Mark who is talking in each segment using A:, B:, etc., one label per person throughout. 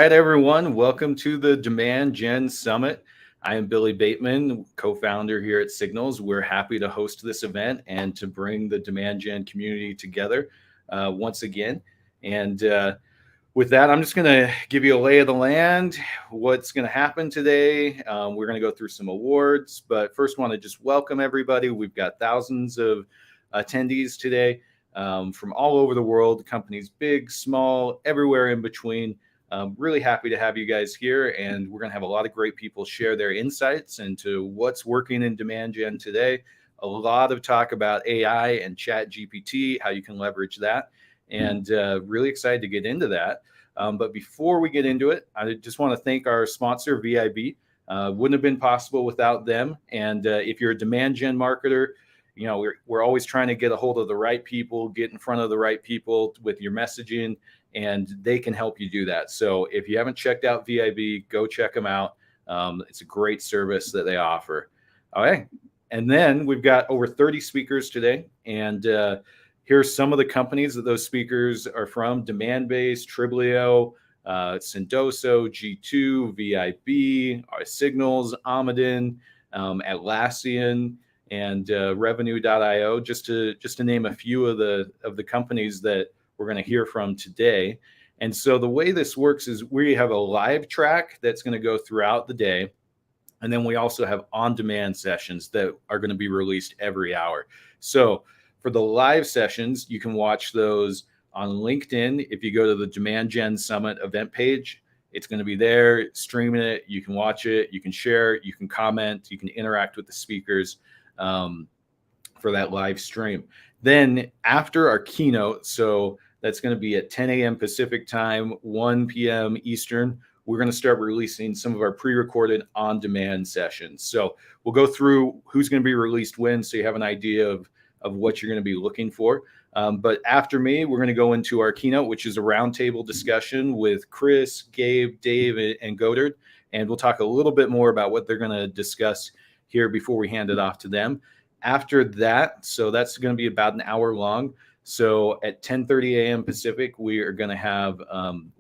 A: right, everyone. Welcome to the Demand Gen Summit. I am Billy Bateman, co-founder here at Signals. We're happy to host this event and to bring the Demand Gen community together once again. And with that, I'm just going to give you a lay of the land, what's going to happen today. We're going to go through some awards, but first want to just welcome everybody. We've got thousands of attendees today from all over the world, companies big, small, everywhere in between. Really happy to have you guys here, and we're going to have a lot of great people share their insights into what's working in demand gen today. A lot of talk about AI and Chat GPT, how you can leverage that, and really excited to get into that. But before we get into it, I just want to thank our sponsor, VIB. Wouldn't have been possible without them. And if you're a demand gen marketer, you know, we're always trying to get a hold of the right people, get in front of the right people with your messaging, and they can help you do that. So if you haven't checked out VIB, go check them out. It's a great service that they offer. All right. And then we've got over 30 speakers today. And here's some of the companies that those speakers are from: Demandbase, Triblio, Sendoso, G2, VIB, Signals, Amadin, Atlassian, and Revenue.io, just to name a few of the companies that we're going to hear from today. And so the way this works is we have a live track that's going to go throughout the day. And then we also have on-demand sessions that are going to be released every hour. So for the live sessions, you can watch those on LinkedIn. If you go to the Demand Gen Summit event page, it's going to be there, streaming it. You can watch it, you can share it, you can comment, you can interact with the speakers for that live stream. Then after our keynote, so that's going to be at 10 a.m. Pacific time, 1 p.m. Eastern, we're going to start releasing some of our pre-recorded on-demand sessions. So we'll go through who's going to be released when, so you have an idea of what you're going to be looking for. But after me, we're going to go into our keynote, which is a roundtable discussion with Chris, Gabe, Dave, and Godard. And we'll talk a little bit more about what they're going to discuss here before we hand it off to them. After that, so that's going to be about an hour long. So at 10:30 a.m. Pacific, we are going to have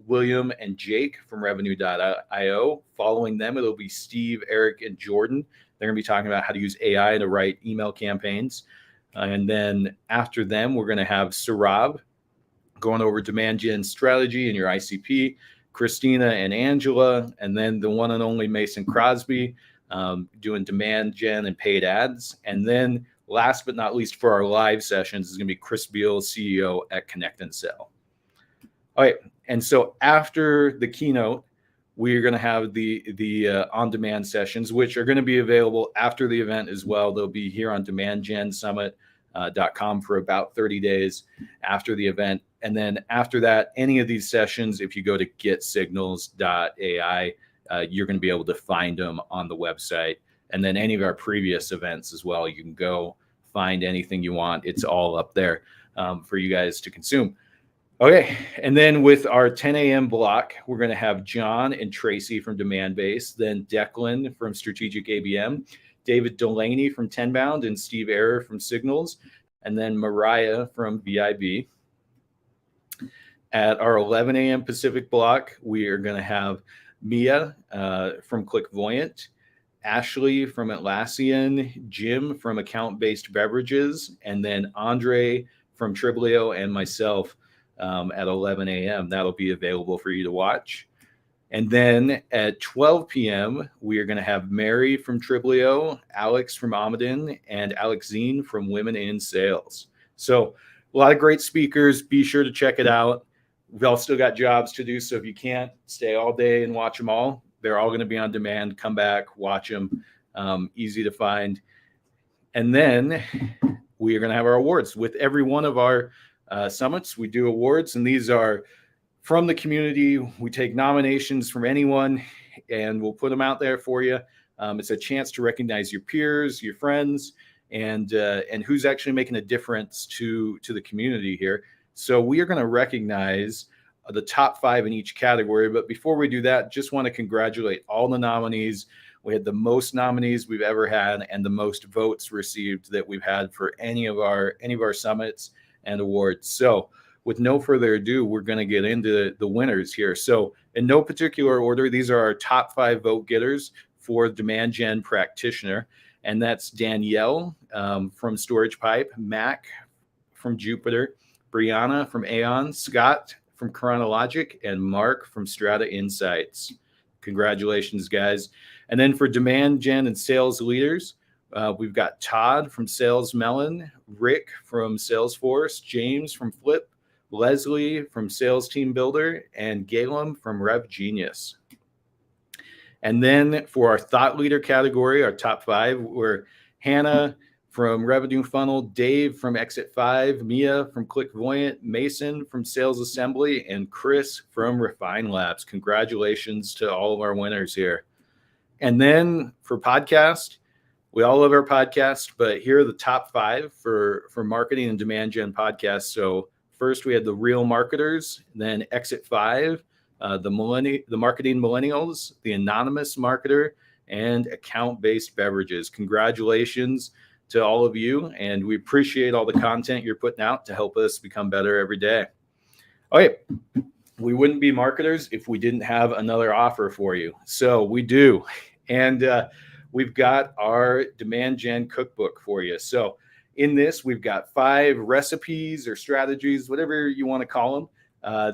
A: William and Jake from Revenue.io. Following them, it'll be Steve, Eric, and Jordan. They're going to be talking about how to use AI to write email campaigns. And then after them, we're going to have Saurabh going over demand gen strategy and your ICP, Christina and Angela, and then the one and only Mason Crosby doing demand gen and paid ads. And then last but not least, for our live sessions, is going to be Chris Beal, CEO at Connect and Sell. All right. And so after the keynote, we're going to have the on-demand sessions, which are going to be available after the event as well. They'll be here on demandgensummit.com for about 30 days after the event. And then after that, any of these sessions, if you go to getsignals.ai, you're going to be able to find them on the website. And then any of our previous events as well, you can go find anything you want. It's all up there for you guys to consume. Okay, and then with our 10 a.m. block, we're going to have John and Tracy from Demandbase, then Declan from Strategic ABM, David Delaney from Tenbound, and Steve Ehrer from Signals, and then Mariah from VIB. At our 11 a.m. Pacific block, we are going to have Mia from Clickvoyant, Ashley from Atlassian, Jim from Account-Based Beverages, and then Andre from Triblio and myself at 11 a.m. That'll be available for you to watch. And then at 12 p.m., we are going to have Mary from Triblio, Alex from Amadin, and Alex Zine from Women in Sales. So a lot of great speakers. Be sure to check it out. We've all still got jobs to do, so if you can't stay all day and watch them all, they're all going to be on demand. Come back, watch them. Easy to find. And then we are going to have our awards. With every one of our summits, we do awards, and these are from the community. We take nominations from anyone, and we'll put them out there for you. It's a chance to recognize your peers, your friends, and who's actually making a difference to the community here. So we are going to recognize the top 5 in each category. But before we do that, just want to congratulate all the nominees. We had the most nominees we've ever had and the most votes received that we've had for any of our summits and awards. So with no further ado, we're going to get into the winners here. So in no particular order, these are our top 5 vote getters for Demand Gen Practitioner. And that's Danielle from Storage Pipe, Mac from Jupiter, Brianna from Aon, Scott from Chronologic, and Mark from Strata Insights. Congratulations, guys. And then for Demand Gen and Sales Leaders, we've got Todd from Sales Melon, Rick from Salesforce, James from Flip, Leslie from Sales Team Builder, and Galem from Rev Genius. And then for our Thought Leader category, our top 5, were Hannah from Revenue Funnel, Dave from Exit 5, Mia from Clickvoyant, Mason from Sales Assembly, and Chris from Refine Labs. Congratulations to all of our winners here. And then for podcast, we all love our podcast, but here are the top 5 for marketing and demand gen podcasts. So first we had the Real Marketers, then Exit 5, the Marketing Millennials, the Anonymous Marketer, and Account-Based Beverages. Congratulations to all of you, and we appreciate all the content you're putting out to help us become better every day. Okay, we wouldn't be marketers if we didn't have another offer for you. So we do, and we've got our Demand Gen Cookbook for you. So in this, we've got 5 recipes or strategies, whatever you want to call them,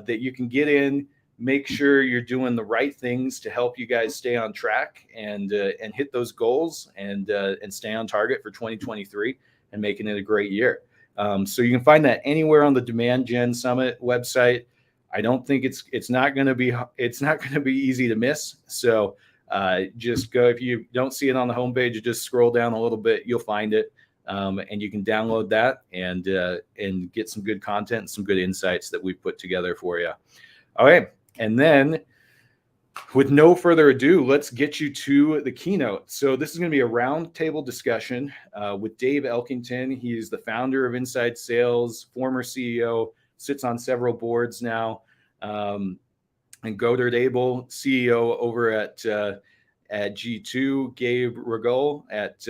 A: that you can get in. Make sure you're doing the right things to help you guys stay on track and hit those goals and stay on target for 2023 and making it a great year. So you can find that anywhere on the Demand Gen Summit website. I don't think it's not going to be easy to miss. So just go, if you don't see it on the homepage, you just scroll down a little bit, you'll find it, and you can download that and get some good content and some good insights that we've put together for you. Okay. And then with no further ado, let's get you to the keynote. So this is going to be a roundtable discussion with Dave Elkington. He is the founder of Inside Sales, former CEO, sits on several boards now, and Godard Abel, CEO over at G2, Gabe Regul at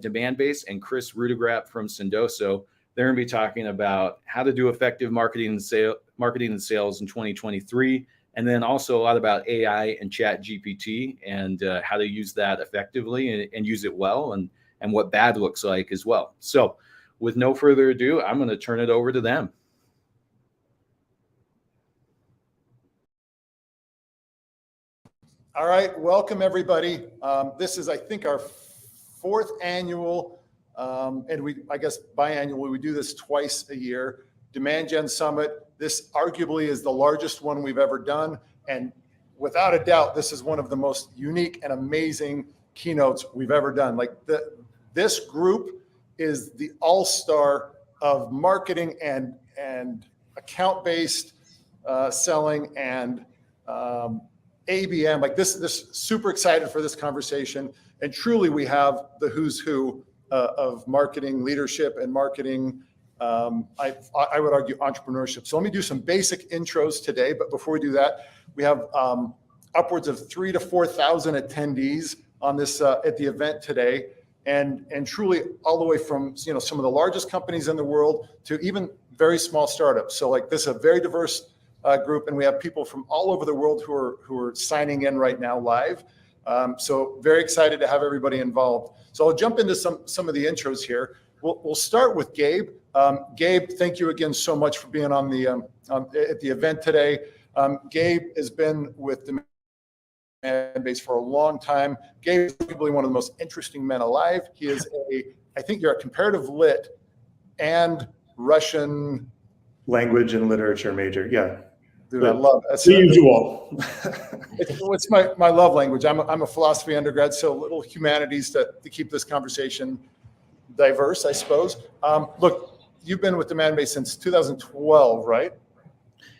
A: Demandbase, and Chris Rudegrap from Sendoso. They're going to be talking about how to do effective marketing and sales in 2023, and then also a lot about AI and Chat GPT and how to use that effectively and use it well, and what bad looks like as well. So with no further ado, I'm going to turn it over to them.
B: All right, welcome everybody. This is, I think, our 4th annual, and I guess biannual, we do this twice a year, Demand Gen Summit. This arguably is the largest one we've ever done. And without a doubt, this is one of the most unique and amazing keynotes we've ever done. Like this group is the all-star of marketing and account-based selling and ABM. Like this, super excited for this conversation. And truly we have the who's who of marketing leadership and marketing, I would argue entrepreneurship. So let me do some basic intros today. But before we do that, we have upwards of 3,000 to 4,000 attendees on this at the event today. And truly all the way from some of the largest companies in the world to even very small startups. So like this is a very diverse group, and we have people from all over the world who are signing in right now live. So very excited to have everybody involved. So I'll jump into some of the intros here. We'll start with Gabe. Gabe, thank you again so much for being on the at the event today. Gabe has been with Demandbase for a long time. Gabe is probably one of the most interesting men alive. He is I think you're a comparative lit and Russian
C: language and literature major. Yeah.
B: Dude, I love it.
C: The usual.
B: It's my love language. I'm a philosophy undergrad, so a little humanities to keep this conversation diverse, I suppose. Look, you've been with Demandbase since 2012, right?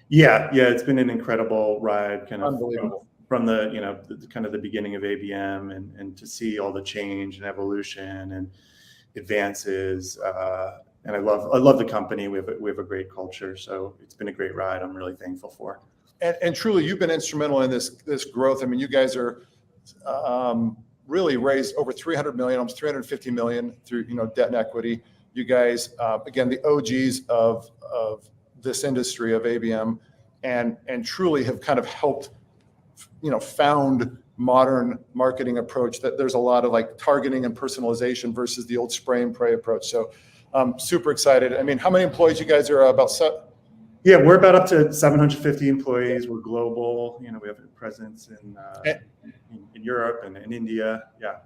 C: Yeah, it's been an incredible ride, kind of
B: unbelievable.
C: From the kind of the beginning of ABM and to see all the change and evolution and advances. And I love the company. We have a great culture, so it's been a great ride. I'm really thankful for.
B: And truly, you've been instrumental in this growth. I mean, you guys are really raised over 300 million, almost 350 million through debt and equity. You guys, again, the OGs of this industry of ABM, and truly have kind of helped, found modern marketing approach that there's a lot of like targeting and personalization versus the old spray and pray approach. So super excited. I mean, how many employees you guys are about set?
C: Yeah, we're about up to 750 employees. We're global. We have a presence in Europe and in India. Yeah.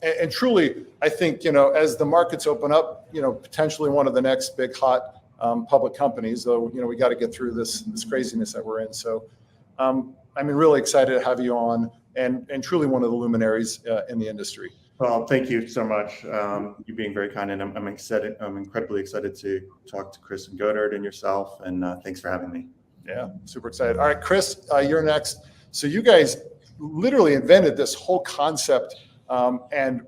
B: And truly, I think, as the markets open up, potentially one of the next big hot public companies, though, we got to get through this craziness that we're in. So, really excited to have you on, and truly one of the luminaries in the industry.
C: Well, thank you so much. You being very kind, and I'm excited. I'm incredibly excited to talk to Chris and Godard and yourself. And thanks for having me.
B: Yeah, super excited. All right, Chris, you're next. So you guys literally invented this whole concept and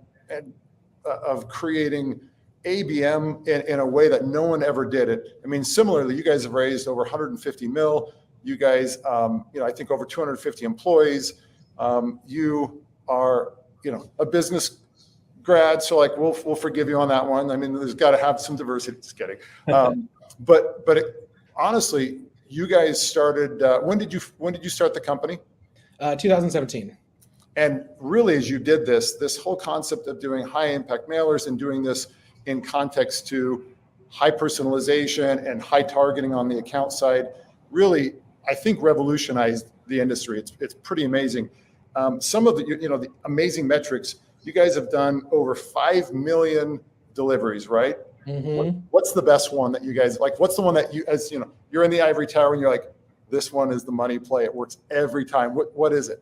B: of creating ABM in a way that no one ever did it. I mean, similarly, you guys have raised over 150 mil. You guys, I think over 250 employees. You are, a business grad, so like we'll forgive you on that one. I mean, there's got to have some diversity. Just kidding. Honestly, you guys started. When did you start the company?
D: 2017.
B: And really, as you did this whole concept of doing high impact mailers and doing this in context to high personalization and high targeting on the account side, really, I think revolutionized the industry. It's pretty amazing. Some of the amazing metrics. You guys have done over 5 million deliveries, right?
D: Mm-hmm.
B: What's the best one that you guys like? What's the one that you're in the ivory tower and you're like, this one is the money play. It works every time. What is it?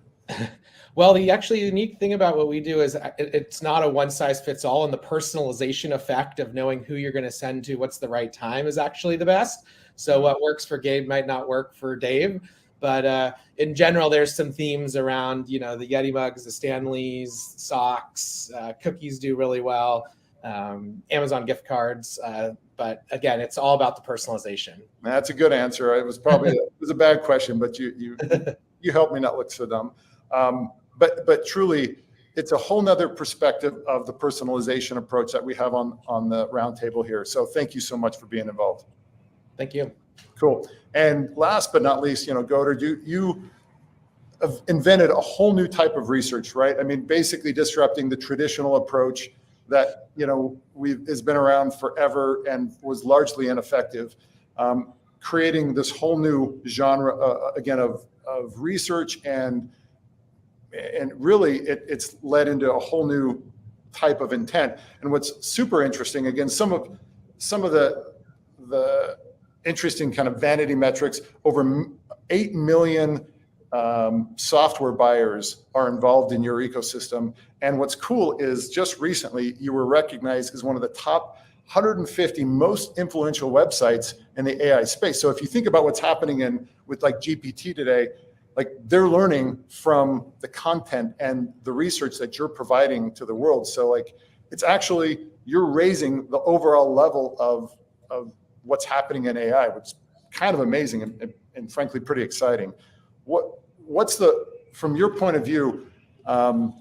D: Well, the actually unique thing about what we do is it's not a one size fits all, and the personalization effect of knowing who you're going to send to what's the right time is actually the best. So what works for Gabe might not work for Dave. But in general, there's some themes around, the Yeti mugs, the Stanleys, socks, cookies do really well, Amazon gift cards. But again, it's all about the personalization.
B: That's a good answer. It was a bad question, but you helped me not look so dumb. But truly, it's a whole nother perspective of the personalization approach that we have on the roundtable here. So thank you so much for being involved.
D: Thank you.
B: Cool. And last but not least, Godard, you have invented a whole new type of research, right? I mean, basically disrupting the traditional approach that, has been around forever and was largely ineffective, creating this whole new genre, again, of research and really it's led into a whole new type of intent. And what's super interesting, again, some of the interesting kind of vanity metrics, over 8 million software buyers are involved in your ecosystem. And what's cool is just recently you were recognized as one of the top 150 most influential websites in the AI space. So if you think about what's happening with like GPT today, like they're learning from the content and the research that you're providing to the world. So like it's actually, you're raising the overall level of what's happening in AI, which is kind of amazing and frankly pretty exciting. What's from your point of view, and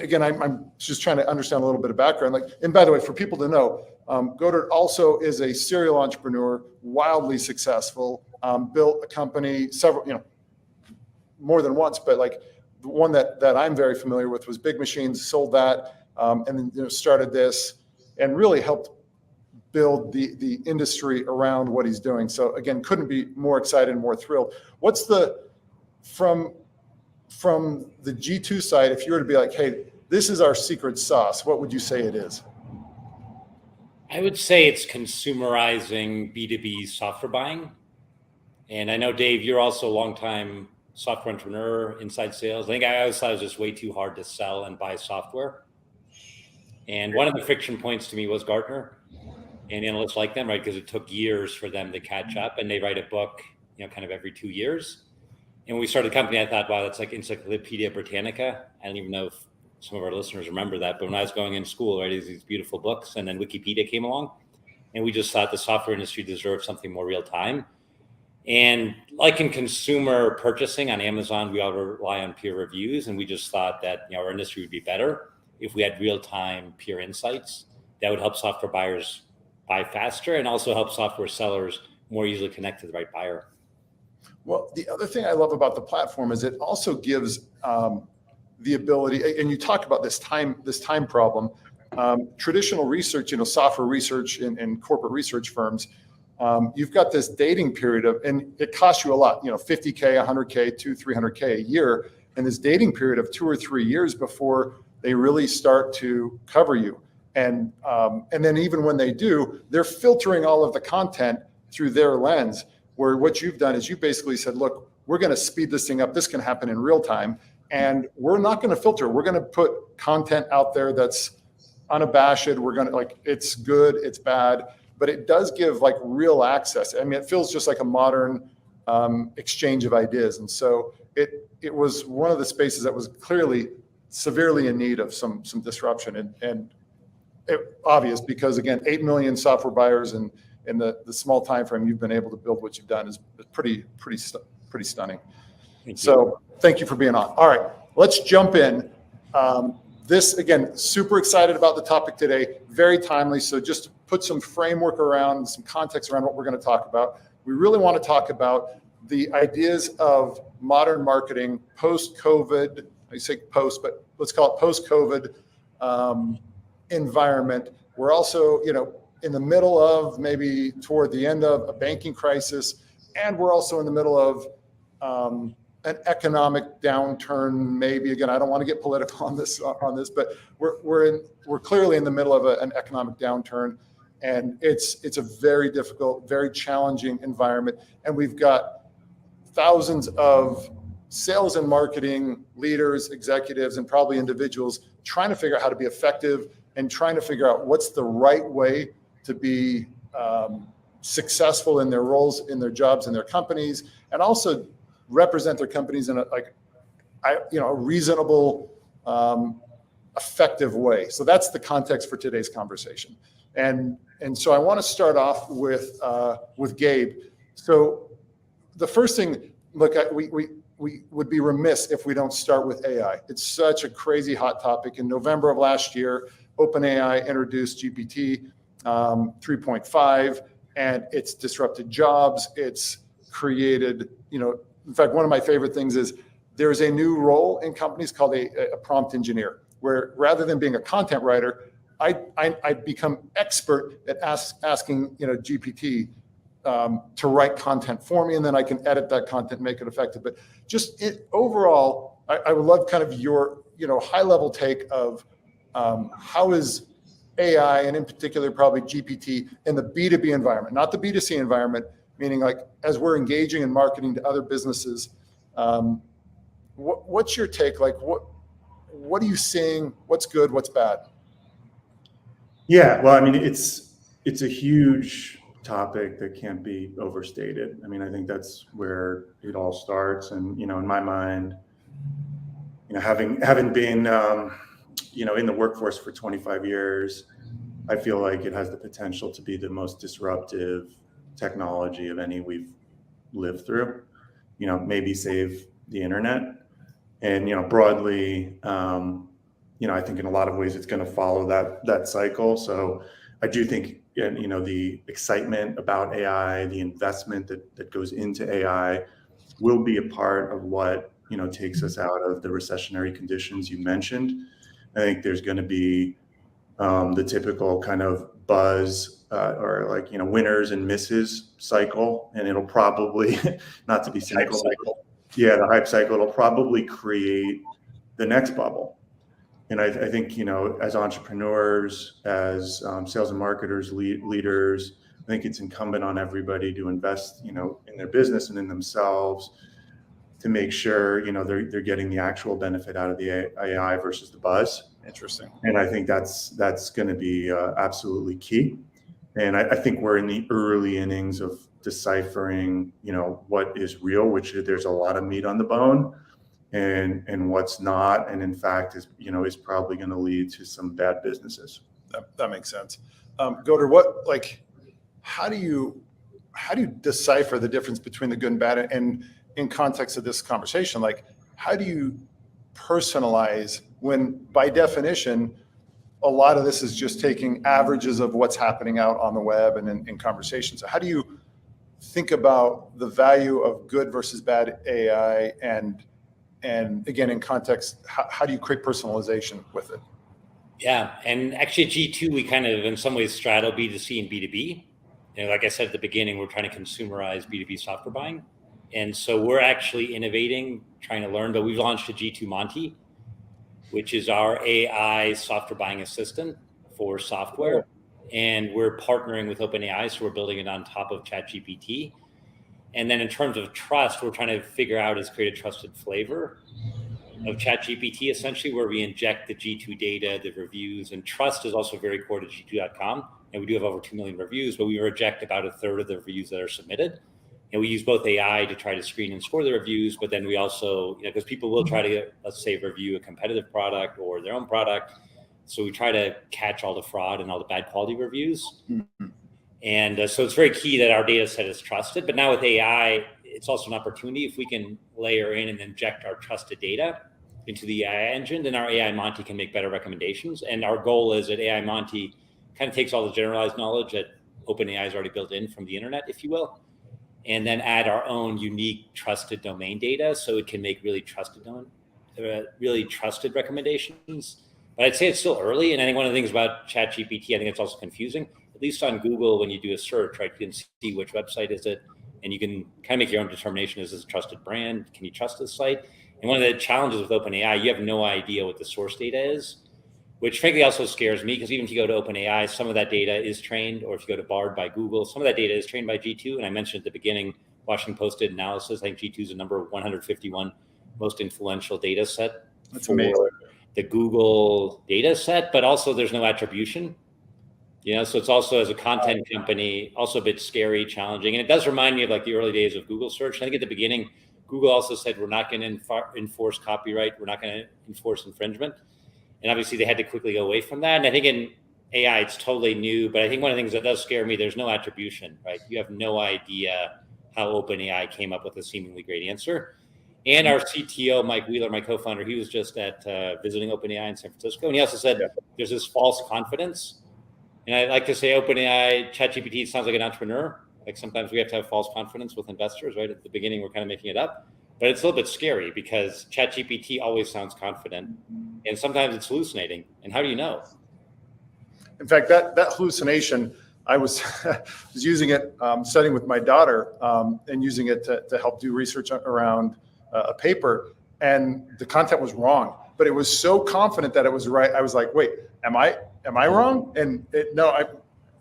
B: again, I'm just trying to understand a little bit of background. And by the way, for people to know, Godard also is a serial entrepreneur, wildly successful, built a company more than once, but like the one that I'm very familiar with was Big Machines, sold that, and then started this and really helped build the industry around what he's doing. So again, couldn't be more excited and more thrilled. What's from the G2 side, if you were to be like, hey, this is our secret sauce, what would you say it is?
E: I would say it's consumerizing B2B software buying. And I know, Dave, you're also a longtime software entrepreneur, inside sales. I think I always thought it was just way too hard to sell and buy software. And one of the friction points to me was Gartner and analysts like them, right? Because it took years for them to catch up, and they write a book, kind of every 2 years. And when we started the company, I thought, wow, that's like Encyclopedia Britannica. I don't even know if some of our listeners remember that, but when I was going in school, right, these beautiful books, and then Wikipedia came along, and we just thought the software industry deserved something more real time. And like in consumer purchasing on Amazon, we all rely on peer reviews, and we just thought that our industry would be better if we had real-time peer insights that would help software buyers buy faster and also help software sellers more easily connect to the right buyer.
B: Well, the other thing I love about the platform is it also gives the ability, and you talk about this time problem. Traditional research, software research and corporate research firms, you've got this dating period and it costs you a lot, $50K, $100K, $200,000, $300K a year, and this dating period of 2 or 3 years before they really start to cover you. And then even when they do, they're filtering all of the content through their lens, where what you've done is you basically said, look, we're going to speed this thing up. This can happen in real time. And we're not going to filter. We're going to put content out there that's unabashed. We're going to it's good, it's bad, but it does give real access. I mean, it feels just like a modern exchange of ideas. And so it was one of the spaces that was clearly severely in need of some disruption and obvious because again, 8 million software buyers and in the small time frame you've been able to build what you've done is pretty stunning. So thank you for being on. All right, let's jump in. This again, super excited about the topic today, very timely. So just to put some framework around, some context around what we're going to talk about. We really want to talk about the ideas of modern marketing post-COVID. I say post, but let's call it post-COVID environment. We're also, in the middle of maybe toward the end of a banking crisis, and we're also in the middle of an economic downturn. Maybe again, I don't want to get political on this, but we're clearly in the middle of an economic downturn, and it's a very difficult, very challenging environment, and we've got thousands of sales and marketing leaders, executives, and probably individuals trying to figure out how to be effective and trying to figure out what's the right way to be successful in their roles, in their jobs, in their companies, and also represent their companies in a reasonable, effective way. So that's the context for today's conversation. And so I want to start off with Gabe. So the first thing, look, we would be remiss if we don't start with AI. It's such a crazy hot topic. In November of last year, OpenAI introduced GPT 3.5, and it's disrupted jobs. It's created, in fact, one of my favorite things is there's a new role in companies called a prompt engineer, where rather than being a content writer, I become expert at asking GPT to write content for me, and then I can edit that content, make it effective. But just overall, I would love kind of your high level take of how is AI, and in particular probably GPT, in the B2B environment, not the B2C environment, meaning as we're engaging in marketing to other businesses, what's your take? What are you seeing? What's good? What's bad?
C: Yeah, well, I mean, it's a huge topic that can't be overstated. I mean, I think that's where it all starts. And, in my mind, having been, in the workforce for 25 years, I feel like it has the potential to be the most disruptive technology of any we've lived through, maybe save the internet. And, broadly, I think in a lot of ways it's going to follow that cycle. So I do think, the excitement about AI, the investment that goes into AI will be a part of what, takes us out of the recessionary conditions you mentioned. I think there's going to be the typical kind of buzz or winners and misses cycle, and it'll probably, not to be cynical, the hype cycle, it'll probably create the next bubble. And I think, as entrepreneurs, as sales and marketers, leaders, I think it's incumbent on everybody to invest, in their business and in themselves to make sure, they're getting the actual benefit out of the AI versus the buzz.
B: Interesting.
C: And I think that's going to be absolutely key. And I think we're in the early innings of deciphering, what is real, which there's a lot of meat on the bone, and what's not, and in fact is probably going to lead to some bad businesses.
B: That makes sense. Godar, how do you decipher the difference between the good and bad? And in context of this conversation, how do you personalize when, by definition, a lot of this is just taking averages of what's happening out on the web and in conversations. So how do you think about the value of good versus bad AI, and again, in context, how do you create personalization with it?
E: Yeah, and actually at G2, we kind of in some ways straddle B2C and B2B. You know, like I said at the beginning, we're trying to consumerize B2B software buying. And so we're actually innovating, trying to learn, but we've launched a G2 Monty, which is our AI software buying assistant for software. And we're partnering with OpenAI, so we're building it on top of ChatGPT. And then in terms of trust, we're trying to figure out is create a trusted flavor of ChatGPT, essentially, where we inject the G2 data, the reviews, and trust is also very core to G2.com. And we do have over 2 million reviews, but we reject about a third of the reviews that are submitted. And we use both AI to try to screen and score the reviews, but then we also, because people will try to, let's say, review a competitive product or their own product. So we try to catch all the fraud and all the bad quality reviews. Mm-hmm. And so it's very key that our data set is trusted. But now with AI, it's also an opportunity. If we can layer in and inject our trusted data into the AI engine, then our AI Monty can make better recommendations. And our goal is that AI Monty kind of takes all the generalized knowledge that OpenAI has already built in from the internet, if you will, and then add our own unique trusted domain data so it can make really trusted recommendations. But I'd say it's still early. And I think one of the things about ChatGPT, I think it's also confusing, at least on Google, when you do a search, right, you can see which website is it, and you can kind of make your own determination. Is this a trusted brand? Can you trust this site? And one of the challenges with OpenAI, you have no idea what the source data is, which frankly also scares me, because even if you go to OpenAI, some of that data is trained, or if you go to Bard by Google, some of that data is trained by G2. And I mentioned at the beginning, Washington Post did analysis. I think G2 is the number 151 most influential data set.
B: That's amazing.
E: The Google data set, but also there's no attribution. So it's also, as a content company, also a bit scary, challenging. And it does remind me of like the early days of Google search. I think at the beginning, Google also said, we're not going to enforce copyright. We're not going to enforce infringement. And obviously they had to quickly go away from that. And I think in AI, it's totally new, but I think one of the things that does scare me, there's no attribution, right? You have no idea how OpenAI came up with a seemingly great answer. And our CTO, Mike Wheeler, my co-founder, he was just at visiting OpenAI in San Francisco. And he also said, there's this false confidence. And I like to say OpenAI, ChatGPT sounds like an entrepreneur. Like sometimes we have to have false confidence with investors, right? At the beginning, we're kind of making it up. But it's a little bit scary because ChatGPT always sounds confident, and sometimes it's hallucinating. And how do you know?
B: In fact, that hallucination, I was using it, studying with my daughter, and using it to help do research around a paper, and the content was wrong. But it was so confident that it was right. I was like, wait, am I wrong? And I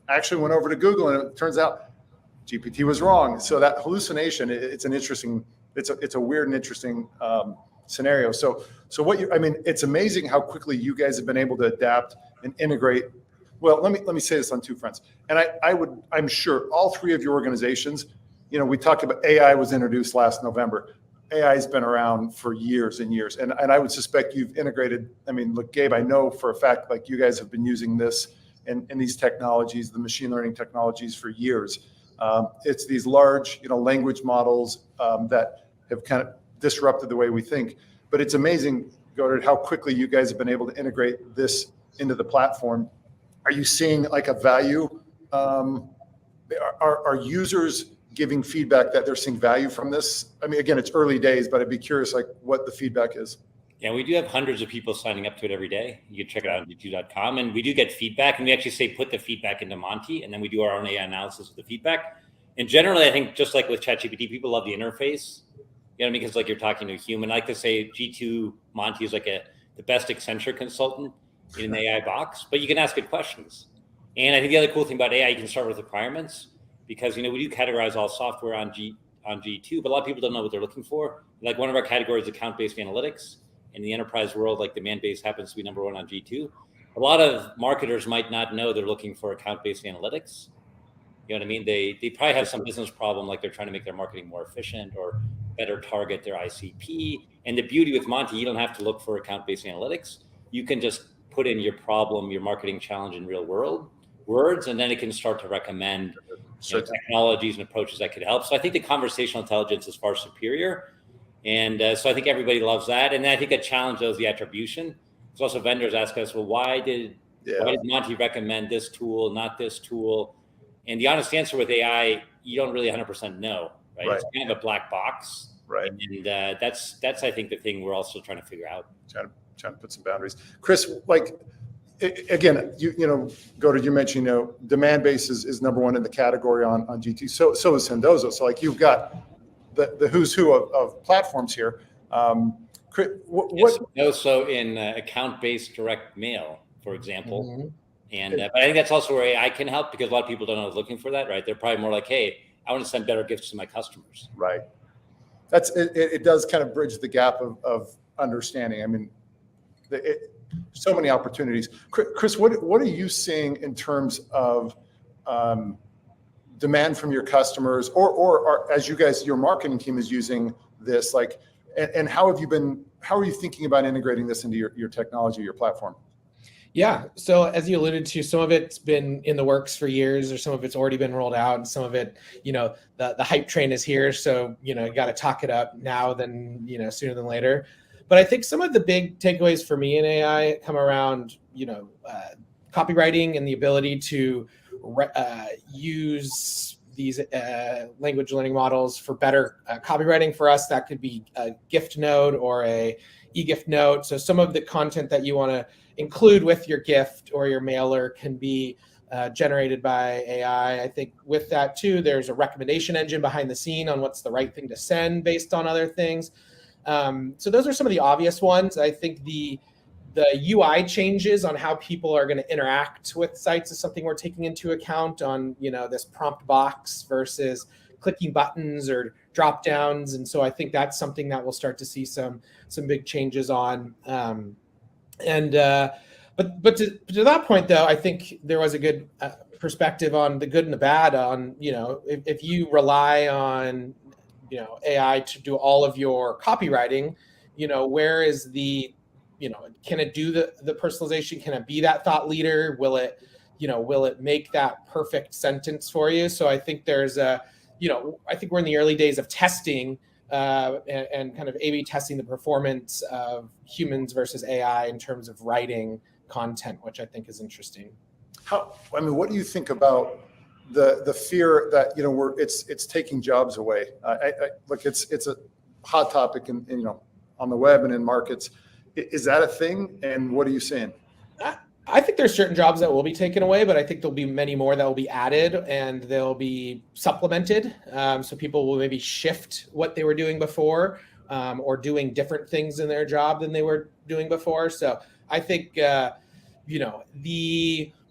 B: actually went over to Google, and it turns out GPT was wrong. So that hallucination, it's an interesting. It's a weird and interesting scenario. So it's amazing how quickly you guys have been able to adapt and integrate. Well, let me say this on two fronts. And I'm sure all three of your organizations, we talked about AI was introduced last November. AI has been around for years and years. And I would suspect you've integrated, look, Gabe, I know for a fact, like you guys have been using this and these technologies, the machine learning technologies for years. It's these large, language models that have kind of disrupted the way we think. But it's amazing, Godard, how quickly you guys have been able to integrate this into the platform. Are you seeing like a value? Are users giving feedback that they're seeing value from this? Again, it's early days, but I'd be curious like what the feedback is. Yeah,
E: we do have hundreds of people signing up to it every day. You can check it out on G2.com, and we do get feedback, and we actually say put the feedback into Monty, and then we do our own AI analysis of the feedback. And generally, I think just like with ChatGPT, people love the interface. Because like you're talking to a human. I like to say G2 Monty is like the best Accenture consultant in an AI box, but you can ask it questions. And I think the other cool thing about AI, you can start with requirements, because we do categorize all software on G2, but a lot of people don't know what they're looking for. Like one of our categories is account-based analytics. In the enterprise world, like demand-based happens to be number one on G2. A lot of marketers might not know they're looking for account-based analytics. You know what I mean? They probably have some business problem, like they're trying to make their marketing more efficient or better target their ICP. And the beauty with Monty, you don't have to look for account-based analytics. You can just put in your problem, your marketing challenge in real world words, and then it can start to recommend technologies and approaches that could help. So I think the conversational intelligence is far superior. And so I think everybody loves that. And I think a challenge though is the attribution. So also vendors ask us, well, why did Why did Monty recommend this tool, not this tool? And the honest answer with AI, you don't really 100% know, right? It's kind of a black box.
B: Right.
E: And that's I think the thing we're also trying to figure out.
B: Trying to put some boundaries. Chris, like, again, you mentioned, demand base is number one in the category on GT. So is Sendozo. So like, you've got the who's who of platforms here.
E: So in account-based direct mail, for example. And but I think that's also where AI can help, because a lot of people don't know looking for that, right? They're probably more like, hey, I want to send better gifts to my customers.
B: Right. It does kind of bridge the gap of understanding. I mean, so many opportunities. Chris, what are you seeing in terms of demand from your customers, or as your marketing team is using this, like, and how are you thinking about integrating this into your technology, your platform?
D: Yeah. So as you alluded to, some of it's been in the works for years, or some of it's already been rolled out, and some of it, the hype train is here. So, you got to talk it up now than, sooner than later. But I think some of the big takeaways for me in AI come around, copywriting and the ability to use these language learning models for better copywriting. For us, that could be a gift note or a e-gift note. So some of the content that you want to include with your gift or your mailer can be generated by AI. I think with that too, there's a recommendation engine behind the scene on what's the right thing to send based on other things. So those are some of the obvious ones. I think the UI changes on how people are going to interact with sites is something we're taking into account on, this prompt box versus clicking buttons or drop downs. And so I think that's something that we'll start to see some big changes on. But to that point, though, I think there was a good perspective on the good and the bad on, if you rely on, AI to do all of your copywriting, where is the, can it do the personalization? Can it be that thought leader? Will it make that perfect sentence for you? So I think there's I think we're in the early days of testing and kind of A/B testing the performance of humans versus AI in terms of writing content, which I think is interesting.
B: What do you think about the fear that it's taking jobs away? Look, it's a hot topic in on the web and in markets. Is that a thing? And what are you saying?
D: I think there's certain jobs that will be taken away, but I think there'll be many more that will be added and they'll be supplemented. So people will maybe shift what they were doing before or doing different things in their job than they were doing before. So I think, the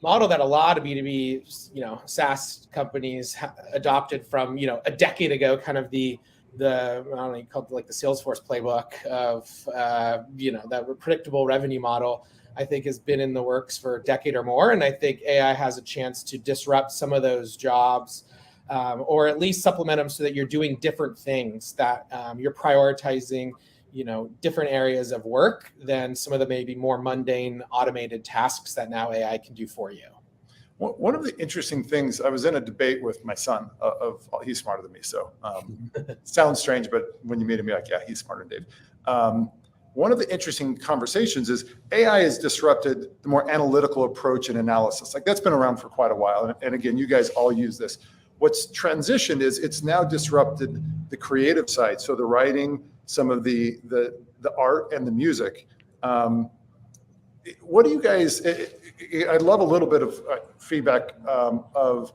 D: model that a lot of B2B, SaaS companies adopted from, a decade ago, kind of the I don't know, you call it like the Salesforce playbook of, that predictable revenue model, I think has been in the works for a decade or more. And I think AI has a chance to disrupt some of those jobs or at least supplement them so that you're doing different things, that you're prioritizing, different areas of work than some of the maybe more mundane automated tasks that now AI can do for you.
B: One of the interesting things, I was in a debate with my son he's smarter than me. So sounds strange, but when you meet him, you're like, yeah, he's smarter than Dave. One of the interesting conversations is AI has disrupted the more analytical approach and analysis. Like, that's been around for quite a while. And again, you guys all use this. What's transitioned is it's now disrupted the creative side. So the writing, some of the art and the music. What do you guys, I'd love a little bit of feedback of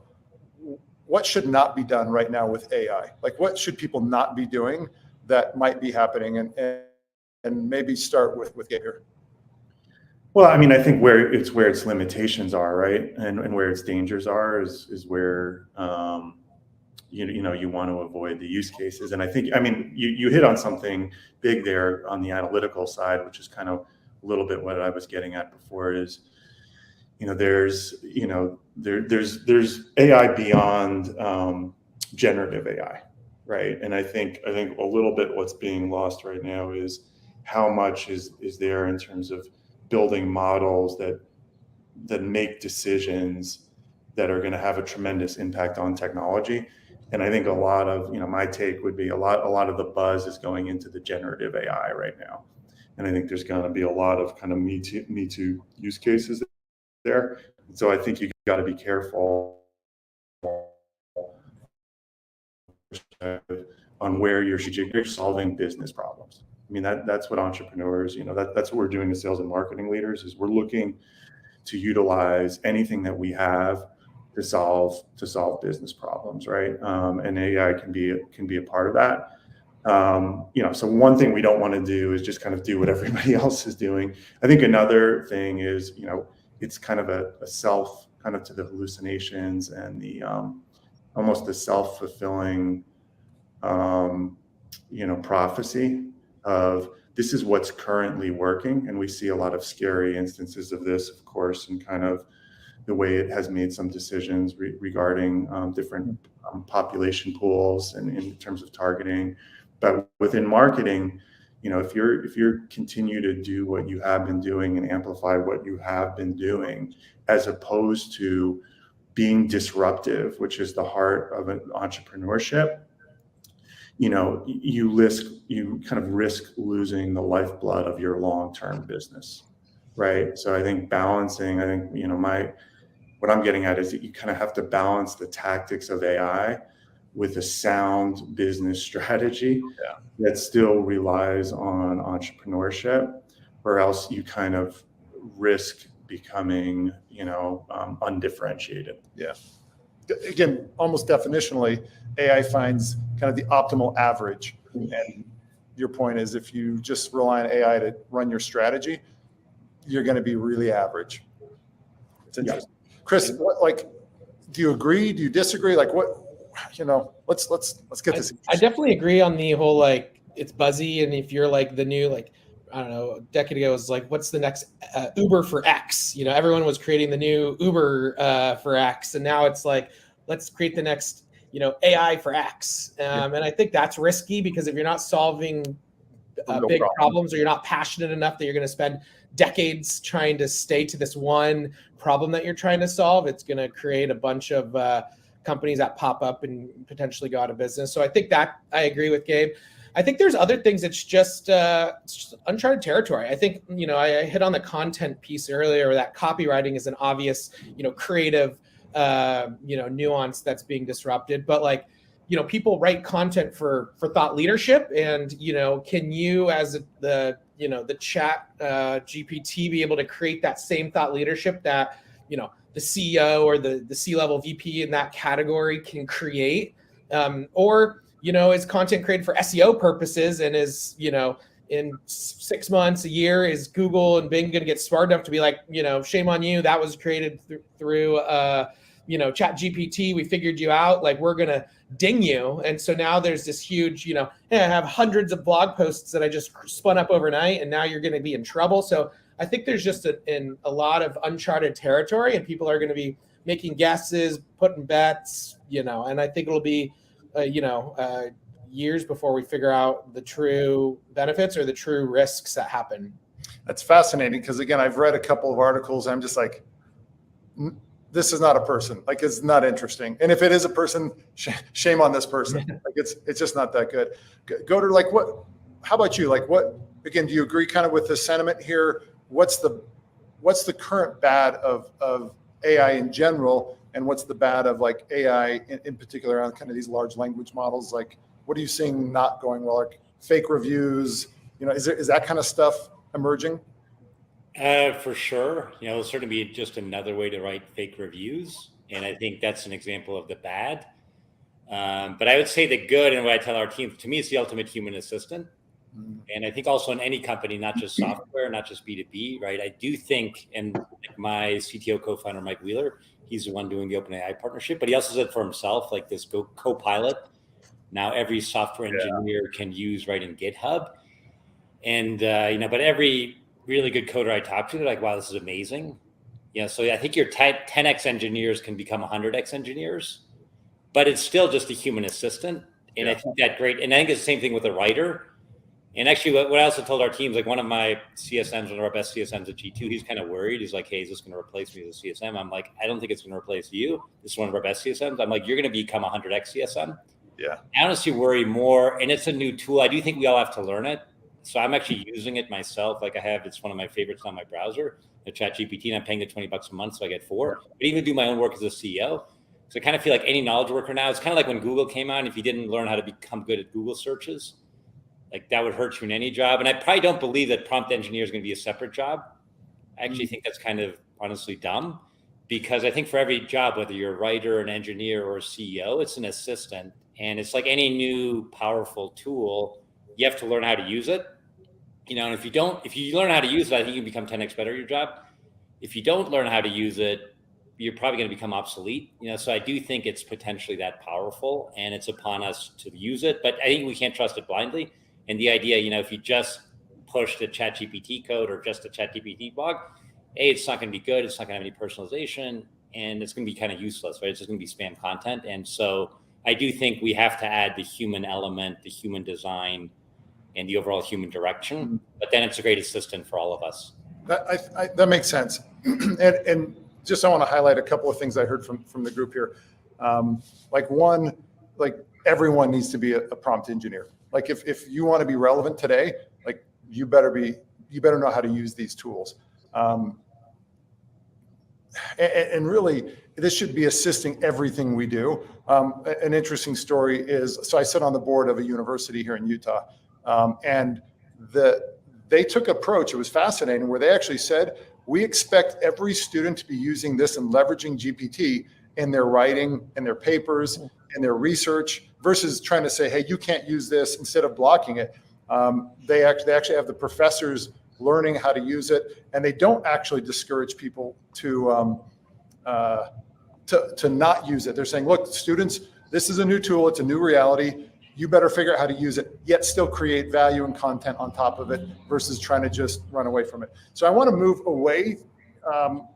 B: what should not be done right now with AI? Like, what should people not be doing that might be happening? And maybe start with Gabe here.
C: Well, I think where its limitations are, right, and where its dangers are is where you want to avoid the use cases. And I think, you hit on something big there on the analytical side, which is kind of a little bit what I was getting at before. Is there's AI beyond generative AI, right? And I think a little bit what's being lost right now is how much is there in terms of building models that make decisions that are going to have a tremendous impact on technology. And I think a lot of, my take would be a lot of the buzz is going into the generative AI right now. And I think there's going to be a lot of kind of me too use cases there. So I think you got to be careful on where you're solving business problems. I mean, that's what entrepreneurs, that's what we're doing as sales and marketing leaders, is we're looking to utilize anything that we have to solve business problems, right? And AI can be a part of that. So one thing we don't want to do is just kind of do what everybody else is doing. I think another thing is, it's kind of a self, kind of to the hallucinations and the almost the self-fulfilling prophecy of this is what's currently working. And we see a lot of scary instances of this, of course, and kind of the way it has made some decisions regarding different population pools and in terms of targeting. But within marketing, if you're continue to do what you have been doing and amplify what you have been doing, as opposed to being disruptive, which is the heart of an entrepreneurship, you kind of risk losing the lifeblood of your long-term business, right? So I think balancing, what I'm getting at is that you kind of have to balance the tactics of AI with a sound business strategy that still relies on entrepreneurship, or else you kind of risk becoming, undifferentiated.
B: Yeah. Again, almost definitionally, AI finds kind of the optimal average. And your point is, if you just rely on AI to run your strategy, you're going to be really average. It's interesting. Yeah. Chris, do you agree? Do you disagree? Let's get this.
D: I definitely agree on the whole, it's buzzy. And if you're the new, I don't know, a decade ago, it was what's the next Uber for X? Everyone was creating the new Uber for X. And now it's let's create the next, AI for X. And I think that's risky, because if you're not solving big problems, or you're not passionate enough that you're going to spend decades trying to stay to this one problem that you're trying to solve, it's going to create a bunch of companies that pop up and potentially go out of business. So I think that I agree with Gabe. I think there's other things that's just uncharted territory. I think, I hit on the content piece earlier, where that copywriting is an obvious, creative, nuance that's being disrupted. But people write content for thought leadership, and, can you, as the chat GPT, be able to create that same thought leadership that, the CEO or the C-level VP in that category can create? Or is content created for SEO purposes, and is, in 6 months, a year, is Google and Bing going to get smart enough to be shame on you, that was created through chat GPT, we figured you out, we're going to ding you. And so now there's this huge, hey, I have hundreds of blog posts that I just spun up overnight, and now you're going to be in trouble. So I think there's just a lot of uncharted territory, and people are going to be making guesses, putting bets, and I think it'll be years before we figure out the true benefits or the true risks that happen.
B: That's fascinating, because again, I've read a couple of articles, and I'm just this is not a person. It's not interesting. And if it is a person, shame on this person. It's just not that good. Go to what? How about you? What? Again, do you agree kind of with the sentiment here? What's the current bad of AI in general, and what's the bad of AI in particular on kind of these large language models? What are you seeing not going well? Fake reviews? Is that kind of stuff emerging?
E: For sure. It'll certainly be just another way to write fake reviews. And I think that's an example of the bad. But I would say the good, and what I tell our team, to me, it's the ultimate human assistant. And I think also in any company, not just software, not just B2B, right? I do think, and my CTO co-founder, Mike Wheeler, he's the one doing the OpenAI partnership, but he also said for himself, this co-pilot, now every software engineer can use right in GitHub. And, but every really good coder I talk to, they're like, wow, this is amazing. So I think your 10x engineers can become 100x engineers, but it's still just a human assistant. And I think that's great. And I think it's the same thing with a writer. And actually, what I also told our teams, one of my CSMs, one of our best CSMs at G2, he's kind of worried. He's like, hey, is this going to replace me as a CSM? I'm like, I don't think it's going to replace you. This is one of our best CSMs. I'm like, you're going to become 100x CSM.
B: Yeah.
E: I honestly worry more, and it's a new tool. I do think we all have to learn it. So I'm actually using it myself. It's one of my favorites on my browser, a ChatGPT, and I'm paying the $20 a month, so I get 4. But even do my own work as a CEO. So I kind of feel like any knowledge worker now, it's kind of like when Google came out, and if you didn't learn how to become good at Google searches, like that would hurt you in any job. And I probably don't believe that prompt engineer is going to be a separate job. I actually think that's kind of honestly dumb, because I think for every job, whether you're a writer, an engineer, or a CEO, it's an assistant. And it's like any new powerful tool, you have to learn how to use it. And if you learn how to use it, I think you can become 10x better at your job. If you don't learn how to use it, you're probably going to become obsolete. So I do think it's potentially that powerful, and it's upon us to use it. But I think we can't trust it blindly. And the idea, if you just push the ChatGPT code or just a ChatGPT blog, it's not going to be good. It's not going to have any personalization, and it's going to be kind of useless, right? It's just going to be spam content. And so I do think we have to add the human element, the human design, and the overall human direction. But then it's a great assistant for all of us.
B: That makes sense. And just I want to highlight a couple of things I heard from the group here. Like everyone needs to be a prompt engineer. Like if you want to be relevant today, like you better know how to use these tools. And really, this should be assisting everything we do. An interesting story is, so I sit on the board of a university here in Utah, and they took an approach, it was fascinating, where they actually said, we expect every student to be using this and leveraging GPT in their writing, in their papers, in their research, versus trying to say, hey, you can't use this, instead of blocking it. They actually have the professors learning how to use it, and they don't actually discourage people to not use it. They're saying, look, students, this is a new tool, it's a new reality. You better figure out how to use it, yet still create value and content on top of it, versus trying to just run away from it. So I want to move away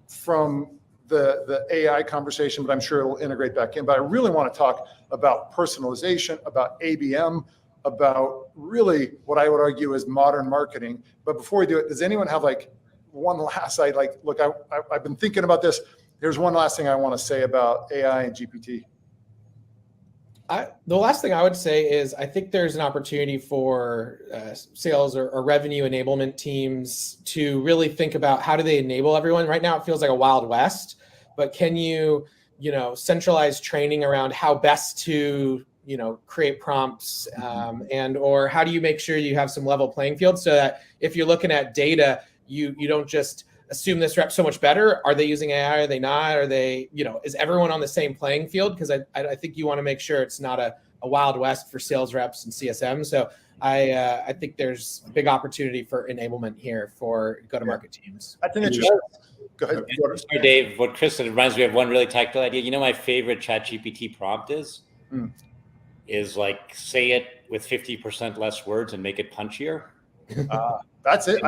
B: from the AI conversation, but I'm sure it'll integrate back in. But I really want to talk about personalization, about ABM, about really what I would argue is modern marketing. But before we do it, does anyone have like one last, I've been thinking about this. Here's one last thing I want to say about AI and GPT.
D: The last thing I would say is I think there's an opportunity for sales or revenue enablement teams to really think about how do they enable everyone. Right now, it feels like a Wild West, but can you centralize training around how best to create prompts, and or how do you make sure you have some level playing field, so that if you're looking at data, you don't just assume this rep's so much better. Are they using AI? Are they not? Are they, is everyone on the same playing field? Because I think you want to make sure it's not a Wild West for sales reps and CSM. So I think there's a big opportunity for enablement here for go-to-market teams.
B: That's an interesting. Go ahead.
E: Sorry, Dave. What Chris said reminds me of one really tactical idea. My favorite ChatGPT prompt is like, say it with 50% less words and make it punchier.
B: That's it.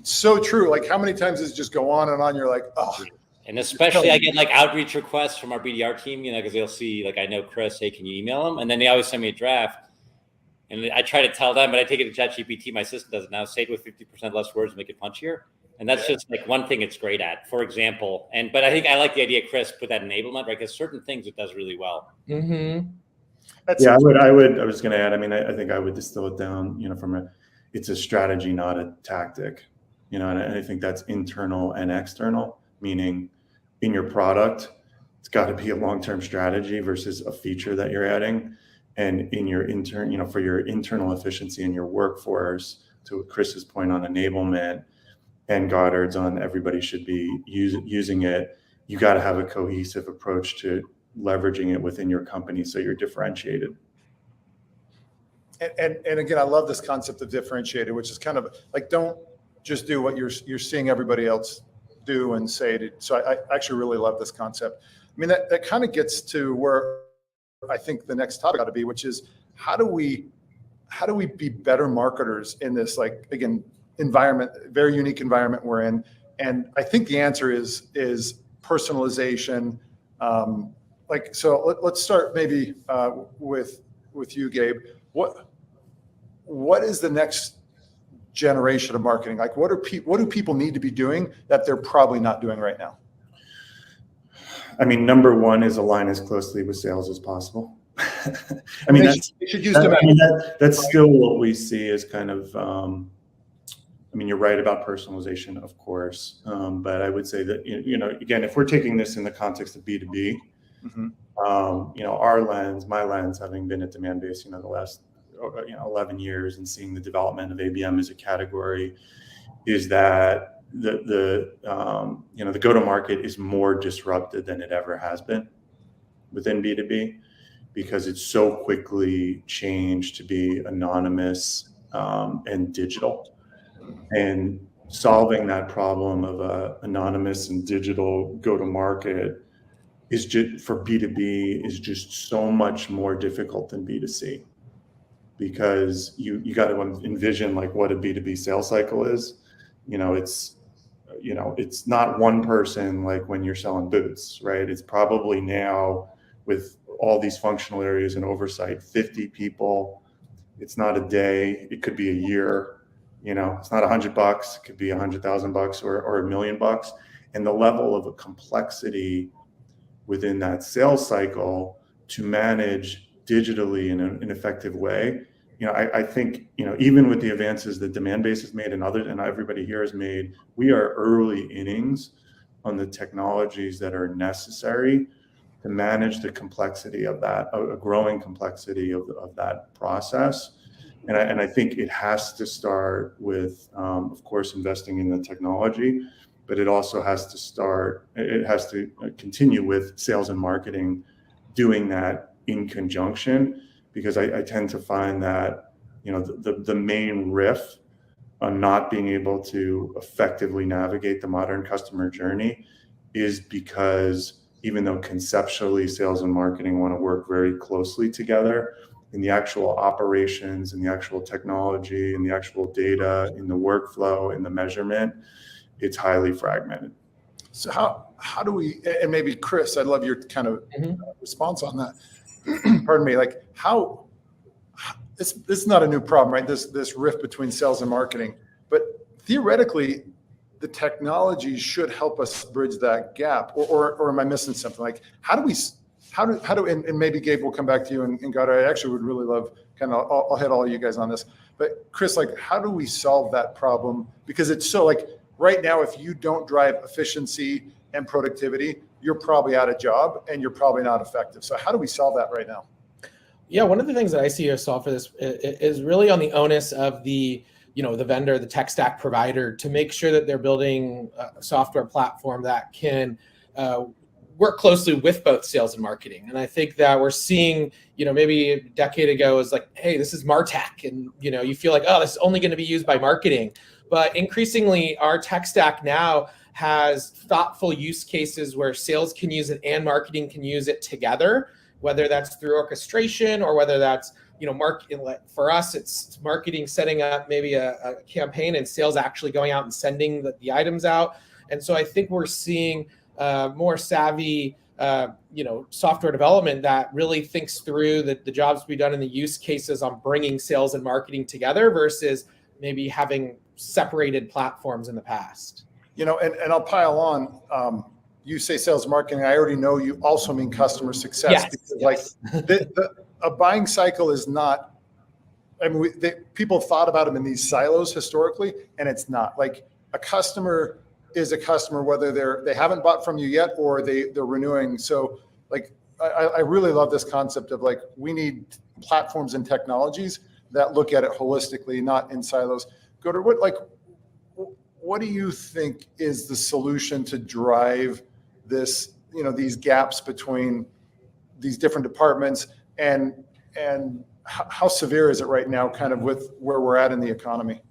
B: So true. Like, how many times does it just go on and on? You're like, oh.
E: And especially I get like outreach requests from our BDR team, because they'll see, like, I know Chris, hey, can you email them? And then they always send me a draft. And I try to tell them, but I take it to ChatGPT. My system does it now. Say it with 50% less words, make it punchier. And that's just like one thing it's great at, for example. But I think I like the idea, Chris, put that enablement, right? Because certain things it does really well.
D: Mm-hmm.
C: I was going to add, I think I would distill it down, it's a strategy, not a tactic. And I think that's internal and external, meaning in your product, it's got to be a long-term strategy versus a feature that you're adding. And in your for your internal efficiency in your workforce, to Chris's point on enablement and Goddard's on everybody should be using it, you got to have a cohesive approach to leveraging it within your company so you're differentiated.
B: And again, I love this concept of differentiated, which is kind of like, don't just do what you're seeing everybody else do and say it. So I actually really love this concept. That kind of gets to where I think the next topic ought to be, which is how do we be better marketers in this, like, again, environment, very unique environment we're in. And I think the answer is personalization. So let's start maybe with you, Gabe. What is the next generation of marketing? Like, what do people need to be doing that they're probably not doing right now?
C: Number one is align as closely with sales as possible.
B: They should use
C: that's still what we see as kind of I mean, you're right about personalization, of course, but I would say that, again, if we're taking this in the context of B2B, our lens, my lens, having been at Demandbase, the last 11 years and seeing the development of ABM as a category, is that the go-to-market is more disrupted than it ever has been within B2B, because it's so quickly changed to be anonymous and digital. And solving that problem of anonymous and digital go-to-market is just, for B2B, is just so much more difficult than B2C, because you got to envision like what a B2B sales cycle is. It's not one person like when you're selling boots, right? It's probably now, with all these functional areas and oversight, 50 people. It's not a day. It could be a year. It's not $100. It could be $100,000 or $1 million. And the level of a complexity within that sales cycle to manage digitally in an effective way. I think, even with the advances that Demandbase has made and others, and everybody here has made, we are early innings on the technologies that are necessary to manage the complexity of that, a growing complexity of that process. And I think it has to start with, of course, investing in the technology, but it also has to continue with sales and marketing doing that in conjunction, because I tend to find that, the main riff on not being able to effectively navigate the modern customer journey is because, even though conceptually sales and marketing want to work very closely together, in the actual operations, in the actual technology, in the actual data, in the workflow, in the measurement, it's highly fragmented.
B: So how do we, and maybe Chris, I'd love your kind of response on that. Pardon me, like how, this is not a new problem, right? This rift between sales and marketing, but theoretically, the technology should help us bridge that gap, or am I missing something? Like, how do, and maybe Gabe will come back to you, and Goddard, I actually would really love, I'll hit all of you guys on this, but Chris, like, how do we solve that problem? Because it's so, like, right now, if you don't drive efficiency and productivity, you're probably out of job and you're probably not effective. So how do we solve that right now?
D: Yeah, one of the things that I see to solve for this is really on the onus of the vendor, the tech stack provider, to make sure that they're building a software platform that can work closely with both sales and marketing. And I think that we're seeing, maybe a decade ago is like, hey, this is MarTech. And, you feel like, oh, this is only going to be used by marketing. But increasingly, our tech stack now has thoughtful use cases where sales can use it and marketing can use it together, whether that's through orchestration or whether that's, marketing. For us, it's marketing setting up maybe a campaign and sales actually going out and sending the items out. And so I think we're seeing more savvy, software development that really thinks through the jobs to be done and the use cases on bringing sales and marketing together versus maybe having separated platforms in the past.
B: And I'll pile on. You say sales and marketing. I already know you also mean customer success.
D: Yes.
B: Like a buying cycle is not. I mean, people thought about them in these silos historically, and it's not. Like, a customer is a customer whether they haven't bought from you yet or they're renewing. So, like, I really love this concept of, like, we need platforms and technologies that look at it holistically, not in silos. Goddard, what do you think is the solution to drive this, these gaps between these different departments, and how severe is it right now, kind of with where we're at in the economy?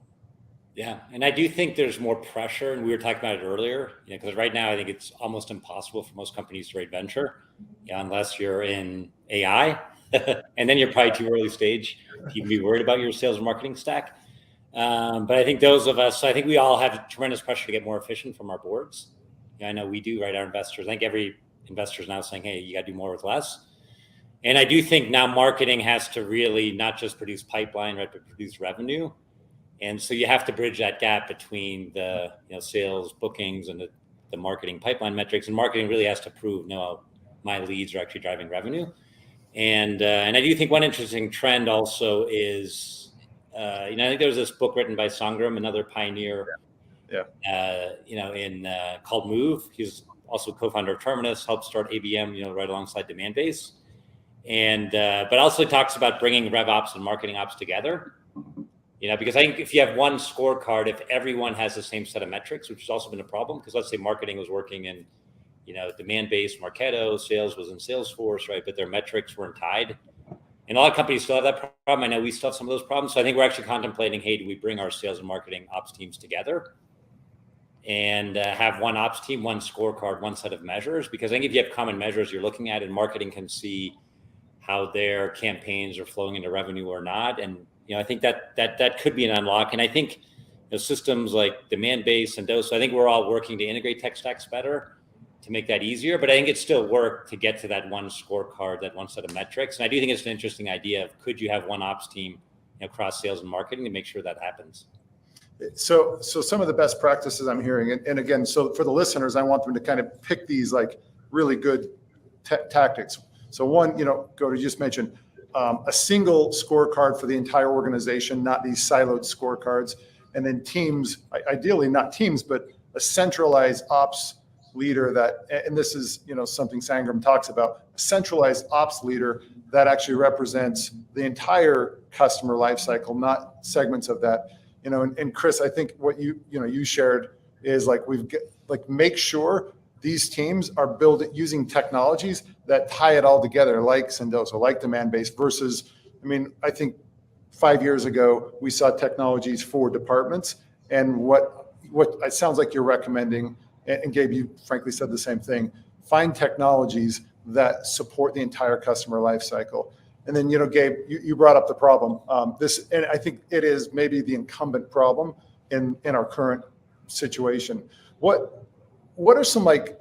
E: Yeah, and I do think there's more pressure, and we were talking about it earlier, because right now I think it's almost impossible for most companies to rate venture, unless you're in AI, and then you're probably too early stage to even be worried about your sales and marketing stack. But I think I think we all have tremendous pressure to get more efficient from our boards. I know we do, right? Our investors, I think every investor is now saying, hey, you got to do more with less. And I do think now marketing has to really not just produce pipeline, right, but produce revenue. And so you have to bridge that gap between the sales bookings and the marketing pipeline metrics. And marketing really has to prove, no, my leads are actually driving revenue. And I do think one interesting trend also is I think there was this book written by Sangram, another pioneer,
B: Yeah.
E: called Move. He's also co-founder of Terminus, helped start ABM, right alongside Demandbase. And, but also talks about bringing rev ops and marketing ops together, because I think if you have one scorecard, if everyone has the same set of metrics, which has also been a problem, because let's say marketing was working in, Demandbase, Marketo, sales was in Salesforce, right? But their metrics weren't tied. And a lot of companies still have that problem. I know we still have some of those problems. So I think we're actually contemplating, hey, do we bring our sales and marketing ops teams together and have one ops team, one scorecard, one set of measures? Because I think if you have common measures you're looking at, and marketing can see how their campaigns are flowing into revenue or not. And, I think that could be an unlock. And I think systems like Demandbase and Dose, I think we're all working to integrate tech stacks better to make that easier. But I think it's still work to get to that one scorecard, that one set of metrics. And I do think it's an interesting idea of, could you have one ops team across sales and marketing to make sure that happens?
B: So some of the best practices I'm hearing, and again, so for the listeners, I want them to kind of pick these like really good tactics. So one, go to just mention a single scorecard for the entire organization, not these siloed scorecards. And then teams, ideally not teams, but a centralized ops leader that, and this is, something Sangram talks about, a centralized ops leader that actually represents the entire customer lifecycle, not segments of that. And Chris, I think what you shared is like, make sure these teams are using technologies that tie it all together, like Sendoso, like Demandbase versus, I think 5 years ago, we saw technologies for departments, and what it sounds like you're recommending, and Gabe, you frankly said the same thing, find technologies that support the entire customer lifecycle. And then, Gabe, you brought up the problem. And I think it is maybe the incumbent problem in our current situation. What are some like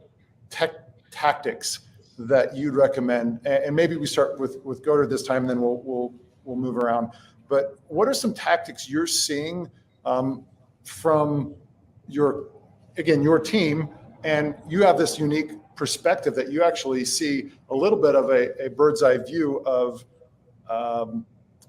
B: tactics that you'd recommend? And maybe we start with Goder this time, and then we'll move around. But what are some tactics you're seeing from your team? And you have this unique perspective that you actually see a little bit of a bird's eye view of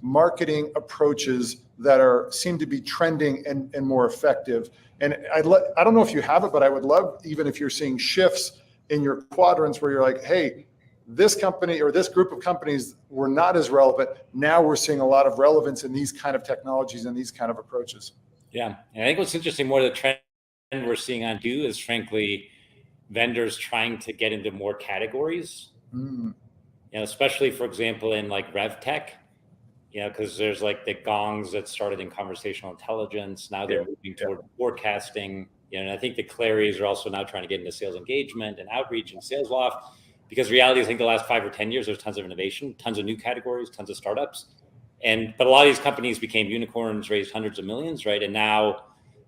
B: marketing approaches that seem to be trending and more effective. And I don't know if you have it, but I would love, even if you're seeing shifts in your quadrants where you're like, hey, this company or this group of companies were not as relevant. Now we're seeing a lot of relevance in these kind of technologies and these kind of approaches.
E: Yeah. And I think what's interesting, more the trend we're seeing on is frankly, vendors trying to get into more categories, especially, for example, in like rev tech, because there's like the gongs that started in conversational intelligence. Now they're moving toward forecasting, and I think the Clarys are also now trying to get into sales engagement and outreach and sales loft, because reality is, I think the last 5 or 10 years, there's tons of innovation, tons of new categories, tons of startups. But a lot of these companies became unicorns, raised hundreds of millions, right? And now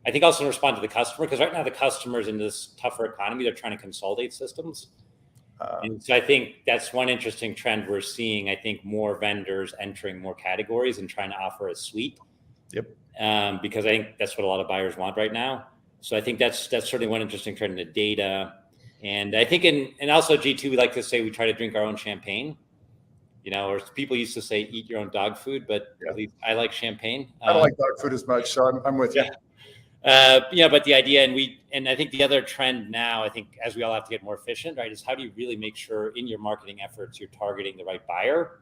E: I think also to respond to the customer, because right now the customers in this tougher economy, they're trying to consolidate systems. And so I think that's one interesting trend we're seeing. I think more vendors entering more categories and trying to offer a suite.
B: Yep.
E: Because I think that's what a lot of buyers want right now. So I think that's certainly one interesting trend in the data. And I think and also G2, we like to say we try to drink our own champagne. Or people used to say eat your own dog food, but at least I like champagne.
B: I don't like dog food as much, so I'm with you.
E: But the idea, and I think the other trend now, I think as we all have to get more efficient, right, is how do you really make sure in your marketing efforts you're targeting the right buyer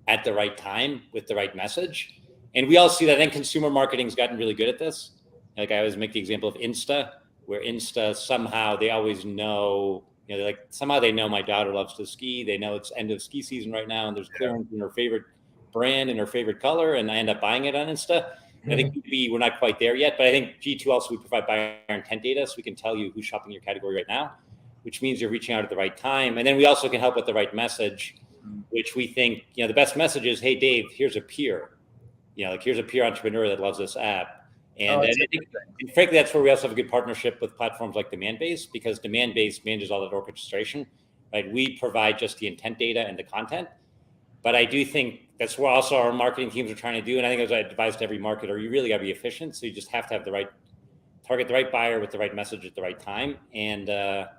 E: at the right time with the right message? And we all see that. I think consumer marketing's gotten really good at this. Like I always make the example of Insta, where Insta somehow they always know, somehow they know my daughter loves to ski. They know it's end of ski season right now, and there's clearance in her favorite brand and her favorite color, and I end up buying it on Insta. I think we're not quite there yet, but I think G2 also, we provide buyer intent data, so we can tell you who's shopping your category right now, which means you're reaching out at the right time. And then we also can help with the right message, which we think, the best message is, hey, Dave, here's a peer, here's a peer entrepreneur that loves this app. And, and frankly, that's where we also have a good partnership with platforms like Demandbase, because Demandbase manages all that orchestration, right? We provide just the intent data and the content. But I do think that's what also our marketing teams are trying to do. And I think, as I advise to every marketer, you really got to be efficient. So you just have to have the right target, the right buyer with the right message at the right time. And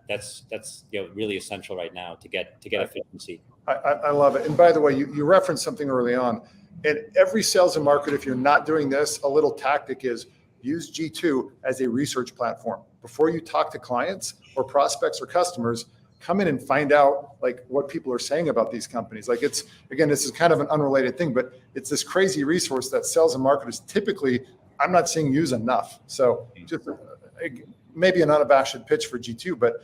E: that's really essential right now to get efficiency.
B: I love it. And by the way, you referenced something early on. And every sales and market, if you're not doing this, a little tactic is use G2 as a research platform. Before you talk to clients or prospects or customers, come in and find out like what people are saying about these companies. Like it's, again, this is kind of an unrelated thing, but it's this crazy resource that sales and marketers typically, I'm not seeing use enough. So just maybe an unabashed pitch for G2, but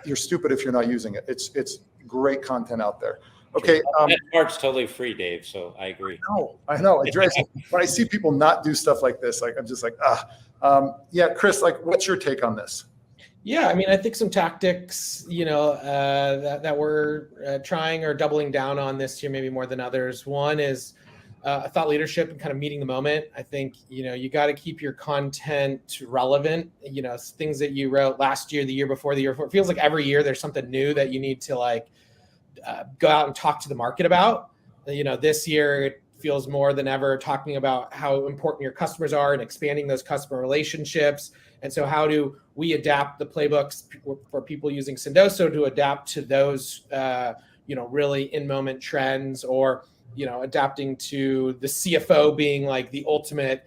B: you're stupid if you're not using it. It's great content out there. Okay.
E: That part's totally free, Dave. So I agree.
B: I know. It drives me. When I see people not do stuff like this, like I'm just like, yeah, Chris, like what's your take on this?
D: Yeah, I mean, I think some tactics, that we're trying or doubling down on this year, maybe more than others. One is thought leadership and kind of meeting the moment. I think, you got to keep your content relevant, things that you wrote last year, the year before, the year before. It feels like every year there's something new that you need to like go out and talk to the market about. This year it feels more than ever talking about how important your customers are and expanding those customer relationships. And so how do we adapt the playbooks for people using Sendoso to adapt to those, really in-moment trends, or, adapting to the CFO being like the ultimate,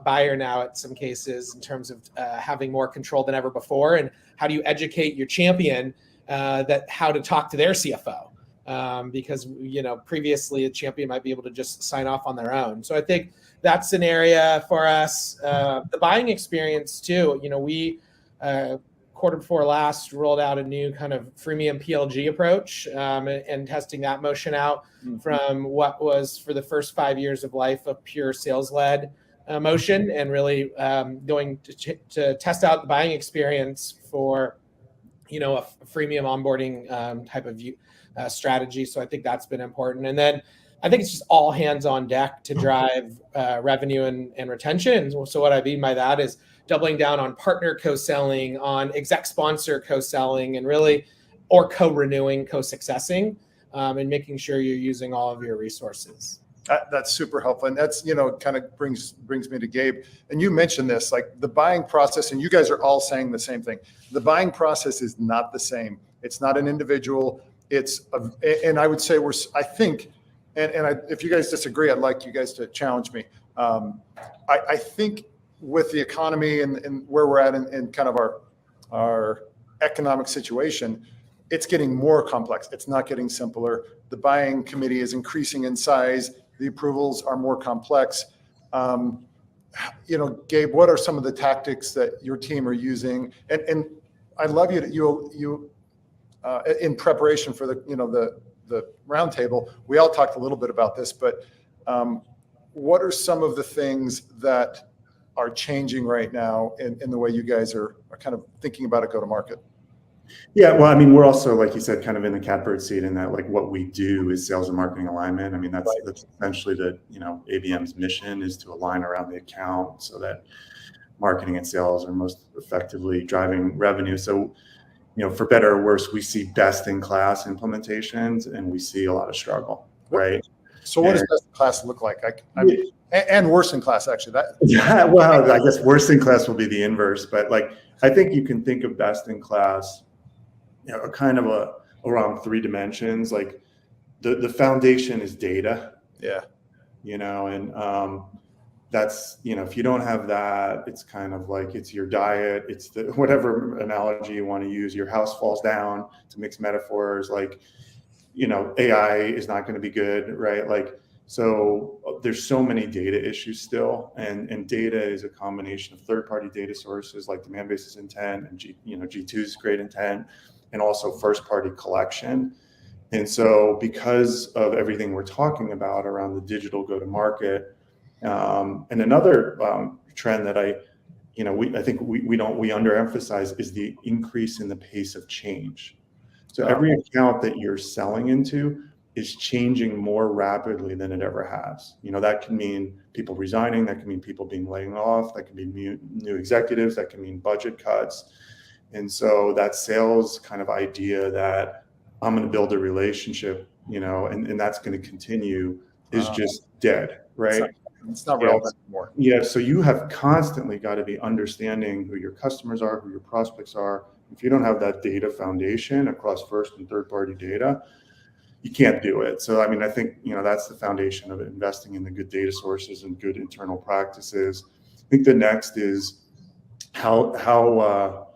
D: buyer now at some cases in terms of having more control than ever before. And how do you educate your champion that how to talk to their CFO? Because, previously a champion might be able to just sign off on their own. So I think that's an area for us. The buying experience too, we quarter before last rolled out a new kind of freemium PLG approach and testing that motion out from what was for the first 5 years of life of pure sales-led motion, and really going to test out the buying experience for, a freemium onboarding type of strategy. So I think that's been important. And then I think it's just all hands on deck to drive revenue and retention. So what I mean by that is doubling down on partner co-selling, on exec sponsor co-selling, and really, or co-renewing, co-successing, and making sure you're using all of your resources.
B: That's super helpful. And that's, kind of brings me to Gabe. And you mentioned this, like the buying process, and you guys are all saying the same thing. The buying process is not the same. It's not an individual. And I would say I think, if you guys disagree, I'd like you guys to challenge me. I think with the economy and where we're at in kind of our economic situation, it's getting more complex. It's not getting simpler. The buying committee is increasing in size. The approvals are more complex. Gabe, what are some of the tactics that your team are using? And I'd love you to, in preparation for the roundtable, we all talked a little bit about this, but what are some of the things that are changing right now in the way you guys are kind of thinking about a go-to-market?
C: Yeah, well, I mean, we're also, like you said, kind of in the catbird seat in that, like, what we do is sales and marketing alignment. I mean, that's essentially the, ABM's mission is to align around the account so that marketing and sales are most effectively driving revenue. So, for better or worse, we see best-in-class implementations and we see a lot of struggle, right?
B: So what does best-in-class look like? I mean, and worse-in-class, actually.
C: Yeah, well, I guess worse-in-class will be the inverse, but like, I think you can think of best-in-class, kind of around 3 dimensions. Like the foundation is data.
B: Yeah.
C: And that's, if you don't have that, it's kind of like it's your diet, it's the whatever analogy you want to use, your house falls down, to mix metaphors, like, AI is not going to be good, right? Like, so there's so many data issues still, and data is a combination of third-party data sources like demand basis intent and G2's great intent, and also first-party collection. And so because of everything we're talking about around the digital go-to-market, and another trend that I think we underemphasize is the increase in the pace of change. So every account that you're selling into is changing more rapidly than it ever has. That can mean people resigning, that can mean people being laid off, that can be new executives, that can mean budget cuts. And so that sales kind of idea that I'm going to build a relationship, and that's going to continue is just dead, right?
B: It's not relevant anymore.
C: Yeah, so you have constantly got to be understanding who your customers are, who your prospects are. If you don't have that data foundation across first and third party data, you can't do it. So, I mean, I think, that's the foundation of investing in the good data sources and good internal practices. I think the next is how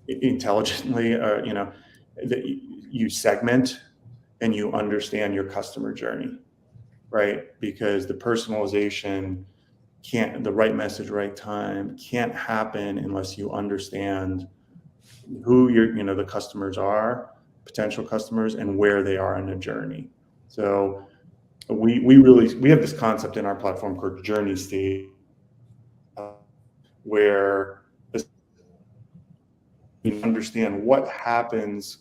C: intelligently, that you segment and you understand your customer journey, right? Because the personalization the right message, right time can't happen unless you understand who the customers are, potential customers, and where they are in the journey. So we have this concept in our platform called journey state, where you understand what happens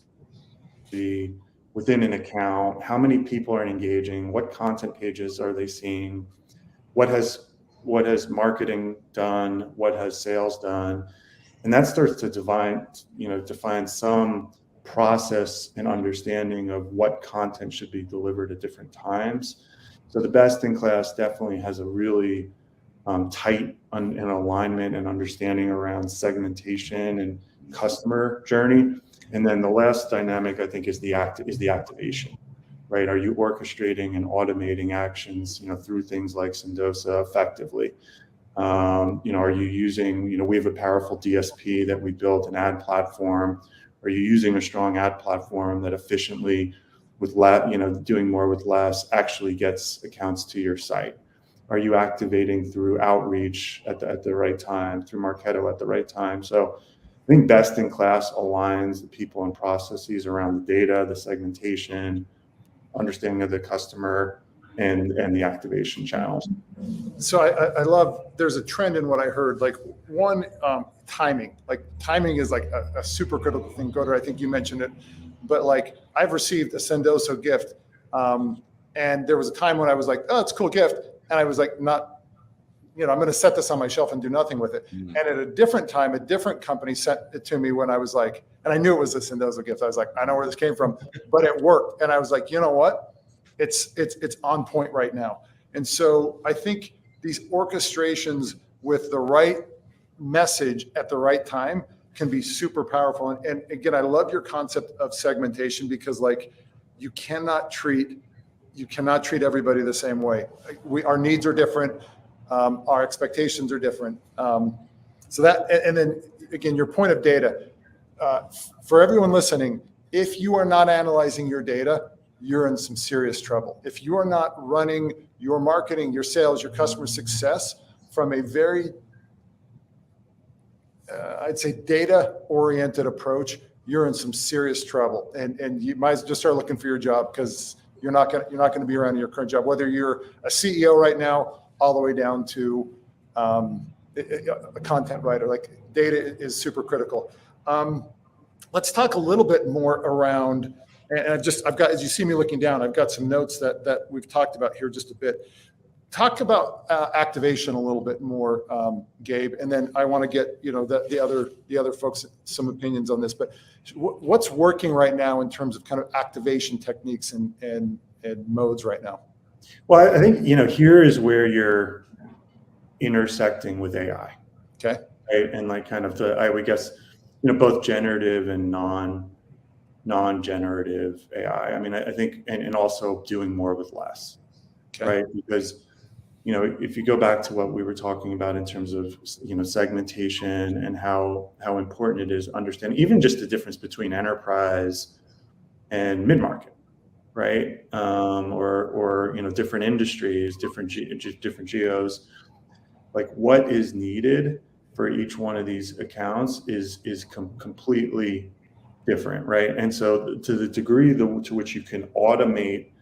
C: within an account, how many people are engaging, what content pages are they seeing, what has marketing done, what has sales done, and that starts to define some process and understanding of what content should be delivered at different times. So the best in class definitely has a really tight an alignment and understanding around segmentation and customer journey. And then the last dynamic, I think, is the activation, right? Are you orchestrating and automating actions, through things like Sendosa effectively? Are you using, we have a powerful DSP that we built, an ad platform. Are you using a strong ad platform that efficiently, with doing more with less, actually gets accounts to your site? Are you activating through outreach at the right time, through Marketo at the right time? So I think best in class aligns the people and processes around the data, the segmentation, understanding of the customer, and the activation channels.
B: So I love, there's a trend in what I heard, like one, timing. Like timing is like a super critical thing. Goder, I think you mentioned it, but like I've received a Sendoso gift, and there was a time when I was like, oh, it's a cool gift, and I was like, not, I'm going to set this on my shelf and do nothing with it. And at a different time, a different company sent it to me when I was like, and I knew it was a Sendoso gift. I was like, I know where this came from, but it worked. And I was like, you know what? It's on point right now. And so I think these orchestrations with the right message at the right time can be super powerful. And again, I love your concept of segmentation, because like you cannot treat everybody the same way. Our needs are different. Our expectations are different. So that, and then again, your point of data, for everyone listening, if you are not analyzing your data, you're in some serious trouble. If you are not running your marketing, your sales, your customer success from a very, I'd say, data-oriented approach, you're in some serious trouble. And you might just start looking for your job, because you're not going to be around your current job, whether you're a CEO right now, all the way down to a content writer. Like data is super critical. Let's talk a little bit more around, and I've got, as you see me looking down, I've got some notes that we've talked about here just a bit. Talk about activation a little bit more, Gabe, and then I want to get the other folks some opinions on this. But what's working right now in terms of kind of activation techniques and modes right now?
C: Well, I think here is where you're intersecting with AI.
B: Okay.
C: Right? And like kind of I would guess both generative and non-generative AI. I mean, I think and also doing more with less. Okay. Right? Because if you go back to what we were talking about in terms of segmentation and how important it is to understand even just the difference between enterprise and mid-market, right? Or different industries, different geos, like what is needed for each one of these accounts is completely different, right? And so to the degree to which you can automate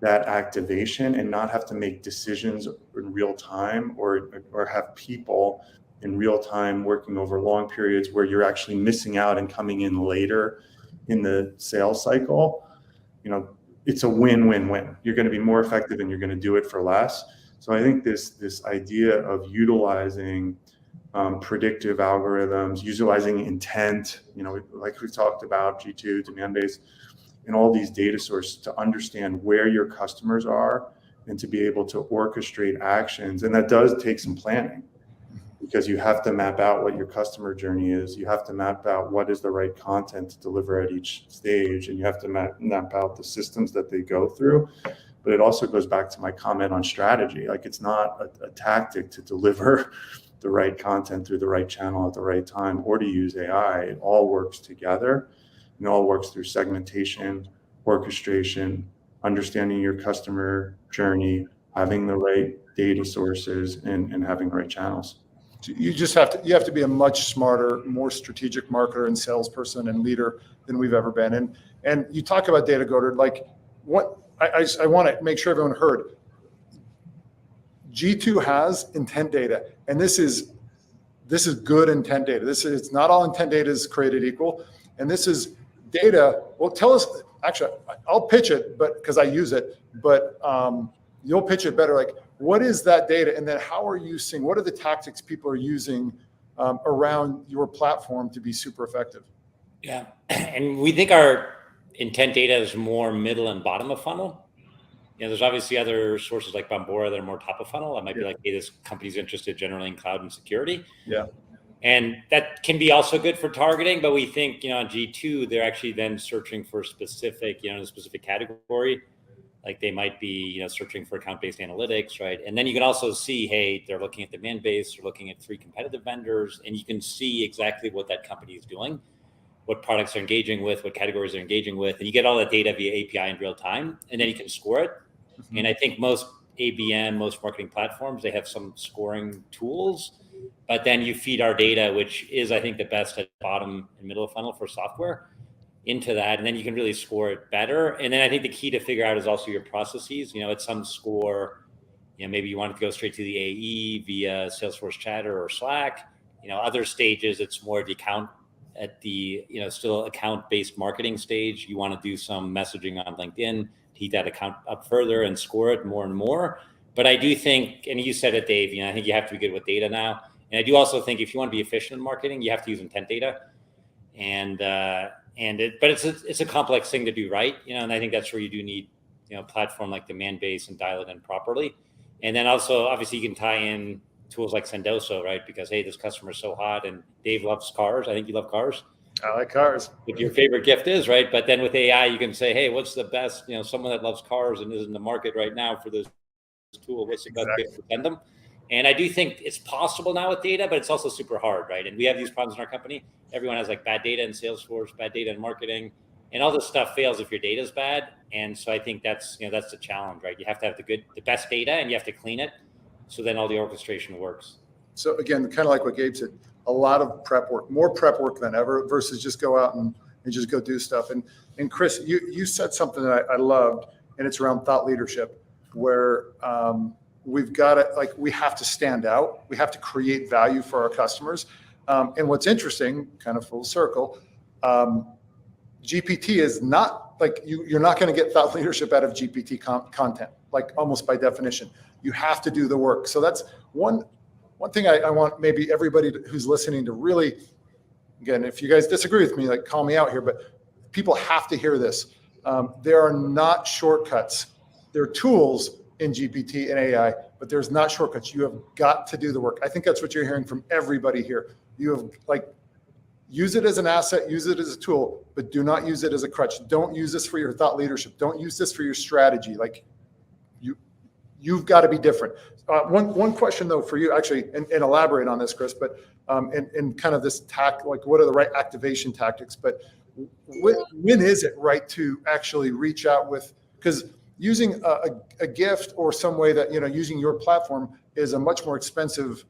C: that activation and not have to make decisions in real time or have people in real time working over long periods where you're actually missing out and coming in later in the sales cycle, it's a win-win-win. You're going to be more effective and you're going to do it for less. So I think this idea of utilizing predictive algorithms, utilizing intent, like we talked about, G2, demand-based, and all these data sources to understand where your customers are and to be able to orchestrate actions. And that does take some planning, because you have to map out what your customer journey is. You have to map out what is the right content to deliver at each stage, and you have to map out the systems that they go through. But it also goes back to my comment on strategy. Like, it's not a tactic to deliver the right content through the right channel at the right time or to use AI. It all works together, and it all works through segmentation, orchestration, understanding your customer journey, having the right data sources, and having the right channels.
B: You just have to be a much smarter, more strategic marketer and salesperson and leader than we've ever been. And you talk about data, Goddard, like what I want to make sure everyone heard. G2 has intent data, and this is good intent data. It's not all intent data is created equal, and this is data. Well, tell us. Actually, I'll pitch it, but because I use it, but you'll pitch it better. Like, what is that data, and then how are you seeing? What are the tactics people are using around your platform to be super effective?
E: Yeah, and we think our intent data is more middle and bottom of funnel. There's obviously other sources like Bombora that are more top of funnel. That might be like, hey, this company's interested generally in cloud and security.
B: Yeah.
E: And that can be also good for targeting, but we think, on G2, they're actually then searching for specific, a specific category. Like they might be, searching for account-based analytics, right? And then you can also see, hey, they're looking at demand base, they're looking at 3 competitive vendors, and you can see exactly what that company is doing, what products they're engaging with, what categories they're engaging with, and you get all that data via API in real time, and then you can score it. Mm-hmm. And I think most ABM, most marketing platforms, they have some scoring tools, but then you feed our data, which is, I think, the best at bottom and middle of funnel for software, into that, and then you can really score it better. And then I think the key to figure out is also your processes. At some score, maybe you want to go straight to the AE via Salesforce Chatter or Slack. Other stages, it's more the account at the, still account-based marketing stage. You want to do some messaging on LinkedIn, heat that account up further and score it more and more. But I do think, and you said it, Dave, I think you have to be good with data now. And I do also think if you want to be efficient in marketing, you have to use intent data. But it's a complex thing to do, right? And I think that's where you do need, a platform like Demand Base and dial it in properly. And then also, obviously, you can tie in tools like Sendoso, right? Because, hey, this customer is so hot, and Dave loves cars. I think you love cars.
B: I like cars.
E: What your favorite gift is, right? But then with AI, you can say, hey, what's the best, someone that loves cars and is in the market right now for this tool, what's the best gift to send them? And I do think it's possible now with data, but it's also super hard, right? And we have these problems in our company. Everyone has like bad data in Salesforce, bad data in marketing, and all this stuff fails if your data is bad. And so I think that's the challenge, right? You have to have the best data, and you have to clean it, so then all the orchestration works.
B: So again, kind of like what Gabe said, a lot of prep work, more prep work than ever versus just go out and just go do stuff. And Chris, you said something that I loved, and it's around thought leadership, where we've got to, like, we have to stand out. We have to create value for our customers. And what's interesting, kind of full circle, GPT is not like you're not going to get thought leadership out of GPT content, like almost by definition. You have to do the work. So that's one thing I want maybe everybody who's listening to really, again, if you guys disagree with me, like call me out here, but people have to hear this. There are not shortcuts. There are tools in GPT and AI, but there's not shortcuts. You have got to do the work. I think that's what you're hearing from everybody here. You have use it as an asset, use it as a tool, but do not use it as a crutch. Don't use this for your thought leadership. Don't use this for your strategy. Like you've got to be different. One question though for you, actually, and elaborate on this, Chris, but and kind of this like what are the right activation tactics? But when is it right to actually reach out with, because using a gift or some way that, using your platform is a much more expensive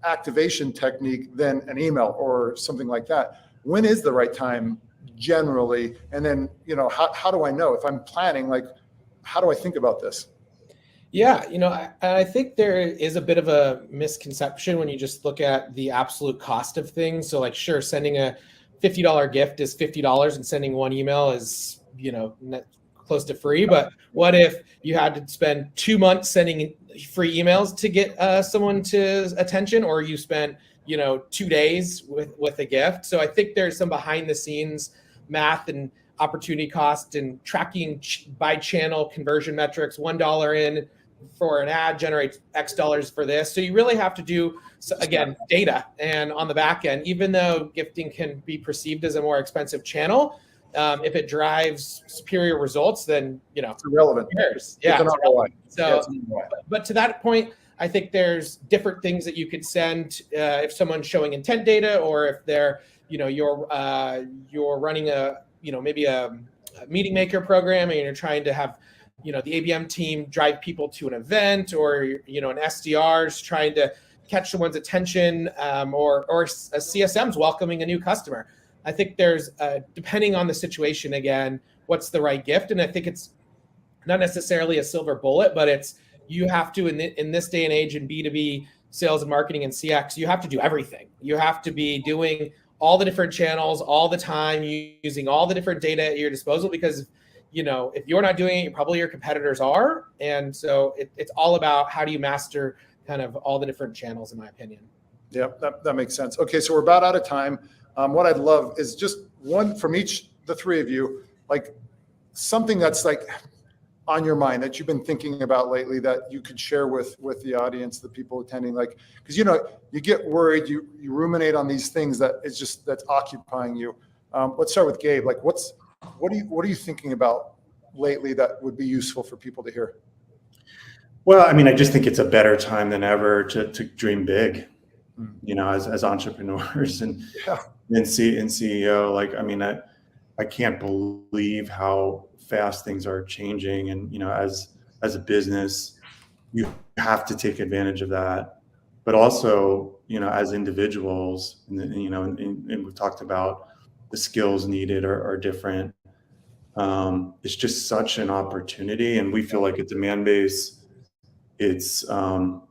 B: activation technique than an email or something like that. When is the right time generally? And then, how do I know if I'm planning, like, how do I think about this?
D: Yeah, I think there is a bit of a misconception when you just look at the absolute cost of things. So like, sure, sending a $50 gift is $50 and sending one email is, close to free. But what if you had to spend 2 months sending free emails to get someone to attention, or you spent, 2 days with a gift? So I think there's some behind the scenes math and opportunity cost and tracking by channel conversion metrics. $1 in for an ad generates X dollars for this. So you really have to do, again, data. And on the back end, even though gifting can be perceived as a more expensive channel, if it drives superior results, then,
B: it's irrelevant.
D: Yeah,
B: it's irrelevant.
D: So, but to that point, I think there's different things that you could send if someone's showing intent data, or if they're, you're running a, maybe a meeting maker program, and you're trying to have, the ABM team drive people to an event, or, an SDR's trying to catch someone's attention, or a CSM's welcoming a new customer. I think there's, depending on the situation, again, what's the right gift. And I think it's not necessarily a silver bullet, but it's, you have to, in this day and age in B2B sales and marketing and CX, you have to do everything. You have to be doing all the different channels all the time, using all the different data at your disposal, because, if you're not doing it, probably your competitors are. And so it's all about how do you master kind of all the different channels, in my opinion.
B: Yeah, that makes sense. Okay, so we're about out of time. What I'd love is just one from the three of you, like something that's like on your mind that you've been thinking about lately that you could share with the audience, the people attending, like, because you get worried, you ruminate on these things that's occupying you. Let's start with Gabe. Like, what are you thinking about lately that would be useful for people to hear?
C: Well, I mean, I just think it's a better time than ever to dream big, as entrepreneurs and CEO. Like, I mean, I can't believe how fast things are changing, and as a business, you have to take advantage of that. But also, as individuals, and we've talked about the skills needed are different. It's just such an opportunity, and we feel like at Demand Base, it's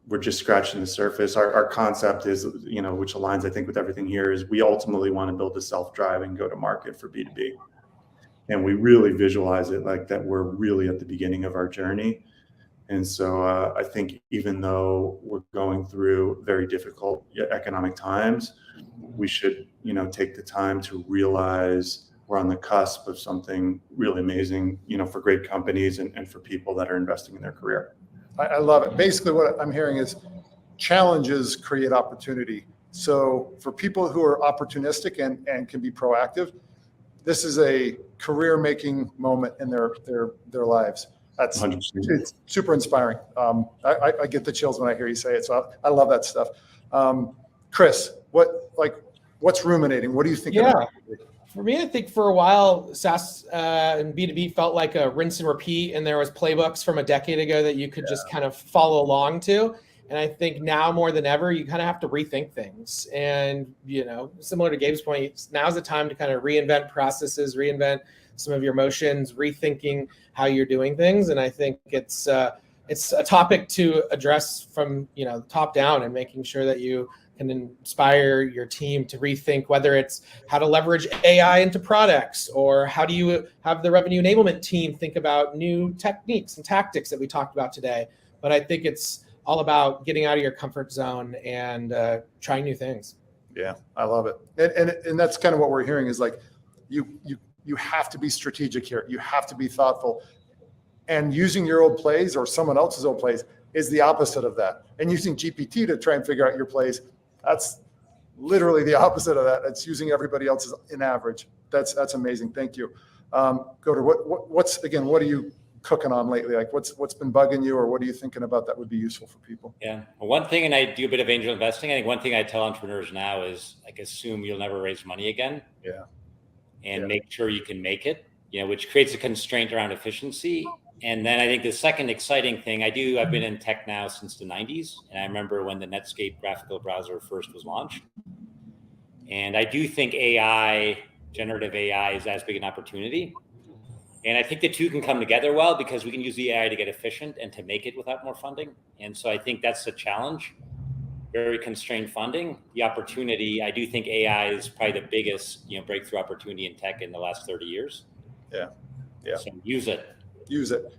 C: we're just scratching the surface. Our concept is, which aligns, I think, with everything here, is we ultimately want to build a self-driving go-to-market for B2B. And we really visualize it like that we're really at the beginning of our journey. And so I think even though we're going through very difficult economic times, we should, take the time to realize we're on the cusp of something really amazing, for great companies and for people that are investing in their career.
B: I love it. Basically, what I'm hearing is challenges create opportunity. So for people who are opportunistic and can be proactive, this is a career-making moment in their lives. That's
C: 100%.
B: It's super inspiring. I get the chills when I hear you say it. So I love that stuff. Chris, what's ruminating? What do you think about?
D: For me, I think for a while, SaaS and B2B felt like a rinse and repeat, and there was playbooks from a decade ago that you could just kind of follow along to. And I think now more than ever, you kind of have to rethink things. And, similar to Gabe's point, now's the time to kind of reinvent processes, reinvent some of your motions, rethinking how you're doing things. And I think it's a topic to address from, top down, and making sure that you can inspire your team to rethink whether it's how to leverage AI into products, or how do you have the revenue enablement team think about new techniques and tactics that we talked about today. But I think it's all about getting out of your comfort zone and trying new things.
B: Yeah, I love it. And that's kind of what we're hearing is like, you have to be strategic here. You have to be thoughtful. And using your old plays or someone else's old plays is the opposite of that. And using GPT to try and figure out your plays, that's literally the opposite of that. It's using everybody else's in average. That's amazing. Thank you. Go to what are you cooking on lately? Like what's been bugging you, or what are you thinking about that would be useful for people?
E: Yeah. Well, one thing, and I do a bit of angel investing. I think one thing I tell entrepreneurs now is assume you'll never raise money again.
B: Yeah.
E: And make sure you can make it, which creates a constraint around efficiency. And then I think the second exciting thing I've been in tech now since the 90s. And I remember when the Netscape graphical browser first was launched. And I do think generative AI is as big an opportunity. And I think the two can come together well, because we can use the AI to get efficient and to make it without more funding. And so I think that's the challenge. Very constrained funding. The opportunity, I do think AI is probably the biggest, breakthrough opportunity in tech in the last 30 years.
B: Yeah.
E: So use it.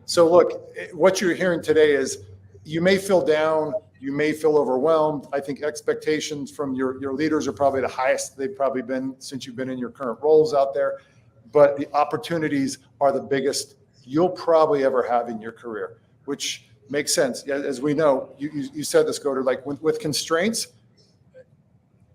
B: So look, what you're hearing today is you may feel down, you may feel overwhelmed. I think expectations from your leaders are probably the highest they've probably been since you've been in your current roles out there. But the opportunities are the biggest you'll probably ever have in your career, which makes sense. As we know, you said this, Goder, like with constraints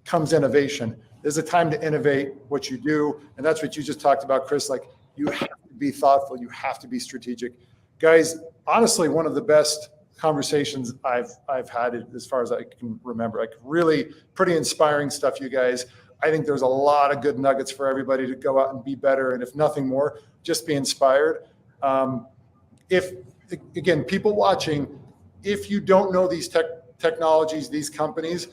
B: comes innovation. There's a time to innovate what you do. And that's what you just talked about, Chris. Like, you have to be thoughtful. You have to be strategic. Guys, honestly, one of the best conversations I've had as far as I can remember. Like, really pretty inspiring stuff, you guys. I think there's a lot of good nuggets for everybody to go out and be better. And if nothing more, just be inspired. Again, people watching, if you don't know these technologies, these companies,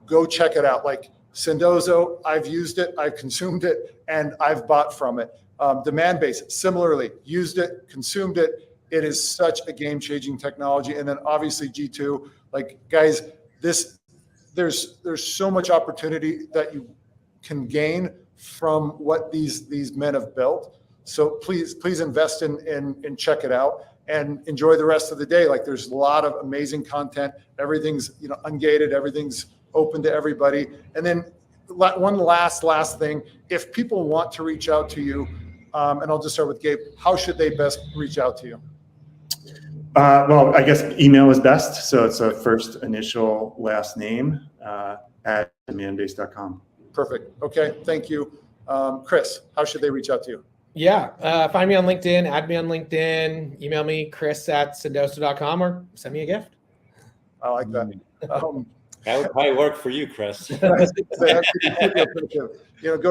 B: go check it out. Like Sendozo, I've used it, I've consumed it, and I've bought from it. Demandbase, similarly, used it, consumed it. It is such a game-changing technology. And then obviously G2, like, guys, there's so much opportunity that you can gain from what these men have built. So please invest in check it out and enjoy the rest of the day. Like, there's a lot of amazing content. Everything's, ungated, everything's open to everybody. And then one last thing, if people want to reach out to you, and I'll just start with Gabe, how should they best reach out to you?
C: Well, I guess email is best. So it's a first initial last name at demandbase.com.
B: Perfect. Okay. Thank you. Chris, how should they reach out to you?
D: Yeah. Find me on LinkedIn, add me on LinkedIn, email me, chris@sendoso.com, or send me a gift.
B: I like that.
E: That would probably work for you, Chris.
B: Go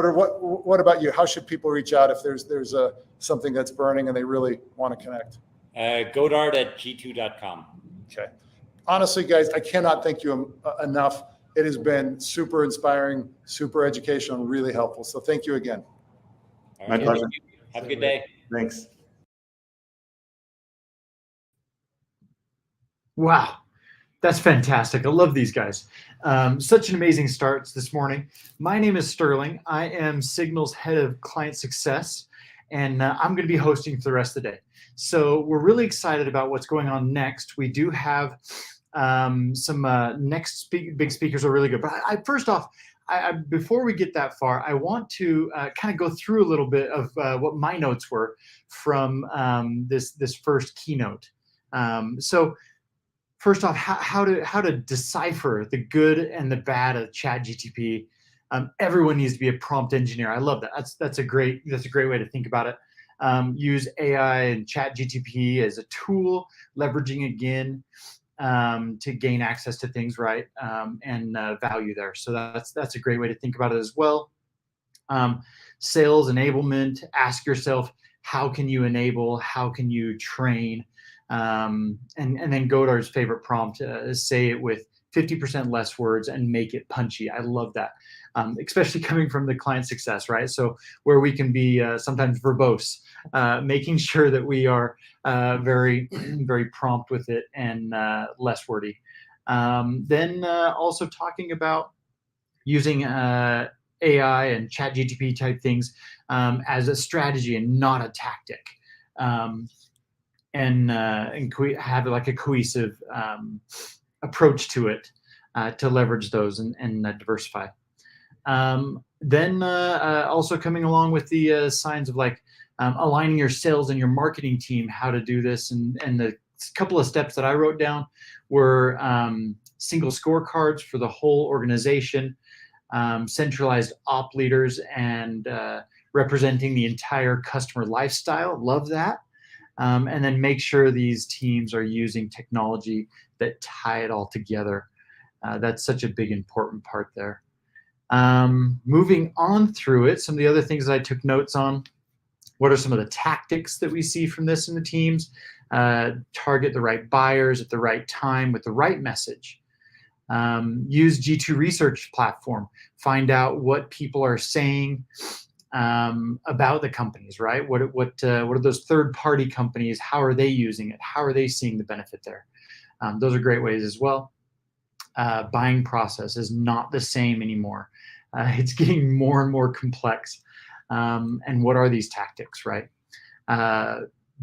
B: to what about you? How should people reach out if there's something that's burning and they really want to connect?
E: Godard@g2.com.
B: Okay. Honestly, guys, I cannot thank you enough. It has been super inspiring, super educational, and really helpful. So thank you again.
E: All
C: My
E: right.
C: pleasure.
E: Have a good day.
C: Thanks.
F: Wow, that's fantastic. I love these guys. Such an amazing start this morning. My name is Sterling. I am Signal's head of client success, and I'm going to be hosting for the rest of the day. So we're really excited about what's going on next. We do have some next big speakers are really good. But first off, before we get that far, I want to kind of go through a little bit of what my notes were from this first keynote. So first off, how to decipher the good and the bad of ChatGPT. Everyone needs to be a prompt engineer. I love that. That's a great way to think about it. Use AI and ChatGPT as a tool, leveraging again to gain access to things, right? And value there. So that's a great way to think about it as well. Sales enablement. Ask yourself, how can you enable? How can you train? And then Godard's favorite prompt is say it with 50% less words and make it punchy. I love that, especially coming from the client success, right? So where we can be sometimes verbose, making sure that we are very, very prompt with it and less wordy. Then also talking about using AI and ChatGPT type things as a strategy and not a tactic. And have like a cohesive approach to it to leverage those and diversify. Then also coming along with the signs of like aligning your sales and your marketing team, how to do this. And the couple of steps that I wrote down were single scorecards for the whole organization, centralized op leaders, and representing the entire customer lifestyle. Love that. And then make sure these teams are using technology that tie it all together. That's such a big, important part there. Moving on through it, some of the other things that I took notes on. What are some of the tactics that we see from this in the teams? Target the right buyers at the right time with the right message. Use G2 research platform. Find out what people are saying about the companies, right? What are those third-party companies? How are they using it? How are they seeing the benefit there? Those are great ways as well. Buying process is not the same anymore. It's getting more and more complex. And what are these tactics, right?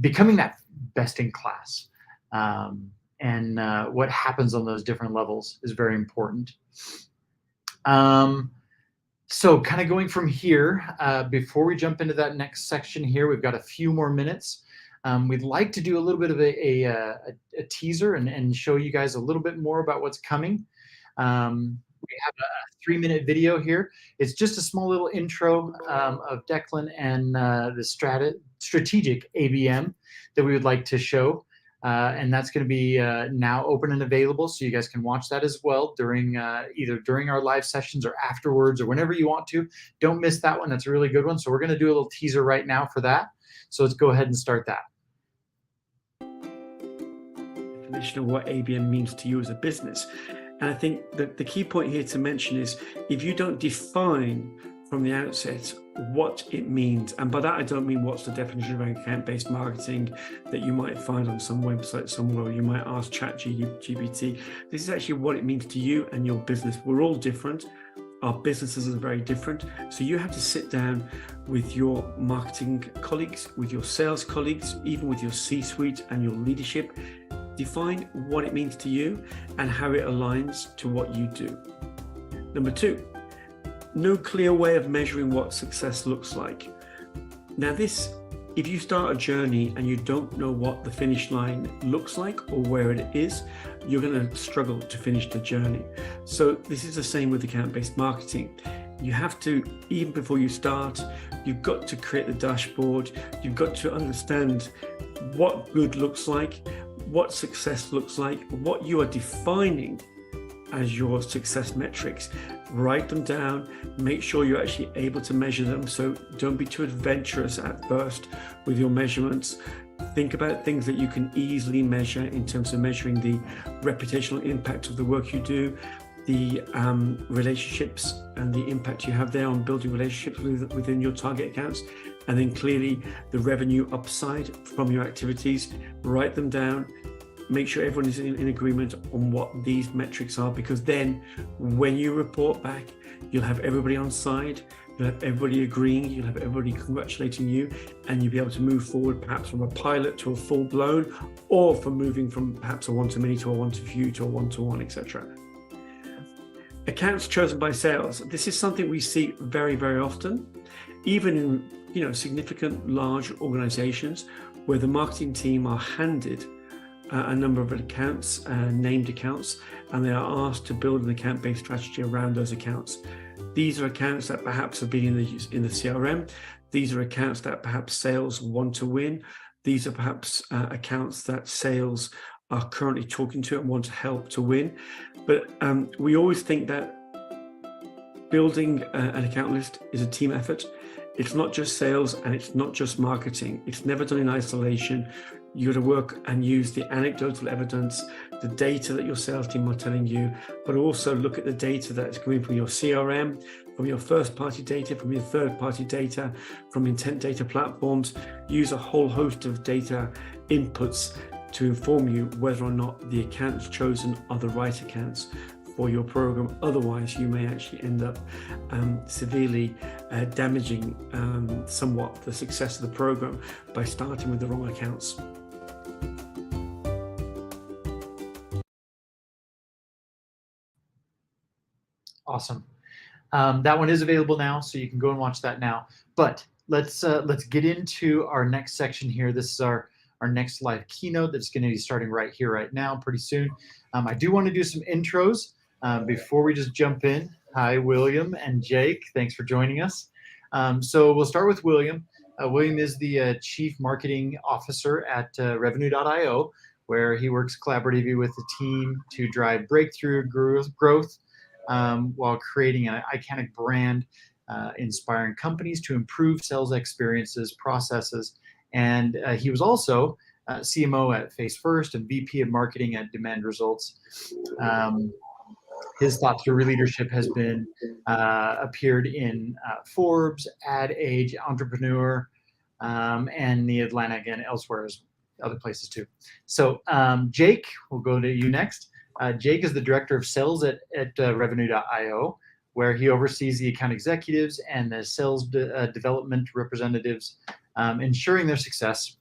F: Becoming that best in class. And what happens on those different levels is very important. So kind of going from here, before we jump into that next section here, we've got a few more minutes. We'd like to do a little bit of a teaser and show you guys a little bit more about what's coming. We have a 3-minute video here. It's just a small little intro of Declan and the strategic ABM that we would like to show. And that's going to be now open and available, so you guys can watch that as well during either during our live sessions or afterwards or whenever you want to. Don't miss that one. That's a really good one. So we're going to do a little teaser right now for that. So let's go ahead and start that.
G: Definition of what ABM means to you as a business. And I think that the key point here to mention is if you don't define from the outset what it means, and by that I don't mean what's the definition of account-based marketing that you might find on some website somewhere, or you might ask ChatGPT. This is actually what it means to you and your business. We're all different. Our businesses are very different. So you have to sit down with your marketing colleagues, with your sales colleagues, even with your C-suite and your leadership. Define what it means to you and how it aligns to what you do. Number 2, no clear way of measuring what success looks like. Now this, if you start a journey and you don't know what the finish line looks like or where it is, you're going to struggle to finish the journey. So this is the same with account-based marketing. You have to, even before you start, you've got to create the dashboard. You've got to understand what good looks like, what success looks like, what you are defining as your success metrics. Write them down, make sure you're actually able to measure them. So don't be too adventurous at first with your measurements. Think about things that you can easily measure in terms of measuring the reputational impact of the work you do, the relationships and the impact you have there on building relationships within your target accounts, and then clearly the revenue upside from your activities. Write them down. Make sure everyone is in agreement on what these metrics are, because then when you report back, you'll have everybody on side, you'll have everybody agreeing, you'll have everybody congratulating you, and you'll be able to move forward perhaps from a pilot to a full-blown, or from moving from perhaps a one-to-many to a one-to-few to a one-to-one, etc. Accounts chosen by sales. This is something we see very, very often, even in significant large organizations where the marketing team are handed a number of accounts, named accounts, and they are asked to build an account-based strategy around those accounts. These are accounts that perhaps have been in the CRM. These are accounts that perhaps sales want to win. These are perhaps accounts that sales are currently talking to and want to help to win. But we always think that building an account list is a team effort. It's not just sales and it's not just marketing. It's never done in isolation. You got to work and use the anecdotal evidence, the data that your sales team are telling you, but also look at the data that's coming from your CRM, from your first-party data, from your third-party data, from intent data platforms. Use a whole host of data inputs to inform you whether or not the accounts chosen are the right accounts for your program. Otherwise, you may actually end up severely damaging somewhat the success of the program by starting with the wrong accounts.
F: Awesome. That one is available now, so you can go and watch that now. But let's get into our next section here. This is our next live keynote that's going to be starting right here, right now, pretty soon. I do want to do some intros before we just jump in. Hi, William and Jake. Thanks for joining us. So we'll start with William. William is the Chief Marketing Officer at Revenue.io, where he works collaboratively with the team to drive breakthrough growth while creating an iconic brand, inspiring companies to improve sales experiences, processes. And he was also CMO at Face First and VP of Marketing at Demand Results. His thought through leadership has been appeared in Forbes, Ad Age, Entrepreneur, and the Atlantic and elsewhere, as other places too. So Jake, we'll go to you next. Jake is the Director of Sales at Revenue.io, where he oversees the account executives and the sales development representatives, ensuring their success,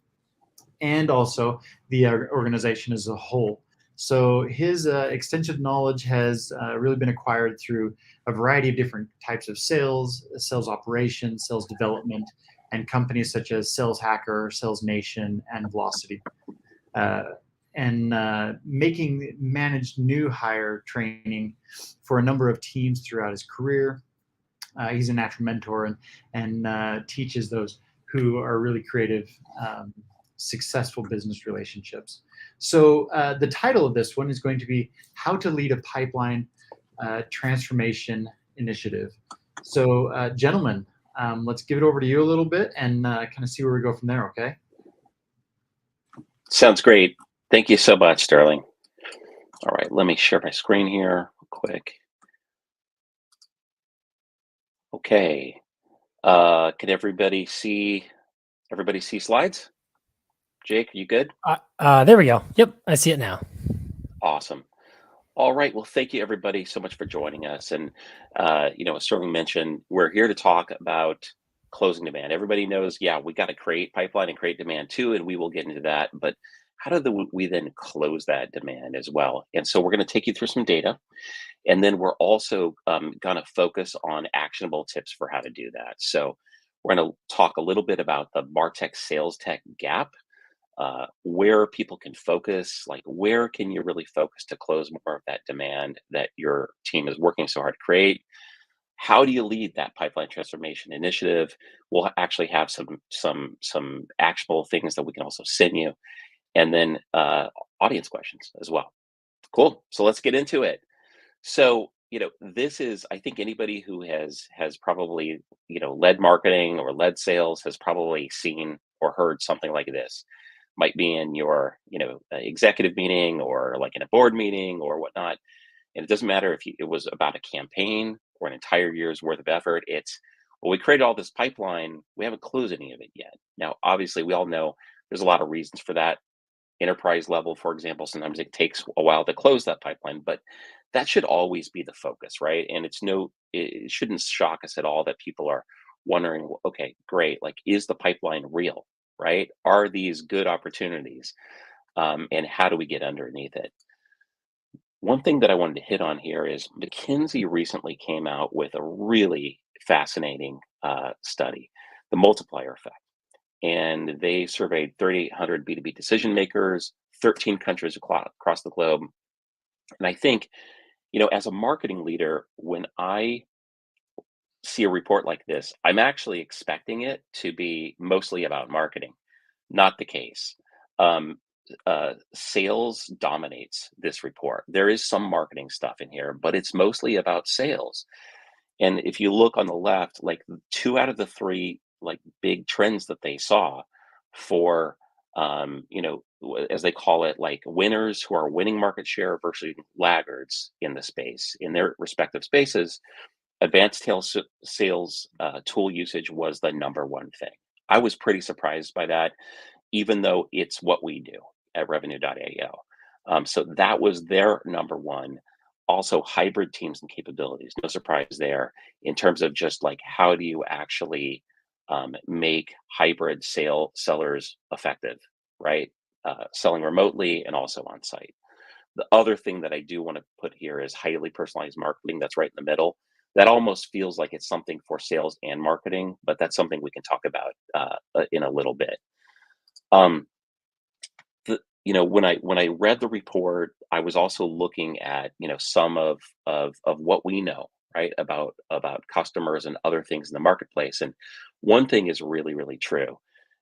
F: and also the organization as a whole. So his extensive knowledge has really been acquired through a variety of different types of sales operations, sales development, and companies such as Sales Hacker, Sales Nation, and Velocity. And making managed new hire training for a number of teams throughout his career. He's a natural mentor and teaches those who are really creative, successful business relationships. So the title of this one is going to be How to Lead a Pipeline Transformation Initiative. So gentlemen, let's give it over to you a little bit and kind of see where we go from there, okay?
H: Sounds great. Thank you so much, Sterling. All right, let me share my screen here real quick. Okay. Can everybody see slides? Jake, are you good?
I: There we go. Yep, I see it now.
H: Awesome. All right. Well, thank you everybody so much for joining us. And as Sterling mentioned, we're here to talk about closing demand. Everybody knows, yeah, we got to create pipeline and create demand too, and we will get into that. But how do we then close that demand as well? And so we're going to take you through some data, and then we're also going to focus on actionable tips for how to do that. So we're going to talk a little bit about the MarTech sales tech gap, where people can focus, like where can you really focus to close more of that demand that your team is working so hard to create. How do you lead that pipeline transformation initiative? We'll actually have some actionable things that we can also send you, and then audience questions as well. Cool. So let's get into it. So this is, I think anybody who has probably led marketing or led sales has probably seen or heard something like this. Might be in your executive meeting or like in a board meeting or whatnot. And it doesn't matter if it was about a campaign or an entire year's worth of effort. It's, well, we created all this pipeline, we haven't closed any of it yet. Now, obviously, we all know there's a lot of reasons for that. Enterprise level, for example, sometimes it takes a while to close that pipeline, but that should always be the focus, right? And it shouldn't shock us at all that people are wondering, well, okay, great, like, is the pipeline real, right? Are these good opportunities? And how do we get underneath it? One thing that I wanted to hit on here is McKinsey recently came out with a really fascinating study, the multiplier effect. And they surveyed 3,800 B2B decision makers, 13 countries across the globe. And I think, as a marketing leader, when I see a report like this, I'm actually expecting it to be mostly about marketing. Not the case. Sales dominates this report. There is some marketing stuff in here, but it's mostly about sales. And if you look on the left, like 2 out of the 3 like big trends that they saw for as they call it, like winners who are winning market share versus laggards in the space in their respective spaces, advanced sales tool usage was the number one thing. I was pretty surprised by that, even though it's what we do at revenue.io. So that was their number one. Also, hybrid teams and capabilities. No surprise there in terms of just like how do you actually make hybrid sellers effective, right? Selling remotely and also on site. The other thing that I do want to put here is highly personalized marketing. That's right in the middle. That almost feels like it's something for sales and marketing, but that's something we can talk about in a little bit. When I read the report, I was also looking at some of what we know, right, about customers and other things in the marketplace. And one thing is really, really true,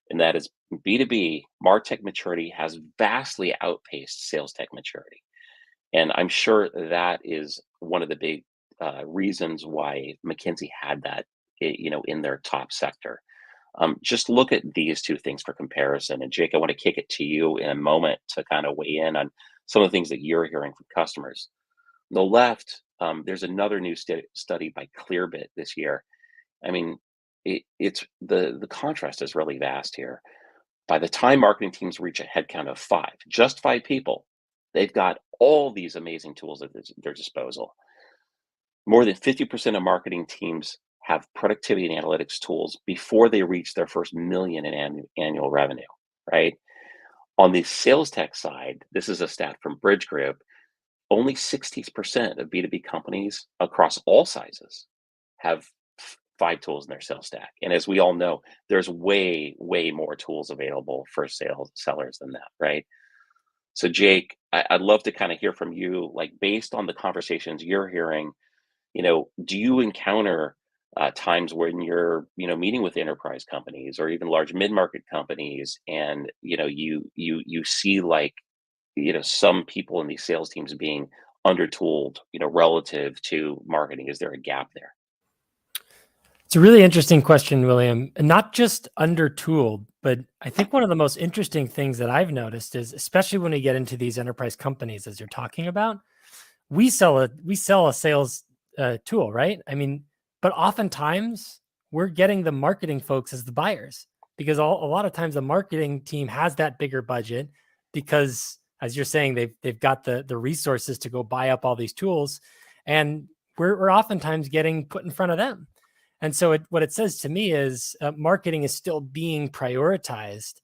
H: and that is B2B MarTech maturity has vastly outpaced sales tech maturity. And I'm sure that is one of the big reasons why McKinsey had that in their top sector. Just look at these 2 things for comparison. And Jake, I want to kick it to you in a moment to kind of weigh in on some of the things that you're hearing from customers. On the left, there's another new study by Clearbit this year. I mean, it's the contrast is really vast here. By the time marketing teams reach a headcount of 5, just 5 people, they've got all these amazing tools at their disposal. More than 50% of marketing teams have productivity and analytics tools before they reach their first $1 million in annual revenue, right? On the sales tech side, this is a stat from Bridge Group, only 60% of B2B companies across all sizes have 5 tools in their sales stack. And as we all know, there's way, way more tools available for sales sellers than that, right? So Jake, I'd love to kind of hear from you, like based on the conversations you're hearing, do you encounter times when you're, meeting with enterprise companies or even large mid-market companies, and you see like, some people in these sales teams being undertooled, relative to marketing? Is there a gap there?
I: It's a really interesting question, William. And not just undertooled, but I think one of the most interesting things that I've noticed is, especially when we get into these enterprise companies, as you're talking about, we sell a sales tool, right? I mean, but oftentimes we're getting the marketing folks as the buyers, because a lot of times the marketing team has that bigger budget because, as you're saying, they've got the resources to go buy up all these tools, and we're oftentimes getting put in front of them. And so what it says to me is marketing is still being prioritized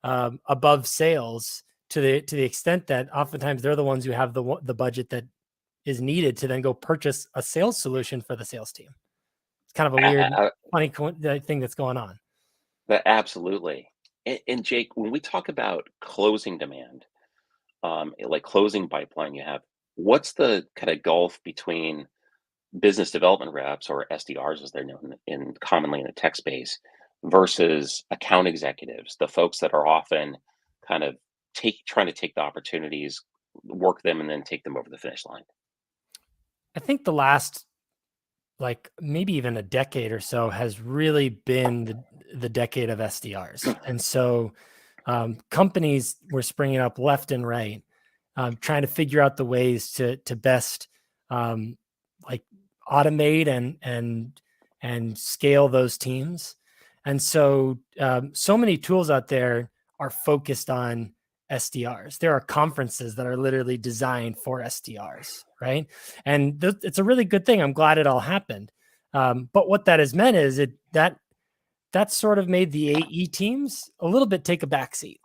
I: above sales to the extent that oftentimes they're the ones who have the budget that is needed to then go purchase a sales solution for the sales team. It's kind of a weird, funny thing that's going on.
H: Absolutely. And Jake, when we talk about closing demand, like closing pipeline, what's the kind of gulf between business development reps, or SDRs as they're known commonly in the tech space, versus account executives, the folks that are often kind of trying to take the opportunities, work them, and then take them over the finish line?
I: I think the last, like maybe even a decade or so, has really been the decade of SDRs. And so companies were springing up left and right, trying to figure out the ways to best like automate and scale those teams. And so so many tools out there are focused on SDRs. There are conferences that are literally designed for SDRs, right? And it's a really good thing. I'm glad it all happened. But what that has meant is that sort of made the AE teams a little bit take a backseat.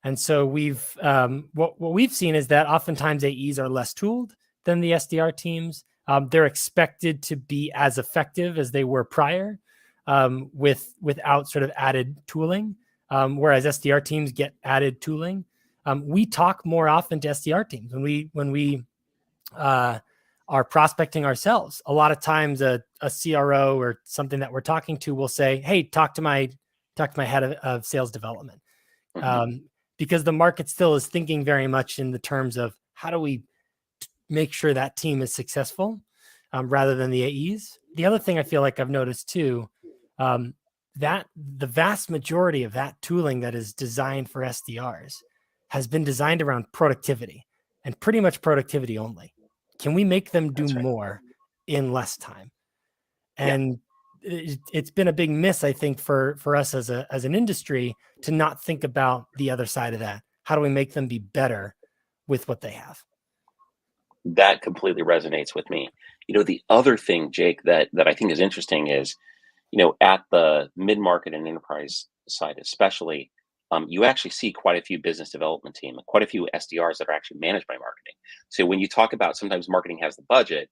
I: And so what we've seen is that oftentimes AEs are less tooled than the SDR teams. They're expected to be as effective as they were prior, without sort of added tooling, whereas SDR teams get added tooling. We talk more often to SDR teams when we are prospecting ourselves. A lot of times a CRO or something that we're talking to will say, "Hey, talk to my head of sales development," because the market still is thinking very much in the terms of how do we make sure that team is successful, rather than the AEs. The other thing I feel like I've noticed too, that the vast majority of that tooling that is designed for SDRs has been designed around productivity, and pretty much productivity only. Can we make them do more in less time? And it's been a big miss, I think, for us as an industry to not think about the other side of that. How do we make them be better with what they have?
H: That completely resonates with me. The other thing, Jake, that I think is interesting is, at the mid-market and enterprise side, especially, you actually see quite a few business development team, quite a few SDRs that are actually managed by marketing. So when you talk about sometimes marketing has the budget,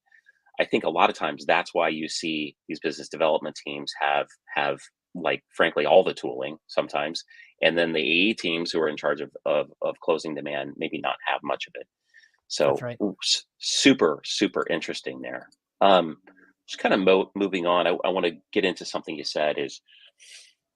H: I think a lot of times that's why you see these business development teams have like, frankly, all the tooling sometimes, and then the AE teams who are in charge of closing demand maybe not have much of it. So
I: That's right.
H: super, super interesting there. Just kind of moving on, I want to get into something you said is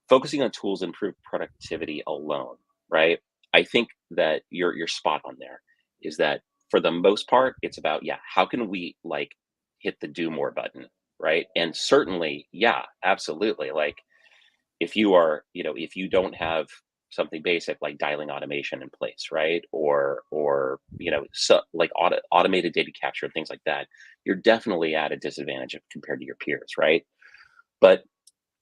H: focusing on tools to improve productivity alone, right? I think that you're spot on there, is that for the most part, it's about, how can we like hit the do more button, right? And certainly, absolutely. Like if you are, if you don't have something basic like dialing automation in place, right? Or so like automated data capture and things like that, you're definitely at a disadvantage compared to your peers, right? But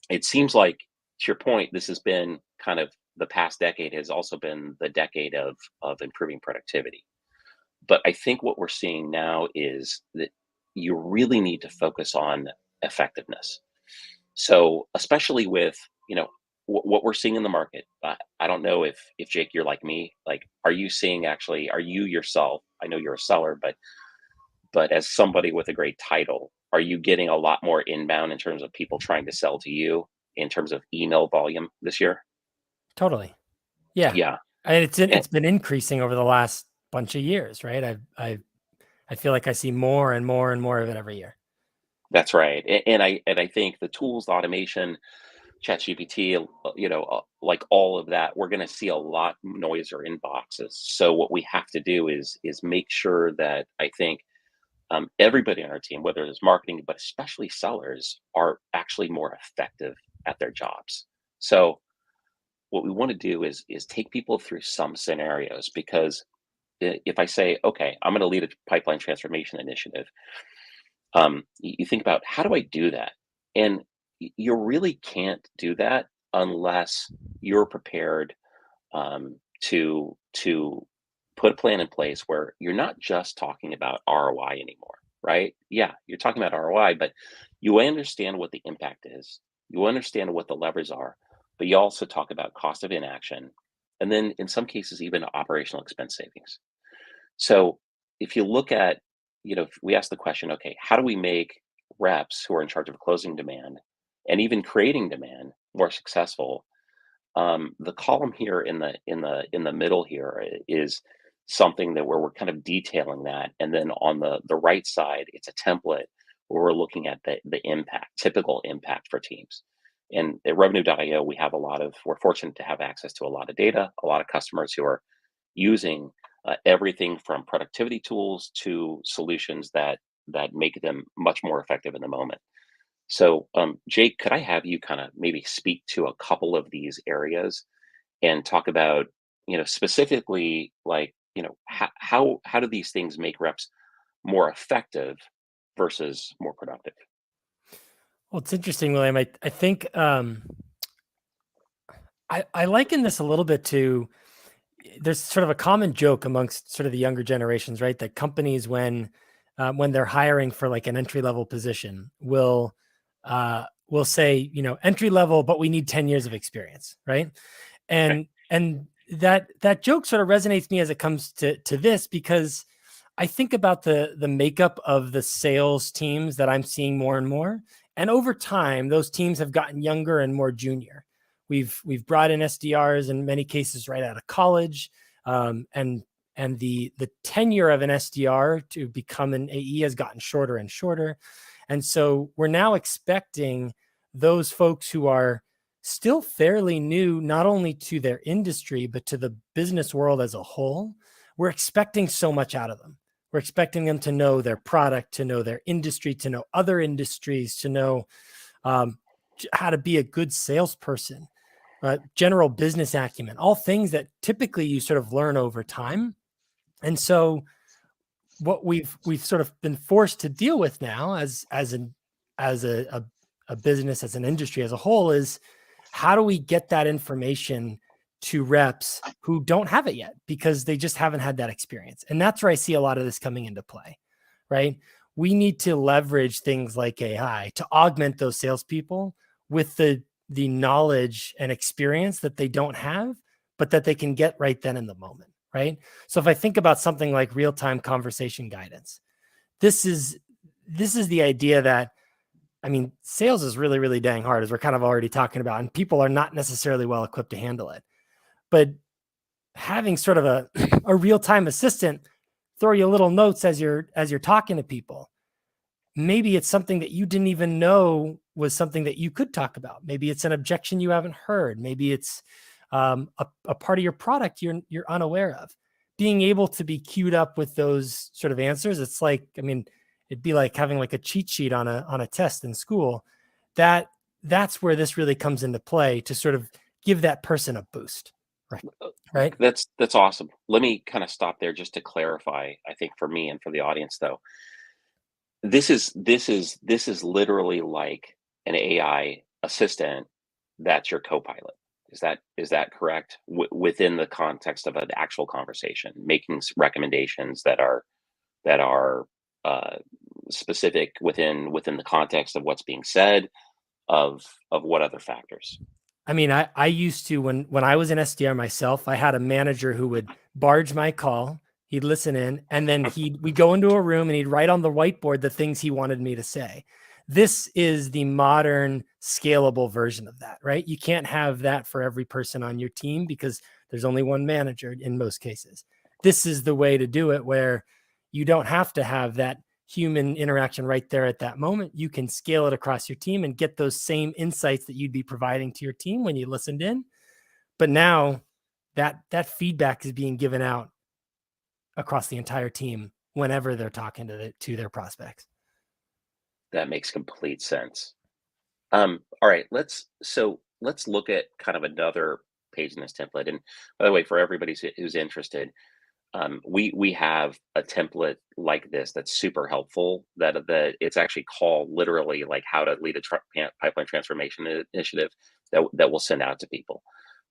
H: it seems like, to your point, this has been kind of the past decade has also been the decade of improving productivity. But I think what we're seeing now is that you really need to focus on effectiveness. So especially with, what we're seeing in the market, I don't know if Jake, you're like me, like, are you yourself, I know you're a seller, but as somebody with a great title, Are you getting a lot more inbound in terms of people trying to sell to you in terms of email volume this year?
I: Totally. Yeah.
H: Yeah.
I: And
H: And
I: it's been increasing over the last bunch of years, right? I feel like I see more and more and more of it every year.
H: that's right. And I think the tools, the automation, ChatGPT, like all of that, we're going to see a lot noisier inboxes. So what we have to do is make sure that I think everybody on our team, whether it's marketing, but especially sellers, are actually more effective at their jobs. So what we want to do is take people through some scenarios, because if I say, okay, I'm going to lead a pipeline transformation initiative, you think about, how do I do that? And you really can't do that unless you're prepared to put a plan in place where you're not just talking about ROI anymore, right? Yeah, you're talking about ROI, but you understand what the impact is. You understand what the levers are, but you also talk about cost of inaction, and then in some cases, even operational expense savings. So if you look at, if we ask the question, okay, how do we make reps who are in charge of closing demand and even creating demand more successful? The column here in the middle here is something that where we're kind of detailing that, and then on the right side, it's a template where we're looking at the impact, typical impact for teams. And at revenue.io, we're fortunate to have access to a lot of data, a lot of customers who are using everything from productivity tools to solutions that make them much more effective in the moment. So, Jake, could I have you kind of maybe speak to a couple of these areas and talk about, specifically, like, how do these things make reps more effective versus more productive?
I: Well, it's interesting, William. I think I liken this a little bit to, there's sort of a common joke amongst sort of the younger generations, right? That companies, when they're hiring for like an entry level position, will say, entry level, but we need 10 years of experience, right?
H: Okay.
I: And that joke sort of resonates me as it comes to this, because I think about the makeup of the sales teams that I'm seeing more and more. And over time, those teams have gotten younger and more junior. We've brought in SDRs in many cases right out of college, and the tenure of an SDR to become an AE has gotten shorter and shorter. And so we're now expecting those folks who are still fairly new, not only to their industry, but to the business world as a whole. We're expecting so much out of them. We're expecting them to know their product, to know their industry, to know other industries, to know how to be a good salesperson, general business acumen, all things that typically you sort of learn over time. And so what we've sort of been forced to deal with now as a business, as an industry as a whole, is how do we get that information to reps who don't have it yet because they just haven't had that experience? And that's where I see a lot of this coming into play, right? We need to leverage things like AI to augment those salespeople with the knowledge and experience that they don't have, but that they can get right then in the moment, right? So if I think about something like real-time conversation guidance, this is the idea that, I mean, sales is really, really dang hard, as we're kind of already talking about, and people are not necessarily well equipped to handle it. But having sort of a real-time assistant throw you little notes as you're talking to people, maybe it's something that you didn't even know was something that you could talk about. Maybe it's an objection you haven't heard. Maybe it's a part of your product you're unaware of. Being able to be queued up with those sort of answers, it's like, I mean, it'd be like having like a cheat sheet on a test in school. That's where this really comes into play, to sort of give that person a boost. Right.
H: That's awesome. Let me kind of stop there just to clarify. I think for me and for the audience, though, this is literally like an AI assistant that's your co-pilot. Is that correct? Within the context of an actual conversation, making recommendations that are specific within the context of what's being said, of what other factors.
I: I mean, I used to, when I was an SDR myself, I had a manager who would barge my call. He'd listen in, and then we'd go into a room and he'd write on the whiteboard the things he wanted me to say. This is the modern scalable version of that, right? You can't have that for every person on your team because there's only one manager in most cases. This is the way to do it, where you don't have to have that human interaction right there at that moment. You can scale it across your team and get those same insights that you'd be providing to your team when you listened in. But now that feedback is being given out across the entire team whenever they're talking to their prospects.
H: That makes complete sense. All right, let's look at kind of another page in this template. And by the way, for everybody who's interested, we have a template like this that's super helpful. That it's actually called literally like how to lead a pipeline transformation initiative that we'll send out to people.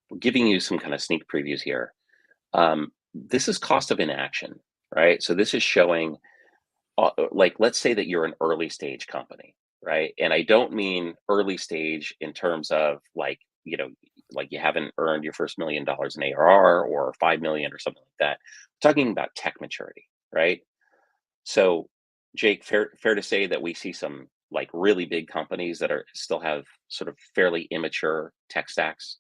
H: We're giving you some kind of sneak previews here. This is cost of inaction, right? So this is showing, like, let's say that you're an early stage company, right? And I don't mean early stage in terms of like, like you haven't earned your first $1 million in ARR or 5 million or something like that. I'm talking about tech maturity, right? So, Jake, fair to say that we see some like really big companies that still have sort of fairly immature tech stacks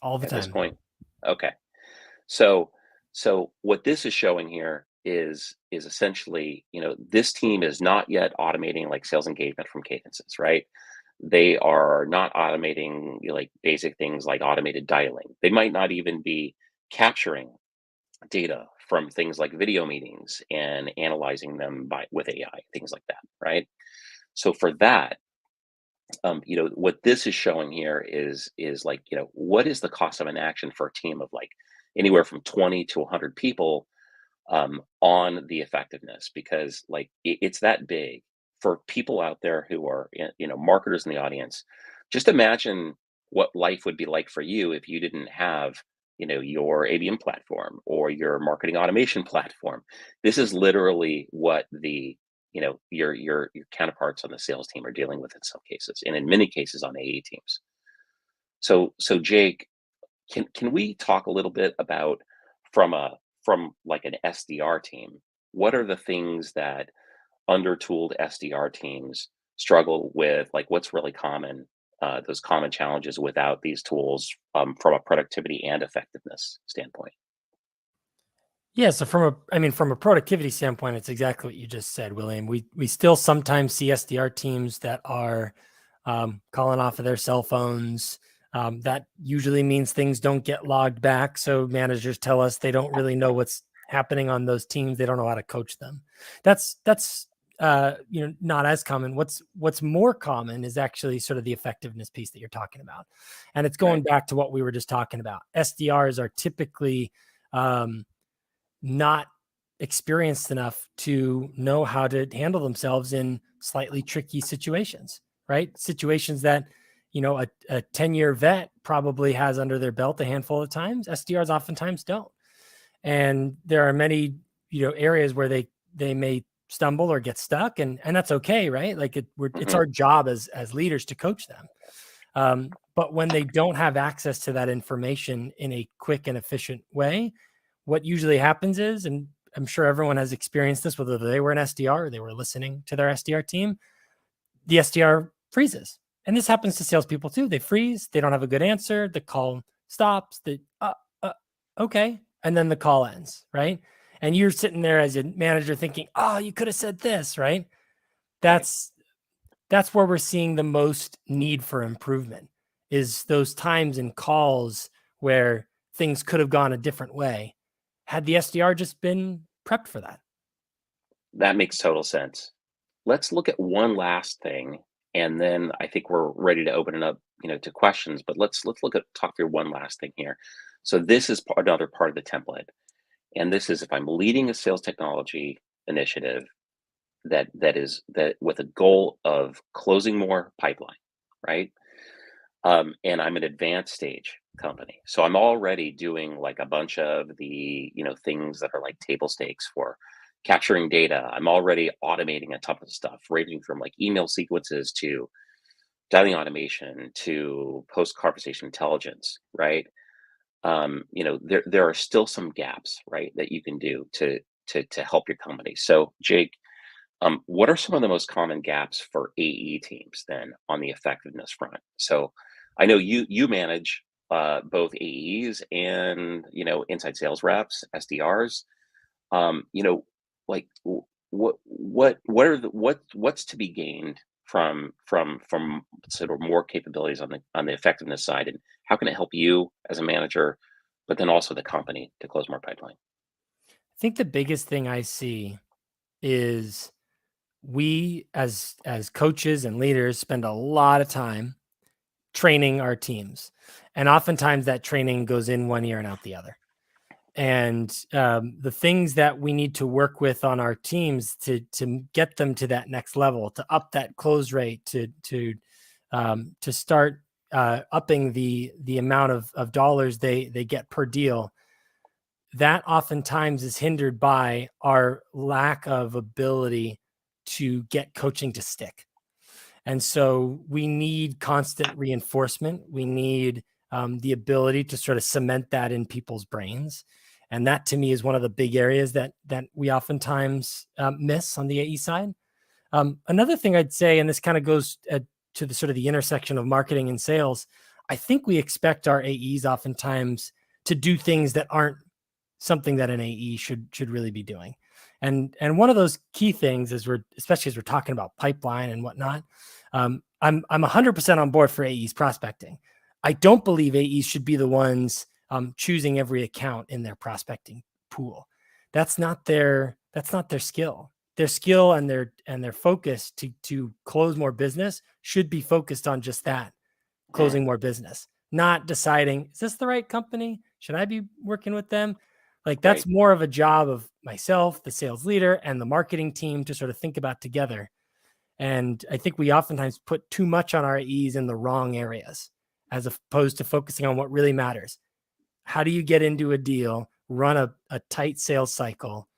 I: All the
H: at
I: time.
H: this point. Okay, so what this is showing here is essentially, this team is not yet automating like sales engagement from cadences, right? They are not automating like basic things like automated dialing. They might not even be capturing data from things like video meetings and analyzing them with AI, things like that, right? So for that, what this is showing here is like, what is the cost of an action for a team of like anywhere from 20 to 100 people on the effectiveness, because like it's that big for people out there who are, marketers in the audience. Just imagine what life would be like for you if you didn't have, your ABM platform or your marketing automation platform. This is literally what the, your counterparts on the sales team are dealing with in some cases, and in many cases on AE teams. So Jake, can we talk a little bit about from like an SDR team, what are the things that undertooled SDR teams struggle with? Like what's really common, those common challenges without these tools from a productivity and effectiveness standpoint?
I: Yeah, so from a productivity standpoint, it's exactly what you just said, William. We still sometimes see SDR teams that are calling off of their cell phones. That usually means things don't get logged back. So managers tell us they don't really know what's happening on those teams. They don't know how to coach them. That's not as common. What's more common is actually sort of the effectiveness piece that you're talking about, and it's going back to what we were just talking about. SDRs are typically not experienced enough to know how to handle themselves in slightly tricky situations, right? Situations that, a 10-year vet probably has under their belt a handful of times. SDRs oftentimes don't. And there are many, areas where they may stumble or get stuck, and that's okay, right? Like it's our job as leaders to coach them. But when they don't have access to that information in a quick and efficient way, what usually happens is, and I'm sure everyone has experienced this, whether they were an SDR or they were listening to their SDR team, the SDR freezes. And this happens to salespeople too. They freeze, they don't have a good answer, the call stops, okay. And then the call ends, right? And you're sitting there as a manager thinking, oh, you could have said this, right? That's where we're seeing the most need for improvement, is those times in calls where things could have gone a different way had the SDR just been prepped for that.
H: That makes total sense. Let's look at one last thing, and then I think we're ready to open it up, to questions. But let's talk through one last thing here. So this is another part of the template, and this is if I'm leading a sales technology initiative that with a goal of closing more pipeline, right? And I'm an advanced stage company, so I'm already doing like a bunch of the things that are like table stakes for capturing data. I'm already automating a ton of stuff, ranging from like email sequences to dialing automation to post conversation intelligence, right? There are still some gaps, right, that you can do to help your company. So, Jake, what are some of the most common gaps for AE teams then on the effectiveness front? So, I know you manage both AEs and inside sales reps, SDRs. You know, like what are what's to be gained from sort of more capabilities on the effectiveness side, and how can it help you as a manager, but then also the company to close more pipeline?
I: I think the biggest thing I see is we as coaches and leaders spend a lot of time training our teams, and oftentimes that training goes in one ear and out the other. And the things that we need to work with on our teams to get them to that next level, to up that close rate, to start upping the amount of dollars they get per deal, that oftentimes is hindered by our lack of ability to get coaching to stick. And so we need constant reinforcement. We need the ability to sort of cement that in people's brains. And that to me is one of the big areas that we oftentimes miss on the AE side. Another thing I'd say, and this kind of goes to the sort of the intersection of marketing and sales, I think we expect our AEs oftentimes to do things that aren't something that an AE should really be doing. And one of those key things is especially as we're talking about pipeline and whatnot, I'm 100% on board for AEs prospecting. I don't believe AEs should be the ones choosing every account in their prospecting pool. That's not their skill. Their skill and their focus to close more business should be focused on just that, closing more business, not deciding, is this the right company? Should I be working with them? Like that's
H: Right.
I: more of a job of myself, the sales leader, and the marketing team to sort of think about together. And I think we oftentimes put too much on our AEs in the wrong areas, as opposed to focusing on what really matters. How do you get into a deal, run a tight sales cycle,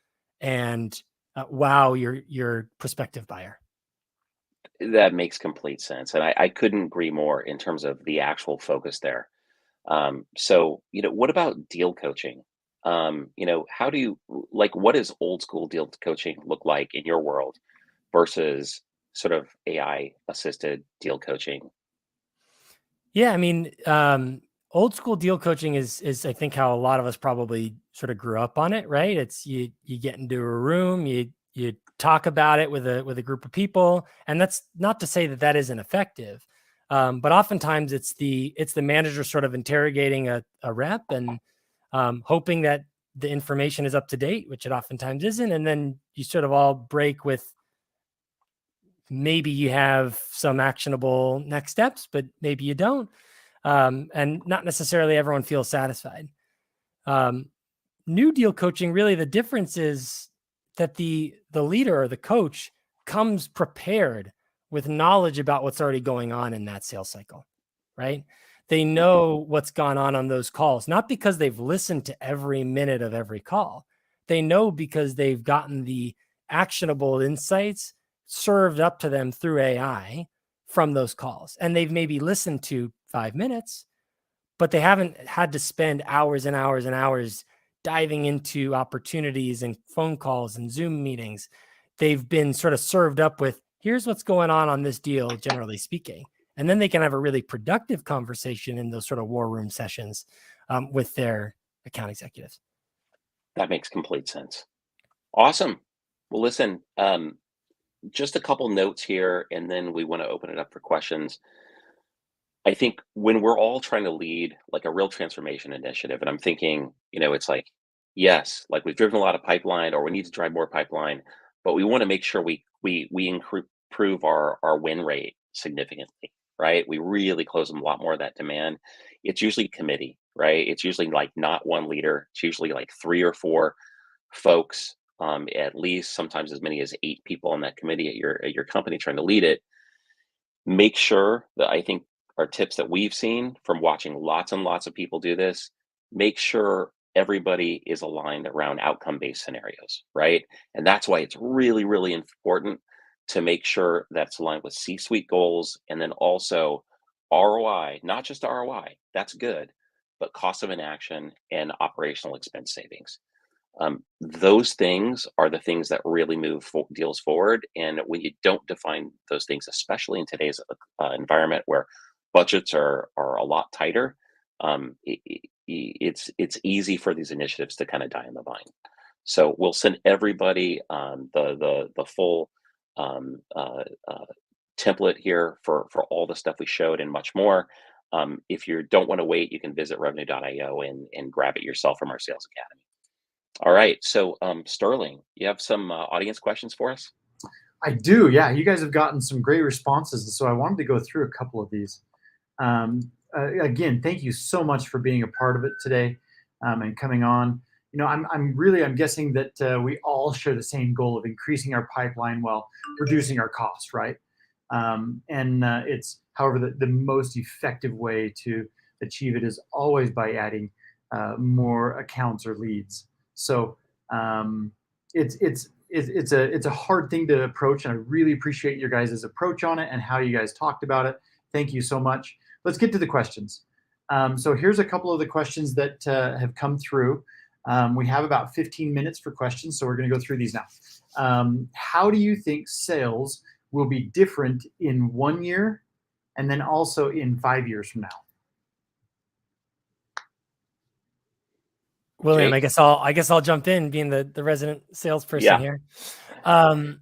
I: and wow your prospective buyer?
H: That makes complete sense, and I couldn't agree more in terms of the actual focus there. So, what about deal coaching? How do you what does old school deal coaching look like in your world versus sort of AI assisted deal coaching?
I: Yeah, I mean, old school deal coaching is I think how a lot of us probably sort of grew up on it, right? It's you get into a room, you talk about it with a group of people, and that's not to say that that isn't effective, but oftentimes it's the manager sort of interrogating a rep and hoping that the information is up to date, which it oftentimes isn't, and then you sort of all break with maybe you have some actionable next steps, but maybe you don't. And not necessarily everyone feels satisfied. Um, New deal coaching, really the difference is that the leader or the coach comes prepared with knowledge about what's already going on in that sales cycle, right? They know what's gone on those calls, not because they've listened to every minute of every call. They know because they've gotten the actionable insights served up to them through AI from those calls. And they've maybe listened to 5 minutes, but they haven't had to spend hours and hours and hours diving into opportunities and phone calls and Zoom meetings. They've been sort of served up with, here's what's going on this deal, generally speaking. And then they can have a really productive conversation in those sort of war room sessions with their account executives.
H: That makes complete sense. Awesome. Well, listen, just a couple notes here, and then we want to open it up for questions. I think when we're all trying to lead like a real transformation initiative, and I'm thinking, it's like, yes, like we've driven a lot of pipeline, or we need to drive more pipeline, but we want to make sure we improve our win rate significantly, right? We really close them a lot more of that demand. It's usually committee, right? It's usually like not one leader. It's usually like 3 or 4 folks, at least sometimes as many as 8 people on that committee at your company trying to lead it. Make sure that I think are tips that we've seen from watching lots and lots of people do this. Make sure everybody is aligned around outcome-based scenarios, right? And that's why it's really, really important to make sure that's aligned with C-suite goals, and then also ROI, not just ROI, that's good, but cost of inaction and operational expense savings. Those things are the things that really move deals forward. And when you don't define those things, especially in today's environment where budgets are a lot tighter, it's easy for these initiatives to kind of die on the vine. So we'll send everybody the full template here for all the stuff we showed and much more. If you don't want to wait, you can visit revenue.io and grab it yourself from our Sales Academy. All right. So, Sterling, you have some audience questions for us?
F: I do. Yeah. You guys have gotten some great responses. And so I wanted to go through a couple of these. Again, thank you so much for being a part of it today and coming on. You know, I'm guessing that we all share the same goal of increasing our pipeline while reducing our costs, right? It's, however, the most effective way to achieve it is always by adding more accounts or leads. So it's a hard thing to approach, and I really appreciate your guys' approach on it and how you guys talked about it. Thank you so much. Let's get to the questions. So here's a couple of the questions that have come through. We have about 15 minutes for questions, so we're going to go through these now. How do you think sales will be different in 1 year and then also in 5 years from now?
I: William,
H: Jake?
I: I guess I'll jump in, being the resident salesperson here. I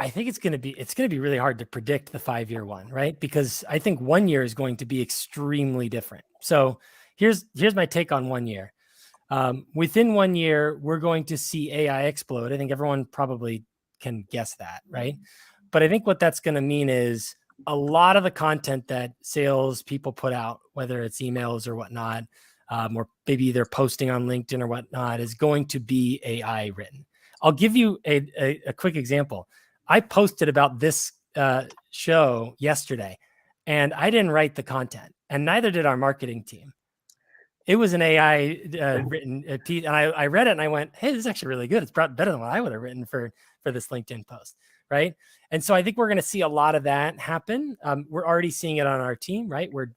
I: think it's gonna be really hard to predict the 5-year one, right? Because I think 1 year is going to be extremely different. So here's my take on 1 year. Within 1 year, we're going to see AI explode. I think everyone probably can guess that, right? But I think what that's going to mean is a lot of the content that sales people put out, whether it's emails or whatnot, or maybe they're posting on LinkedIn or whatnot, is going to be AI written. I'll give you a quick example. I posted about this show yesterday, and I didn't write the content, and neither did our marketing team. It was an AI written piece, and I read it and I went, "Hey, this is actually really good. It's better than what I would have written for this LinkedIn post." Right. And so I think we're going to see a lot of that happen. We're already seeing it on our team, right? We're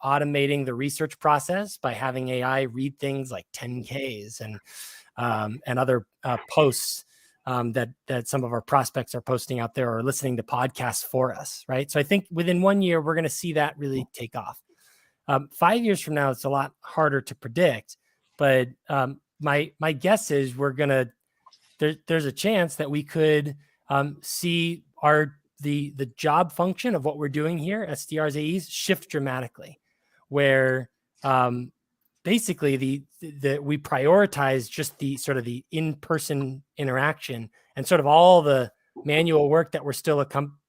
I: automating the research process by having AI read things like 10Ks and other posts that some of our prospects are posting out there or listening to podcasts for us, right? So I think within 1 year, we're going to see that really take off. 5 years from now, it's a lot harder to predict, but my guess is there's a chance that we could see the job function of what we're doing here, SDRs, AEs, shift dramatically, where basically we prioritize just the sort of the in-person interaction and sort of all the manual work that we're still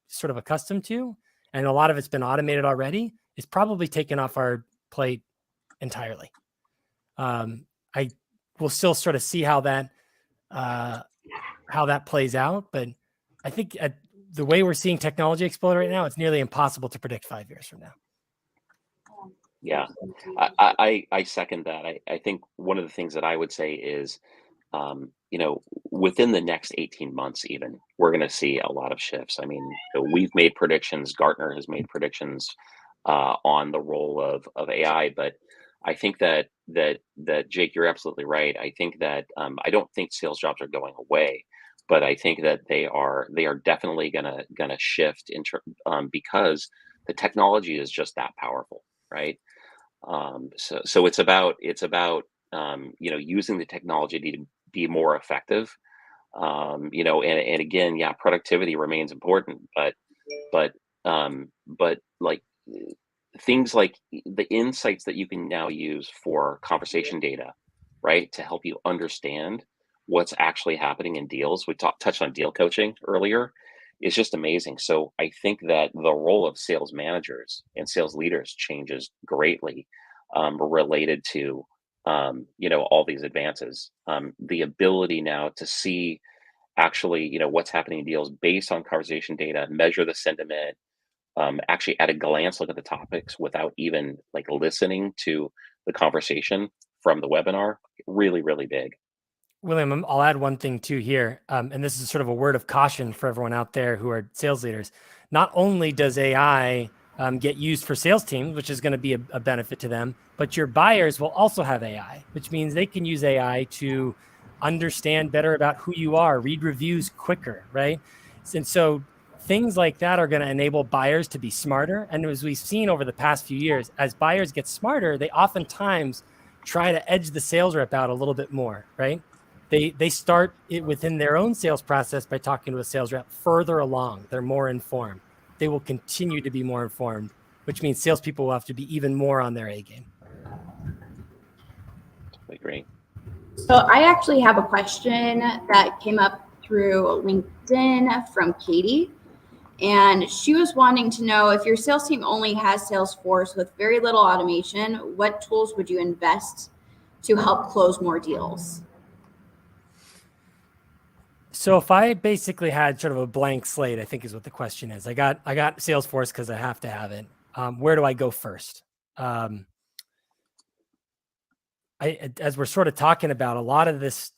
I: sort of accustomed to, and a lot of it's been automated already, is probably taken off our plate entirely. I will still sort of see how that plays out, but I think the way we're seeing technology explode right now, it's nearly impossible to predict 5 years from now.
H: Yeah, I second that. I think one of the things that I would say is, within the next 18 months, even, we're going to see a lot of shifts. I mean, we've made predictions. Gartner has made predictions on the role of AI, but I think that Jake, you're absolutely right. I think that I don't think sales jobs are going away, but I think that they are definitely gonna shift because the technology is just that powerful, right? So it's about using the technology to be more effective. And again, yeah, productivity remains important, but like things like the insights that you can now use for conversation data, right, to help you understand what's actually happening in deals. We touched on deal coaching earlier. Is just amazing. So I think that the role of sales managers and sales leaders changes greatly related to all these advances. The ability now to see actually what's happening in deals based on conversation data, measure the sentiment, actually at a glance look at the topics without even like listening to the conversation from the webinar. Really, really big.
I: William, I'll add one thing too here, and this is sort of a word of caution for everyone out there who are sales leaders. Not only does AI get used for sales teams, which is going to be a benefit to them. But your buyers will also have AI, which means they can use AI to understand better about who you are, read reviews quicker, right? And so things like that are going to enable buyers to be smarter. And as we've seen over the past few years, as buyers get smarter, they oftentimes try to edge the sales rep out a little bit more, right? They start it within their own sales process by talking to a sales rep further along. They're more informed. They will continue to be more informed, which means salespeople will have to be even more on their A game.
H: Totally great.
J: So I actually have a question that came up through LinkedIn from Katie. And she was wanting to know, if your sales team only has Salesforce with very little automation, what tools would you invest to help close more deals?
I: So if I basically had sort of a blank slate, I think is what the question is. I got Salesforce because I have to have it. Where do I go first? As we're sort of talking about, a lot of this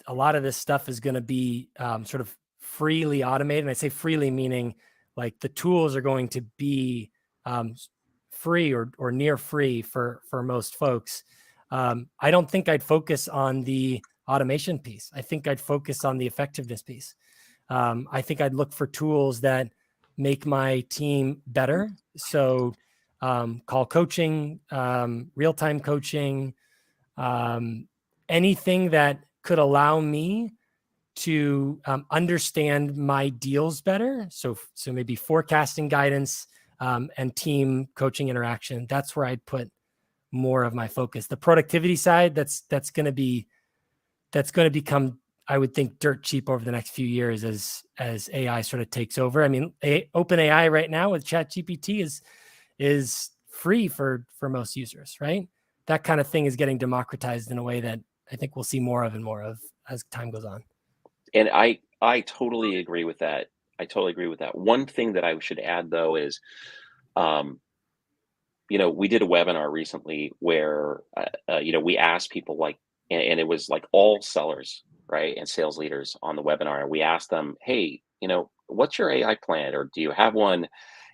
I: stuff is going to be sort of freely automated. And I say freely meaning like the tools are going to be free or near free for most folks. I don't think I'd focus on the automation piece. I think I'd focus on the effectiveness piece. I think I'd look for tools that make my team better. So call coaching, real-time coaching, anything that could allow me to understand my deals better. So maybe forecasting guidance and team coaching interaction. That's where I'd put more of my focus. The productivity side, that's going to become, I would think, dirt cheap over the next few years as AI sort of takes over. I mean, OpenAI right now with ChatGPT is free for most users, right? That kind of thing is getting democratized in a way that I think we'll see more of and more of as time goes on.
H: And I totally agree with that. I totally agree with that. One thing that I should add though is, we did a webinar recently where, we asked people like, and it was like all sellers, right, and sales leaders on the webinar. And we asked them, hey, what's your AI plan, or do you have one?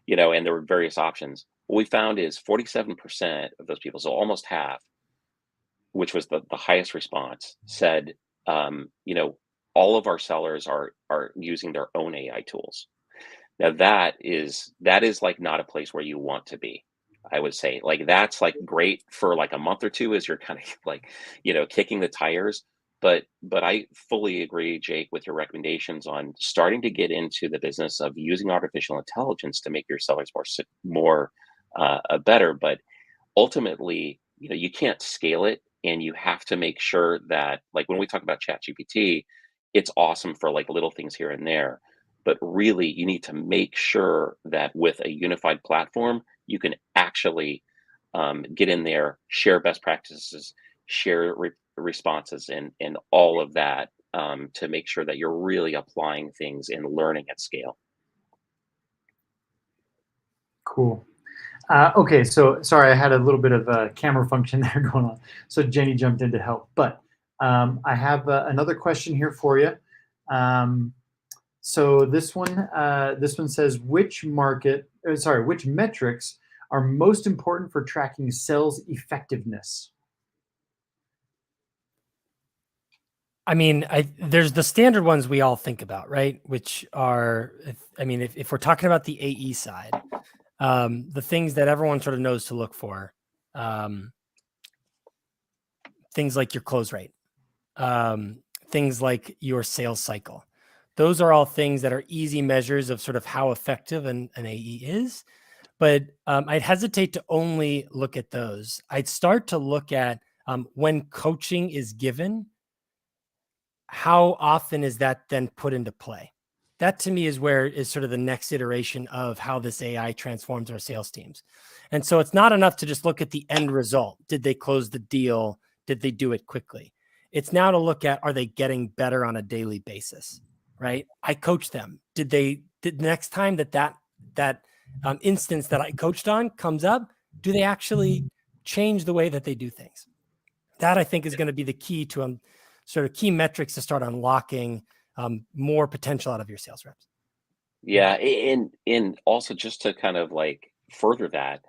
H: And there were various options. What we found is 47% of those people, so almost half, which was the highest response, said, all of our sellers are using their own AI tools. Now that is like not a place where you want to be. I would say like that's like great for like a month or two as you're kind of like, kicking the tires. But I fully agree, Jake, with your recommendations on starting to get into the business of using artificial intelligence to make your sellers more better. But ultimately, you can't scale it, and you have to make sure that, like when we talk about ChatGPT, it's awesome for like little things here and there. But really, you need to make sure that with a unified platform, you can actually get in there, share best practices, share responses, and all of that to make sure that you're really applying things and learning at scale.
F: Cool. Okay, so sorry, I had a little bit of a camera function there going on. So Jenny jumped in to help. But I have another question here for you. So this one says, which metrics are most important for tracking sales effectiveness?
I: I mean, there's the standard ones we all think about, right? Which are, if we're talking about the AE side, the things that everyone sort of knows to look for, things like your close rate, things like your sales cycle. Those are all things that are easy measures of sort of how effective an AE is. But I'd hesitate to only look at those. I'd start to look at when coaching is given, how often is that then put into play? That to me is where is sort of the next iteration of how this AI transforms our sales teams. And so it's not enough to just look at the end result. Did they close the deal? Did they do it quickly? It's now to look at, are they getting better on a daily basis, right? I coach them. Did the next time that instance that I coached on comes up, do they actually change the way that they do things? That I think is going to be the key to sort of key metrics to start unlocking more potential out of your sales reps.
H: Yeah, and also just to kind of like further that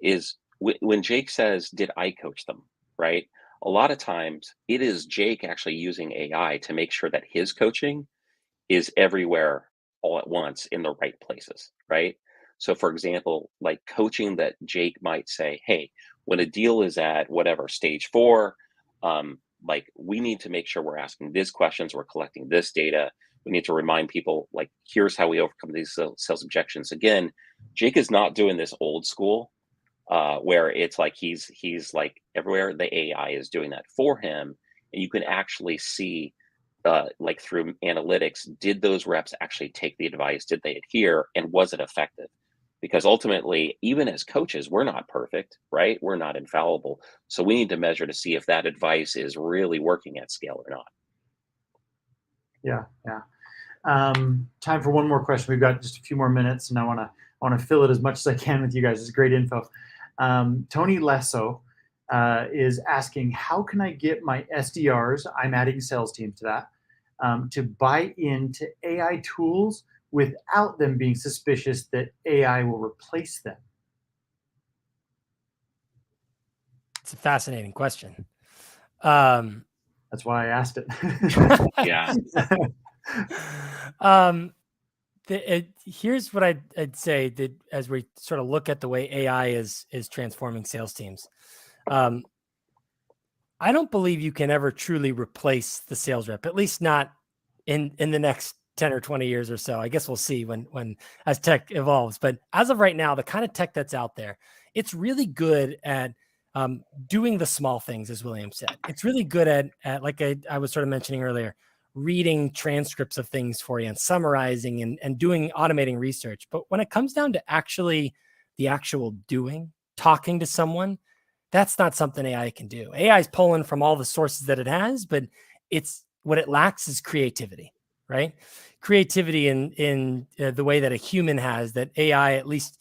H: is when Jake says, "Did I coach them?" Right? A lot of times it is Jake actually using AI to make sure that his coaching is everywhere all at once in the right places, right? So, for example, like coaching that Jake might say, "Hey, when a deal is at whatever stage 4, like we need to make sure we're asking these questions, we're collecting this data. We need to remind people, like, here's how we overcome these sales objections." Again, Jake is not doing this old school where it's like he's like everywhere. The AI is doing that for him, and you can actually see like through analytics, did those reps actually take the advice? Did they adhere? And was it effective? Because ultimately, even as coaches, we're not perfect, right? We're not infallible. So we need to measure to see if that advice is really working at scale or not.
F: Yeah, yeah. Time for one more question. We've got just a few more minutes, and I want to fill it as much as I can with you guys. It's great info. Tony Lesso is asking, how can I get my SDRs, I'm adding sales team to that, to buy into AI tools without them being suspicious that AI will replace them?
I: It's a fascinating question.
F: That's why I asked it.
H: Yeah.
I: Here's what I'd say that as we sort of look at the way AI is transforming sales teams. I don't believe you can ever truly replace the sales rep, at least not in the next 10 or 20 years or so. I guess we'll see when as tech evolves. But as of right now, the kind of tech that's out there, it's really good at doing the small things, as William said. It's really good at like I was sort of mentioning earlier, reading transcripts of things for you and summarizing and doing automating research. But when it comes down to actually the actual doing, talking to someone, that's not something AI can do. AI is pulling from all the sources that it has, but it's what it lacks is creativity, right? Creativity in the way that a human has that AI, at least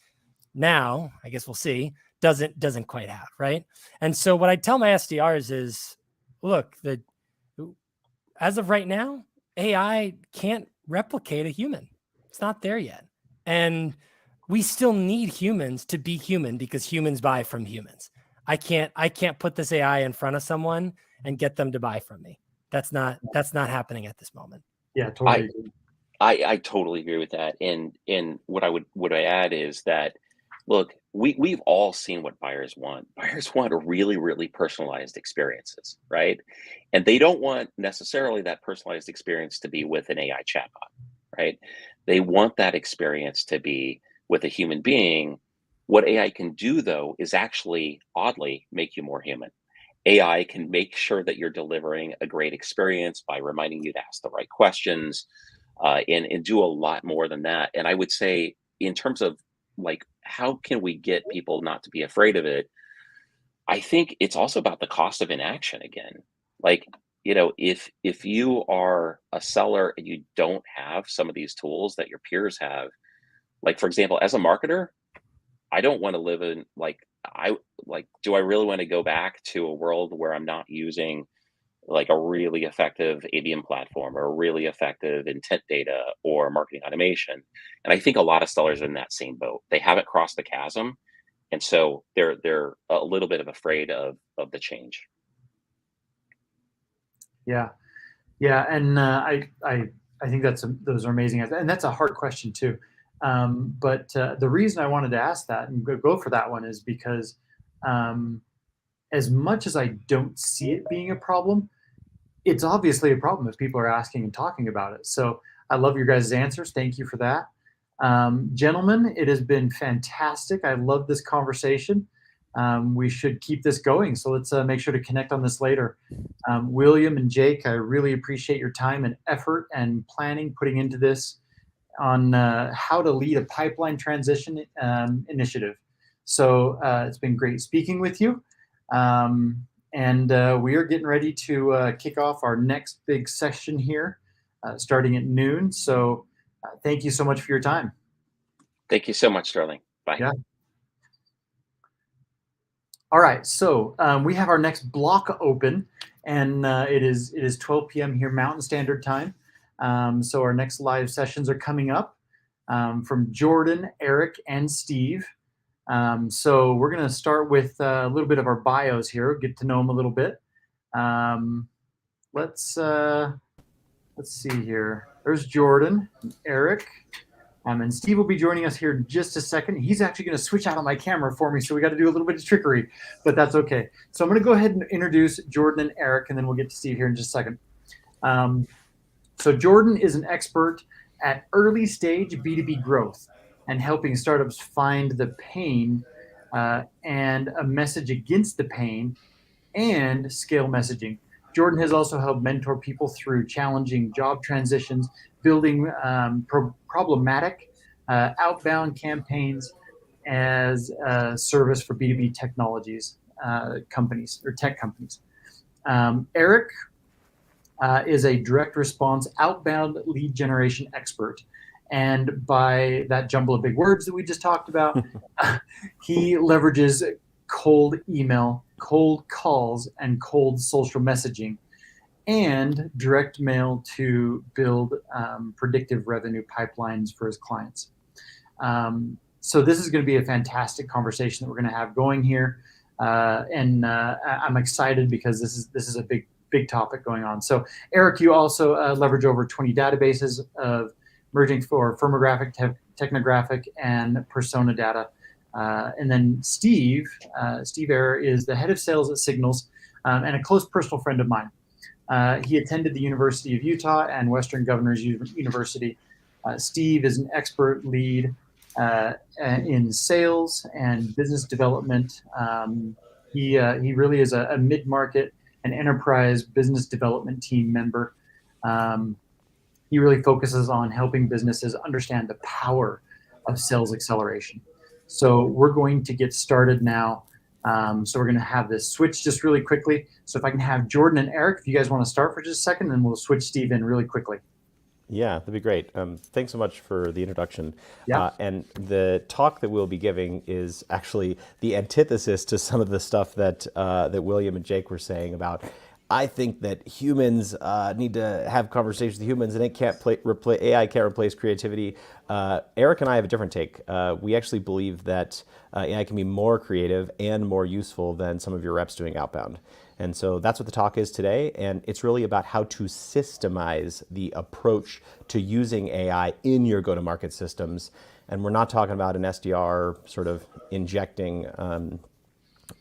I: now, I guess we'll see, doesn't quite have, right? And so what I tell my SDRs is, look, as of right now, AI can't replicate a human. It's not there yet. And we still need humans to be human because humans buy from humans. I can't put this AI in front of someone and get them to buy from me. That's not happening at this moment.
F: Yeah, totally.
H: I totally agree with that. And what I add is that, look, we've all seen what buyers want. Buyers want really, really personalized experiences, right? And they don't want necessarily that personalized experience to be with an AI chatbot, right? They want that experience to be with a human being. What AI can do, though, is actually oddly make you more human. AI can make sure that you're delivering a great experience by reminding you to ask the right questions and do a lot more than that. And I would say, in terms of like, how can we get people not to be afraid of it? I think it's also about the cost of inaction again. Like, if you are a seller and you don't have some of these tools that your peers have, like, for example, as a marketer, I don't want to live in do I really want to go back to a world where I'm not using like a really effective ABM platform or a really effective intent data or marketing automation? And I think a lot of sellers are in that same boat. They haven't crossed the chasm. And so they're a little bit of afraid of the change.
F: Yeah. Yeah. And I think those are amazing. And that's a hard question too. But the reason I wanted to ask that and go for that one is because as much as I don't see it being a problem, it's obviously a problem if people are asking and talking about it. So I love your guys' answers. Thank you for that. Gentlemen, it has been fantastic. I love this conversation. We should keep this going. So let's make sure to connect on this later. William and Jake, I really appreciate your time and effort and planning, putting into this on how to lead a pipeline transition initiative. So it's been great speaking with you. And we are getting ready to kick off our next big session here starting at noon. So thank you so much for your time.
H: Thank you so much, Sterling. Bye.
F: Yeah. All right, so we have our next block open, and it is 12 p.m. here Mountain Standard Time. So our next live sessions are coming up from Jordan, Eric, and Steve. So we're going to start with a little bit of our bios here, get to know them a little bit. Let's see here. There's Jordan, Eric, and Steve will be joining us here in just a second. He's actually going to switch out on my camera for me, so we got to do a little bit of trickery, but that's okay. So I'm going to go ahead and introduce Jordan and Eric, and then we'll get to Steve here in just a second. So Jordan is an expert at early stage B2B growth and helping startups find the pain and a message against the pain and scale messaging. Jordan has also helped mentor people through challenging job transitions, building problematic outbound campaigns as a service for B2B technologies companies or tech companies. Eric is a direct response outbound lead generation expert. And by that jumble of big words that we just talked about, he leverages cold email, cold calls, and cold social messaging, and direct mail to build predictive revenue pipelines for his clients. So this is going to be a fantastic conversation that we're going to have going here, and I'm excited because this is a big topic going on. So Eric, you also leverage over 20 databases of merging for firmographic, technographic, and persona data. And then Steve Ayer is the head of sales at Signals and a close personal friend of mine. He attended the University of Utah and Western Governors University. Steve is an expert lead in sales and business development. He really is a mid-market and enterprise business development team member. He really focuses on helping businesses understand the power of sales acceleration. So we're going to get started now. So we're going to have this switch just really quickly. So if I can have Jordan and Eric, if you guys want to start for just a second, then we'll switch Steve in really quickly.
K: Yeah, that'd be great. Thanks so much for the introduction.
F: Yeah.
K: And the talk that we'll be giving is actually the antithesis to some of the stuff that that William and Jake were saying about. I think that humans need to have conversations with humans, and AI can't replace creativity. Eric and I have a different take. We actually believe that AI can be more creative and more useful than some of your reps doing outbound. And so that's what the talk is today. And it's really about how to systemize the approach to using AI in your go-to-market systems. And we're not talking about an SDR sort of injecting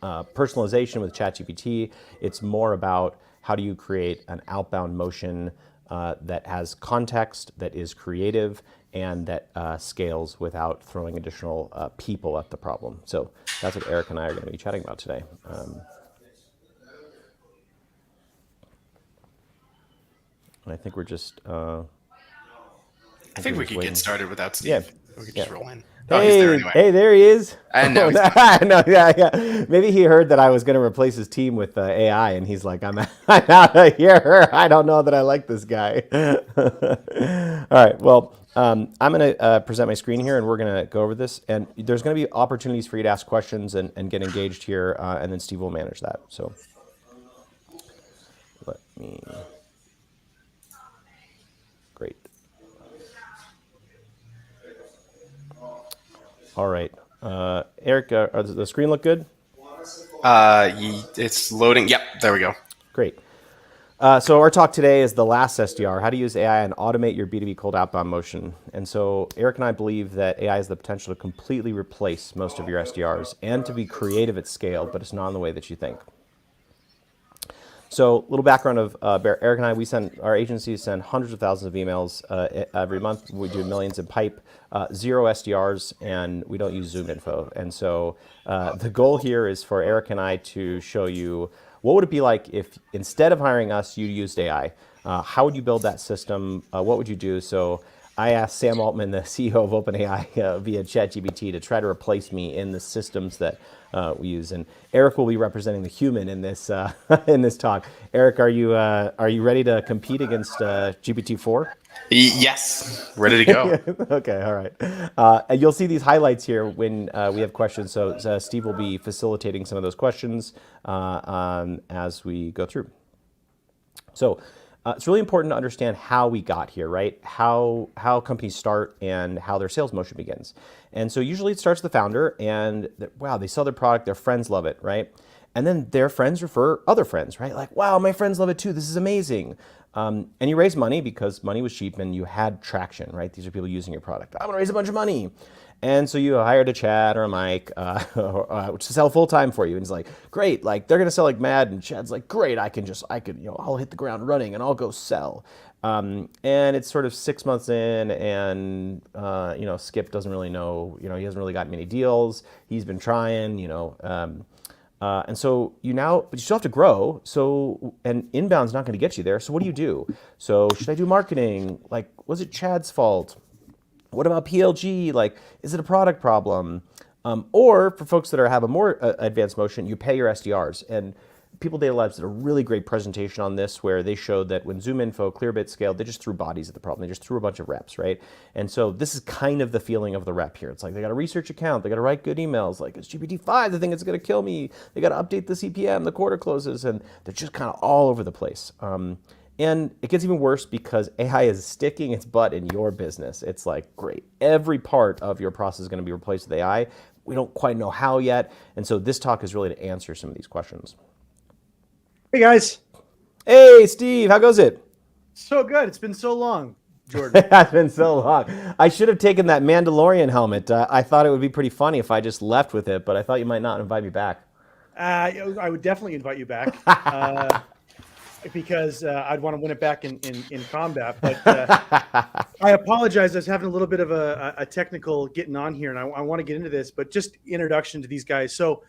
K: personalization with ChatGPT. It's more about how do you create an outbound motion that has context, that is creative, and that scales without throwing additional people at the problem. So that's what Eric and I are going to be chatting about today. And I think we're just...
L: I think we could get started without Steve.
K: Yeah.
L: We could just roll in.
K: Hey,
L: he's there anyway.
K: Hey, there he is.
L: I know.
K: No, yeah. Maybe he heard that I was going to replace his team with AI, and he's like, I'm out of here. I don't know that I like this guy. All right. Well, I'm going to present my screen here, and we're going to go over this. And there's going to be opportunities for you to ask questions and get engaged here, and then Steve will manage that. So let me... Great. All right. Eric, does the screen look good?
L: It's loading. Yep, there we go.
K: Great. So our talk today is the last SDR, how to use AI and automate your B2B cold outbound motion. And so Eric and I believe that AI has the potential to completely replace most of your SDRs and to be creative at scale, but it's not in the way that you think. So a little background of Eric and I, our agencies send hundreds of thousands of emails every month. We do millions in pipe, 0 SDRs, and we don't use Zoom info. And so the goal here is for Eric and I to show you what would it be like if instead of hiring us, you used AI? How would you build that system? What would you do? So I asked Sam Altman, the CEO of OpenAI, via ChatGPT to try to replace me in the systems that we use. And Eric will be representing the human in this in this talk. Eric, are you ready to compete against GPT-4?
L: Yes, ready to go.
K: Okay, all right. And you'll see these highlights here when we have questions. So Steve will be facilitating some of those questions as we go through. So It's really important to understand how we got here, right? How companies start and how their sales motion begins. And so usually it starts with the founder and wow, they sell their product, their friends love it, right? And then their friends refer other friends, right? Like, wow, my friends love it too. This is amazing. And you raise money because money was cheap and you had traction, right? These are people using your product. I'm gonna raise a bunch of money. And so you hired a Chad or a Mike to sell full time for you. And he's like, great, like they're gonna sell like mad. And Chad's like, great, I could, I'll hit the ground running and I'll go sell. And it's sort of 6 months in, and Skip doesn't really know, he hasn't really got many deals. He's been trying, and so but you still have to grow. So, and inbound's not going to get you there. So what do you do? So should I do marketing? Like, was it Chad's fault? What about PLG? Like, is it a product problem? Or for folks that have a more advanced motion, you pay your SDRs. And People Data Labs did a really great presentation on this where they showed that when ZoomInfo, Clearbit scaled, they just threw bodies at the problem. They just threw a bunch of reps, right? And so this is kind of the feeling of the rep here. It's like they got a research account, they got to write good emails, like it's GPT-5, the thing that's going to kill me. They got to update the CPM, the quarter closes, and they're just kind of all over the place. And it gets even worse because AI is sticking its butt in your business. It's like, great, every part of your process is going to be replaced with AI. We don't quite know how yet. And so this talk is really to answer some of these questions.
M: Hey guys.
K: Hey Steve, how goes it?
M: So good. It's been so long, Jordan.
K: It has been so long. I should have taken that Mandalorian helmet. I thought it would be pretty funny if I just left with it, but I thought you might not invite me back.
M: I would definitely invite you back because I'd want to win it back in combat. But I apologize. I was having a little bit of a technical getting on here, and I want to get into this, but just introduction to these guys. So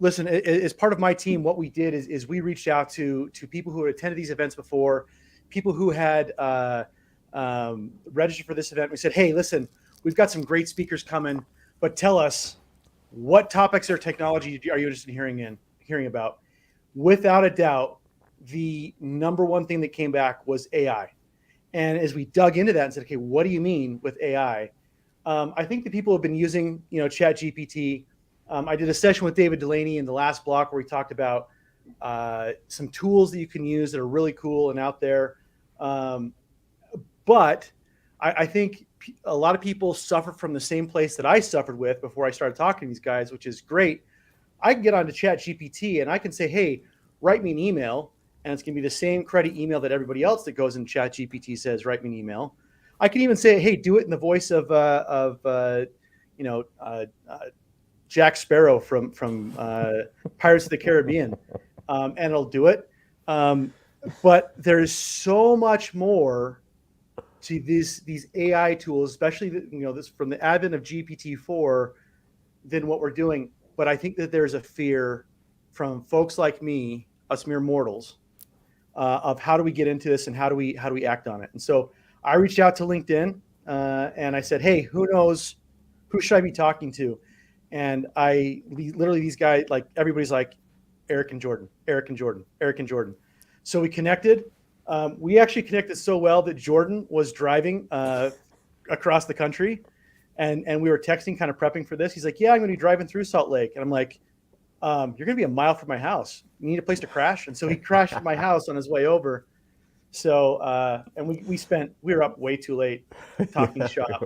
M: listen, as part of my team, what we did is we reached out to people who had attended these events before, people who had registered for this event. We said, hey, listen, we've got some great speakers coming, but tell us what topics or technology are you interested in hearing about? Without a doubt, the number one thing that came back was AI. And as we dug into that and said, okay, what do you mean with AI? I think the people have been using, ChatGPT. I did a session with David Delaney in the last block where we talked about some tools that you can use that are really cool and out there. But I think a lot of people suffer from the same place that I suffered with before I started talking to these guys, which is great. I can get onto ChatGPT and I can say, hey, write me an email. And it's going to be the same credit email that everybody else that goes in ChatGPT says, write me an email. I can even say, hey, do it in the voice of Jack Sparrow from Pirates of the Caribbean, and it'll do it. But there's so much more to these AI tools, especially this from the advent of GPT-4, than what we're doing. But I think that there's a fear from folks like me, us mere mortals, of how do we get into this and how do we act on it. And so I reached out to LinkedIn and I said, hey, who knows, who should I be talking to? And literally these guys, like everybody's like Eric and Jordan. So we connected. We actually connected so well that Jordan was driving across the country and we were texting, kind of prepping for this. He's like, yeah, I'm going to be driving through Salt Lake. And I'm like, you're going to be a mile from my house. You need a place to crash. And so he crashed at my house on his way over. So, and we were up way too late talking shop.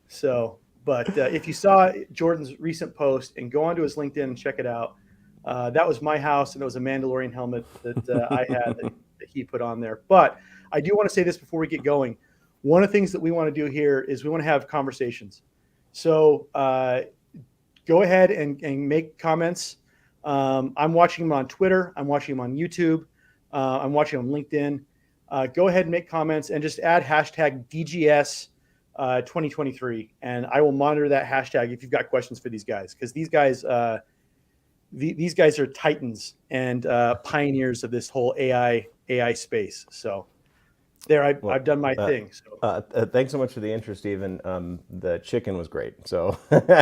M: So, but if you saw Jordan's recent post and go onto his LinkedIn and check it out, that was my house and it was a Mandalorian helmet that I had that he put on there. But I do want to say this before we get going. One of the things that we want to do here is we want to have conversations. So go ahead and make comments. I'm watching them on Twitter. I'm watching them on YouTube. I'm watching them on LinkedIn. Go ahead and make comments and just add hashtag DGS 2023. And I will monitor that hashtag if you've got questions for these guys, because these guys are titans and pioneers of this whole AI space. So there, I've done my thing. So.
K: Thanks so much for the intro, Stephen. The chicken was great. So
M: Thanks.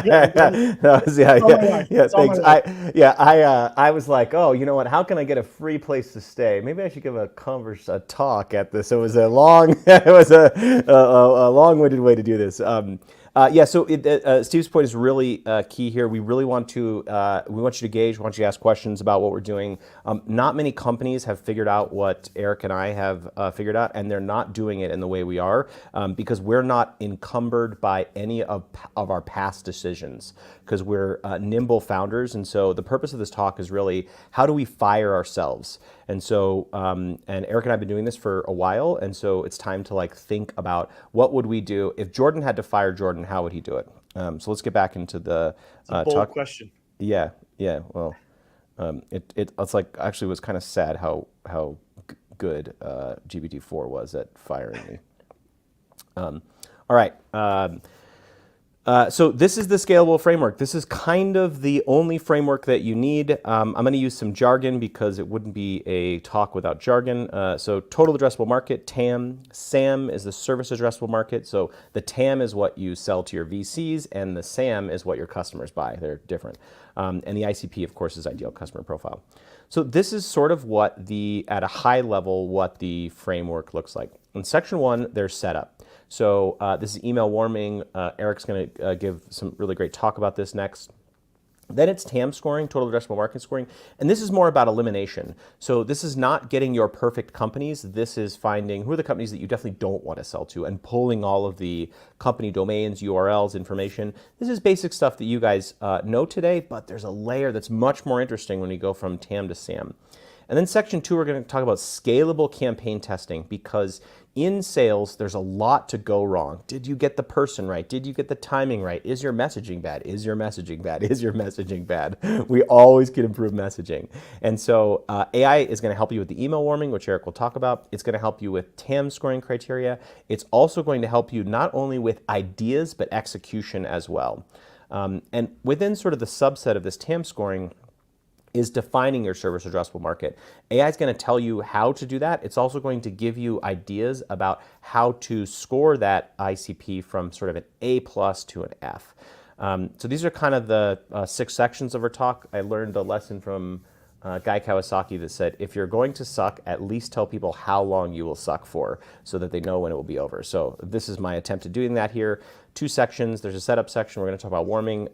K: I was like, oh, you know what? How can I get a free place to stay? Maybe I should give a talk at this. It was a long, it was a long-winded way to do this. Yeah, so Steve's point is really key here. We really want you to engage, we want you to ask questions about what we're doing. Not many companies have figured out what Eric and I have figured out, and they're not doing it in the way we are because we're not encumbered by any of our past decisions because we're nimble founders. And so the purpose of this talk is really how do we fire ourselves? And so, and Eric and I have been doing this for a while, and so it's time to like think about what would we do if Jordan had to fire Jordan, how would he do it? So let's get back into the
M: It's a bold question.
K: Yeah. Well, it's like actually was kind of sad how good GPT-4 was at firing me. All right. So this is the scalable framework. This is kind of the only framework that you need. I'm going to use some jargon because it wouldn't be a talk without jargon. So total addressable market, TAM. SAM is the service addressable market. So the TAM is what you sell to your VCs and the SAM is what your customers buy. They're different. And the ICP, of course, is ideal customer profile. So this is sort of what at a high level, what the framework looks like. In section 1, there's setup. So this is email warming. Eric's going to give some really great talk about this next. Then it's TAM scoring, total addressable market scoring. And this is more about elimination. So this is not getting your perfect companies. This is finding who are the companies that you definitely don't want to sell to and pulling all of the company domains, URLs, information. This is basic stuff that you guys know today, but there's a layer that's much more interesting when we go from TAM to SAM. And then section 2, we're going to talk about scalable campaign testing because in sales, there's a lot to go wrong. Did you get the person right? Did you get the timing right? Is your messaging bad? Is your messaging bad? Is your messaging bad? We always can improve messaging. And so AI is going to help you with the email warming, which Eric will talk about. It's going to help you with TAM scoring criteria. It's also going to help you not only with ideas, but execution as well. And within sort of the subset of this TAM scoring, is defining your service addressable market. AI is going to tell you how to do that. It's also going to give you ideas about how to score that ICP from sort of an A+ to an F. So these are kind of the 6 sections of our talk. I learned a lesson from Guy Kawasaki that said, if you're going to suck, at least tell people how long you will suck for so that they know when it will be over. So this is my attempt at doing that here. 2 sections. There's a setup section. We're going to talk about warming,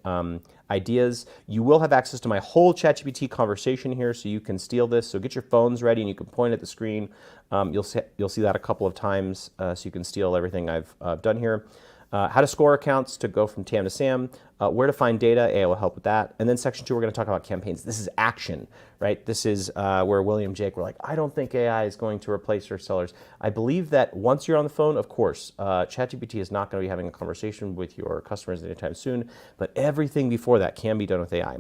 K: ideas. You will have access to my whole ChatGPT conversation here, so you can steal this. So get your phones ready and you can point at the screen. You'll see that a couple of times, so you can steal everything I've done here. How to score accounts to go from TAM to SAM, where to find data, AI will help with that. And then section 2, we're going to talk about campaigns. This is action, right? This is where William Jake were like, I don't think AI is going to replace your sellers. I believe that once you're on the phone, of course, ChatGPT is not going to be having a conversation with your customers anytime soon, but everything before that can be done with AI.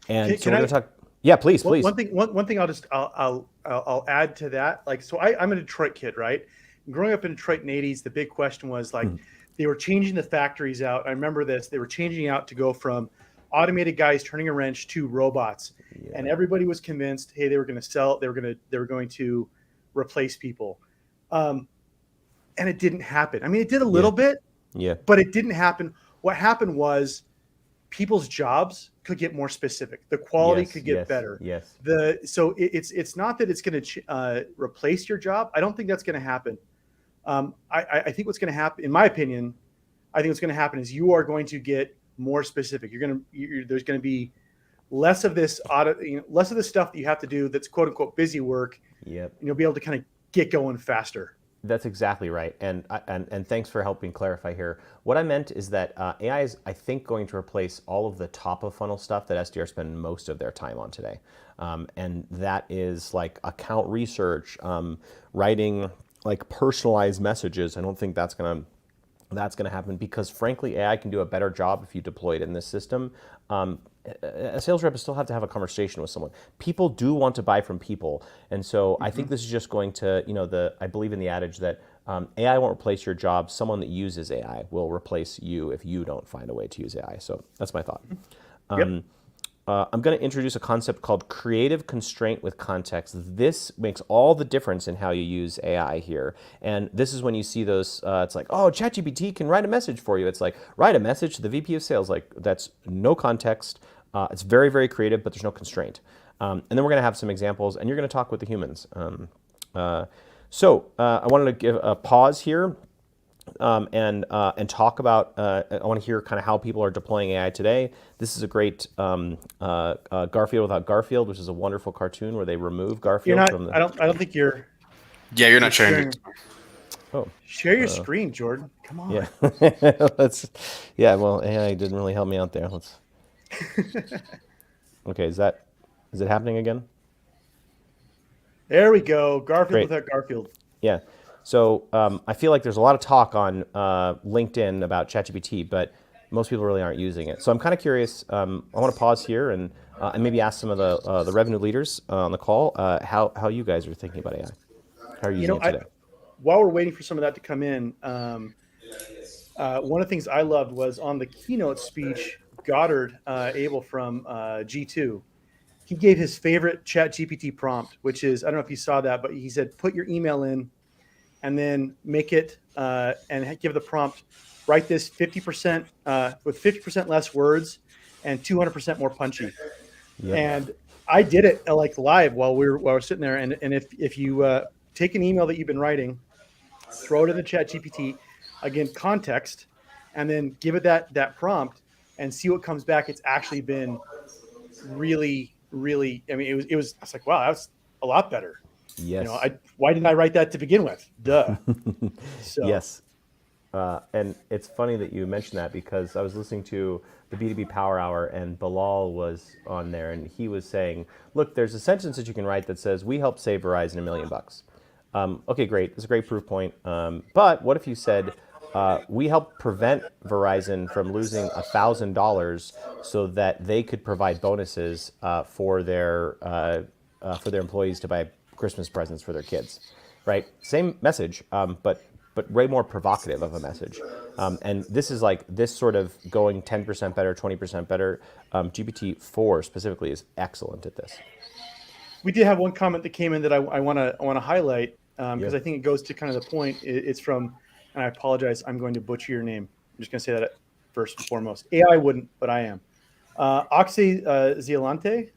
K: And so we're going to talk. Yeah, please.
M: One thing I'll add to that. Like, so I'm a Detroit kid, right? Growing up in Detroit in the 80s, the big question was like, they were changing the factories out. I remember this. They were changing out to go from automated guys turning a wrench to robots. Yeah. And everybody was convinced, hey, they were going to replace people. And it didn't happen. I mean, it did a little bit, but it didn't happen. What happened was people's jobs could get more specific. The quality could get better. So it's not that it's going to replace your job. I don't think that's going to happen. I think what's going to happen, in my opinion, I think what's going to happen is you are going to get more specific. There's going to be less of this less of the stuff that you have to do that's quote unquote busy work. And you'll be able to kind of get going faster.
K: That's exactly right. And thanks for helping clarify here. What I meant is that AI is, I think, going to replace all of the top of funnel stuff that SDRs spend most of their time on today. And that is like account research, writing like personalized messages. I don't think that's going to happen because frankly, AI can do a better job if you deploy it in this system. A sales rep still have to have a conversation with someone. People do want to buy from people. And so I think this is just going to, I believe in the adage that AI won't replace your job. Someone that uses AI will replace you if you don't find a way to use AI. So that's my thought. I'm going to introduce a concept called creative constraint with context. This makes all the difference in how you use AI here. And this is when you see those, it's like, oh, ChatGPT can write a message for you. It's like, write a message to the VP of sales. Like, that's no context. It's very, very creative, but there's no constraint. And then we're going to have some examples, and you're going to talk with the humans. So I wanted to give a pause here. and talk about. I want to hear kind of how people are deploying AI today. This is a great Garfield without Garfield, which is a wonderful cartoon where they remove Garfield
M: You're not.
K: from the.
M: I don't think you're.
L: Yeah, you're not sharing.
K: Oh,
M: Share your screen, Jordan. Come on.
K: yeah. Yeah. Well, AI didn't really help me out there. Let's. Okay. Is it happening again?
M: There we go. Garfield
K: Great.
M: without Garfield.
K: Yeah. So I feel like there's a lot of talk on LinkedIn about ChatGPT, but most people really aren't using it. So I'm kind of curious. I want to pause here and maybe ask some of the revenue leaders on the call how you guys are thinking about AI. How are you using it today?
M: While we're waiting for some of that to come in, one of the things I loved was on the keynote speech, Goddard Abel from G2. He gave his favorite ChatGPT prompt, which is, I don't know if you saw that, but he said, put your email in and then make it and give the prompt, write this 50% with 50% less words and 200% more punchy.
K: Yep.
M: And I did it like live while we were sitting there. And if you take an email that you've been writing, throw it in the ChatGPT, again, context, and then give it that prompt and see what comes back. It's actually been really, really, I mean, I was like, wow, that's a lot better.
K: Yes.
M: You know, why didn't I write that to begin with? Duh. So.
K: Yes. And it's funny that you mentioned that because I was listening to the B2B Power Hour and Bilal was on there and he was saying, look, there's a sentence that you can write that says, we helped save Verizon $1 million. Okay, great. It's a great proof point. But what if you said, we helped prevent Verizon from losing $1,000 so that they could provide bonuses for their employees to buy Christmas presents for their kids, right? Same message, but way more provocative of a message. And this is like this sort of going 10% better, 20% better. GPT-4 specifically is excellent at this.
M: We did have one comment that came in that I want to highlight because I think it goes to kind of the point. It's from, and I apologize, I'm going to butcher your name. I'm just going to say that first and foremost. AI wouldn't, but I am. Oxy Ziolente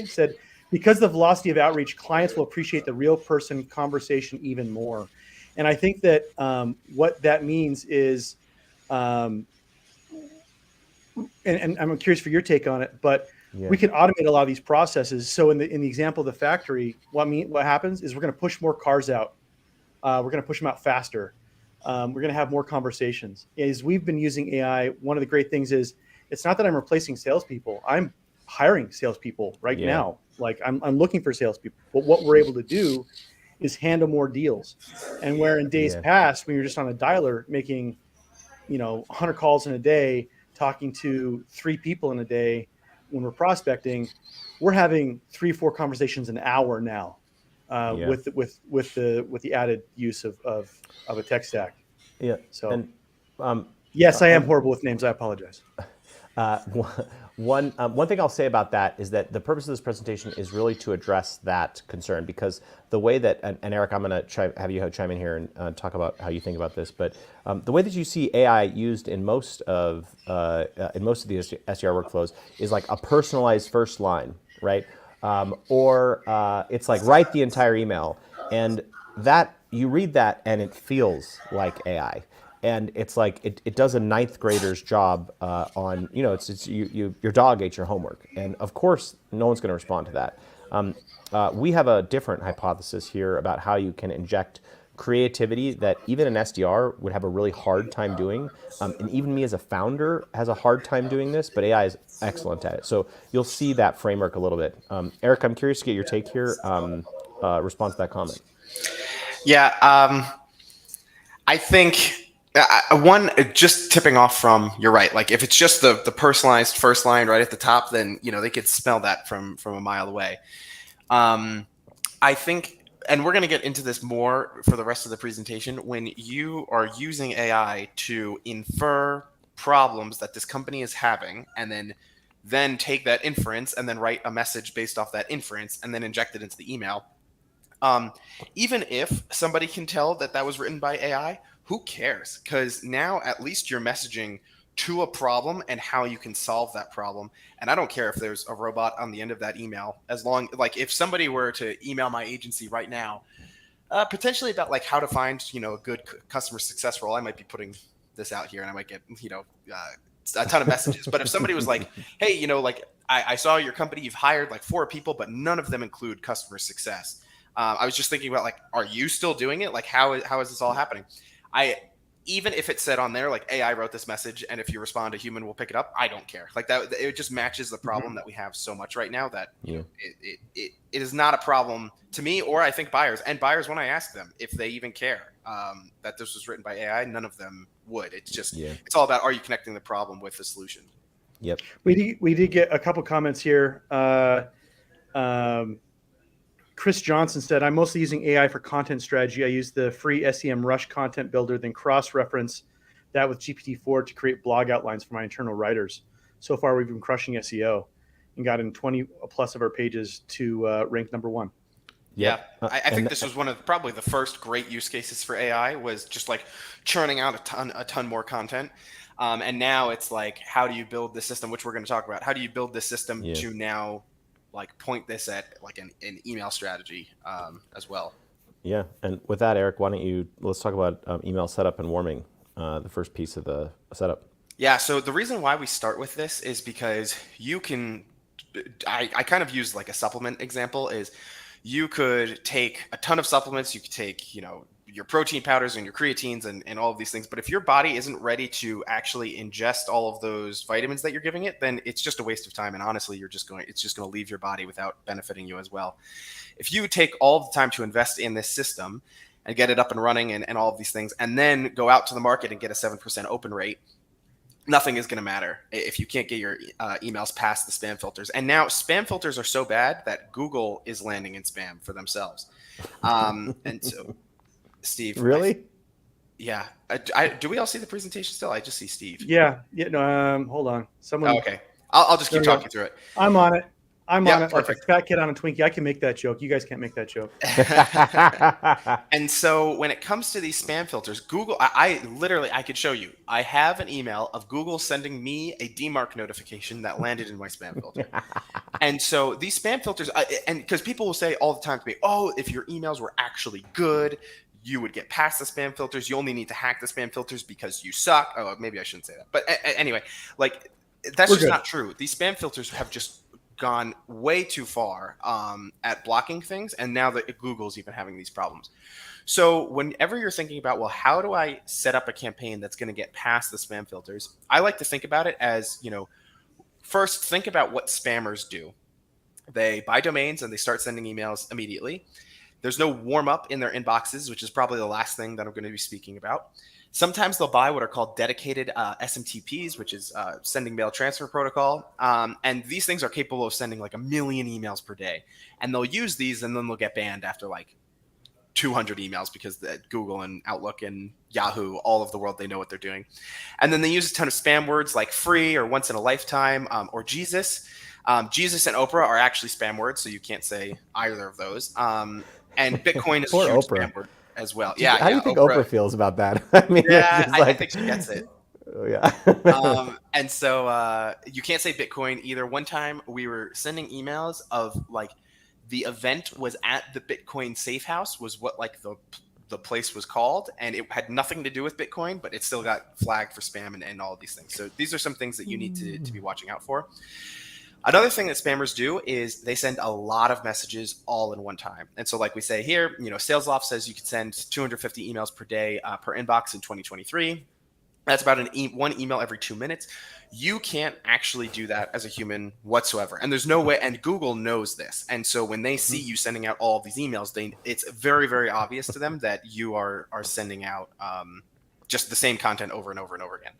M: said, because the velocity of outreach, clients will appreciate the real person conversation even more. And I think that what that means is, and I'm curious for your take on it, but we can automate a lot of these processes. So in the example of the factory, what happens is we're going to push more cars out. We're going to push them out faster. We're going to have more conversations. As we've been using AI, one of the great things is it's not that I'm replacing salespeople. I'm hiring salespeople right now. Like I'm looking for salespeople. But what we're able to do is handle more deals. And where in days past, when you're just on a dialer making, 100 calls in a day, talking to 3 people in a day, when we're prospecting, we're having 3-4 conversations an hour now with the added use of a tech stack.
K: Yeah.
M: So,
K: and,
M: yes, I am horrible with names. I apologize.
K: One thing I'll say about that is that the purpose of this presentation is really to address that concern because the way that, and Eric, I'm going to have you chime in here and talk about how you think about this, but the way that you see AI used in most of the SDR workflows is like a personalized first line, right? Or it's like write the entire email, and that you read that and it feels like AI. And it's like it does a 9th grader's job on it's your dog ate your homework, and of course no one's going to respond to that. We have a different hypothesis here about how you can inject creativity that even an SDR would have a really hard time doing, and even me as a founder has a hard time doing this. But AI is excellent at it, so you'll see that framework a little bit. Eric, I'm curious to get your take here. Response to that comment.
L: Yeah, I think. One, just tipping off from, you're right. Like if it's just the personalized first line right at the top, then, they could smell that from a mile away. I think, and we're going to get into this more for the rest of the presentation, when you are using AI to infer problems that this company is having, and then take that inference and then write a message based off that inference and then inject it into the email. Even if somebody can tell that was written by AI, who cares? Because now at least you're messaging to a problem and how you can solve that problem. And I don't care if there's a robot on the end of that email, as long like if somebody were to email my agency right now, Potentially about like how to find, a good customer success role. I might be putting this out here and I might get, a ton of messages. But if somebody was like, hey, like I saw your company, you've hired like 4 people, but none of them include customer success. I was just thinking about like, are you still doing it? Like, how is this all happening? Even if it said on there, like, AI wrote this message, and if you respond, a human will pick it up. I don't care. Like that, it just matches the problem that we have so much right now that it is not a problem to me, or I think buyers. And buyers, when I ask them if they even care that this was written by AI, none of them would. It's just, it's all about, are you connecting the problem with the solution?
K: Yep.
M: We did get a couple comments here. Chris Johnson said, I'm mostly using AI for content strategy. I use the free SEM Rush content builder, then cross-reference that with GPT-4 to create blog outlines for my internal writers. So far, we've been crushing SEO and gotten 20 plus of our pages to rank number 1.
L: Yeah, I think this was one of probably the first great use cases for AI, was just like churning out a ton more content. And now it's like, how do you build the system, which we're going to talk about? How do you build the system to now like point this at like an email strategy as well?
K: Yeah. And with that, Eric, why don't let's talk about email setup and warming, the first piece of the setup.
L: Yeah. So the reason why we start with this is because I kind of use like a supplement example, is you could take a ton of supplements. You could take, your protein powders and your creatines and all of these things. But if your body isn't ready to actually ingest all of those vitamins that you're giving it, then it's just a waste of time. And honestly, it's just going to leave your body without benefiting you as well. If you take all of the time to invest in this system and get it up and running and all of these things, and then go out to the market and get a 7% open rate, nothing is going to matter if you can't get your emails past the spam filters. And now spam filters are so bad that Google is landing in spam for themselves. And so, Steve.
K: Really?
L: Yeah. Do we all see the presentation still? I just see Steve.
M: Yeah. No, hold on. Someone.
L: Oh, okay. I'll just keep talking through it.
M: I'm on it. I'm on it
L: perfect.
M: like a fat kid on a Twinkie. I can make that joke. You guys can't make that joke.
L: And so when it comes to these spam filters, Google, I could show you. I have an email of Google sending me a DMARC notification that landed in my spam filter. And so these spam filters, and because people will say all the time to me, oh, if your emails were actually good, you would get past the spam filters. You only need to hack the spam filters because you suck. Oh, maybe I shouldn't say that. But anyway, like that's just not true. These spam filters have just gone way too far at blocking things. And now that Google's even having these problems. So whenever you're thinking about, well, how do I set up a campaign that's going to get past the spam filters? I like to think about it as, first think about what spammers do. They buy domains and they start sending emails immediately. There's no warm up in their inboxes, which is probably the last thing that I'm going to be speaking about. Sometimes they'll buy what are called dedicated SMTPs, which is sending mail transfer protocol. And these things are capable of sending like 1 million emails per day. And they'll use these and then they'll get banned after like 200 emails because Google and Outlook and Yahoo, all of the world, they know what they're doing. And then they use a ton of spam words like free or once in a lifetime or Jesus. Jesus and Oprah are actually spam words, so you can't say either of those. And Bitcoin is a huge spam word as well. Yeah.
K: How do you think Oprah feels about that? I mean,
L: I think she gets it.
K: Oh, yeah.
L: And so you can't say Bitcoin either. One time we were sending emails of like the event was at the Bitcoin safe house, was what like the place was called, and it had nothing to do with Bitcoin, but it still got flagged for spam and all of these things. So these are some things that you need to be watching out for. Another thing that spammers do is they send a lot of messages all in one time. And so like we say here, SalesLoft says you can send 250 emails per day per inbox in 2023. That's about one email every 2 minutes. You can't actually do that as a human whatsoever. And there's no way, and Google knows this. And so when they see you sending out all of these emails, it's very, very obvious to them that you are sending out just the same content over and over and over again.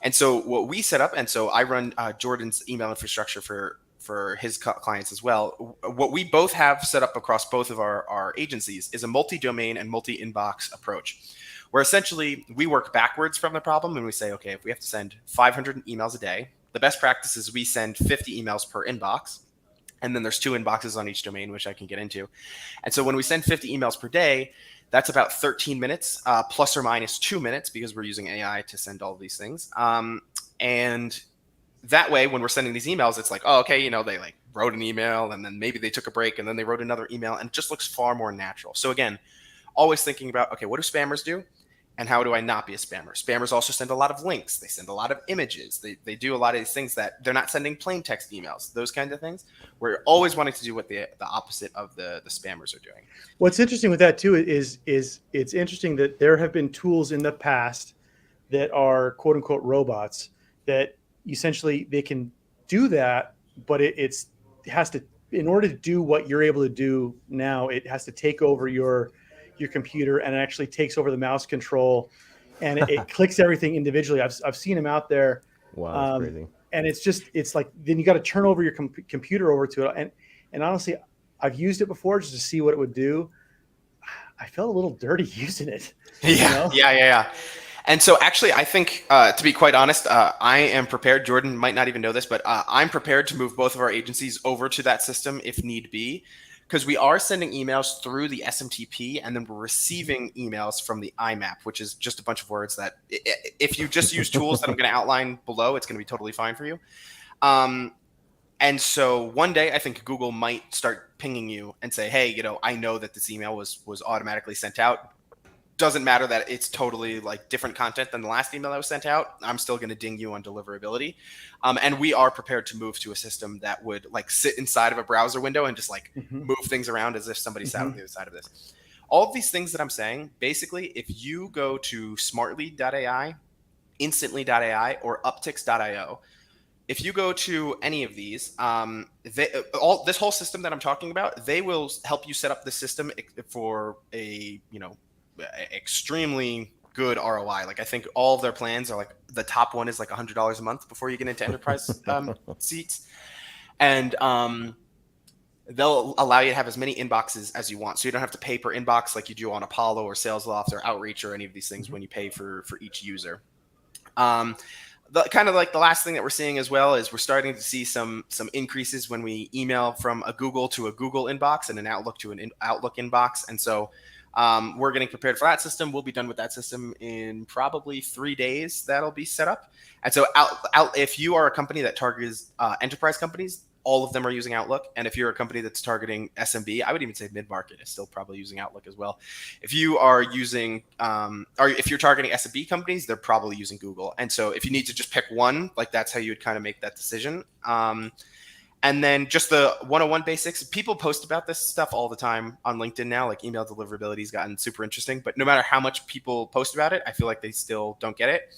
L: And so what we set up, and so I run Jordan's email infrastructure for his clients as well. What we both have set up across both of our agencies is a multi-domain and multi-inbox approach, where essentially we work backwards from the problem and we say, okay, if we have to send 500 emails a day, the best practice is we send 50 emails per inbox. And then there's 2 inboxes on each domain, which I can get into. And so when we send 50 emails per day, that's about 13 minutes, plus or minus 2 minutes, because we're using AI to send all of these things. And that way, when we're sending these emails, it's like, oh, okay, they like wrote an email and then maybe they took a break and then they wrote another email, and it just looks far more natural. So again, always thinking about, okay, what do spammers do? And how do I not be a spammer? Spammers also send a lot of links. They send a lot of images. They do a lot of these things that they're not sending plain text emails, those kinds of things. We're always wanting to do what the opposite of the spammers are doing.
M: What's interesting with that too is it's interesting that there have been tools in the past that are quote unquote robots that essentially they can do that, but it has to, in order to do what you're able to do now, it has to take over your computer, and it actually takes over the mouse control, and it clicks everything individually. I've seen them out there.
K: Wow, that's crazy.
M: And it's like, then you got to turn over your computer over to it. And honestly, I've used it before just to see what it would do. I felt a little dirty using it.
L: Yeah. And so actually, I think, to be quite honest, I am prepared. Jordan might not even know this, but I'm prepared to move both of our agencies over to that system if need be, because we are sending emails through the SMTP, and then we're receiving emails from the IMAP, which is just a bunch of words that if you just use tools that I'm going to outline below, it's going to be totally fine for you. And so one day, I think Google might start pinging you and say, hey, I know that this email was automatically sent out. Doesn't matter that it's totally like different content than the last email that was sent out. I'm still going to ding you on deliverability. And we are prepared to move to a system that would like sit inside of a browser window and just like move things around as if somebody sat on the other side of this. All of these things that I'm saying, basically, if you go to smartly.ai, instantly.ai, or upticks.io, if you go to any of these, this whole system that I'm talking about, they will help you set up the system for a, extremely good ROI. Like I think all of their plans are like, the top one is like $100 a month before you get into enterprise seats. And they'll allow you to have as many inboxes as you want. So you don't have to pay per inbox like you do on Apollo or SalesLoft or Outreach or any of these things when you pay for each user. The kind of like the last thing that we're seeing as well is we're starting to see some increases when we email from a Google to a Google inbox and an Outlook to an Outlook inbox. And so we're getting prepared for that system. We'll be done with that system in probably 3 days. That'll be set up. And so if you are a company that targets enterprise companies, all of them are using Outlook. And if you're a company that's targeting SMB, I would even say mid-market is still probably using Outlook as well. If you are using, or if you're targeting SMB companies, they're probably using Google. And so if you need to just pick one, like that's how you would kind of make that decision. And then just the 101 basics. People post about this stuff all the time on LinkedIn now, like email deliverability has gotten super interesting. But no matter how much people post about it, I feel like they still don't get it.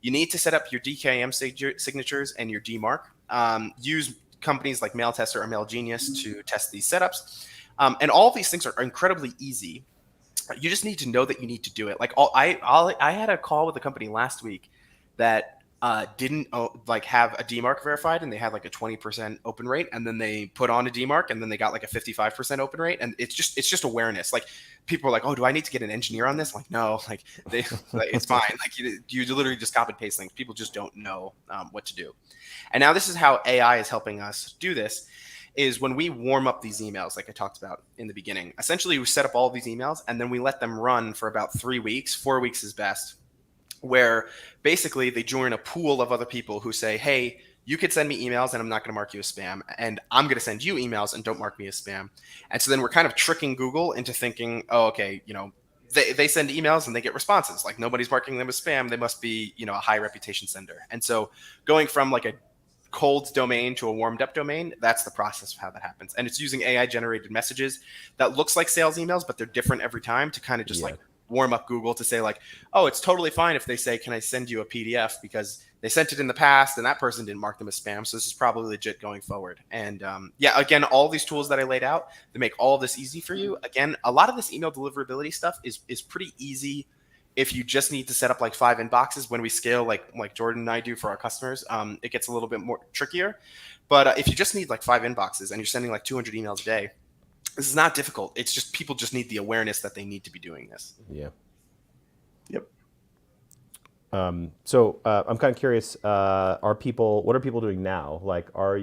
L: You need to set up your DKIM signatures and your DMARC. Use companies like MailTester or MailGenius to test these setups. And all of these things are incredibly easy. You just need to know that you need to do it. Like I had a call with a company last week that didn't have a DMARC verified, and they had like a 20% open rate, and then they put on a DMARC, and then they got like a 55% open rate. And it's just awareness. Like people are like, oh, do I need to get an engineer on this? Like, no, like it's fine. Like you literally just copy and paste things. People just don't know what to do. And now this is how AI is helping us do this, is when we warm up these emails, like I talked about in the beginning. Essentially, we set up all of these emails, and then we let them run for about 3 weeks. 4 weeks is best, where basically they join a pool of other people who say, hey, you could send me emails and I'm not going to mark you as spam, and I'm going to send you emails and don't mark me as spam. And so then we're kind of tricking Google into thinking, oh, okay, they send emails and they get responses. Like nobody's marking them as spam. They must be, a high reputation sender. And so going from like a cold domain to a warmed up domain, that's the process of how that happens. And it's using AI generated messages that looks like sales emails, but they're different every time to kind of just like warm up Google to say like, oh, it's totally fine if they say, can I send you a PDF, because they sent it in the past and that person didn't mark them as spam. So this is probably legit going forward. And again, all these tools that I laid out, they make all of this easy for you. Again, a lot of this email deliverability stuff is pretty easy if you just need to set up like 5 inboxes. When we scale like Jordan and I do for our customers, it gets a little bit more trickier. But if you just need like 5 inboxes and you're sending like 200 emails a day, this is not difficult. It's just people just need the awareness that they need to be doing this.
K: Yeah.
M: Yep.
K: So I'm kind of curious. What are people doing now? Like, are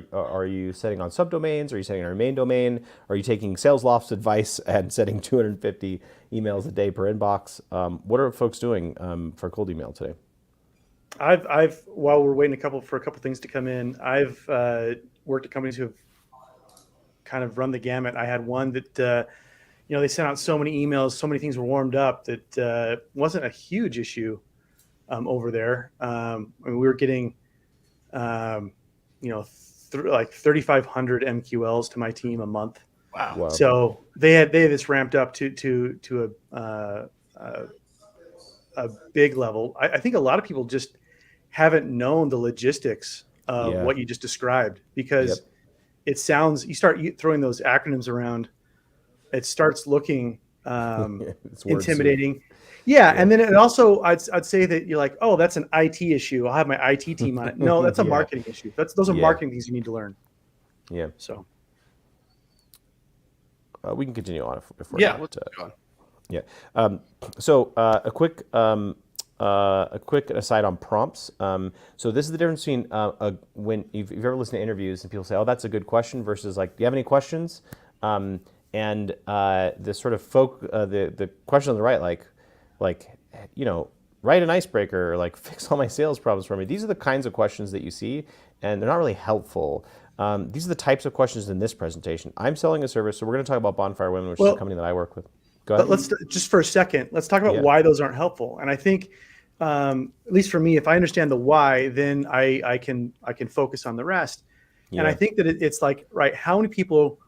K: you setting on subdomains? Are you setting on your main domain? Are you taking SalesLoft's advice and sending 250 emails a day per inbox? What are folks doing for cold email today?
M: I've while we're waiting for a couple things to come in, I've worked at companies who have kind of run the gamut. I had one that they sent out so many emails, so many things were warmed up that wasn't a huge issue over there. I mean, we were getting, like 3,500 MQLs to my team a month.
K: Wow.
M: So they had this ramped up to a big level. I think a lot of people just haven't known the logistics of what you just described, because it sounds, you start throwing those acronyms around, it starts looking intimidating. Yeah. And then it also, I'd say that you're like, oh, that's an IT issue, I'll have my IT team on it. No, that's a marketing issue. Those are marketing things you need to learn.
K: Yeah.
M: So
K: we can continue on if we're
L: Yeah,
K: not,
L: let's go on.
K: Yeah. So a quick aside on prompts. So this is the difference between when you've ever listened to interviews and people say, "Oh, that's a good question," versus like, "Do you have any questions?" And the sort of the question on the right, like write an icebreaker, or like fix all my sales problems for me. These are the kinds of questions that you see, and they're not really helpful. These are the types of questions in this presentation. I'm selling a service, so we're going to talk about Bonfire Women, which is a company that I work with. Go ahead.
M: Let's just for a second, let's talk about why those aren't helpful. And I think, at least for me, if I understand the why, then I can focus on the rest. Yeah. And I think that it's like, right, how many people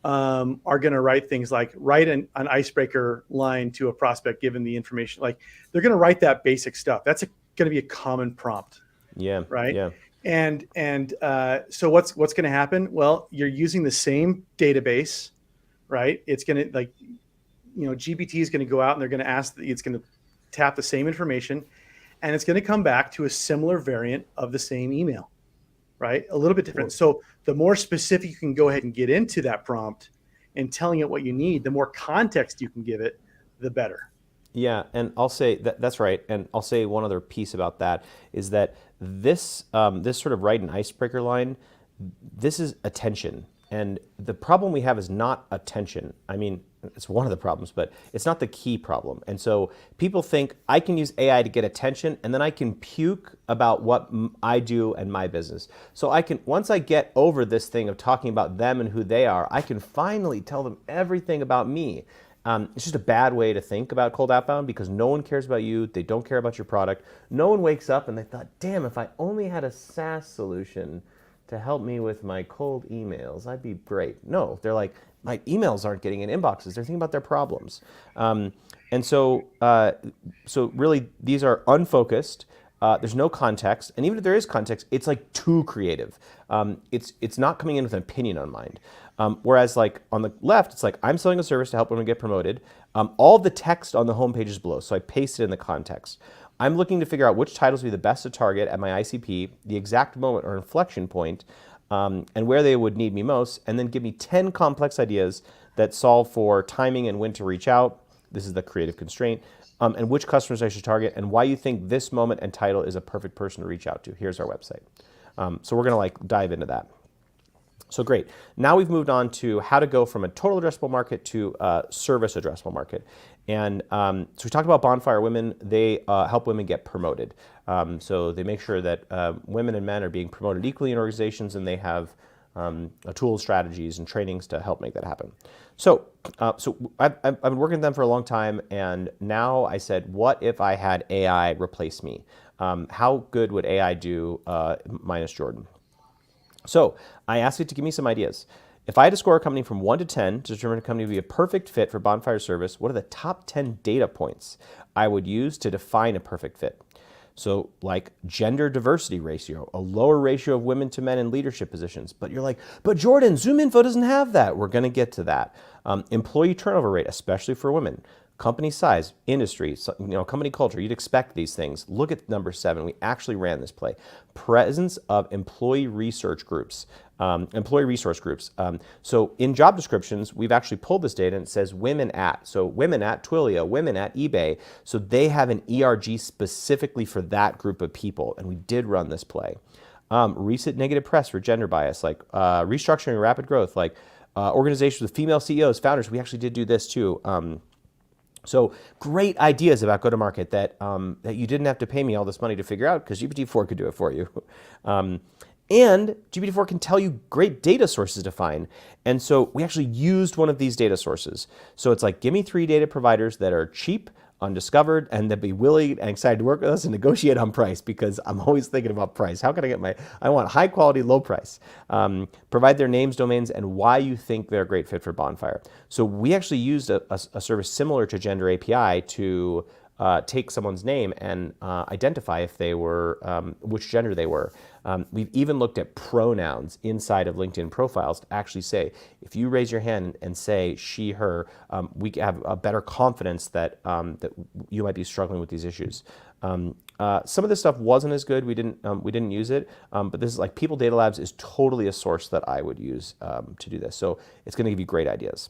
M: are going to write things like write an icebreaker line to a prospect given the information? Like they're going to write that basic stuff. That's going to be a common prompt. Yeah. Right. Yeah. And so what's going to happen? Well, you're using the same database, right? It's going to GPT is going to go out and they're going to it's going to tap the same information, and it's going to come back to a similar variant of the same email, right? A little bit different. So the more specific you can go ahead and get into that prompt and telling it what you need, the more context you can give it, the better.
K: Yeah, and I'll say that's right. And I'll say one other piece about that is that this sort of write an icebreaker line, this is attention. And the problem we have is not attention. I mean, it's one of the problems, but it's not the key problem. And so people think I can use AI to get attention, and then I can puke about what I do and my business. So once I get over this thing of talking about them and who they are, I can finally tell them everything about me. It's just a bad way to think about cold outbound, because no one cares about you. They don't care about your product. No one wakes up and they thought, damn, if I only had a SaaS solution to help me with my cold emails, I'd be great. No, they're like, my emails aren't getting in inboxes. They're thinking about their problems. And so really, these are unfocused. There's no context. And even if there is context, it's like too creative. It's not coming in with an opinion on mind. Whereas like on the left, it's like, I'm selling a service to help women get promoted. All the text on the homepage is below, so I paste it in the context. I'm looking to figure out which titles would be the best to target at my ICP, the exact moment or inflection point, and where they would need me most, and then give me 10 complex ideas that solve for timing and when to reach out. This is the creative constraint, and which customers I should target, and why you think this moment and title is a perfect person to reach out to. Here's our website. So we're gonna dive into that. So great. Now we've moved on to how to go from a total addressable market to a service addressable market. And so we talked about Bonfire Women. They help women get promoted. So they make sure that women and men are being promoted equally in organizations, and they have tools, strategies, and trainings to help make that happen. So I've been working with them for a long time, and now I said, what if I had AI replace me? How good would AI do minus Jordan? So I asked it to give me some ideas. If I had to score a company from 1 to 10 to determine a company would be a perfect fit for Bonfire service, what are the top 10 data points I would use to define a perfect fit? So like gender diversity ratio, a lower ratio of women to men in leadership positions. But you're like, but Jordan, ZoomInfo doesn't have that. We're going to get to that. Employee turnover rate, especially for women. Company size, industry, company culture. You'd expect these things. Look at number 7. We actually ran this play. Presence of employee research groups, employee resource groups. So in job descriptions, we've actually pulled this data and it says women at. So women at Twilio, women at eBay. So they have an ERG specifically for that group of people. And we did run this play. Recent negative press for gender bias, like restructuring and rapid growth, like organizations with female CEOs, founders. We actually did do this too. So great ideas about go-to-market that you didn't have to pay me all this money to figure out, because GPT-4 could do it for you. And GPT-4 can tell you great data sources to find. And so we actually used one of these data sources. So it's like, give me 3 data providers that are cheap, undiscovered, and that be willing and excited to work with us and negotiate on price, because I'm always thinking about price. How can I get I want high quality, low price. Provide their names, domains, and why you think they're a great fit for Bonfire. So we actually used a service similar to Gender API to take someone's name and identify if they were, which gender they were. We've even looked at pronouns inside of LinkedIn profiles to actually say, if you raise your hand and say she, her, we have a better confidence that, that you might be struggling with these issues. Some of this stuff wasn't as good. We didn't use it, but this is like People Data Labs is totally a source that I would use to do this. So it's going to give you great ideas.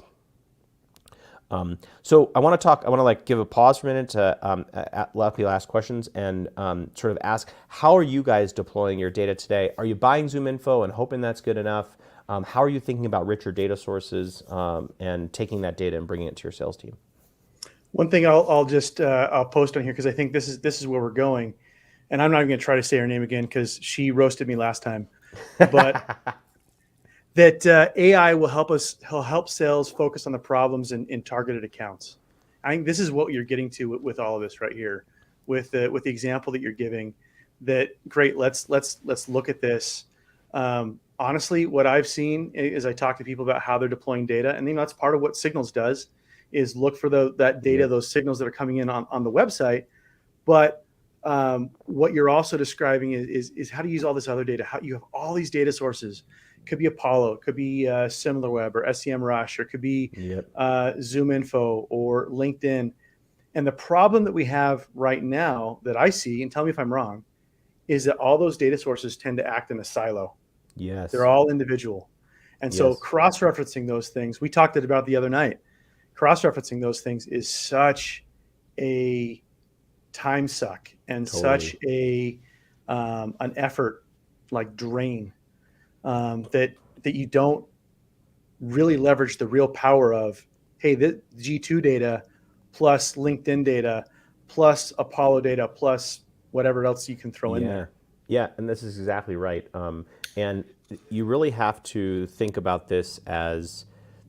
K: So I want to give a pause for a minute to let people ask questions and sort of ask, how are you guys deploying your data today? Are you buying Zoom info and hoping that's good enough? How are you thinking about richer data sources and taking that data and bringing it to your sales team?
M: One thing I'll just I'll post on here, because I think this is where we're going, and I'm not even going to try to say her name again because she roasted me last time, but. That AI will help sales focus on the problems in targeted accounts. I think this is what you're getting to with all of this right here, with the example that you're giving. That great. Let's look at this. Honestly, what I've seen is I talk to people about how they're deploying data, and that's part of what Signals does, is look for that data, those signals that are coming in on the website. But what you're also describing is how to use all this other data. How you have all these data sources. Could be Apollo, it could be SimilarWeb or SEMrush, or it could be Zoom Info or LinkedIn. And the problem that we have right now that I see, and tell me if I'm wrong, is that all those data sources tend to act in a silo.
K: Yes.
M: They're all individual. And so cross-referencing those things, we talked about the other night, cross-referencing those things is such a time suck and such an effort like drain. That you don't really leverage the real power of, hey, the G2 data plus LinkedIn data plus Apollo data plus whatever else you can throw in there.
K: Yeah, and this is exactly right. And you really have to think about this as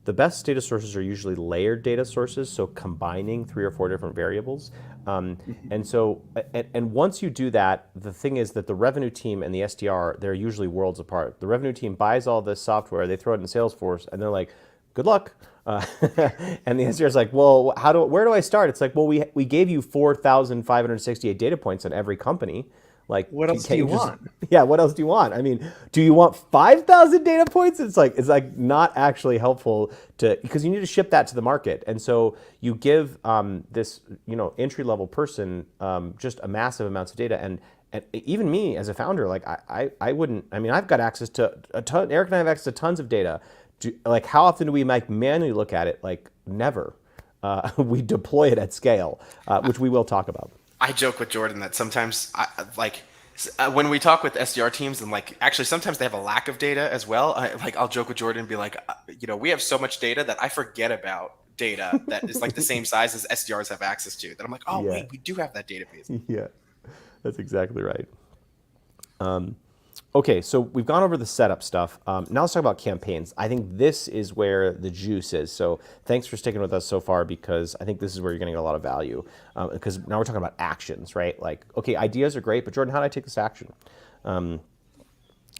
K: the best data sources are usually layered data sources, so combining 3 or 4 different variables. And so, and once you do that, the thing is that the revenue team and the SDR, they're usually worlds apart. The revenue team buys all this software, they throw it in Salesforce, and they're like, good luck. And the SDR is like, well, where do I start? It's like, well, we gave you 4,568 data points on every company. Like,
M: what else do you want?
K: Yeah, what else do you want? I mean, do you want 5,000 data points? It's like not actually helpful because you need to ship that to the market. And so you give this entry level person just a massive amounts of data. And even me as a founder, like I wouldn't. I mean, I've got access to a ton. Eric and I have access to tons of data. Like, how often do we manually look at it? Like, never. We deploy it at scale, which we will talk about.
L: I joke with Jordan that sometimes, when we talk with SDR teams, and actually sometimes they have a lack of data as well. I'll joke with Jordan and be like, we have so much data that I forget about data that is like the same size as SDRs have access to. That I'm like, wait, we do have that database.
K: Yeah, that's exactly right. Okay, so we've gone over the setup stuff. Now let's talk about campaigns. I think this is where the juice is. So thanks for sticking with us so far, because I think this is where you're going to get a lot of value. Because now we're talking about actions, right? Like, okay, ideas are great, but Jordan, how do I take this action?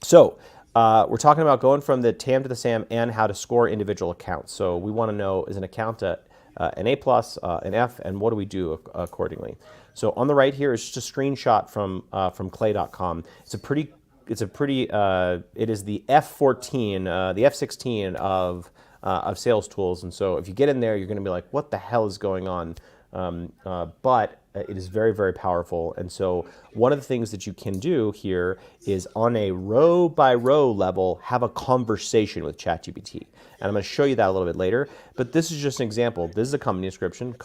K: So we're talking about going from the TAM to the SAM and how to score individual accounts. So we want to know, is an account an A+, an F, and what do we do accordingly? So on the right here is just a screenshot from clay.com. It is the F14, the F16 of sales tools. And so if you get in there, you're going to be like, what the hell is going on? But it is very, very powerful. And so one of the things that you can do here is, on a row by row level, have a conversation with ChatGPT. And I'm going to show you that a little bit later. But this is just an example. This is a company description.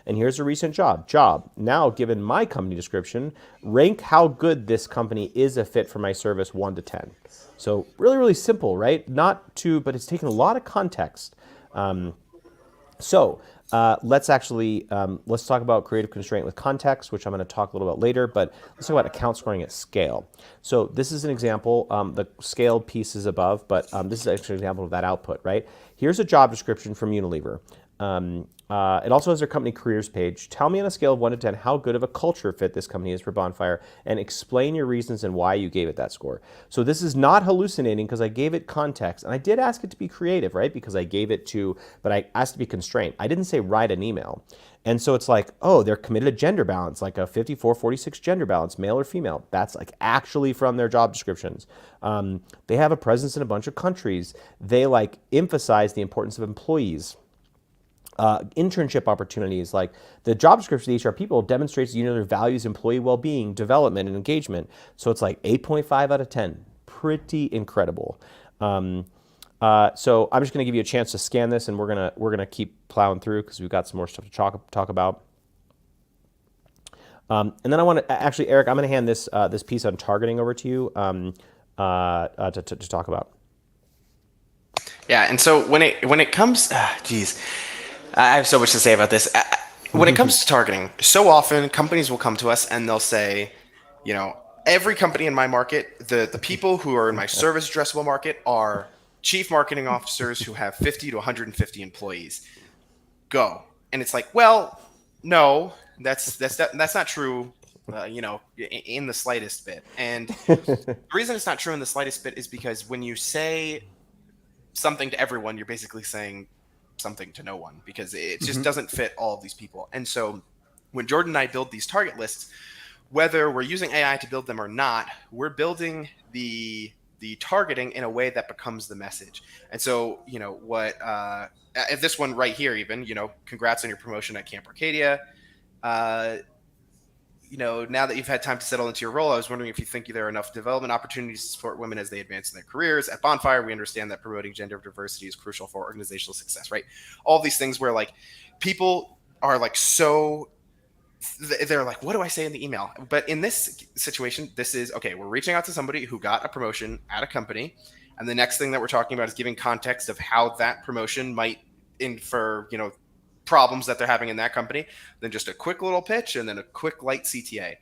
K: And here's a recent job. Now, given my company description, rank how good this company is a fit for my service 1 to 10. So really, really simple, right? But it's taken a lot of context. So let's talk about creative constraint with context, which I'm going to talk a little about later, but let's talk about account scoring at scale. So this is an example. The scaled piece is above, but this is actually an example of that output, right? Here's a job description from Unilever. It also has their company careers page. Tell me on a scale of 1 to 10 how good of a culture fit this company is for Bonfire, and explain your reasons and why you gave it that score. So this is not hallucinating because I gave it context, and I did ask it to be creative, right? Because I gave it to, but I asked to be constrained. I didn't say write an email. And so it's like, oh, they're committed to gender balance, like a 54-46 gender balance, male or female. That's like actually from their job descriptions. They have a presence in a bunch of countries. They like emphasize the importance of employees. Internship opportunities, like the job description of the HR people demonstrates Unilever values employee well-being, development, and engagement. So it's like 8.5 out of 10. Pretty incredible. So I'm just going to give you a chance to scan this, and we're gonna keep plowing through because we've got some more stuff to talk about. And then I want to actually, Eric, I'm going to hand this this piece on targeting over to you to talk about.
L: Yeah, and so when it comes, geez. I have so much to say about this. When it comes to targeting, so often companies will come to us and they'll say, every company in my market, the people who are in my service addressable market are chief marketing officers who have 50 to 150 employees. Go. And it's like, well, no, that's not true, in the slightest bit. And the reason it's not true in the slightest bit is because when you say something to everyone, you're basically saying something to no one, because it just doesn't fit all of these people. And so when Jordan and I build these target lists, whether we're using AI to build them or not, we're building the targeting in a way that becomes the message. And so, this one right here, even, congrats on your promotion at Camp Arcadia. Now that you've had time to settle into your role, I was wondering if you think there are enough development opportunities to support women as they advance in their careers. At Bonfire, we understand that promoting gender diversity is crucial for organizational success, right? All these things where like people are like they're like, what do I say in the email? But in this situation, this is, okay, we're reaching out to somebody who got a promotion at a company. And the next thing that we're talking about is giving context of how that promotion might infer, problems that they're having in that company, then just a quick little pitch and then a quick light CTA.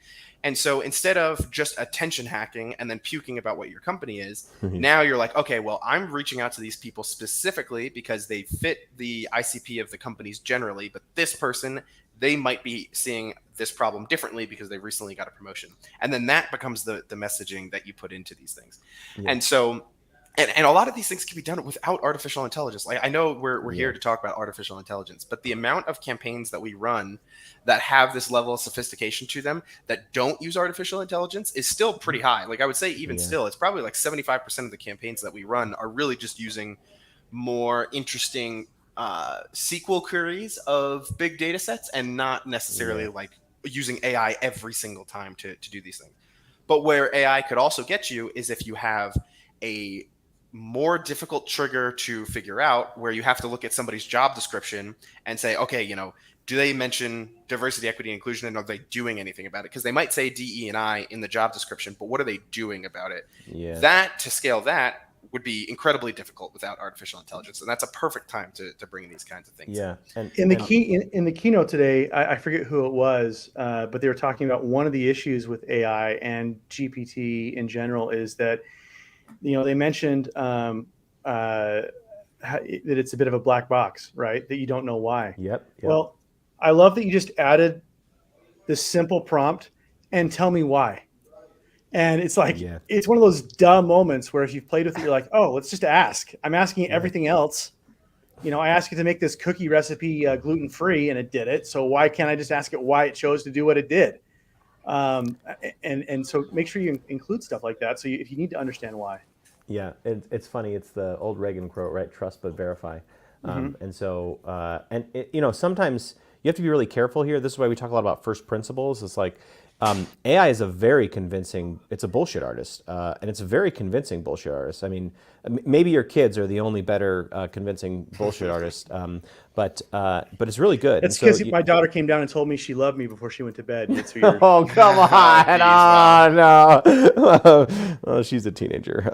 L: And so instead of just attention hacking and then puking about what your company is, now you're like, okay, well, I'm reaching out to these people specifically because they fit the ICP of the companies generally, but this person, they might be seeing this problem differently because they recently got a promotion. And then that becomes the messaging that you put into these things. Yeah. And so And a lot of these things can be done without artificial intelligence. Like, I know we're here to talk about artificial intelligence, but the amount of campaigns that we run that have this level of sophistication to them that don't use artificial intelligence is still pretty high. Like, I would say even still, it's probably like 75% of the campaigns that we run are really just using more interesting SQL queries of big data sets and not necessarily like using AI every single time to do these things. But where AI could also get you is if you have a more difficult trigger to figure out, where you have to look at somebody's job description and say, okay, do they mention diversity, equity, inclusion, and are they doing anything about it? Because they might say DE&I in the job description, but what are they doing about it? Yeah. That, to scale that, would be incredibly difficult without artificial intelligence, and that's a perfect time to bring these kinds of things.
K: Yeah,
M: and in the keynote today, I forget who it was, but they were talking about one of the issues with AI and GPT in general is that, they mentioned that it's a bit of a black box, right? That you don't know why.
K: Yep.
M: Well, I love that you just added this simple prompt and tell me why. And it's like, it's one of those dumb moments where if you've played with it, you're like, oh, let's just ask. I'm asking everything else. I asked it to make this cookie recipe gluten-free and it did it. So why can't I just ask it why it chose to do what it did? And so make sure you include stuff like that. So if you need to understand why.
K: Yeah, it's funny. It's the old Reagan quote, right? Trust but verify. And so, sometimes you have to be really careful here. This is why we talk a lot about first principles. It's like AI is it's a bullshit artist, and it's a very convincing bullshit artist. I mean, maybe your kids are the only better convincing bullshit artist, but it's really good.
M: It's because my daughter came down and told me she loved me before she went to bed.
K: Oh, come on! No, well, she's a teenager.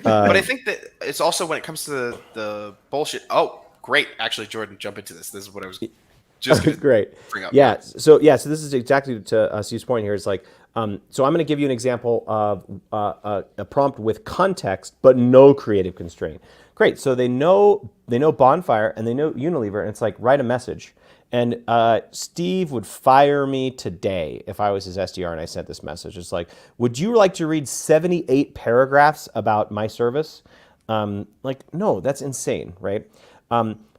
L: But I think that it's also when it comes to the bullshit. Oh, great. Actually, Jordan, jump into this. This is what I was just going to
K: Great.
L: bring up.
K: Yeah. So this is exactly to Steve's point here. It's like, so I'm going to give you an example of a prompt with context, but no creative constraint. Great. So they know Bonfire and they know Unilever, and it's like, write a message. And Steve would fire me today if I was his SDR and I sent this message. It's like, would you like to read 78 paragraphs about my service? Like, no, that's insane, right?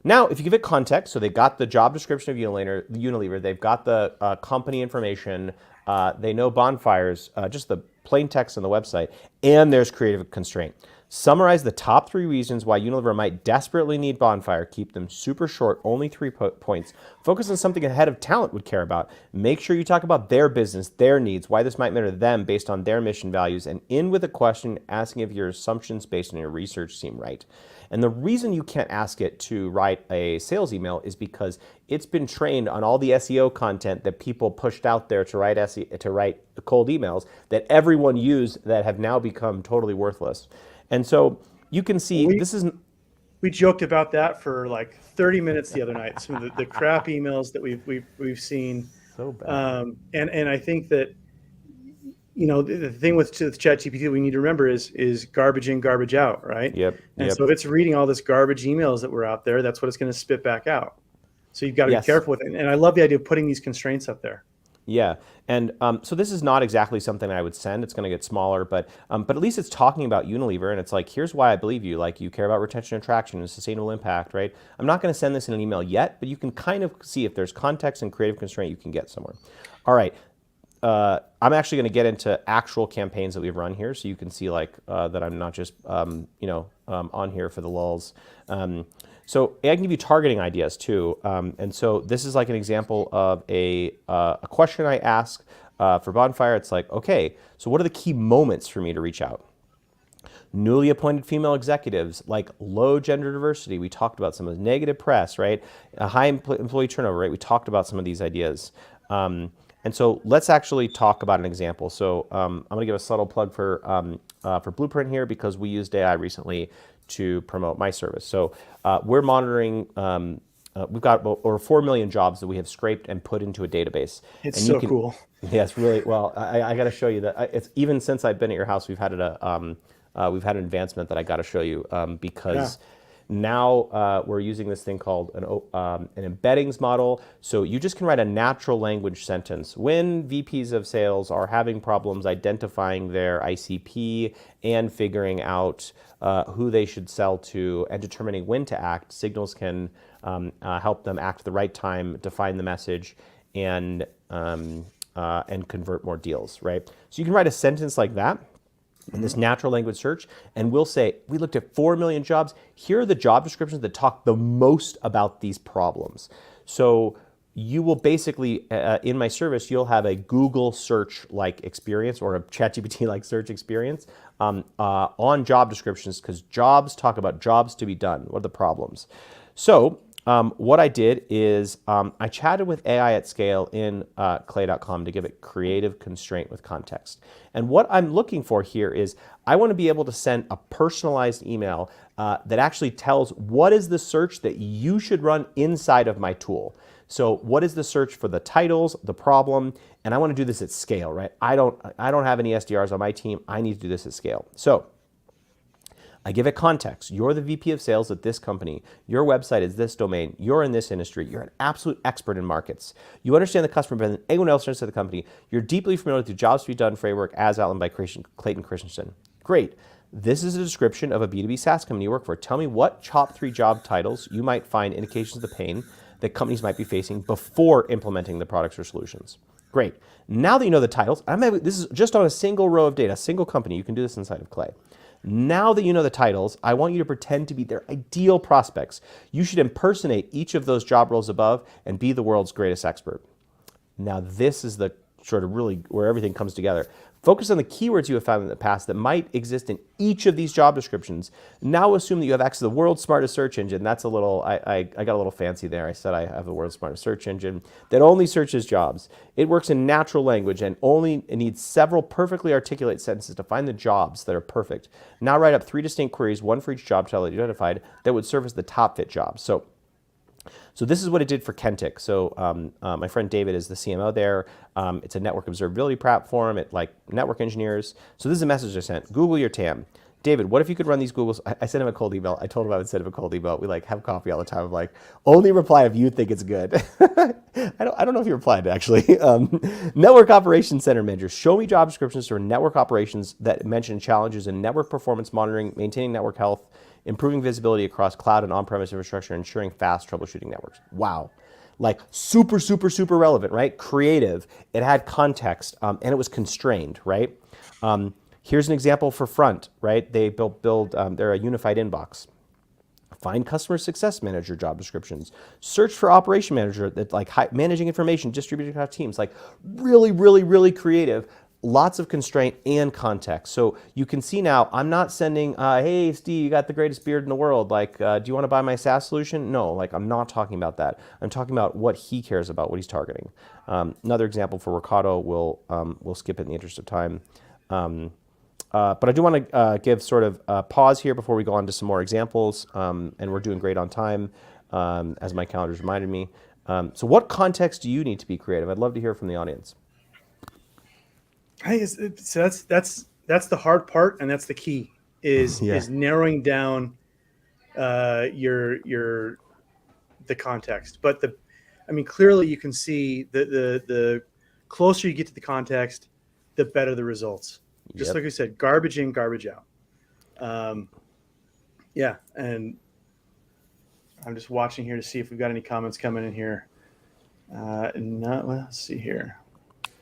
K: Now, if you give it context, so they got the job description of Unilever, they've got the company information, they know Bonfires, just the plain text on the website, and there's creative constraint. Summarize the top 3 reasons why Unilever might desperately need Bonfire. Keep them super short, only 3 points. Focus on something a head of talent would care about. Make sure you talk about their business, their needs, why this might matter to them based on their mission values, and end with a question asking if your assumptions based on your research seem right. And the reason you can't ask it to write a sales email is because it's been trained on all the SEO content that people pushed out there to write cold emails that everyone used that have now become totally worthless. And so you can see
M: we joked about that for like 30 minutes the other night. Some of the crap emails that we've seen.
K: So bad.
M: And I think that, you know, the thing with ChatGPT we need to remember is garbage in, garbage out, right?
K: Yep.
M: And so if it's reading all this garbage emails that were out there, that's what it's going to spit back out. So you've got to be careful with it. And I love the idea of putting these constraints up there.
K: Yeah, and so this is not exactly something I would send. It's going to get smaller, but at least it's talking about Unilever, and it's like, here's why I believe you. Like, you care about retention and attraction and sustainable impact, right? I'm not going to send this in an email yet, but you can kind of see if there's context and creative constraint, you can get somewhere. All right, I'm actually going to get into actual campaigns that we've run here, so you can see like that I'm not just on here for the lulz. So I can give you targeting ideas too. And so this is like an example of a question I ask for Bonfire. It's like, okay, so what are the key moments for me to reach out? Newly appointed female executives, like low gender diversity. We talked about some of the negative press, right? A high employee turnover, right? We talked about some of these ideas. And so let's actually talk about an example. So I'm going to give a subtle plug for Blueprint here because we used AI recently to promote my service. So we're monitoring, we've got over 4 million jobs that we have scraped and put into a database.
M: It's and so cool.
K: Yeah, it's really, well, I got to show you that. It's even since I've been at your house, we've had an advancement that I got to show you because now we're using this thing called an embeddings model. So you just can write a natural language sentence. When VPs of sales are having problems identifying their ICP and figuring out who they should sell to and determining when to act, Signals can help them act at the right time, define the message, and convert more deals, right? So you can write a sentence like that in this natural language search, and we'll say, we looked at 4 million jobs. Here are the job descriptions that talk the most about these problems. So you will basically, in my service, you'll have a Google search-like experience or a ChatGPT-like search experience on job descriptions, because jobs talk about jobs to be done. What are the problems? So what I did is I chatted with AI at scale in clay.com to give it creative constraint with context. And what I'm looking for here is I want to be able to send a personalized email that actually tells what is the search that you should run inside of my tool. So what is the search for the titles, the problem, and I want to do this at scale, right? I don't have any SDRs on my team. I need to do this at scale. So I give it context. You're the VP of sales at this company. Your website is this domain. You're in this industry. You're an absolute expert in markets. You understand the customer better than anyone else inside the company. You're deeply familiar with the jobs to be done framework as outlined by Clayton Christensen. Great. This is a description of a B2B SaaS company you work for. Tell me what top 3 job titles you might find indications of the pain that companies might be facing before implementing the products or solutions. Great. Now that you know the titles, this is just on a single row of data, a single company. You can do this inside of Clay. Now that you know the titles, I want you to pretend to be their ideal prospects. You should impersonate each of those job roles above and be the world's greatest expert. Now this is the sort of really where everything comes together. Focus on the keywords you have found in the past that might exist in each of these job descriptions. Now assume that you have access to the world's smartest search engine. That's a little, I got a little fancy there. I said I have the world's smartest search engine that only searches jobs. It works in natural language and only needs several perfectly articulate sentences to find the jobs that are perfect. Now write up 3 distinct queries, one for each job title that you identified, that would serve as the top fit jobs. So this is what it did for Kentic. So my friend David is the CMO there. It's a network observability platform. It like network engineers. So this is a message I sent. Google your TAM. David, what if you could run these Googles? I sent him a cold email. I told him I would send him a cold email. We like have coffee all the time. I'm like, only reply if you think it's good. I don't know if you replied actually. Network Operations Center Manager. Show me job descriptions for network operations that mention challenges in network performance monitoring, maintaining network health, improving visibility across cloud and on-premise infrastructure, ensuring fast troubleshooting networks. Wow. Like super, super, super relevant, right? Creative. It had context, and it was constrained, right? Here's an example for Front, right? They they're a unified inbox. Find customer success manager job descriptions. Search for operation manager that like managing information, distributed across teams. Like really, really, really creative. Lots of constraint and context. So you can see now, I'm not sending, hey, Steve, you got the greatest beard in the world. Like, do you want to buy my SaaS solution? No, like I'm not talking about that. I'm talking about what he cares about, what he's targeting. Another example for Ricardo, we'll skip it in the interest of time. But I do want to give sort of a pause here before we go on to some more examples. And we're doing great on time, as my calendar's reminded me. So what context do you need to be creative? I'd love to hear from the audience.
M: So that's the hard part, and that's the key is narrowing down the context. But clearly you can see the closer you get to the context, the better the results. Just like we said, garbage in, garbage out. And I'm just watching here to see if we've got any comments coming in here. Let's see here.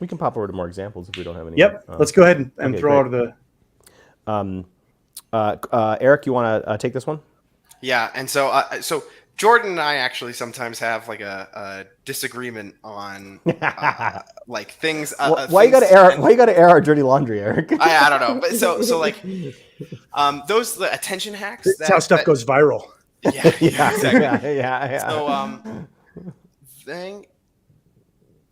K: We can pop over to more examples if we don't have any.
M: Yep. Let's go ahead and throw out the.
K: Eric, you want to take this one?
L: Yeah, and so Jordan and I actually sometimes have like a disagreement on like things.
K: Why you got to air our dirty laundry, Eric?
L: I don't know, but so like those the attention hacks.
M: That's how stuff goes viral.
L: Yeah, exactly.
K: Yeah.
L: So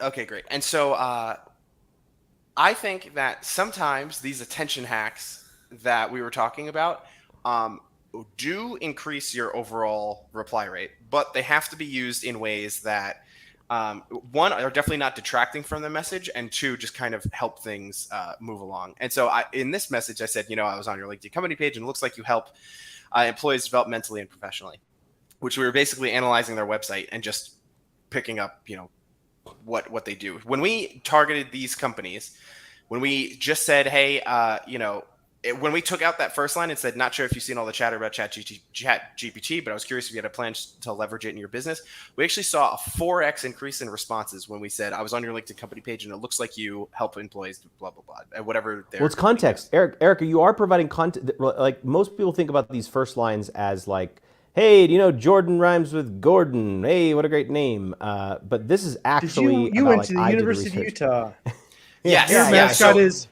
L: Okay, great. And so I think that sometimes these attention hacks that we were talking about do increase your overall reply rate, but they have to be used in ways that, one, are definitely not detracting from the message, and two, just kind of help things move along. And so in this message, I said, I was on your LinkedIn company page, and it looks like you help employees develop mentally and professionally, which we were basically analyzing their website and just picking up, what they do. When we targeted these companies, when we just said, hey, when we took out that first line and said, not sure if you've seen all the chatter about ChatGPT, but I was curious if you had a plan to leverage it in your business. We actually saw a 4x increase in responses when we said, I was on your LinkedIn company page and it looks like you help employees, blah, blah, blah, and whatever.
K: Well, it's context. Erica, you are providing content. Like most people think about these first lines as like, hey, do you know Jordan rhymes with Gordon? Hey, what a great name. But this is actually
M: you went to the University of Utah.
L: Yes.
M: Your mascot is.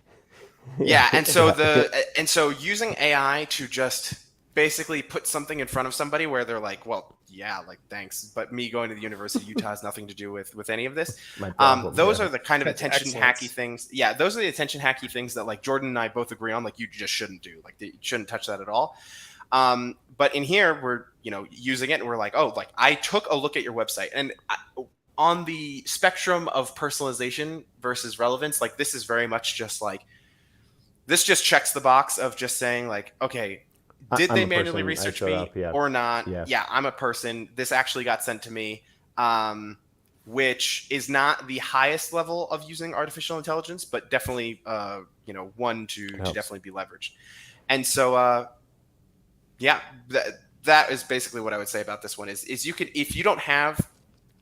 L: Yeah, and so using AI to just basically put something in front of somebody where they're like, well, yeah, like thanks, but me going to the University of Utah has nothing to do with any of this. Those are the kind of attention hacky things. Yeah, those are the attention hacky things that like Jordan and I both agree on. Like you just shouldn't do. Like you shouldn't touch that at all. But in here, we're using it, and we're like, oh, like I took a look at your website, and on the spectrum of personalization versus relevance, like this is very much just like this just checks the box of just saying like, okay, did they manually research me or not? Yeah, I'm a person. This actually got sent to me, which is not the highest level of using artificial intelligence, but definitely, one to definitely be leveraged. And so, that is basically what I would say about this one is you could, if you don't have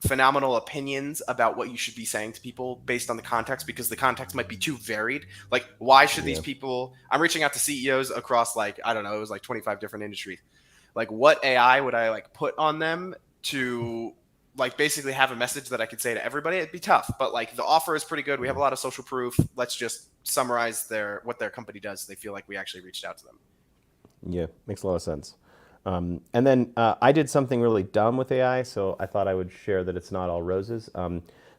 L: phenomenal opinions about what you should be saying to people based on the context, because the context might be too varied. Like, why should these people, I'm reaching out to CEOs across like, I don't know, it was like 25 different industries. Like what AI would I like put on them to like basically have a message that I could say to everybody, it'd be tough. But like the offer is pretty good. We have a lot of social proof. Let's just summarize what their company does. So they feel like we actually reached out to them.
K: Yeah, makes a lot of sense. And then I did something really dumb with AI, so I thought I would share that it's not all roses.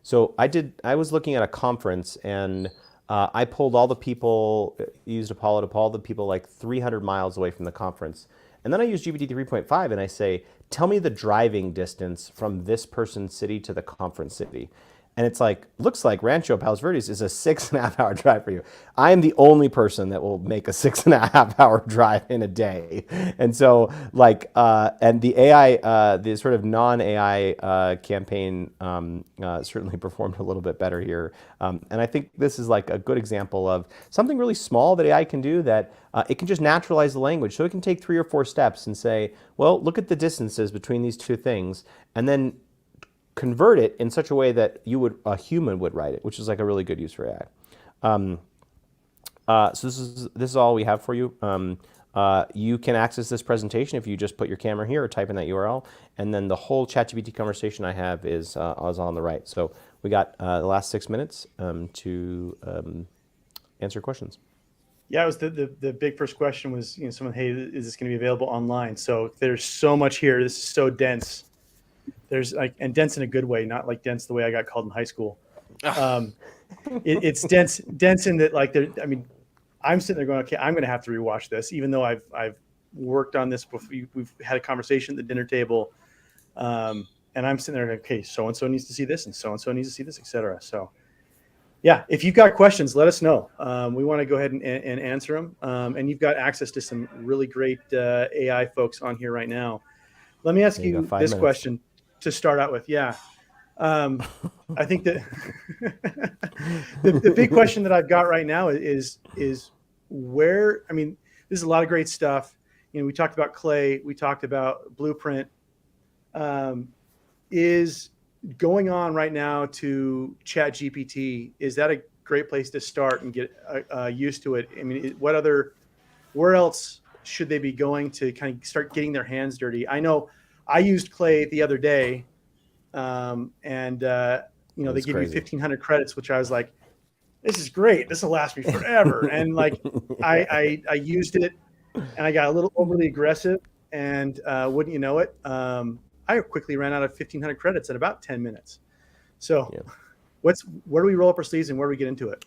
K: So I was looking at a conference, and I pulled all the people, used Apollo to pull all the people like 300 miles away from the conference. And then I used GPT 3.5 and I say, tell me the driving distance from this person's city to the conference city. And it's like, looks like Rancho Palos Verdes is a 6.5 hour drive for you. I am the only person that will make a 6.5 hour drive in a day. And so like, and the AI, the sort of non-AI campaign certainly performed a little bit better here. And I think this is like a good example of something really small that AI can do, that it can just naturalize the language. So it can take 3 or 4 steps and say, well, look at the distances between these two things, and then convert it in such a way that a human would write it, which is like a really good use for AI. So this is all we have for you. You can access this presentation if you just put your camera here or type in that URL, and then the whole ChatGPT conversation I have is on the right. So we got the last 6 minutes to answer questions.
M: Yeah, it was the big first question was, someone, hey, is this going to be available online? So there's so much here. This is so dense. There's and dense in a good way, not like dense the way I got called in high school. It's dense in that, like, I'm sitting there going, okay, I'm going to have to rewatch this, even though I've worked on this before. We've had a conversation at the dinner table, and I'm sitting there, okay, so and so needs to see this, and so needs to see this, etc. So, yeah, if you've got questions, let us know. We want to go ahead and answer them. And you've got access to some really great AI folks on here right now. Let me ask you this question to start out with. Yeah. I think that the big question that I've got right now is where, this is a lot of great stuff. We talked about Clay, we talked about Blueprint. Is going on right now to ChatGPT, is that a great place to start and get used to it? Where else should they be going to kind of start getting their hands dirty? I know I used Clay the other day, and they give you 1,500 credits, which I was like, this is great. This will last me forever. And like, I used it, and I got a little overly aggressive, and wouldn't you know it, I quickly ran out of 1,500 credits in about 10 minutes. So where do we roll up our sleeves and where do we get into it?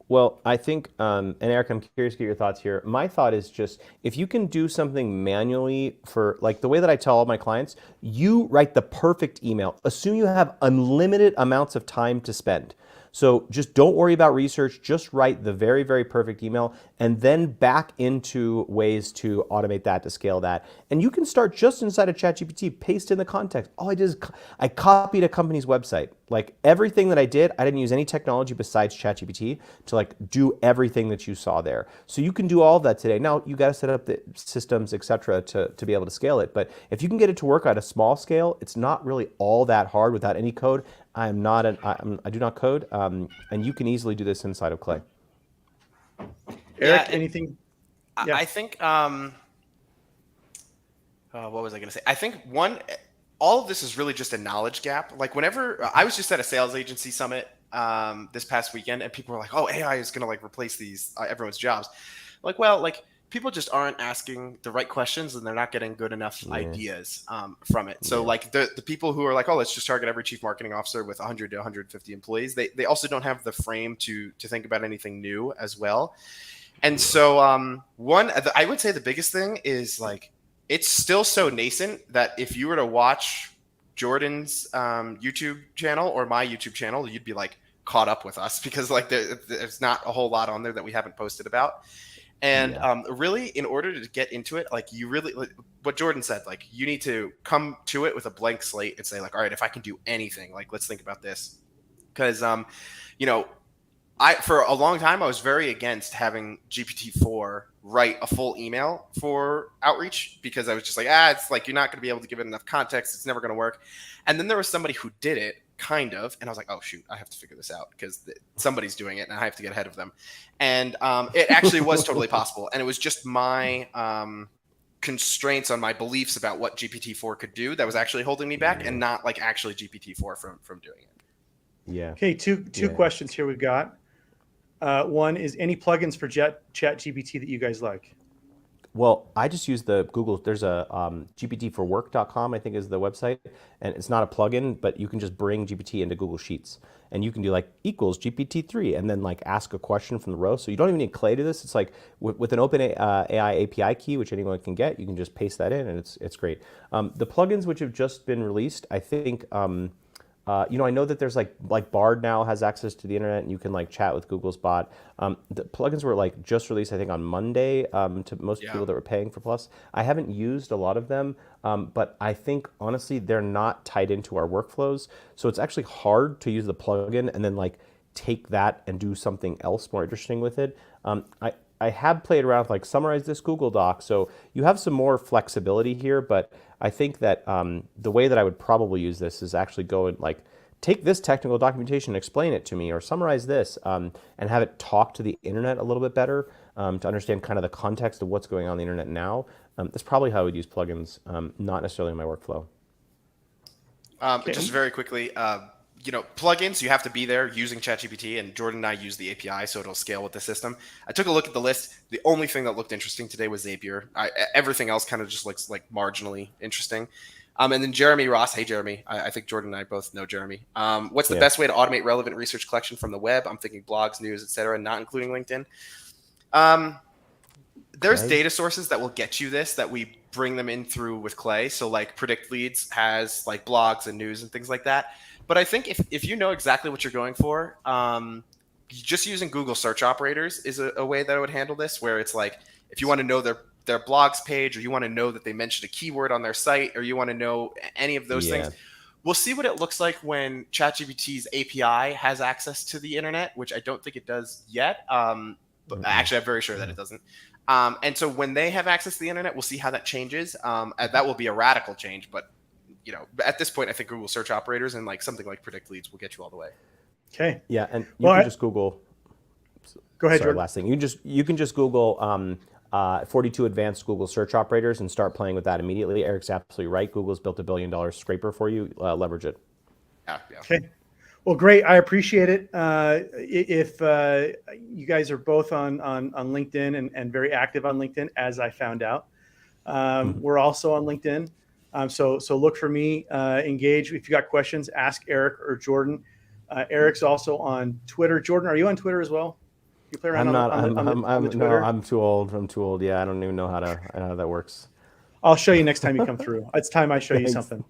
K: Well, I think, and Eric, I'm curious to get your thoughts here. My thought is just, if you can do something manually, for like the way that I tell all my clients, you write the perfect email. Assume you have unlimited amounts of time to spend. So just don't worry about research, just write the very, very perfect email, and then back into ways to automate that, to scale that. And you can start just inside of ChatGPT, paste in the context. All I did is I copied a company's website. Like everything that I did, I didn't use any technology besides ChatGPT to like do everything that you saw there. So you can do all of that today. Now you got to set up the systems, et cetera, to be able to scale it. But if you can get it to work at a small scale, it's not really all that hard without any code. I do not code, and you can easily do this inside of Clay.
M: Eric, anything?
L: Yeah. I think, what was I going to say? I think all of this is really just a knowledge gap. Like whenever I was just at a sales agency summit this past weekend, and people were like, "Oh, AI is going to like replace everyone's jobs." Like, well, like people just aren't asking the right questions, and they're not getting good enough ideas from it. So like the people who are like, "Oh, let's just target every chief marketing officer with 100 to 150 employees," they also don't have the frame to think about anything new as well. And so I would say the biggest thing is like, it's still so nascent that if you were to watch Jordan's YouTube channel or my YouTube channel, you'd be like caught up with us, because like there's not a whole lot on there that we haven't posted about. And really, in order to get into it, like you really, like what Jordan said, like you need to come to it with a blank slate and say like, all right, if I can do anything, like let's think about this. Because, for a long time, I was very against having GPT-4 write a full email for outreach, because I was just like, it's like, you're not going to be able to give it enough context. It's never going to work. And then there was somebody who did it, kind of, and I was like, oh shoot, I have to figure this out, because somebody's doing it and I have to get ahead of them. And it actually was totally possible. And it was just my constraints on my beliefs about what GPT-4 could do that was actually holding me back, and not like actually GPT-4 from doing it.
K: Yeah.
M: Okay, two questions here we've got. One is any plugins for Chat GPT that you guys like?
K: Well, I just use the Google. There's a gptforwork.com, I think is the website, and it's not a plugin, but you can just bring GPT into Google Sheets, and you can do like equals GPT-3, and then like ask a question from the row. So you don't even need Clay to this. It's like with an open AI API key, which anyone can get, you can just paste that in, and it's great. The plugins which have just been released, I think. I know that there's like Bard now has access to the internet, and you can like chat with Google's bot. The plugins were like just released, I think, on Monday to most people that were paying for Plus. I haven't used a lot of them, but I think honestly they're not tied into our workflows, so it's actually hard to use the plugin and then like take that and do something else more interesting with it. I have played around with like summarize this Google Doc, so you have some more flexibility here, but I think that the way that I would probably use this is actually go and like take this technical documentation, explain it to me, or summarize this, and have it talk to the internet a little bit better to understand kind of the context of what's going on the internet now. That's probably how I would use plugins, not necessarily in my workflow.
L: Just very quickly, plugins, you have to be there using ChatGPT, and Jordan and I use the API, so it'll scale with the system. I took a look at the list. The only thing that looked interesting today was Zapier. Everything else kind of just looks like marginally interesting. And then Jeremy Ross. Hey, Jeremy. I think Jordan and I both know Jeremy. What's the best way to automate relevant research collection from the web? I'm thinking blogs, news, etc., not including LinkedIn. There's data sources that will get you this that we bring them in through with Clay. So like Predict Leads has like blogs and news and things like that. But I think if you know exactly what you're going for, just using Google search operators is a way that I would handle this, where it's like, if you want to know their blogs page, or you want to know that they mentioned a keyword on their site, or you want to know any of those things, we'll see what it looks like when ChatGPT's API has access to the internet, which I don't think it does yet. But actually, I'm very sure that it doesn't. And so when they have access to the internet, we'll see how that changes. That will be a radical change, but at this point, I think Google search operators and like something like Predict Leads will get you all the way.
M: Okay.
K: Yeah, and you can just Google.
M: Go ahead,
K: sorry,
M: Jordan.
K: last thing. You can just Google 42 advanced Google search operators and start playing with that immediately. Eric's absolutely right. Google's built $1 billion scraper for you. Leverage it.
L: Yeah.
M: Okay. Well, great. I appreciate it. If you guys are both on LinkedIn and very active on LinkedIn, as I found out, we're also on LinkedIn. So look for me, engage. If you got questions, ask Eric or Jordan. Eric's also on Twitter. Jordan, are you on Twitter as well? You play around on the Twitter?
K: No, I'm too old. Yeah, I don't even know how that works.
M: I'll show you next time you come through. It's time I show you something.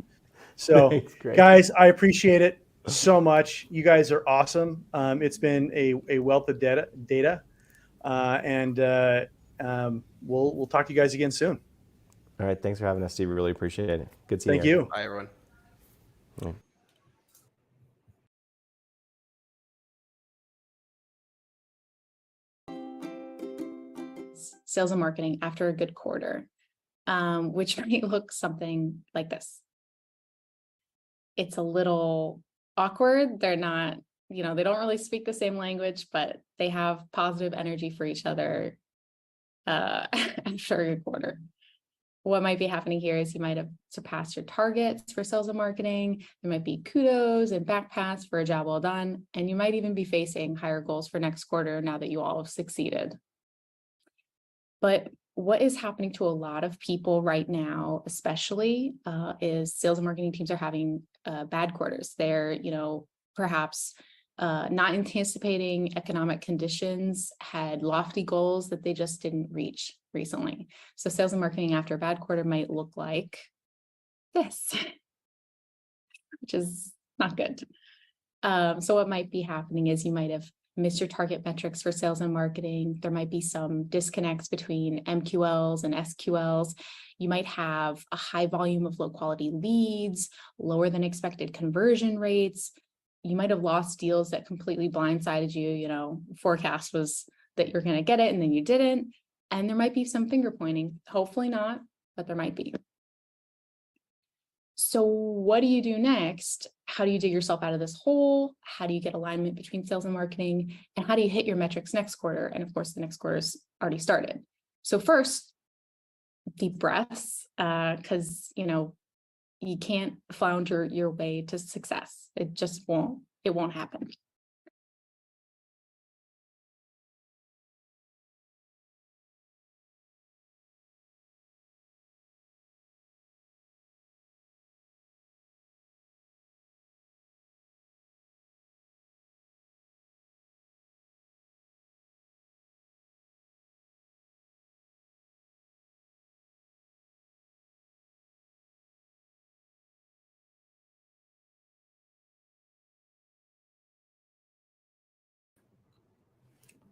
M: So
K: Thanks,
M: guys, I appreciate it so much. You guys are awesome. It's been a wealth of data. And we'll talk to you guys again soon.
K: All right. Thanks for having us, Steve. We really appreciate it. Good seeing you.
M: Thank you.
L: Bye, everyone.
K: Yeah.
N: Sales and marketing after a good quarter, which might look something like this. It's a little awkward. They're not, they don't really speak the same language, but they have positive energy for each other after a good quarter. What might be happening here is you might have surpassed your targets for sales and marketing. There might be kudos and back pats for a job well done. And you might even be facing higher goals for next quarter now that you all have succeeded. But what is happening to a lot of people right now, especially, is sales and marketing teams are having bad quarters. They're, perhaps not anticipating economic conditions, had lofty goals that they just didn't reach recently. So sales and marketing after a bad quarter might look like this, which is not good. So what might be happening is you might have missed your target metrics for sales and marketing. There might be some disconnects between MQLs and SQLs. You might have a high volume of low quality leads, lower than expected conversion rates. You might have lost deals that completely blindsided you. Forecast was that you're going to get it and then you didn't. And there might be some finger pointing. Hopefully not, but there might be. So what do you do next? How do you dig yourself out of this hole? How do you get alignment between sales and marketing? And how do you hit your metrics next quarter? And of course, the next quarter's already started. So first, deep breaths, because you can't flounder your way to success. It just won't happen.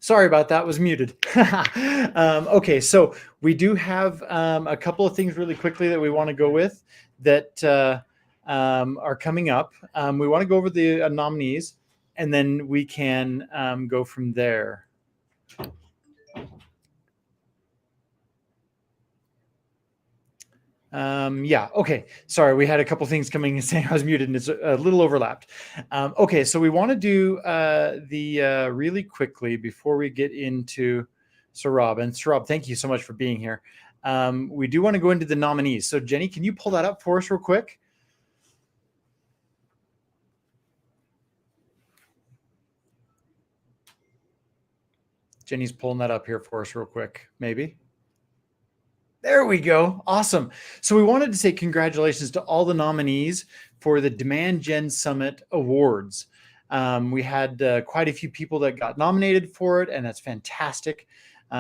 F: Sorry about that, was muted. Okay, so we do have a couple of things really quickly that we want to go with that are coming up. We want to go over the nominees, and then we can go from there. Yeah, okay. Sorry, we had a couple things coming and saying I was muted and it's a little overlapped. Okay, so we want to do the really quickly before we get into Saurabh. And Saurabh, thank you so much for being here. We do want to go into the nominees. So Jenny, can you pull that up for us real quick? Jenny's pulling that up here for us real quick, maybe. There we go. Awesome. So we wanted to say congratulations to all the nominees for the Demand Gen Summit Awards. We had quite a few people that got nominated for it, and that's fantastic. We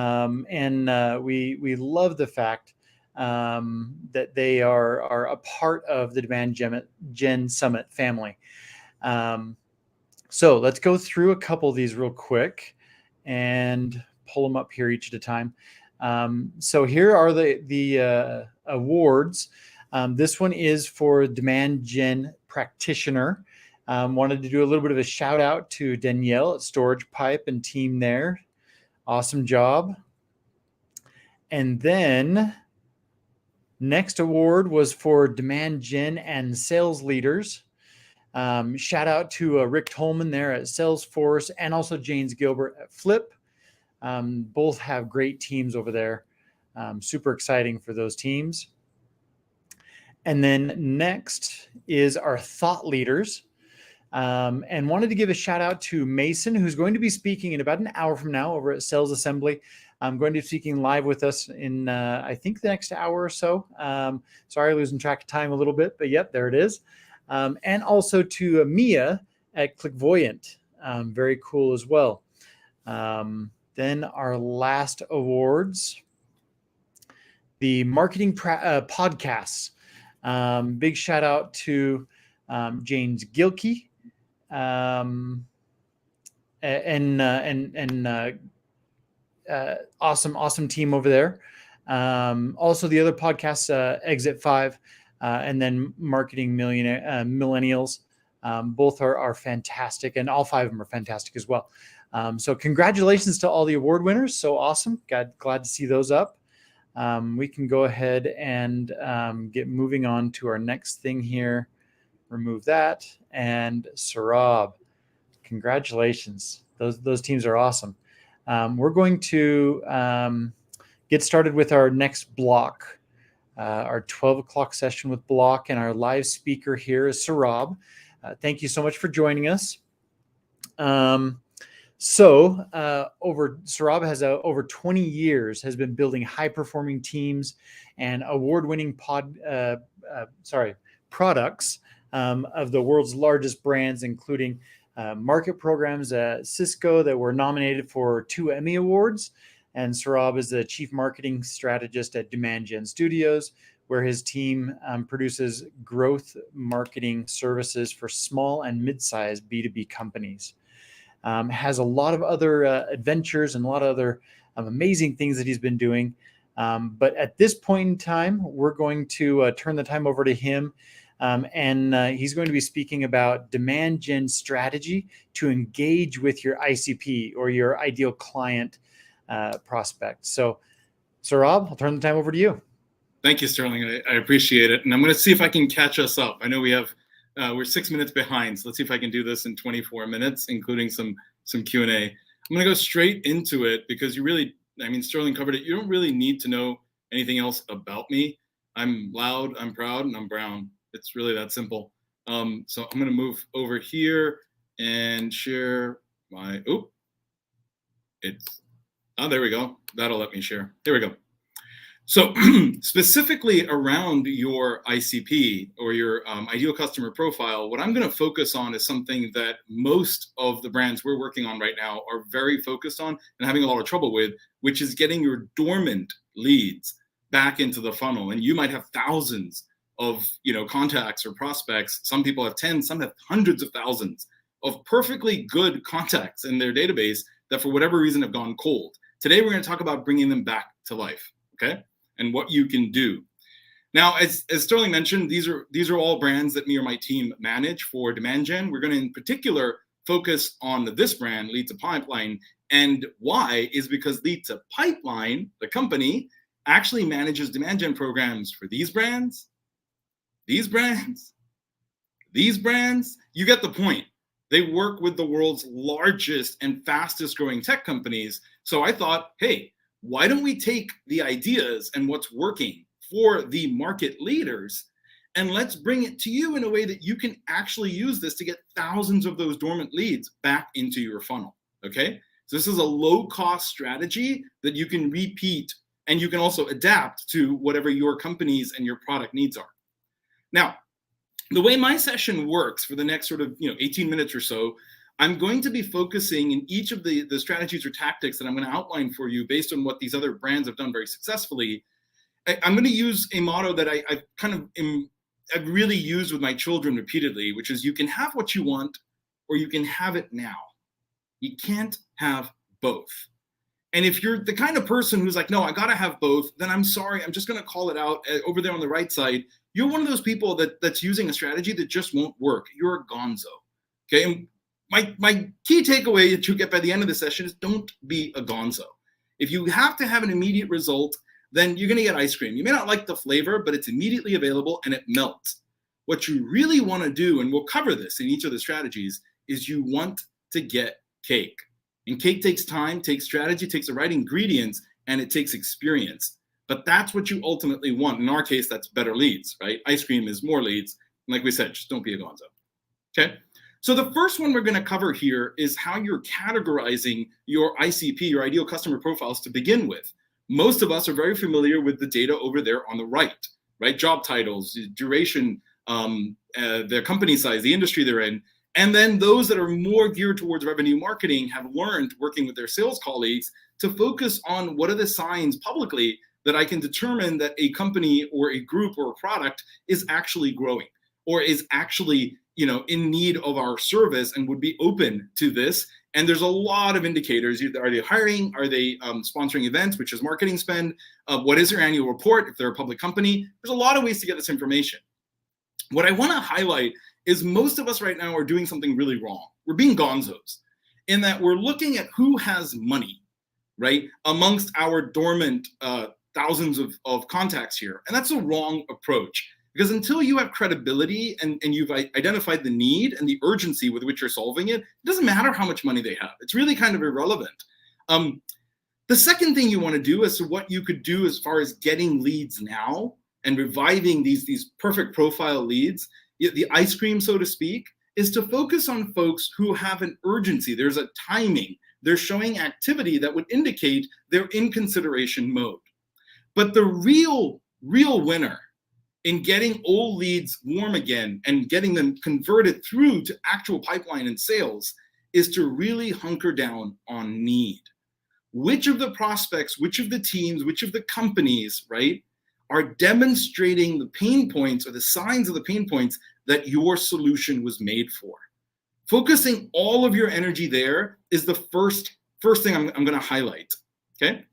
F: love the fact that they are a part of the Demand Gen Summit family. So let's go through a couple of these real quick and pull them up here each at a time. So here are the awards. This one is for Demand Gen Practitioner. Wanted to do a little bit of a shout out to Danielle at Storage Pipe and team there. Awesome job. And then next award was for Demand Gen and Sales Leaders. Shout out to Rick Tolman there at Salesforce and also James Gilbert at Flip. Both have great teams over there. Super exciting for those teams. And then next is our thought leaders. And wanted to give a shout out to Mason, who's going to be speaking in about an hour from now over at Sales Assembly. I'm going to be speaking live with us in, I think, the next hour or so. Sorry, losing track of time a little bit, but yep, there it is. And also to Mia at Clickvoyant. Very cool as well. Then our last awards, the marketing podcasts. Big shout out to James Gilkey and awesome team over there. Also the other podcasts, Exit 5 and then Marketing Millennials. Both are fantastic, and all 5 of them are fantastic as well. So congratulations to all the award winners. So awesome. Glad to see those up. We can go ahead and get moving on to our next thing here. Remove that. And Saurabh, congratulations. Those teams are awesome. We're going to get started with our next block, our 12 o'clock session with Block, and our live speaker here is Saurabh. Thank you so much for joining us. Saurabh has over 20 years has been building high-performing teams and award-winning products of the world's largest brands, including market programs at Cisco that were nominated for 2 Emmy Awards. And Saurabh is the Chief Marketing Strategist at Demand Gen Studios, where his team produces growth marketing services for small and mid-sized B2B companies. Has a lot of other adventures and a lot of other amazing things that he's been doing. But at this point in time, we're going to turn the time over to him. And he's going to be speaking about demand gen strategy to engage with your ICP or your ideal client prospect. So, Saurabh, I'll turn the time over to you.
O: Thank you, Sterling. I appreciate it. And I'm going to see if I can catch us up. I know we're 6 minutes behind, so let's see if I can do this in 24 minutes, including some Q&A. I'm going to go straight into it because Sterling covered it. You don't really need to know anything else about me. I'm loud, I'm proud, and I'm brown. It's really that simple. So I'm going to move over here and share my, there we go. That'll let me share. There we go. So specifically around your ICP or your ideal customer profile, what I'm going to focus on is something that most of the brands we're working on right now are very focused on and having a lot of trouble with, which is getting your dormant leads back into the funnel. And you might have thousands of contacts or prospects. Some people have 10, some have hundreds of thousands of perfectly good contacts in their database that for whatever reason have gone cold. Today, we're going to talk about bringing them back to life, okay? And what you can do. Now, as Sterling mentioned, these are all brands that me or my team manage for demand gen. We're going to in particular focus on this brand, Lead to Pipeline. And why is because Lead to Pipeline, the company, actually manages demand gen programs for these brands, these brands, these brands. You get the point. They work with the world's largest and fastest growing tech companies. So I thought, hey, why don't we take the ideas and what's working for the market leaders and let's bring it to you in a way that you can actually use this to get thousands of those dormant leads back into your funnel, okay? So this is a low-cost strategy that you can repeat and you can also adapt to whatever your company's and your product needs are. Now, the way my session works for the next sort of 18 minutes or so, I'm going to be focusing in each of the strategies or tactics that I'm going to outline for you based on what these other brands have done very successfully. I'm going to use a motto that I've really used with my children repeatedly, which is you can have what you want or you can have it now. You can't have both. And if you're the kind of person who's like, no, I got to have both, then I'm sorry, I'm just going to call it out over there on the right side. You're one of those people that's using a strategy that just won't work. You're a gonzo. Okay. And my key takeaway that you get by the end of the session is don't be a gonzo. If you have to have an immediate result, then you're going to get ice cream. You may not like the flavor, but it's immediately available and it melts. What you really want to do, and we'll cover this in each of the strategies, is you want to get cake. And cake takes time, takes strategy, takes the right ingredients, and it takes experience. But that's what you ultimately want. In our case, that's better leads, right? Ice cream is more leads. And like we said, just don't be a gonzo. Okay? So the first one we're going to cover here is how you're categorizing your ICP, your ideal customer profiles, to begin with. Most of us are very familiar with the data over there on the right? Job titles, duration, their company size, the industry they're in. And then those that are more geared towards revenue marketing have learned, working with their sales colleagues, to focus on what are the signs publicly that I can determine that a company or a group or a product is actually growing or is actually in need of our service and would be open to this. And there's a lot of indicators. Are they hiring? Are they sponsoring events, which is marketing spend? What is their annual report if they're a public company? There's a lot of ways to get this information. What I want to highlight is most of us right now are doing something really wrong. We're being gonzos in that we're looking at who has money, right, amongst our dormant thousands of contacts here. And that's a wrong approach. Because until you have credibility and you've identified the need and the urgency with which you're solving it, it doesn't matter how much money they have. It's really kind of irrelevant. The second thing you want to do is what you could do as far as getting leads now and reviving these perfect profile leads, the ice cream, so to speak, is to focus on folks who have an urgency. There's a timing. They're showing activity that would indicate they're in consideration mode. But the real winner in getting old leads warm again and getting them converted through to actual pipeline and sales is to really hunker down on need. Which of the prospects, which of the teams, which of the companies, right, are demonstrating the pain points or the signs of the pain points that your solution was made for? Focusing all of your energy there is the first thing I'm going to highlight, okay?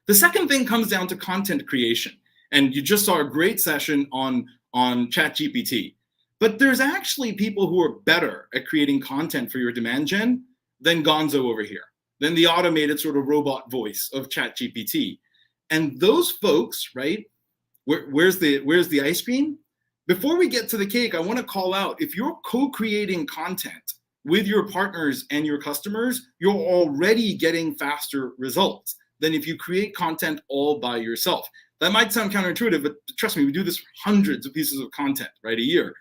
O: The second thing comes down to content creation. And you just saw a great session on ChatGPT. But there's actually people who are better at creating content for your demand gen than Gonzo over here, than the automated sort of robot voice of ChatGPT. And those folks, right, where's the ice cream? Before we get to the cake, I want to call out, if you're co-creating content with your partners and your customers, you're already getting faster results. than if you create content all by yourself. That might sound counterintuitive, but trust me, we do this for hundreds of pieces of content, right, a year.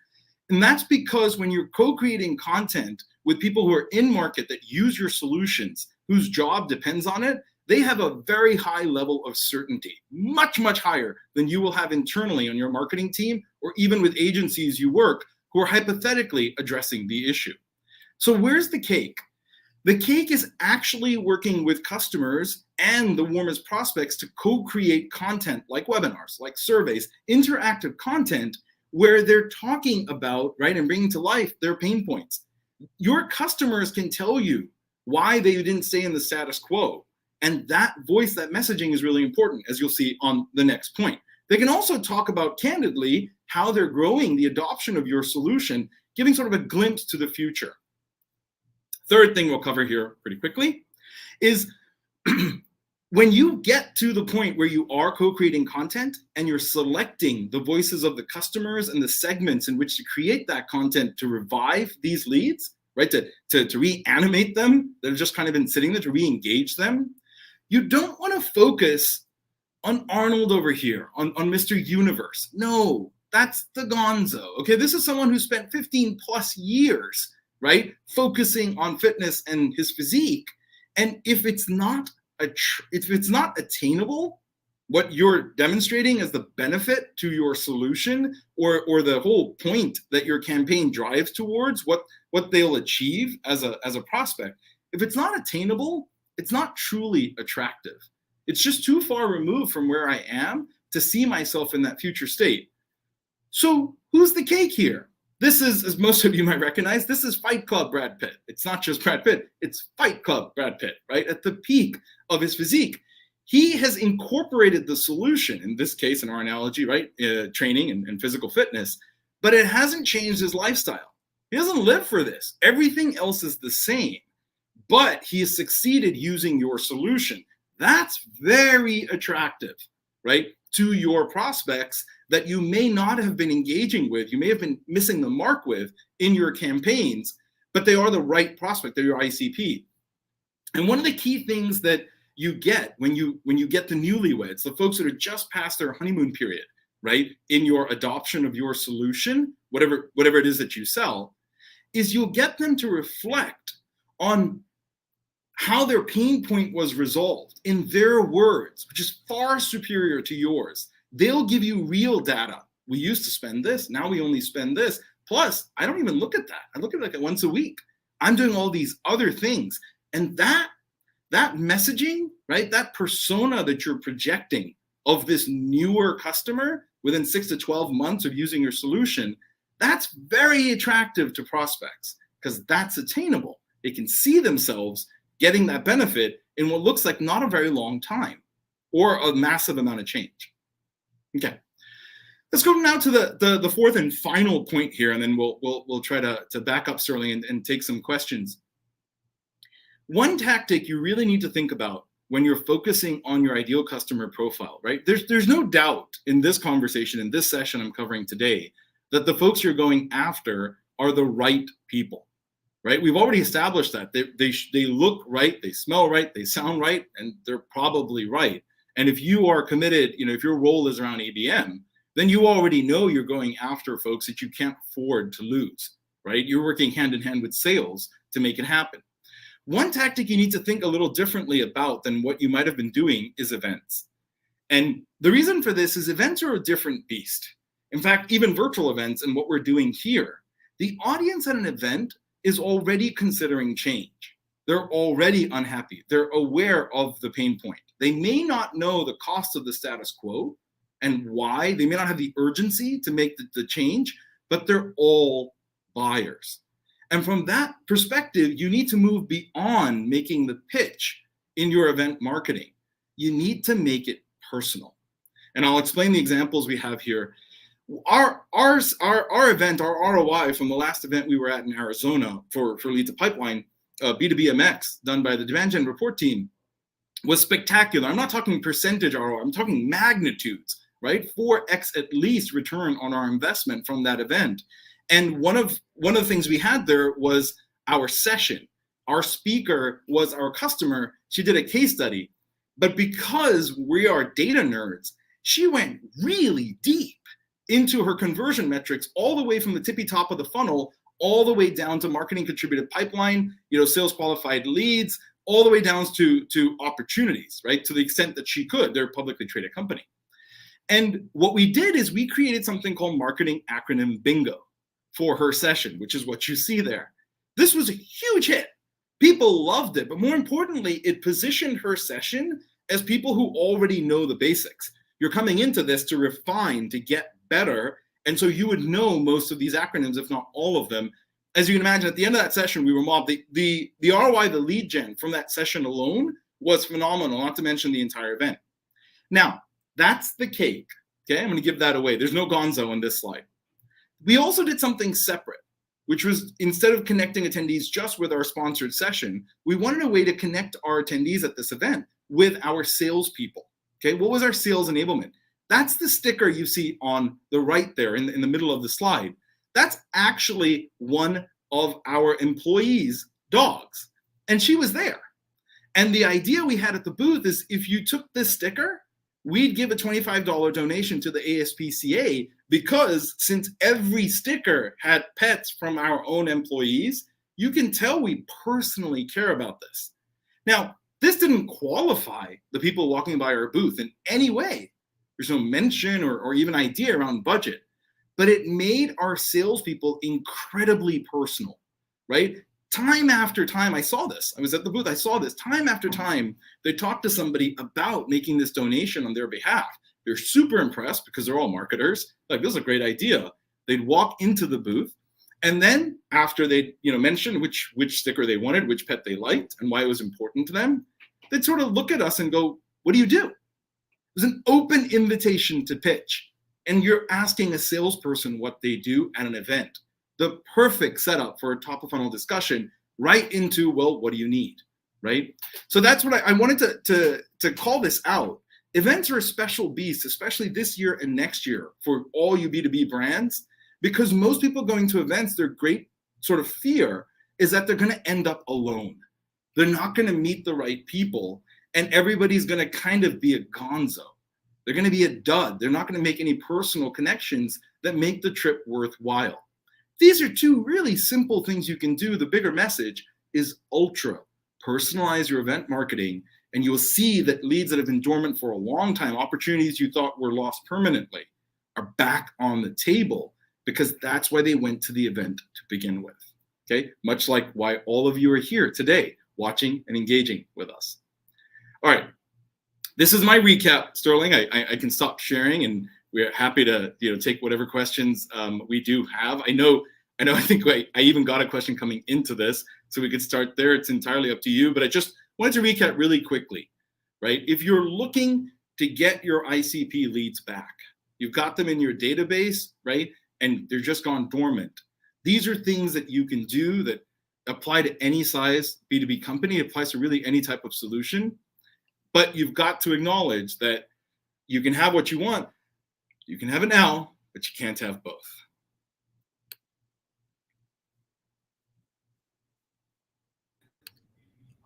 O: And that's because when you're co-creating content with people who are in market that use your solutions, whose job depends on it, they have a very high level of certainty, much, much higher than you will have internally on your marketing team, or even with agencies you work who are hypothetically addressing the issue. So where's the cake? The cake is actually working with customers and the warmest prospects to co-create content like webinars, like surveys, interactive content where they're talking about, right, and bringing to life their pain points. Your customers can tell you why they didn't stay in the status quo. And that voice, that messaging is really important, as you'll see on the next point. They can also talk about candidly how they're growing the adoption of your solution, giving sort of a glimpse to the future. Third thing we'll cover here pretty quickly is when you get to the point where you are co-creating content and you're selecting the voices of the customers and the segments in which to create that content to revive these leads, right, to reanimate them, that have just kind of been sitting there, to re-engage them, you don't want to focus on Arnold over here, on Mr. Universe. No, that's the gonzo. Okay, this is someone who spent 15 plus years, right, focusing on fitness and his physique. And if it's not attainable, what you're demonstrating as the benefit to your solution, or the whole point that your campaign drives towards, what they'll achieve as a prospect, if it's not attainable, it's not truly attractive. It's just too far removed from where I am to see myself in that future state. So who's the cake here? This is, as most of you might recognize, this is Fight Club Brad Pitt. It's not just Brad Pitt, it's Fight Club Brad Pitt, right? At the peak of his physique. He has incorporated the solution, in this case, in our analogy, right? Training and physical fitness, but it hasn't changed his lifestyle. He doesn't live for this. Everything else is the same, but he has succeeded using your solution. That's very attractive, right, to your prospects that you may not have been engaging with, you may have been missing the mark with in your campaigns, but they are the right prospect, they're your ICP. And one of the key things that you get when you get the newlyweds, the folks that are just past their honeymoon period, right, in your adoption of your solution, whatever it is that you sell, is you'll get them to reflect on how their pain point was resolved in their words, which is far superior to yours. They'll give you real data. We used to spend this, now we only spend this. Plus, I don't even look at that. I look at it like once a week. I'm doing all these other things. And that messaging, right, that persona that you're projecting of this newer customer within 6 to 12 months of using your solution, that's very attractive to prospects because that's attainable. They can see themselves getting that benefit in what looks like not a very long time or a massive amount of change. Okay, let's go now to the fourth and final point here, and then we'll try to back up Sterling and take some questions. One tactic you really need to think about when you're focusing on your ideal customer profile, right? There's no doubt in this conversation, in this session I'm covering today, that the folks you're going after are the right people, right? We've already established that. They look right, they smell right, they sound right, and they're probably right. And if you are committed, if your role is around ABM, then you already know you're going after folks that you can't afford to lose, right? You're working hand in hand with sales to make it happen. One tactic you need to think a little differently about than what you might have been doing is events. And the reason for this is events are a different beast. In fact, even virtual events and what we're doing here, the audience at an event is already considering change. They're already unhappy. They're aware of the pain point. They may not know the cost of the status quo and why. They may not have the urgency to make the change, but they're all buyers. And from that perspective, you need to move beyond making the pitch in your event marketing. You need to make it personal. And I'll explain the examples we have here. Our event, our ROI from the last event we were at in Arizona for Lead to Pipeline, B2B MX, done by the Demand Gen Report team, was spectacular. I'm not talking percentage ROI, I'm talking magnitudes, right? 4x at least return on our investment from that event. And one of the things we had there was our session. Our speaker was our customer. She did a case study. But because we are data nerds, she went really deep into her conversion metrics, all the way from the tippy top of the funnel, all the way down to marketing contributed pipeline, sales qualified leads, all the way down to opportunities, right? To the extent that she could. They're a publicly traded company. And what we did is we created something called marketing acronym bingo for her session, which is what you see there. This was a huge hit. People loved it, but more importantly, it positioned her session as people who already know the basics. You're coming into this to refine, to get better, and so you would know most of these acronyms, if not all of them. As you can imagine, at the end of that session, we were mobbed. The ROI, the lead gen from that session alone was phenomenal, not to mention the entire event. Now, that's the cake. Okay, I'm going to give that away. There's no gonzo on this slide. We also did something separate, which was, instead of connecting attendees just with our sponsored session, we wanted a way to connect our attendees at this event with our salespeople. Okay, what was our sales enablement? That's the sticker you see on the right there in the middle of the slide. That's actually one of our employees' dogs, and she was there. And the idea we had at the booth is, if you took this sticker, we'd give a $25 donation to the ASPCA, because since every sticker had pets from our own employees, you can tell we personally care about this. Now, this didn't qualify the people walking by our booth in any way. There's no mention or even idea around budget, but it made our salespeople incredibly personal, right? Time after time, I saw this. I was at the booth, I saw this. Time after time, they talked to somebody about making this donation on their behalf. They're super impressed because they're all marketers. Like, this is a great idea. They'd walk into the booth, and then after they'd mention which sticker they wanted, which pet they liked, and why it was important to them, they'd sort of look at us and go, "What do you do?" It was an open invitation to pitch. And you're asking a salesperson what they do at an event. The perfect setup for a top of funnel discussion, right into, well, what do you need, right? So that's what I wanted to call this out. Events are a special beast, especially this year and next year for all you B2B brands, because most people going to events, their great sort of fear is that they're going to end up alone. They're not going to meet the right people, and everybody's going to kind of be a gonzo. They're going to be a dud. They're not going to make any personal connections that make the trip worthwhile. These are two really simple things you can do. The bigger message is ultra personalize your event marketing, and you'll see that leads that have been dormant for a long time, opportunities you thought were lost permanently, are back on the table, because that's why they went to the event to begin with. Okay, much like why all of you are here today, watching and engaging with us. All right, this is my recap, Sterling. I can stop sharing, and we're happy to take whatever questions we do have. I think I even got a question coming into this, so we could start there. It's entirely up to you, but I just wanted to recap really quickly, right? If you're looking to get your ICP leads back, you've got them in your database, right? And they're just gone dormant. These are things that you can do that apply to any size B2B company. It applies to really any type of solution. But you've got to acknowledge that you can have what you want. You can have it now, but you can't have both.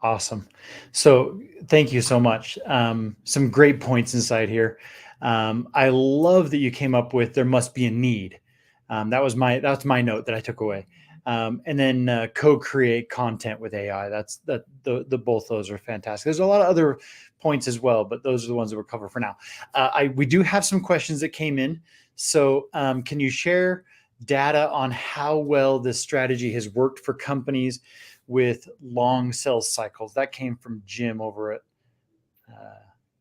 F: Awesome. So thank you so much. Some great points inside here. I love that you came up with there must be a need. That's my note that I took away. And then co-create content with AI. The both those are fantastic. There's a lot of other points as well, but those are the ones that we'll cover for now. We do have some questions that came in. So can you share data on how well this strategy has worked for companies with long sales cycles? That came from Jim over at.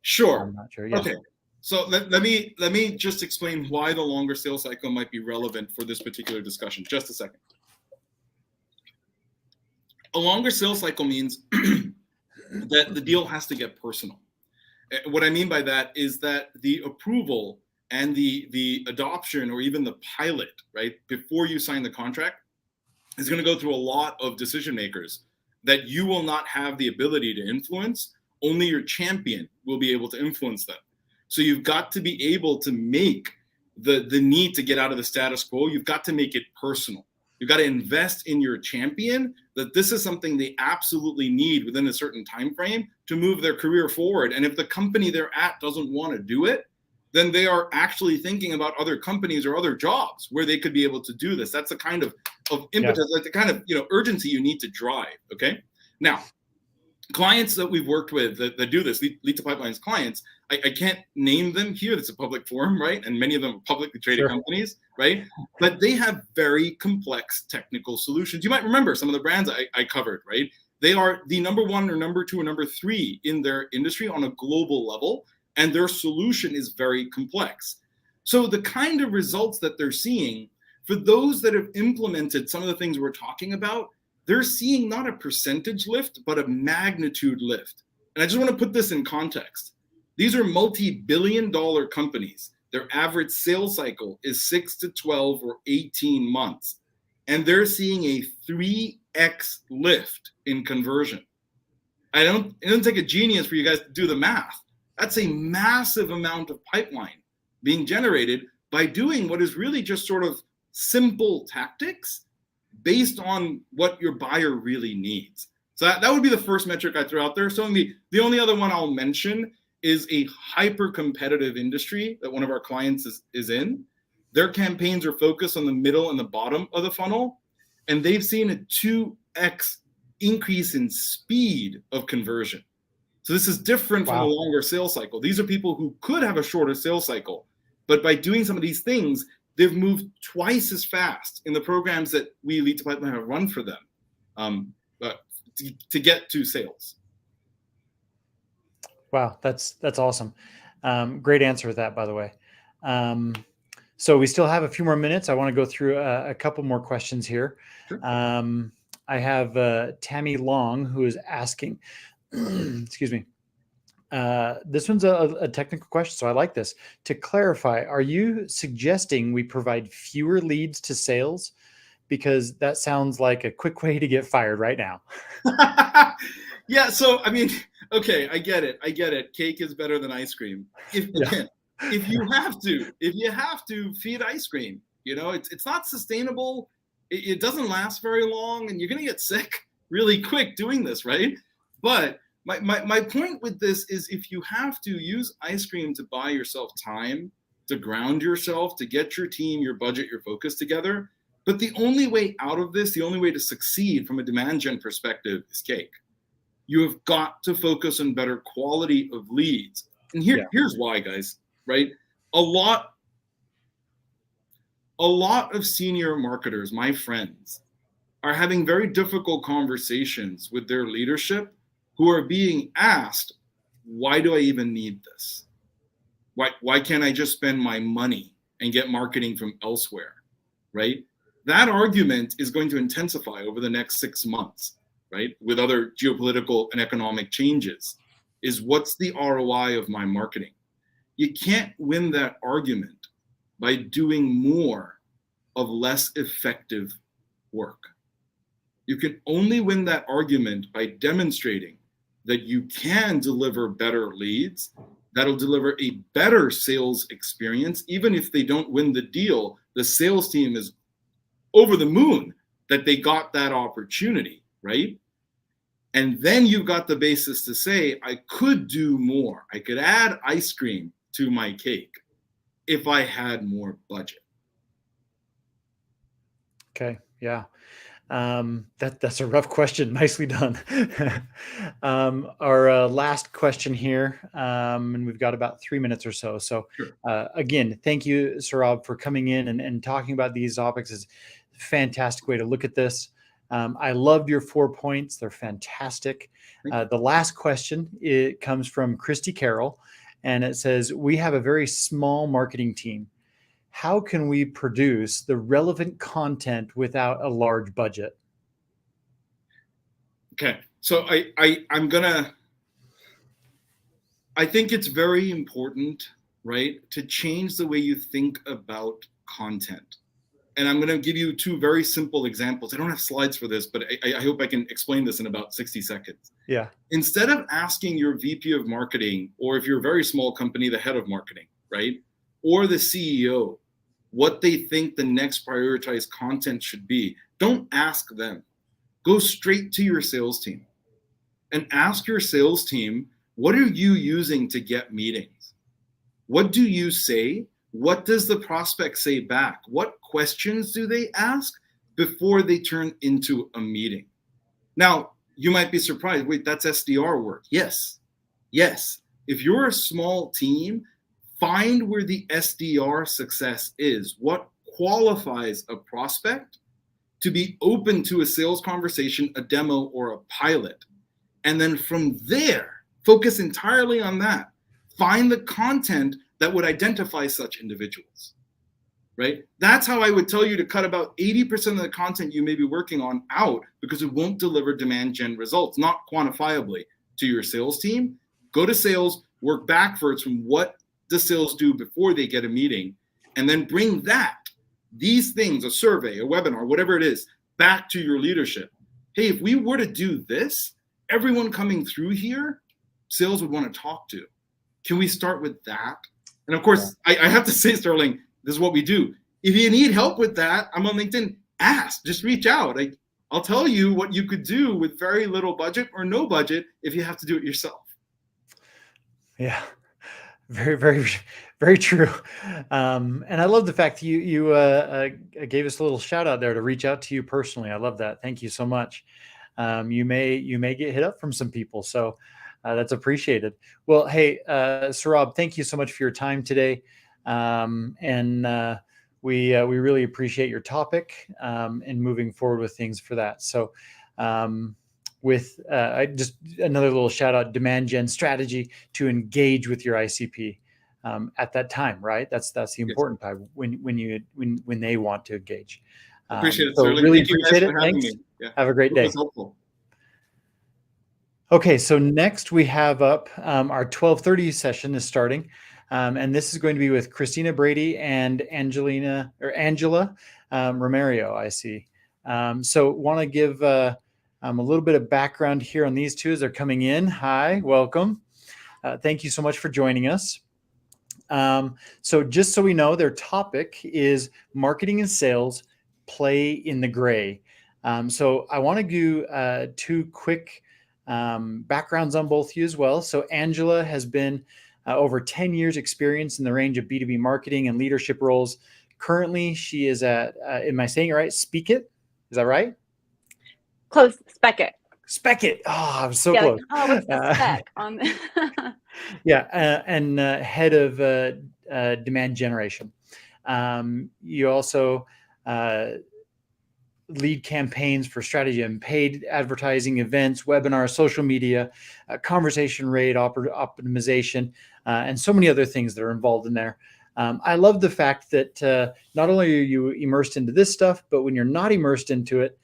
O: Sure.
F: I'm not sure. Yeah.
O: Okay. So let me just explain why the longer sales cycle might be relevant for this particular discussion. Just a second. A longer sales cycle means that the deal has to get personal. What I mean by that is that the approval and the adoption, or even the pilot, right, before you sign the contract, is going to go through a lot of decision makers that you will not have the ability to influence. Only your champion will be able to influence them. So you've got to be able to make the need to get out of the status quo, you've got to make it personal. You've got to invest in your champion, that this is something they absolutely need within a certain time frame to move their career forward. And if the company they're at doesn't want to do it, then they are actually thinking about other companies or other jobs where they could be able to do this. That's the kind of impetus, like the kind of urgency you need to drive. Okay. Now, clients that we've worked with that do this, lead to pipelines clients, I can't name them here. It's a public forum, right? And many of them are publicly traded companies, right? But they have very complex technical solutions. You might remember some of the brands I covered, right? They are the number 1 or number 2 or number 3 in their industry on a global level, and their solution is very complex. So the kind of results that they're seeing, for those that have implemented some of the things we're talking about, they're seeing not a percentage lift, but a magnitude lift. And I just want to put this in context. These are multi-billion-dollar companies. Their average sales cycle is 6 to 12 or 18 months. And they're seeing a 3x lift in conversion. It doesn't take a genius for you guys to do the math. That's a massive amount of pipeline being generated by doing what is really just sort of simple tactics based on what your buyer really needs. So that would be the first metric I throw out there. So the only other one I'll mention is a hyper-competitive industry that one of our clients is in. Their campaigns are focused on the middle and the bottom of the funnel, and they've seen a 2x increase in speed of conversion. So this is different from a longer sales cycle. These are people who could have a shorter sales cycle, but by doing some of these things, they've moved twice as fast in the programs that we Lead to Pipeline have run for them to get to sales.
F: Wow, that's awesome. Great answer with that, by the way. So we still have a few more minutes. I want to go through a couple more questions here. Sure. I have Tammy Long, who is asking, excuse me. This one's a technical question, so I like this. To clarify, are you suggesting we provide fewer leads to sales? Because that sounds like a quick way to get fired right now.
O: Yeah, so I mean, okay, I get it. Cake is better than ice cream. If you have to feed ice cream, it's not sustainable. It doesn't last very long, and you're gonna get sick really quick doing this, right? But my point with this is, if you have to use ice cream to buy yourself time, to ground yourself, to get your team, your budget, your focus together, but the only way out of this, the only way to succeed from a demand gen perspective is cake. You have got to focus on better quality of leads. And here's why, guys, right? A lot of senior marketers, my friends, are having very difficult conversations with their leadership, who are being asked, why do I even need this? Why can't I just spend my money and get marketing from elsewhere, right? That argument is going to intensify over the next 6 months, right? With other geopolitical and economic changes, is what's the ROI of my marketing? You can't win that argument by doing more of less effective work. You can only win that argument by demonstrating that you can deliver better leads, that'll deliver a better sales experience. Even if they don't win the deal, the sales team is over the moon that they got that opportunity, right? And then you've got the basis to say, I could do more. I could add ice cream to my cake if I had more budget.
F: Okay, yeah. That's a rough question. Nicely done. Our last question here, and we've got about 3 minutes or so. So again, thank you, Saurabh, for coming in and talking about these topics. It's a fantastic way to look at this. I loved your 4 points. They're fantastic. The last question, it comes from Christy Carroll, and it says, we have a very small marketing team. How can we produce the relevant content without a large budget?
O: Okay, so I think it's very important, right, to change the way you think about content. And I'm going to give you 2 very simple examples. I don't have slides for this, but I hope I can explain this in about 60 seconds.
F: Yeah.
O: Instead of asking your VP of marketing, or if you're a very small company, the head of marketing, right, or the CEO, what they think the next prioritized content should be, don't ask them. Go straight to your sales team and ask your sales team, what are you using to get meetings? What do you say? What does the prospect say back? What questions do they ask before they turn into a meeting? Now, you might be surprised. Wait, that's SDR work. Yes. Yes. If you're a small team, find where the SDR success is. What qualifies a prospect to be open to a sales conversation, a demo, or a pilot? And then from there, focus entirely on that. Find the content that would identify such individuals, right? That's how I would tell you to cut about 80% of the content you may be working on out, because it won't deliver demand gen results, not quantifiably, to your sales team. Go to sales, work backwards from what the sales do before they get a meeting, and then bring these things, a survey, a webinar, whatever it is, back to your leadership. Hey, if we were to do this, everyone coming through here, sales would want to talk to. Can we start with that? And of course, I have to say, Sterling, this is what we do. If you need help with that, I'm on LinkedIn, ask, just reach out. I'll tell you what you could do with very little budget or no budget if you have to do it yourself.
F: Yeah, very, very, very true. And I love the fact you gave us a little shout out there to reach out to you personally. I love that. Thank you so much. You may get hit up from some people, so that's appreciated. Well, hey, Saurabh, thank you so much for your time today, and we really appreciate your topic and moving forward with things for that. So. With just another little shout out, demand gen strategy to engage with your ICP at that time, right? That's the important time when they want to engage.
O: Appreciate it,
F: so
O: Sterling.
F: really
O: Thank you
F: appreciate
O: guys
F: it.
O: for having
F: Thanks.
O: me. Yeah.
F: Have a great day.
O: It was helpful.
F: Okay, so next we have up our 12:30 session is starting, and this is going to be with Christina Brady and Angela Romario. I see. So want to give a little bit of background here on these two as they're coming in. Hi, welcome. Thank you so much for joining us. So just so we know, their topic is marketing and sales, play in the gray. So I want to do two quick backgrounds on both of you as well. So Angela has been over 10 years experience in the range of B2B marketing and leadership roles. Currently, she is at, am I saying it right? Speak It? Is that right?
P: Close, Spec It.
F: Spec It. Oh, I'm so close.
P: Like, what's the spec on?
F: Yeah, and head of demand generation. You also lead campaigns for strategy and paid advertising, events, webinars, social media, conversation rate optimization, and so many other things that are involved in there. I love the fact that not only are you immersed into this stuff, but when you're not immersed into it,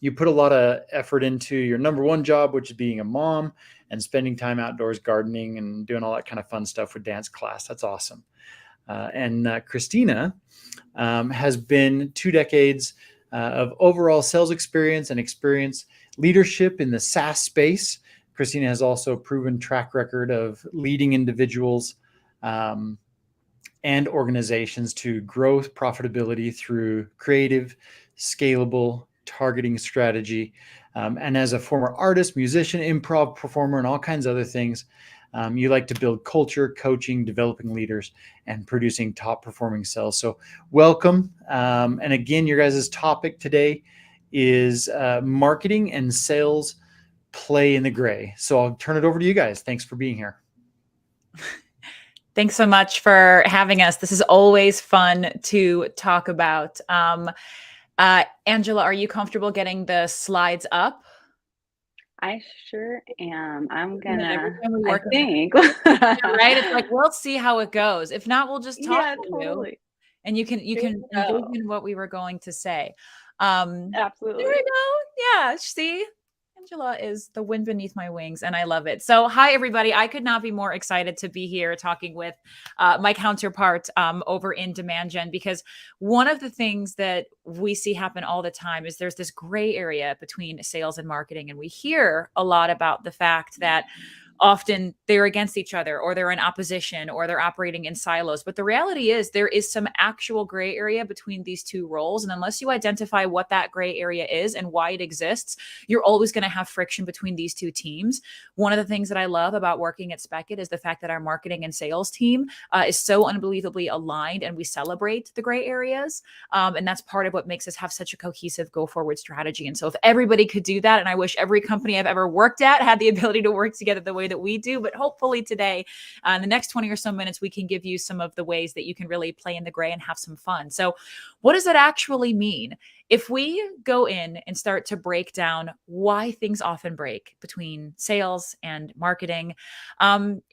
F: you put a lot of effort into your number one job, which is being a mom and spending time outdoors, gardening and doing all that kind of fun stuff with dance class. That's awesome. And Christina has been 2 decades of overall sales experience and leadership in the SaaS space. Christina has also a proven track record of leading individuals and organizations to growth profitability through creative, scalable targeting strategy. And as a former artist, musician, improv performer, and all kinds of other things, you like to build culture, coaching, developing leaders, and producing top performing sales. So welcome. And again, your guys' topic today is marketing and sales play in the gray. So I'll turn it over to you guys. Thanks for being here.
Q: Thanks so much for having us. This is always fun to talk about. Angela, are you comfortable getting the slides up?
P: I sure am. I'm
Q: And then every
P: gonna,
Q: time we
P: I
Q: work on
P: think.
Q: Yeah, right? It's like, we'll see how it goes. If not, we'll just talk
P: Yeah,
Q: to
P: totally.
Q: you. And you can
P: There you go.
Q: envision what we were going to say.
P: Absolutely.
Q: There we go. Yeah, see? Angela is the wind beneath my wings, and I love it. So hi, everybody. I could not be more excited to be here talking with my counterpart over in Demand Gen, because one of the things that we see happen all the time is there's this gray area between sales and marketing. And we hear a lot about the fact that often they're against each other, or they're in opposition, or they're operating in silos. But the reality is there is some actual gray area between these two roles. And unless you identify what that gray area is and why it exists, you're always going to have friction between these two teams. One of the things that I love about working at Speckit is the fact that our marketing and sales team is so unbelievably aligned, and we celebrate the gray areas. And that's part of what makes us have such a cohesive go forward strategy. And so if everybody could do that, and I wish every company I've ever worked at had the ability to work together the way that we do, but hopefully today, in the next 20 or so minutes, we can give you some of the ways that you can really play in the gray and have some fun. So what does it actually mean? If we go in and start to break down why things often break between sales and marketing,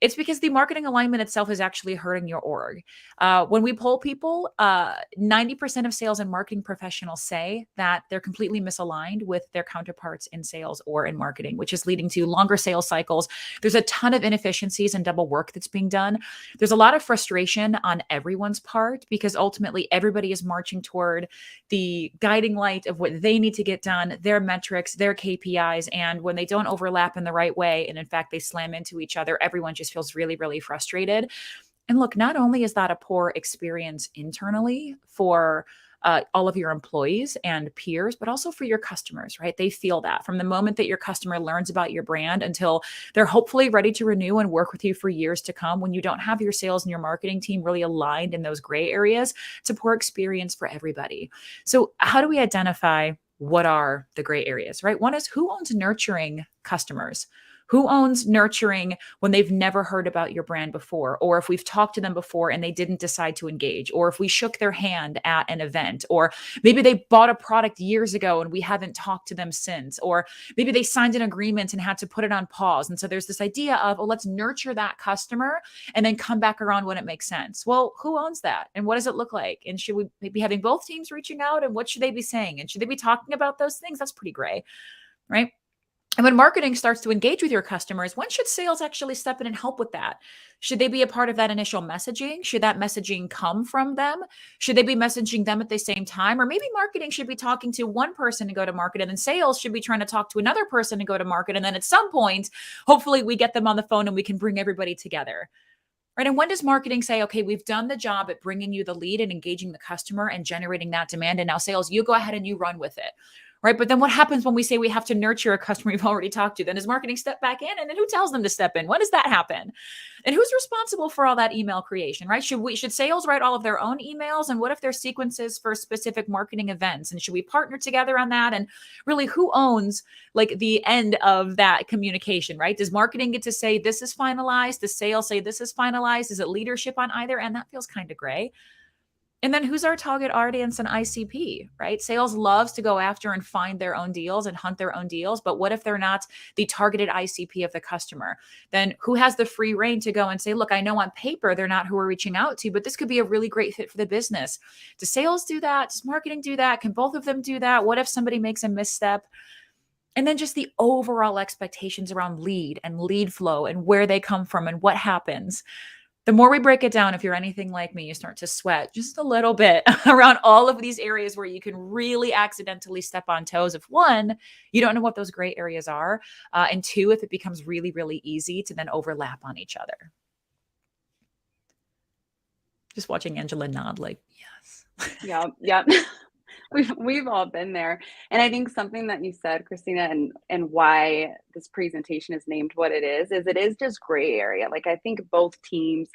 Q: it's because the marketing alignment itself is actually hurting your org. When we poll people, 90% of sales and marketing professionals say that they're completely misaligned with their counterparts in sales or in marketing, which is leading to longer sales cycles. There's a ton of inefficiencies and double work that's being done. There's a lot of frustration on everyone's part because ultimately everybody is marching toward the guiding light of what they need to get done, their metrics, their KPIs. And when they don't overlap in the right way, and in fact, they slam into each other, everyone just feels really, really frustrated. And look, not only is that a poor experience internally for all of your employees and peers, but also for your customers, right? They feel that from the moment that your customer learns about your brand until they're hopefully ready to renew and work with you for years to come. When you don't have your sales and your marketing team really aligned in those gray areas, it's a poor experience for everybody. So how do we identify what are the gray areas, right? One is, who owns nurturing customers? Who owns nurturing when they've never heard about your brand before, or if we've talked to them before and they didn't decide to engage, or if we shook their hand at an event, or maybe they bought a product years ago and we haven't talked to them since, or maybe they signed an agreement and had to put it on pause. And so there's this idea of, oh, let's nurture that customer and then come back around when it makes sense. Well, who owns that? And what does it look like? And should we be having both teams reaching out? And what should they be saying? And should they be talking about those things? That's pretty gray, right? And when marketing starts to engage with your customers, when should sales actually step in and help with that? Should they be a part of that initial messaging? Should that messaging come from them? Should they be messaging them at the same time? Or maybe marketing should be talking to one person to go to market, and then sales should be trying to talk to another person to go to market. And then at some point, hopefully we get them on the phone and we can bring everybody together. Right. And when does marketing say, okay, we've done the job at bringing you the lead and engaging the customer and generating that demand, and now sales, you go ahead and you run with it. Right. But then what happens when we say we have to nurture a customer you've already talked to? Then does marketing step back in? And then who tells them to step in? When does that happen? And who's responsible for all that email creation, right? Should sales write all of their own emails? And what if there's sequences for specific marketing events? And should we partner together on that? And really, who owns like the end of that communication, right? Does marketing get to say this is finalized? Does sales say this is finalized? Is it leadership on either? And that feels kind of gray. And then who's our target audience and ICP, right? Sales loves to go after and find their own deals and hunt their own deals. But what if they're not the targeted ICP of the customer? Then who has the free reign to go and say, look, I know on paper they're not who we're reaching out to, but this could be a really great fit for the business. Does sales do that? Does marketing do that? Can both of them do that? What if somebody makes a misstep? And then just the overall expectations around lead and lead flow and where they come from and what happens. The more we break it down, if you're anything like me, you start to sweat just a little bit around all of these areas where you can really accidentally step on toes. If one, you don't know what those gray areas are. And two, if it becomes really, really easy to then overlap on each other. Just watching Angela nod like, yes.
P: Yeah. We've all been there. And I think something that you said, Christina, and why this presentation is named what it is just gray area. Like, I think both teams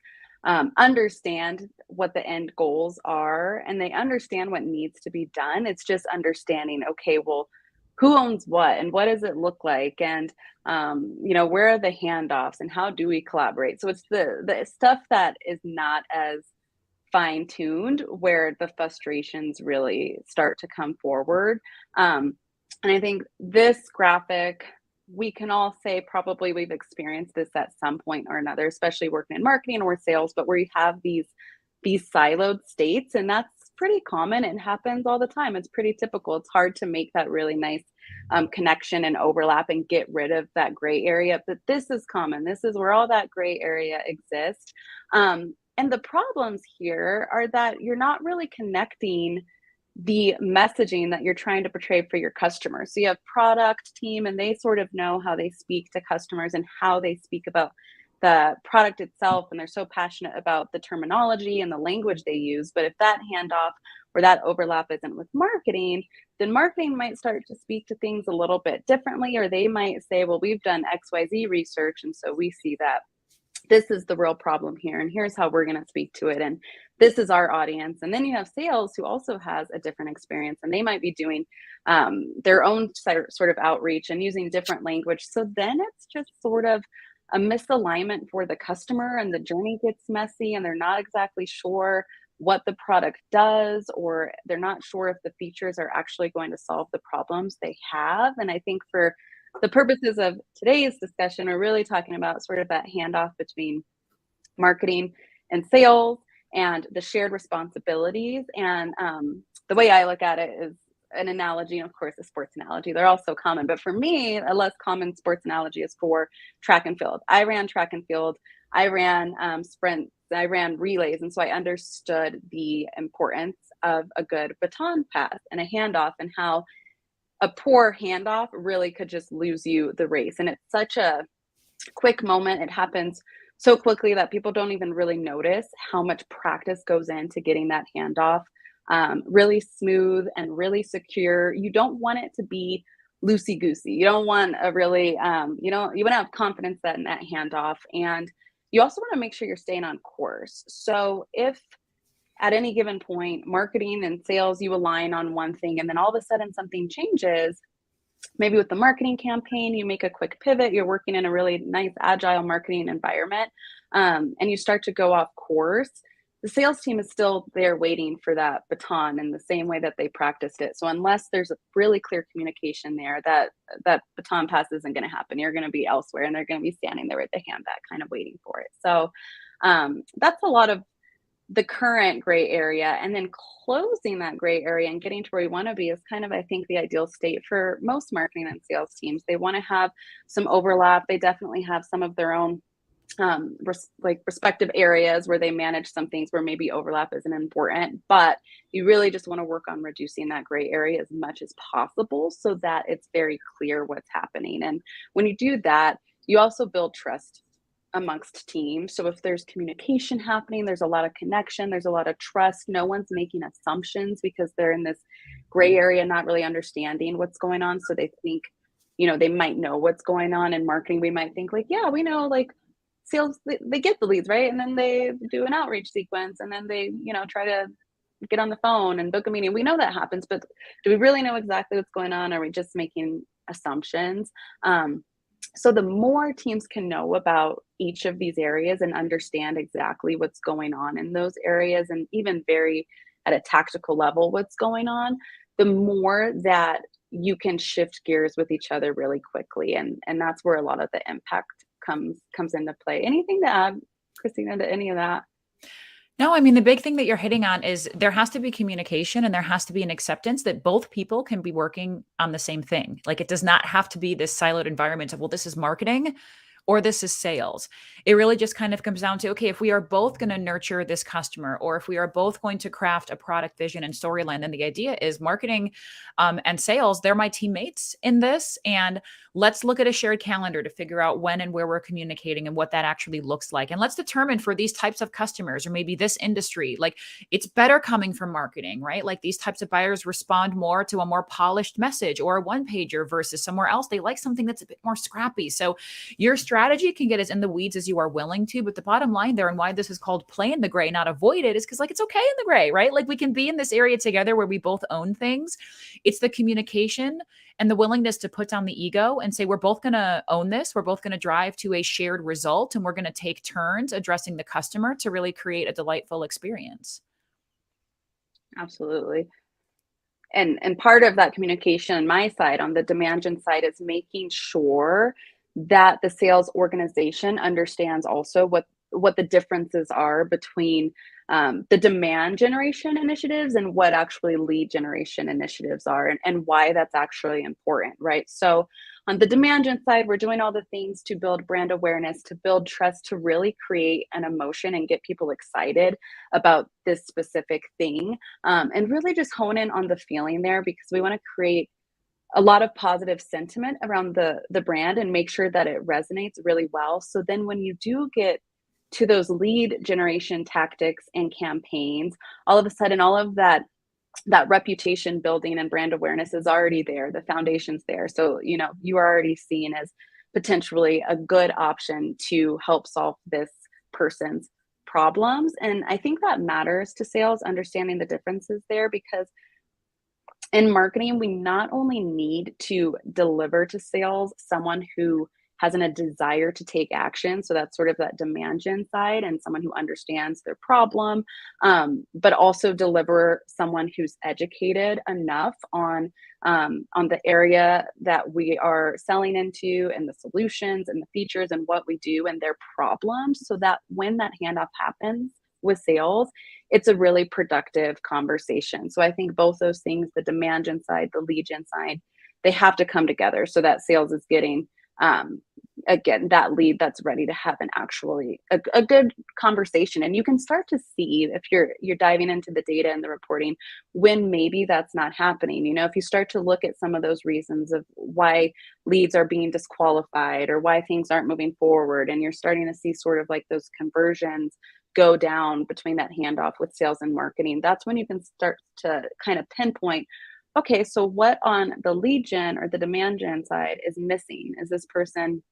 P: understand what the end goals are, and they understand what needs to be done. It's just understanding, okay, well, who owns what and what does it look like? And, where are the handoffs and how do we collaborate? So it's the stuff that is not as fine-tuned where the frustrations really start to come forward. And I think this graphic, we can all say probably we've experienced this at some point or another, especially working in marketing or sales, but where you have these siloed states, and that's pretty common. It happens all the time. It's pretty typical. It's hard to make that really nice connection and overlap and get rid of that gray area. But this is common. This is where all that gray area exists. And the problems here are that you're not really connecting the messaging that you're trying to portray for your customers. So you have product team, and they sort of know how they speak to customers and how they speak about the product itself, and they're so passionate about the terminology and the language they use. But if that handoff or that overlap isn't with marketing, then marketing might start to speak to things a little bit differently, or they might say, well, we've done XYZ research, and so we see that this is the real problem here, and here's how we're going to speak to it, and this is our audience. And then you have sales, who also has a different experience, and they might be doing their own sort of outreach and using different language. So then it's just sort of a misalignment for the customer, and the journey gets messy, and they're not exactly sure what the product does, or they're not sure if the features are actually going to solve the problems they have. And I think for the purposes of today's discussion, we're really talking about sort of that handoff between marketing and sales and the shared responsibilities. And the way I look at it is an analogy, and of course a sports analogy. They're all so common, but for me, a less common sports analogy is for track and field. I ran track and field. I ran sprints. I ran relays. And so I understood the importance of a good baton pass and a handoff, and how a poor handoff really could just lose you the race. And it's such a quick moment. It happens so quickly that people don't even really notice how much practice goes into getting that handoff really smooth and really secure. You don't want it to be loosey goosey. You don't want a really, you want to have confidence that in that handoff. And you also want to make sure you're staying on course. So if at any given point, marketing and sales, you align on one thing, and then all of a sudden something changes, maybe with the marketing campaign, you make a quick pivot, you're working in a really nice agile marketing environment, and you start to go off course, the sales team is still there waiting for that baton in the same way that they practiced it. So unless there's a really clear communication there, that baton pass isn't going to happen. You're going to be elsewhere, and they're going to be standing there with the hand back, kind of waiting for it. So that's a lot of the current gray area. And then closing that gray area and getting to where we want to be is kind of, I think, the ideal state for most marketing and sales teams. They want to have some overlap. They definitely have some of their own respective areas where they manage some things where maybe overlap isn't important, but you really just want to work on reducing that gray area as much as possible so that it's very clear what's happening. And when you do that, you also build trust amongst teams. So if there's communication happening, there's a lot of connection, there's a lot of trust. No one's making assumptions because they're in this gray area, not really understanding what's going on. So they think, they might know what's going on. In marketing, we might think like, yeah, we know, like, sales, they get the leads, right? And then they do an outreach sequence, and then they, try to get on the phone and book a meeting. We know that happens, but do we really know exactly what's going on? Are we just making assumptions? So the more teams can know about each of these areas and understand exactly what's going on in those areas, and even very at a tactical level what's going on, the more that you can shift gears with each other really quickly. And that's where a lot of the impact comes into play. Anything to add, Christina, to any of that?
Q: No, I mean, the big thing that you're hitting on is there has to be communication, and there has to be an acceptance that both people can be working on the same thing. Like, it does not have to be this siloed environment of, well, this is marketing or this is sales. It really just kind of comes down to, okay, if we are both going to nurture this customer, or if we are both going to craft a product vision and storyline, then the idea is marketing and sales, they're my teammates in this. And let's look at a shared calendar to figure out when and where we're communicating and what that actually looks like. And let's determine for these types of customers, or maybe this industry, like, it's better coming from marketing, right? Like, these types of buyers respond more to a more polished message or a one pager versus somewhere else. They like something that's a bit more scrappy. So your strategy can get as in the weeds as you are willing to, but the bottom line there, and why this is called play in the gray, not avoid it, is because, like, it's okay in the gray, right? Like, we can be in this area together where we both own things. It's the communication and the willingness to put down the ego and say, we're both going to own this. We're both going to drive to a shared result, and we're going to take turns addressing the customer to really create a delightful experience.
P: Absolutely. And part of that communication on my side, on the demand gen side, is making sure that the sales organization understands also what the differences are between the demand generation initiatives and what actually lead generation initiatives are, and why that's actually important, right? So On the demand gen side, we're doing all the things to build brand awareness, to build trust, to really create an emotion and get people excited about this specific thing, and really just hone in on the feeling there, because we want to create a lot of positive sentiment around the brand and make sure that it resonates really well. So then when you do get to those lead generation tactics and campaigns, all of a sudden all of that reputation building and brand awareness is already there. The foundation's there. So, you are already seen as potentially a good option to help solve this person's problems. And I think that matters to sales, understanding the differences there, because in marketing, we not only need to deliver to sales someone who has a desire to take action. So that's sort of that demand gen side, and someone who understands their problem, but also deliver someone who's educated enough on the area that we are selling into, and the solutions and the features and what we do and their problems, so that when that handoff happens with sales, it's a really productive conversation. So I think both those things, the demand gen side, the lead gen side, they have to come together so that sales is getting again that lead that's ready to have a good conversation. And you can start to see, if you're diving into the data and the reporting, when maybe that's not happening. If you start to look at some of those reasons of why leads are being disqualified or why things aren't moving forward, and you're starting to see sort of like those conversions go down between that handoff with sales and marketing, that's when you can start to kind of pinpoint, okay, so what on the lead gen or the demand gen side is missing? Is this person,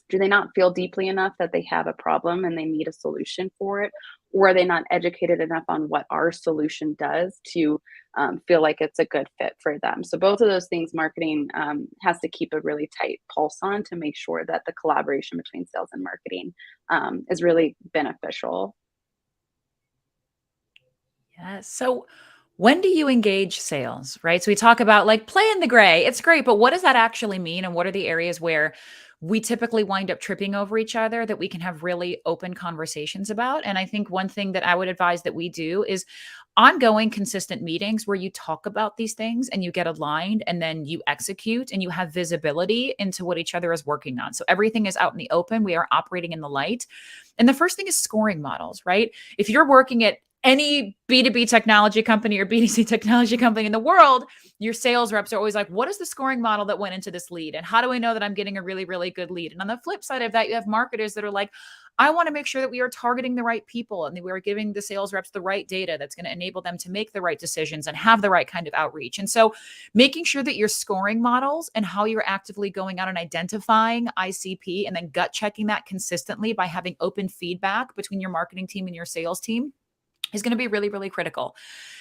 P: do they not feel deeply enough that they have a problem and they need a solution for it? Or are they not educated enough on what our solution does to feel like it's a good fit for them? So both of those things, marketing has to keep a really tight pulse on to make sure that the collaboration between sales and marketing is really beneficial.
Q: Yes. So when do you engage sales, right? So we talk about like play in the gray. It's great, but what does that actually mean? And what are the areas where we typically wind up tripping over each other that we can have really open conversations about? And I think one thing that I would advise that we do is ongoing, consistent meetings where you talk about these things and you get aligned, and then you execute and you have visibility into what each other is working on. So everything is out in the open. We are operating in the light. And the first thing is scoring models, right? If you're working at any B2B technology company or B2C technology company in the world, your sales reps are always like, what is the scoring model that went into this lead? And how do I know that I'm getting a really, really good lead? And on the flip side of that, you have marketers that are like, I want to make sure that we are targeting the right people and that we are giving the sales reps the right data that's going to enable them to make the right decisions and have the right kind of outreach. And so making sure that your scoring models and how you're actively going out and identifying ICP and then gut checking that consistently by having open feedback between your marketing team and your sales team is going to be really, really critical,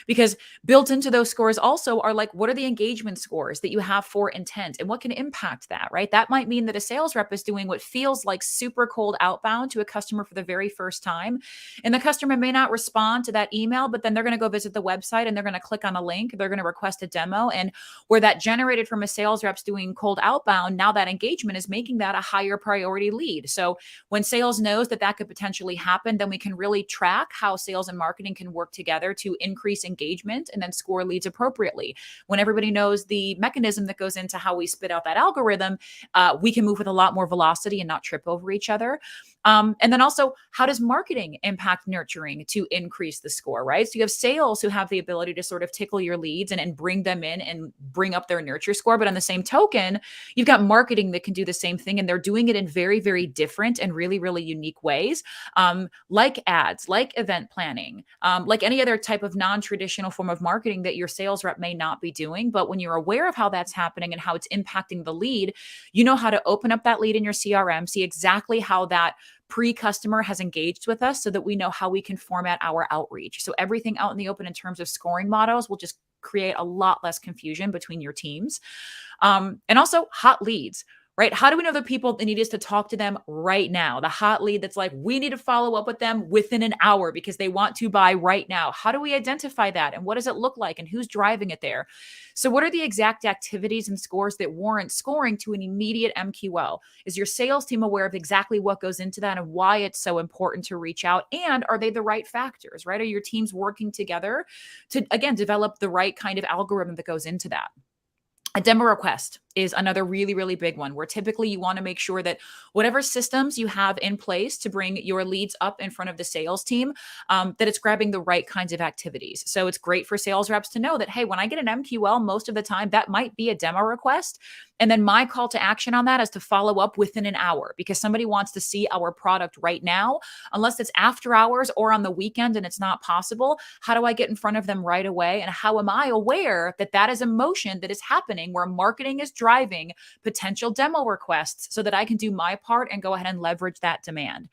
Q: because built into those scores also are like, what are the engagement scores that you have for intent and what can impact that, right? That might mean that a sales rep is doing what feels like super cold outbound to a customer for the very first time. And the customer may not respond to that email, but then they're going to go visit the website and they're going to click on a link. They're going to request a demo. And where that generated from a sales rep's doing cold outbound, now that engagement is making that a higher priority lead. So when sales knows that that could potentially happen, then we can really track how sales and marketing can work together to increase engagement and then score leads appropriately. When everybody knows the mechanism that goes into how we spit out that algorithm, we can move with a lot more velocity and not trip over each other. And then also, how does marketing impact nurturing to increase the score, right? So you have sales who have the ability to sort of tickle your leads and bring them in and bring up their nurture score. But on the same token, you've got marketing that can do the same thing. And they're doing it in very, very different and really, really unique ways, like ads, like event planning, like any other type of non-traditional form of marketing that your sales rep may not be doing. But when you're aware of how that's happening and how it's impacting the lead, you know how to open up that lead in your CRM, see exactly how that pre-customer has engaged with us so that we know how we can format our outreach. So everything out in the open in terms of scoring models will just create a lot less confusion between your teams. And also hot leads. Right? How do we know the people that need us to talk to them right now? The hot lead that's like, we need to follow up with them within an hour because they want to buy right now. How do we identify that? And what does it look like? And who's driving it there? So what are the exact activities and scores that warrant scoring to an immediate MQL? Is your sales team aware of exactly what goes into that and why it's so important to reach out? And are they the right factors, right? Are your teams working together to, again, develop the right kind of algorithm that goes into that? A demo request. is another really, really big one, where typically you want to make sure that whatever systems you have in place to bring your leads up in front of the sales team, that it's grabbing the right kinds of activities. So it's great for sales reps to know that, hey, when I get an MQL, most of the time that might be a demo request. And then my call to action on that is to follow up within an hour, because somebody wants to see our product right now, unless it's after hours or on the weekend and it's not possible. How do I get in front of them right away? And how am I aware that that is a motion that is happening where marketing is driving potential demo requests so that I can do my part and go ahead and leverage that demand?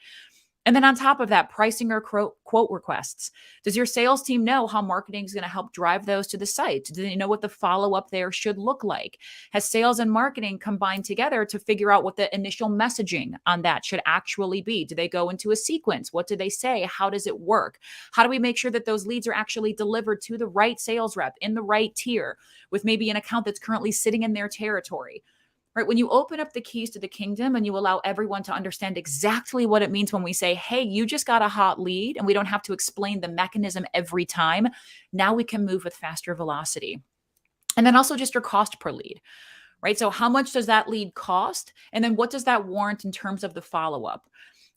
Q: And then on top of that, pricing or quote requests. Does your sales team know how marketing is going to help drive those to the site? Do they know what the follow-up there should look like? Has sales and marketing combined together to figure out what the initial messaging on that should actually be? Do they go into a sequence? What do they say? How does it work? How do we make sure that those leads are actually delivered to the right sales rep in the right tier with maybe an account that's currently sitting in their territory? Right? When you open up the keys to the kingdom and you allow everyone to understand exactly what it means when we say, hey, you just got a hot lead, and we don't have to explain the mechanism every time, now we can move with faster velocity. And then also just your cost per lead, right? So how much does that lead cost? And then what does that warrant in terms of the follow-up?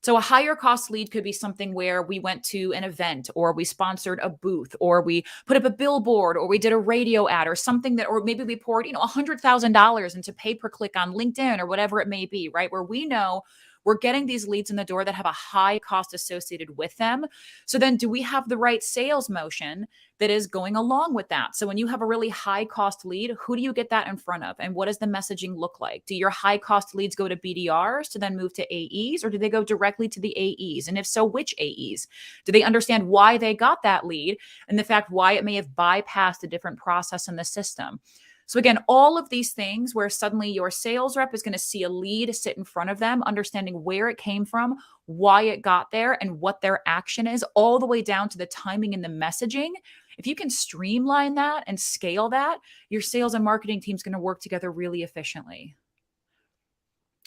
Q: So a higher cost lead could be something where we went to an event, or we sponsored a booth, or we put up a billboard, or we did a radio ad, or something that, or maybe we poured, $100,000 into pay-per-click on LinkedIn or whatever it may be, right? Where we know we're getting these leads in the door that have a high cost associated with them. So then do we have the right sales motion that is going along with that? So when you have a really high cost lead, who do you get that in front of? And what does the messaging look like? Do your high cost leads go to BDRs to then move to AEs, or do they go directly to the AEs? And if so, which AEs? Do they understand why they got that lead and the fact why it may have bypassed a different process in the system? So again, all of these things where suddenly your sales rep is going to see a lead sit in front of them, understanding where it came from, why it got there, and what their action is, all the way down to the timing and the messaging. If you can streamline that and scale that, your sales and marketing team is going to work together really efficiently.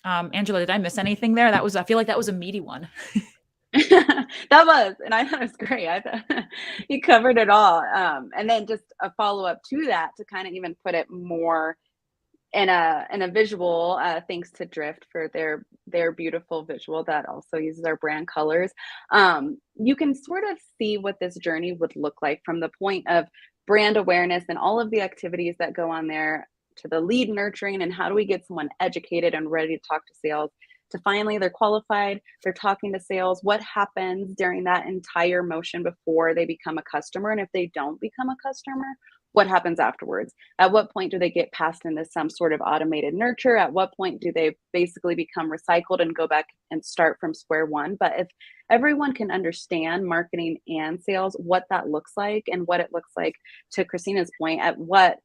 Q: Angela, did I miss anything there? I feel like that was a meaty one.
P: That was, and I thought it was great. I thought you covered it all. And then just a follow-up to that, to kind of even put it more in a visual, thanks to Drift for their beautiful visual that also uses our brand colors. You can sort of see what this journey would look like from the point of brand awareness and all of the activities that go on there, to the lead nurturing and how do we get someone educated and ready to talk to sales, to finally they're qualified, they're talking to sales. What happens during that entire motion before they become a customer? And if they don't become a customer, what happens afterwards? At what point do they get passed into some sort of automated nurture? At what point do they basically become recycled and go back and start from square one? But if everyone can understand marketing and sales, what that looks like, and what it looks like, to Christina's point, at what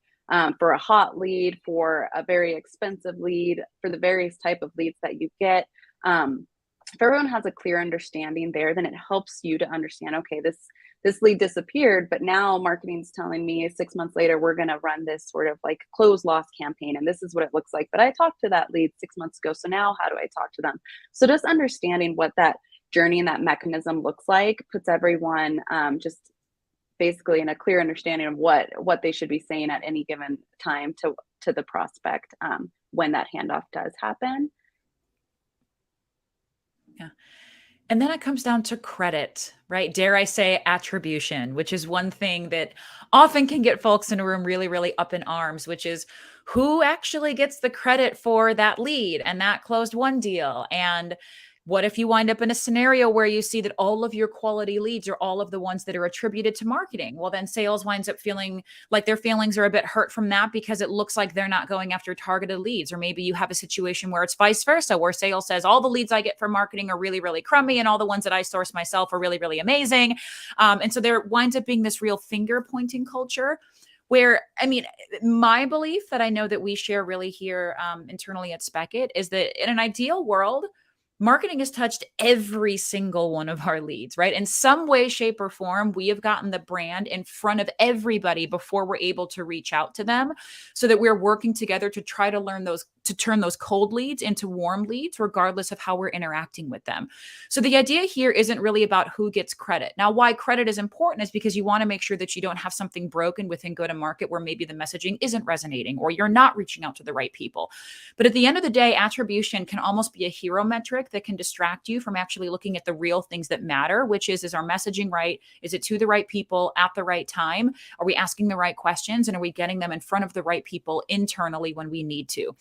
P: for a hot lead, for a very expensive lead, for the various type of leads that you get. If everyone has a clear understanding there, then it helps you to understand, okay, this lead disappeared, but now marketing's telling me 6 months later, we're going to run this sort of like close loss campaign. And this is what it looks like. But I talked to that lead 6 months ago. So now how do I talk to them? So just understanding what that journey and that mechanism looks like puts everyone just basically in a clear understanding of what they should be saying at any given time to the prospect when that handoff does happen.
Q: Yeah. And then it comes down to credit, right? Dare I say attribution, which is one thing that often can get folks in a room really, really up in arms, which is who actually gets the credit for that lead and that closed one deal. And what if you wind up in a scenario where you see that all of your quality leads are all of the ones that are attributed to marketing? Well, then sales winds up feeling like their feelings are a bit hurt from that because it looks like they're not going after targeted leads. Or maybe you have a situation where it's vice versa, where sales says all the leads I get from marketing are really, really crummy and all the ones that I source myself are really, really amazing. And so there winds up being this real finger pointing culture where, I mean, my belief that I know that we share really here internally at Speckit is that in an ideal world, marketing has touched every single one of our leads, right? In some way, shape, or form, we have gotten the brand in front of everybody before we're able to reach out to them so that we're working together to try to learn those to turn those cold leads into warm leads, regardless of how we're interacting with them. So the idea here isn't really about who gets credit. Now, why credit is important is because you want to make sure that you don't have something broken within go-to-market where maybe the messaging isn't resonating or you're not reaching out to the right people. But at the end of the day, attribution can almost be a hero metric that can distract you from actually looking at the real things that matter, which is our messaging right? Is it to the right people at the right time? Are we asking the right questions? And are we getting them in front of the right people internally when we need to?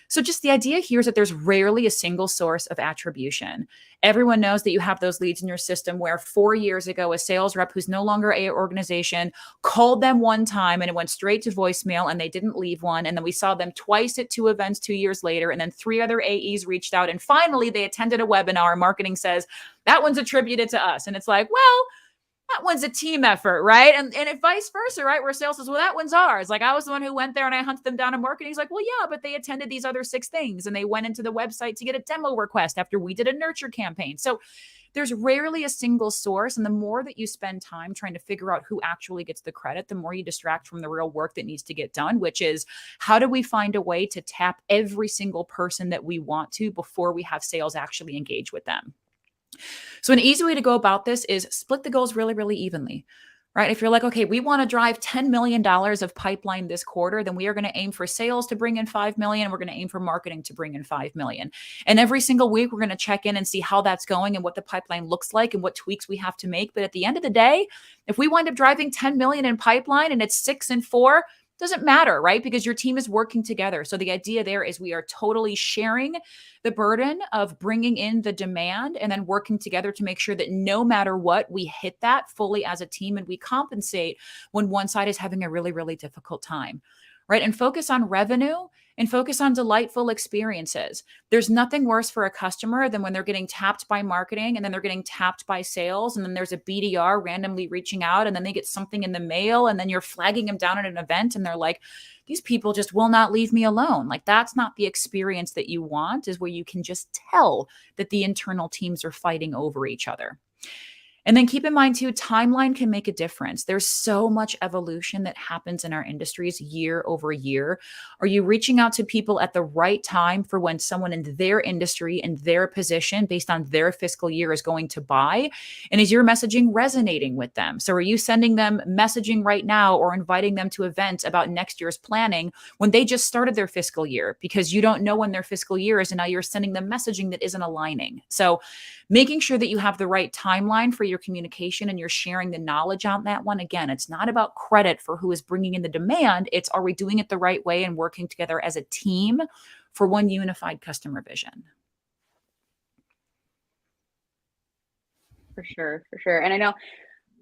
Q: So just the idea here is that there's rarely a single source of attribution. Everyone knows that you have those leads in your system where 4 years ago, a sales rep who's no longer a organization called them one time and it went straight to voicemail and they didn't leave one. And then we saw them twice at 2 events 2 years later. And then 3 other AEs reached out. And finally, they attended a webinar. Marketing says, that one's attributed to us. And it's like, well, that one's a team effort, right? And it vice versa, right? Where sales says, well, that one's ours. Like I was the one who went there and I hunted them down in marketing. He's like, well, yeah, but they attended these other 6 things and they went into the website to get a demo request after we did a nurture campaign. So there's rarely a single source. And the more that you spend time trying to figure out who actually gets the credit, the more you distract from the real work that needs to get done, which is how do we find a way to tap every single person that we want to before we have sales actually engage with them? So an easy way to go about this is split the goals really, really evenly, right? If you're like, okay, we want to drive $10 million of pipeline this quarter, then we are going to aim for sales to bring in 5 million. And we're going to aim for marketing to bring in 5 million. And every single week, we're going to check in and see how that's going and what the pipeline looks like and what tweaks we have to make. But at the end of the day, if we wind up driving 10 million in pipeline and it's 6 and 4, doesn't matter, right? Because your team is working together. So the idea there is we are totally sharing the burden of bringing in the demand and then working together to make sure that no matter what, we hit that fully as a team and we compensate when one side is having a really, really difficult time, right? And focus on revenue and focus on delightful experiences. There's nothing worse for a customer than when they're getting tapped by marketing and then they're getting tapped by sales and then there's a BDR randomly reaching out and then they get something in the mail and then you're flagging them down at an event and they're like, these people just will not leave me alone. Like that's not the experience that you want, is where you can just tell that the internal teams are fighting over each other. And then keep in mind too, timeline can make a difference. There's so much evolution that happens in our industries year over year. Are you reaching out to people at the right time for when someone in their industry and their position based on their fiscal year is going to buy? And is your messaging resonating with them? So are you sending them messaging right now or inviting them to events about next year's planning when they just started their fiscal year because you don't know when their fiscal year is and now you're sending them messaging that isn't aligning? So making sure that you have the right timeline for your communication and you're sharing the knowledge on that one. Again, it's not about credit for who is bringing in the demand. It's are we doing it the right way and working together as a team for one unified customer vision?
P: For sure, for sure. And I know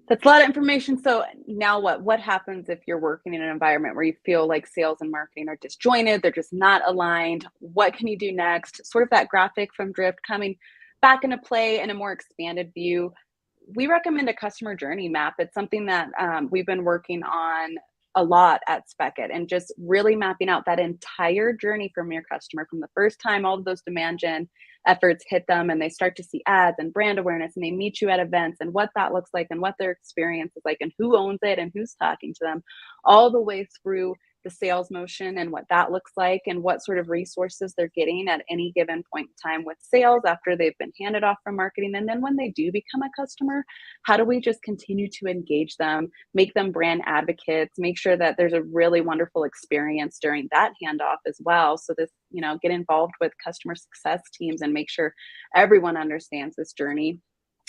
P: that's a lot of information. So now what happens if you're working in an environment where you feel like sales and marketing are disjointed, they're just not aligned? What can you do next? Sort of that graphic from Drift coming back into play in a more expanded view. We recommend a customer journey map. It's something that we've been working on a lot at Speckit and just really mapping out that entire journey from your customer, from the first time all of those demand gen efforts hit them and they start to see ads and brand awareness and they meet you at events and what that looks like and what their experience is like and who owns it and who's talking to them, all the way through the sales motion and what that looks like and what sort of resources they're getting at any given point in time with sales after they've been handed off from marketing. And then when they do become a customer, how do we just continue to engage them, make them brand advocates, make sure that there's a really wonderful experience during that handoff as well. So this, get involved with customer success teams and make sure everyone understands this journey.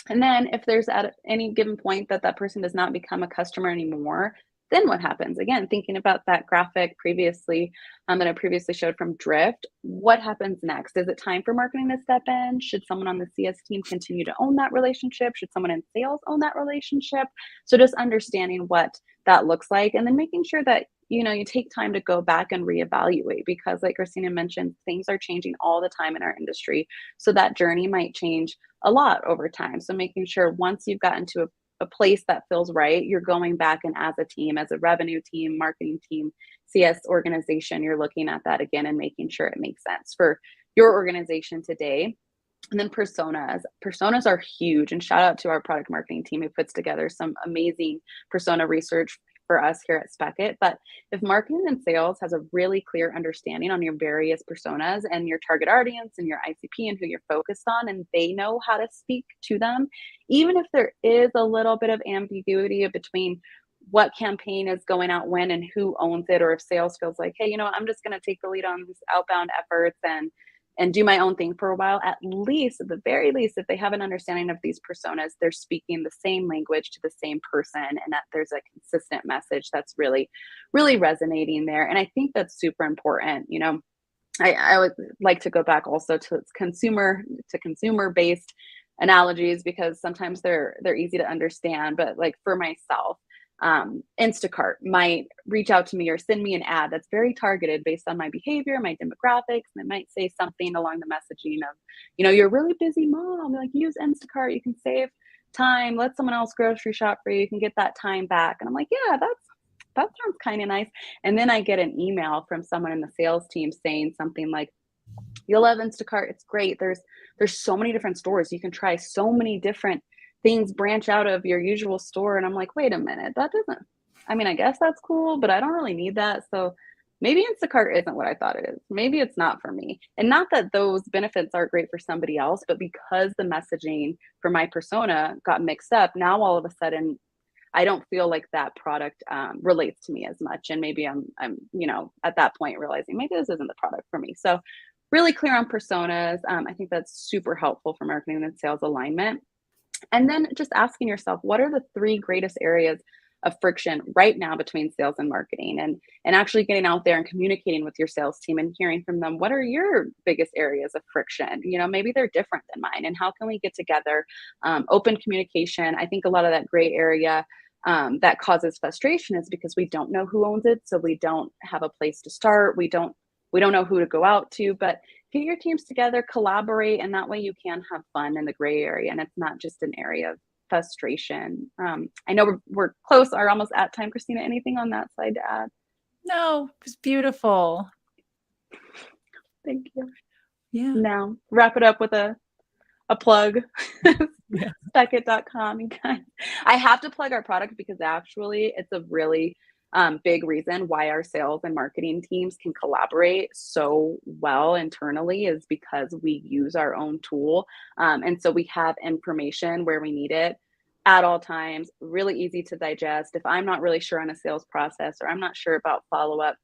P: And then if there's at any given point that person does not become a customer anymore, then what happens? Again, thinking about that graphic previously that I previously showed from Drift, what happens next? Is it time for marketing to step in? Should someone on the CS team continue to own that relationship? Should someone in sales own that relationship? So just understanding what that looks like and then making sure that you take time to go back and reevaluate, because like Christina mentioned, things are changing all the time in our industry. So that journey might change a lot over time. So making sure once you've gotten to a place that feels right, you're going back and as a team, as a revenue team, marketing team, CS organization, you're looking at that again and making sure it makes sense for your organization today. And then personas. Personas are huge. And shout out to our product marketing team who puts together some amazing persona research for us here at Speckit. But if marketing and sales has a really clear understanding on your various personas and your target audience and your ICP and who you're focused on, and they know how to speak to them, even if there is a little bit of ambiguity between what campaign is going out when and who owns it, or if sales feels like, hey, I'm just going to take the lead on these outbound efforts and do my own thing for a while, at least, at the very least, if they have an understanding of these personas, they're speaking the same language to the same person, and that there's a consistent message that's really, really resonating there. And I think that's super important. I would like to go back also to consumer based analogies, because sometimes they're easy to understand. But like for myself, Instacart might reach out to me or send me an ad that's very targeted based on my behavior, my demographics, and it might say something along the messaging of, you're a really busy mom, like use Instacart, you can save time, let someone else grocery shop for you, you can get that time back. And I'm like, yeah, that sounds kind of nice. And then I get an email from someone in the sales team saying something like, you'll love Instacart, it's great. There's so many different stores. You can try so many different things, branch out of your usual store. And I'm like, wait a minute, I guess that's cool, but I don't really need that. So maybe Instacart isn't what I thought it is. Maybe it's not for me. And not that those benefits aren't great for somebody else, but because the messaging for my persona got mixed up, now all of a sudden I don't feel like that product relates to me as much. And maybe I'm at that point realizing maybe this isn't the product for me. So really clear on personas. I think that's super helpful for marketing and sales alignment. And then just asking yourself, what are the 3 greatest areas of friction right now between sales and marketing, and actually getting out there and communicating with your sales team and hearing from them, what are your biggest areas of friction? Maybe they're different than mine, and how can we get together? Open communication. I think a lot of that gray area that causes frustration is because we don't know who owns it. So we don't have a place to start. We don't know who to go out to, but get your teams together, collaborate, and that way you can have fun in the gray area, and it's not just an area of frustration. I know we're close, are almost at time. Christina, anything on that side to add?
Q: No, it was beautiful.
P: Thank you.
Q: Yeah.
P: Now, wrap it up with a plug. Speckit.com, you guys. I have to plug our product because actually it's a really big reason why our sales and marketing teams can collaborate so well internally, is because we use our own tool. And so we have information where we need it at all times, really easy to digest. If I'm not really sure on a sales process, or I'm not sure about follow-up,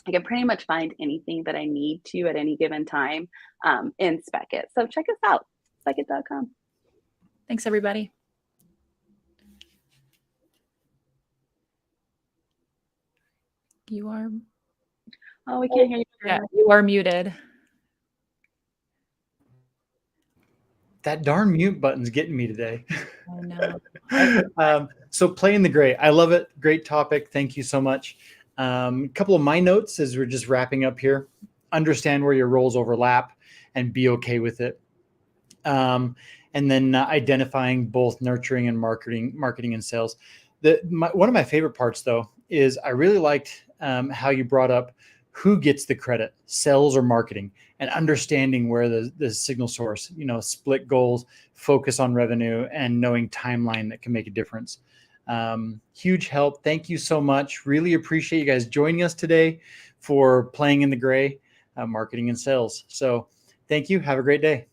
P: I can pretty much find anything that I need to at any given time in Speckit. So check us out, Speckit.com.
Q: Thanks, everybody. You are.
P: Oh, we can't hear you.
Q: Yeah, you are muted.
F: That darn mute button's getting me today.
Q: I know.
F: So playing the gray, I love it. Great topic. Thank you so much. A couple of my notes as we're just wrapping up here. Understand where your roles overlap and be okay with it. And then identifying both nurturing and marketing and sales. One of my favorite parts, though, is I really liked how you brought up who gets the credit, sales or marketing, and understanding where the signal source, split goals, focus on revenue, and knowing timeline that can make a difference. Huge help. Thank you so much. Really appreciate you guys joining us today for Playing in the Gray, marketing and sales. So thank you. Have a great day.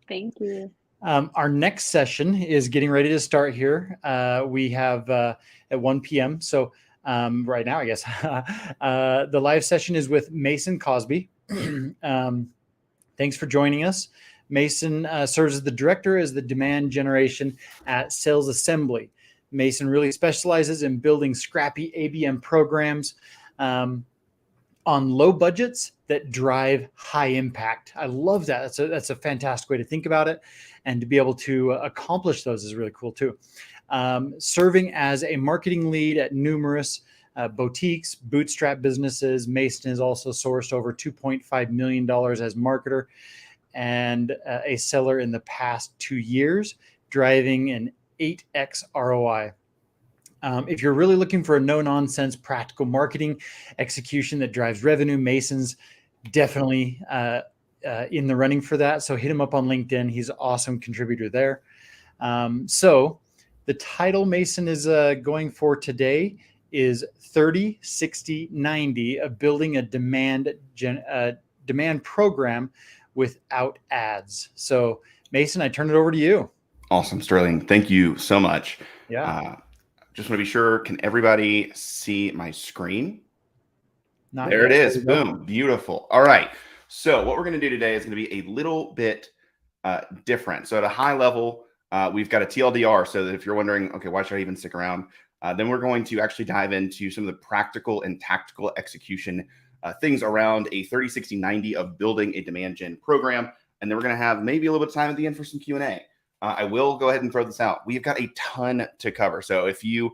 P: Thank you.
F: Our next session is getting ready to start here. We have at 1 p.m. So right now, I guess, the live session is with Mason Cosby. Thanks for joining us. Mason serves as the director as the demand generation at Sales Assembly. Mason really specializes in building scrappy ABM programs on low budgets that drive high impact. I love that. That's a fantastic way to think about it. And to be able to accomplish those is really cool too. Serving as a marketing lead at numerous boutiques, bootstrap businesses. Mason has also sourced over $2.5 million as marketer and a seller in the past 2 years, driving an 8x ROI. If you're really looking for a no-nonsense practical marketing execution that drives revenue, Mason's definitely in the running for that. So hit him up on LinkedIn. He's an awesome contributor there. So the title Mason is going for today is 30, 60, 90 of building a demand program without ads. So Mason, I turn it over to you.
L: Awesome, Sterling. Thank you so much.
F: Yeah.
L: Just want to be sure, can everybody see my screen?
F: Not
L: there
F: yet.
L: it is.
F: There we go.
L: Boom. Beautiful. All right. So what we're going to do today is going to be a little bit different. So at a high level, we've got a TLDR. So that if you're wondering, okay, why should I even stick around? Then we're going to actually dive into some of the practical and tactical execution things around a 30, 60, 90 of building a demand gen program. And then we're going to have maybe a little bit of time at the end for some Q&A. I will go ahead and throw this out. We've got a ton to cover. So if you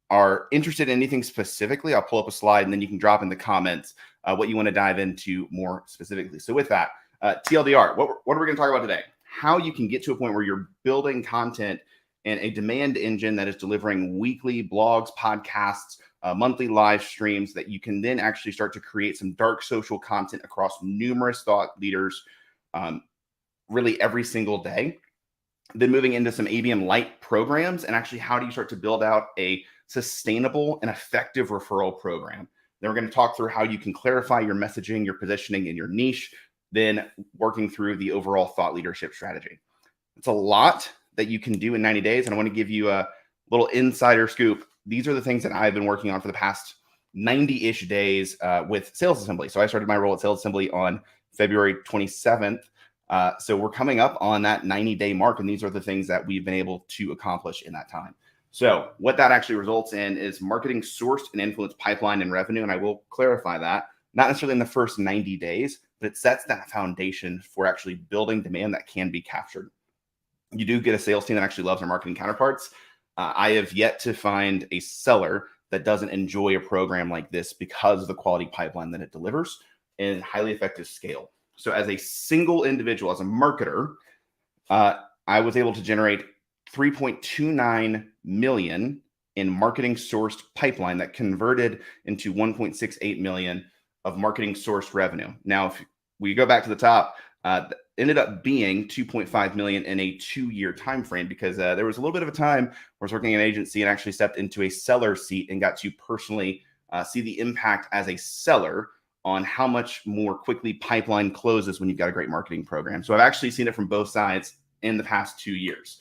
L: are interested in anything specifically, I'll pull up a slide and then you can drop in the comments what you want to dive into more specifically. So with that, TLDR, what are we going to talk about today? How you can get to a point where you're building content in a demand engine that is delivering weekly blogs, podcasts, monthly live streams that you can then actually start to create some dark social content across numerous thought leaders really every single day. Then moving into some ABM Lite programs and actually how do you start to build out a sustainable and effective referral program. Then we're going to talk through how you can clarify your messaging, your positioning, and your niche, then working through the overall thought leadership strategy. It's a lot that you can do in 90 days. And I want to give you a little insider scoop. These are the things that I've been working on for the past 90-ish days with Sales Assembly. So I started my role at Sales Assembly on February 27th. So we're coming up on that 90-day mark, and these are the things that we've been able to accomplish in that time. So what that actually results in is marketing sourced and influenced pipeline and revenue, and I will clarify that, not necessarily in the first 90 days, but it sets that foundation for actually building demand that can be captured. You do get a sales team that actually loves their marketing counterparts. I have yet to find a seller that doesn't enjoy a program like this because of the quality pipeline that it delivers and highly effective scale. So as a single individual, as a marketer, I was able to generate 3.29 million in marketing sourced pipeline that converted into 1.68 million of marketing sourced revenue. Now, if we go back to the top, ended up being 2.5 million in a 2-year time frame because there was a little bit of a time where I was working in an agency and actually stepped into a seller seat and got to personally see the impact as a seller on how much more quickly pipeline closes when you've got a great marketing program. So I've actually seen it from both sides in the past 2 years.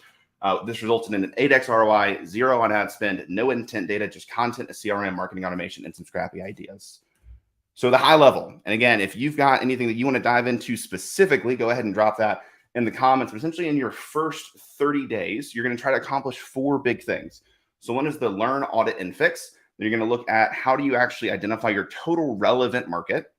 L: This resulted in an 8x ROI, 0 on ad spend, no intent data, just content, a CRM, marketing automation, and some scrappy ideas. So the high level, and again, if you've got anything that you want to dive into specifically, go ahead and drop that in the comments. But essentially in your first 30 days, you're going to try to accomplish 4 big things. So one is the learn, audit, and fix. Then you're going to look at how do you actually identify your total relevant market.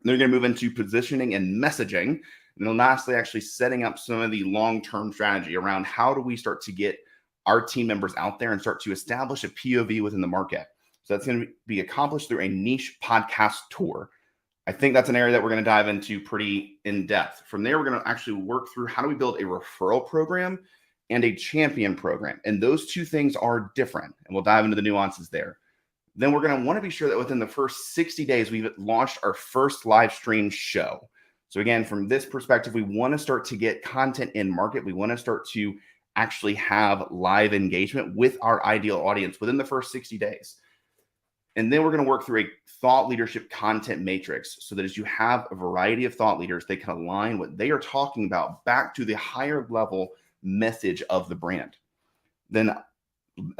L: Then you're going to move into positioning and messaging. And then lastly, actually setting up some of the long-term strategy around how do we start to get our team members out there and start to establish a POV within the market. So that's going to be accomplished through a niche podcast tour. I think that's an area that we're going to dive into pretty in depth. From there, we're going to actually work through how do we build a referral program and a champion program. And those two things are different. And we'll dive into the nuances there. Then we're going to want to be sure that within the first 60 days, we've launched our first live stream show. So again, from this perspective, we want to start to get content in market. We want to start to actually have live engagement with our ideal audience within the first 60 days. And then we're going to work through a thought leadership content matrix so that as you have a variety of thought leaders, they can align what they are talking about back to the higher level message of the brand. Then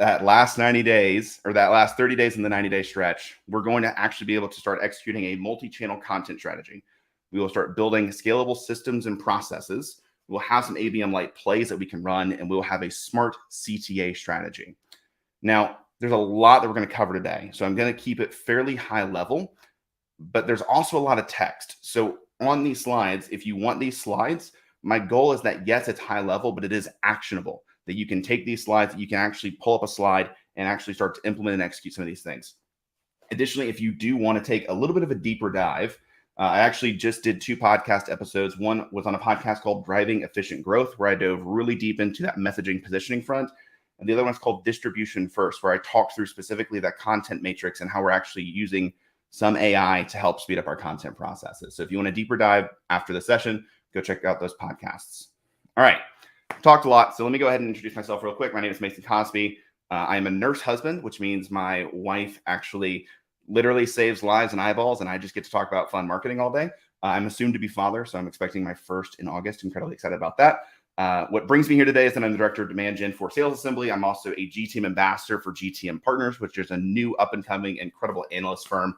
L: that last 90 days or that last 30 days in the 90-day stretch, we're going to actually be able to start executing a multi-channel content strategy. We will start building scalable systems and processes. We'll have some ABM Lite plays that we can run, and we'll have a smart CTA strategy. Now, there's a lot that we're going to cover today, so I'm going to keep it fairly high level, but there's also a lot of text. So on these slides, if you want these slides, my goal is that, yes, it's high level, but it is actionable, that you can take these slides, that you can actually pull up a slide and actually start to implement and execute some of these things. Additionally, if you do want to take a little bit of a deeper dive, I actually just did 2 podcast episodes. One was on a podcast called Driving Efficient Growth, where I dove really deep into that messaging positioning front. And the other one's called Distribution First, where I talked through specifically that content matrix and how we're actually using some AI to help speed up our content processes. So if you want a deeper dive after the session, go check out those podcasts. All right, talked a lot. So let me go ahead and introduce myself real quick. My name is Mason Cosby.
R: I'm a nurse husband, which means my wife actually literally saves lives and eyeballs, and I just get to talk about fun marketing all day. I'm a soon-to-be father, so I'm expecting my first in August. Incredibly excited about that. What brings me here today is that I'm the director of demand gen for Sales Assembly. I'm also a GTM ambassador for GTM Partners, which is a new up-and-coming incredible analyst firm.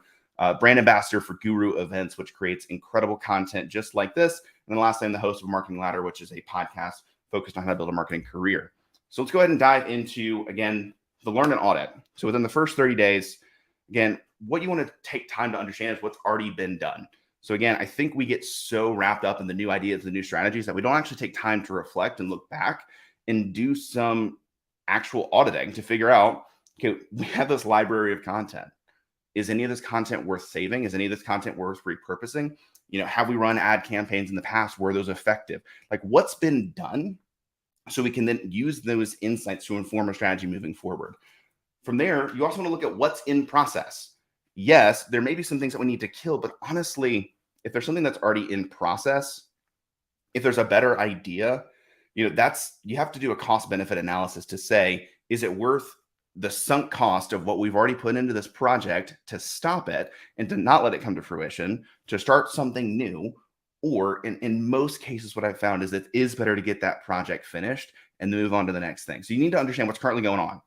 R: Brand ambassador for Guru Events, which creates incredible content just like this. And then lastly, I'm the host of Marketing Ladder, which is a podcast focused on how to build a marketing career. So let's go ahead and dive into, again, the learn and audit. So within the first 30 days, again, what you want to take time to understand is what's already been done. So again, I think we get so wrapped up in the new ideas, the new strategies, that we don't actually take time to reflect and look back and do some actual auditing to figure out, okay, we have this library of content. Is any of this content worth saving? Is any of this content worth repurposing? You know, have we run ad campaigns in the past? Were those effective? Like, what's been done so we can then use those insights to inform our strategy moving forward. From there, you also want to look at what's in process. Yes, there may be some things that we need to kill, but honestly, if there's something that's already in process, if there's a better idea, you know, you have to do a cost benefit analysis to say, is it worth the sunk cost of what we've already put into this project to stop it and to not let it come to fruition, to start something new? Or in most cases, what I've found is it is better to get that project finished and then move on to the next thing. So you need to understand what's currently going on.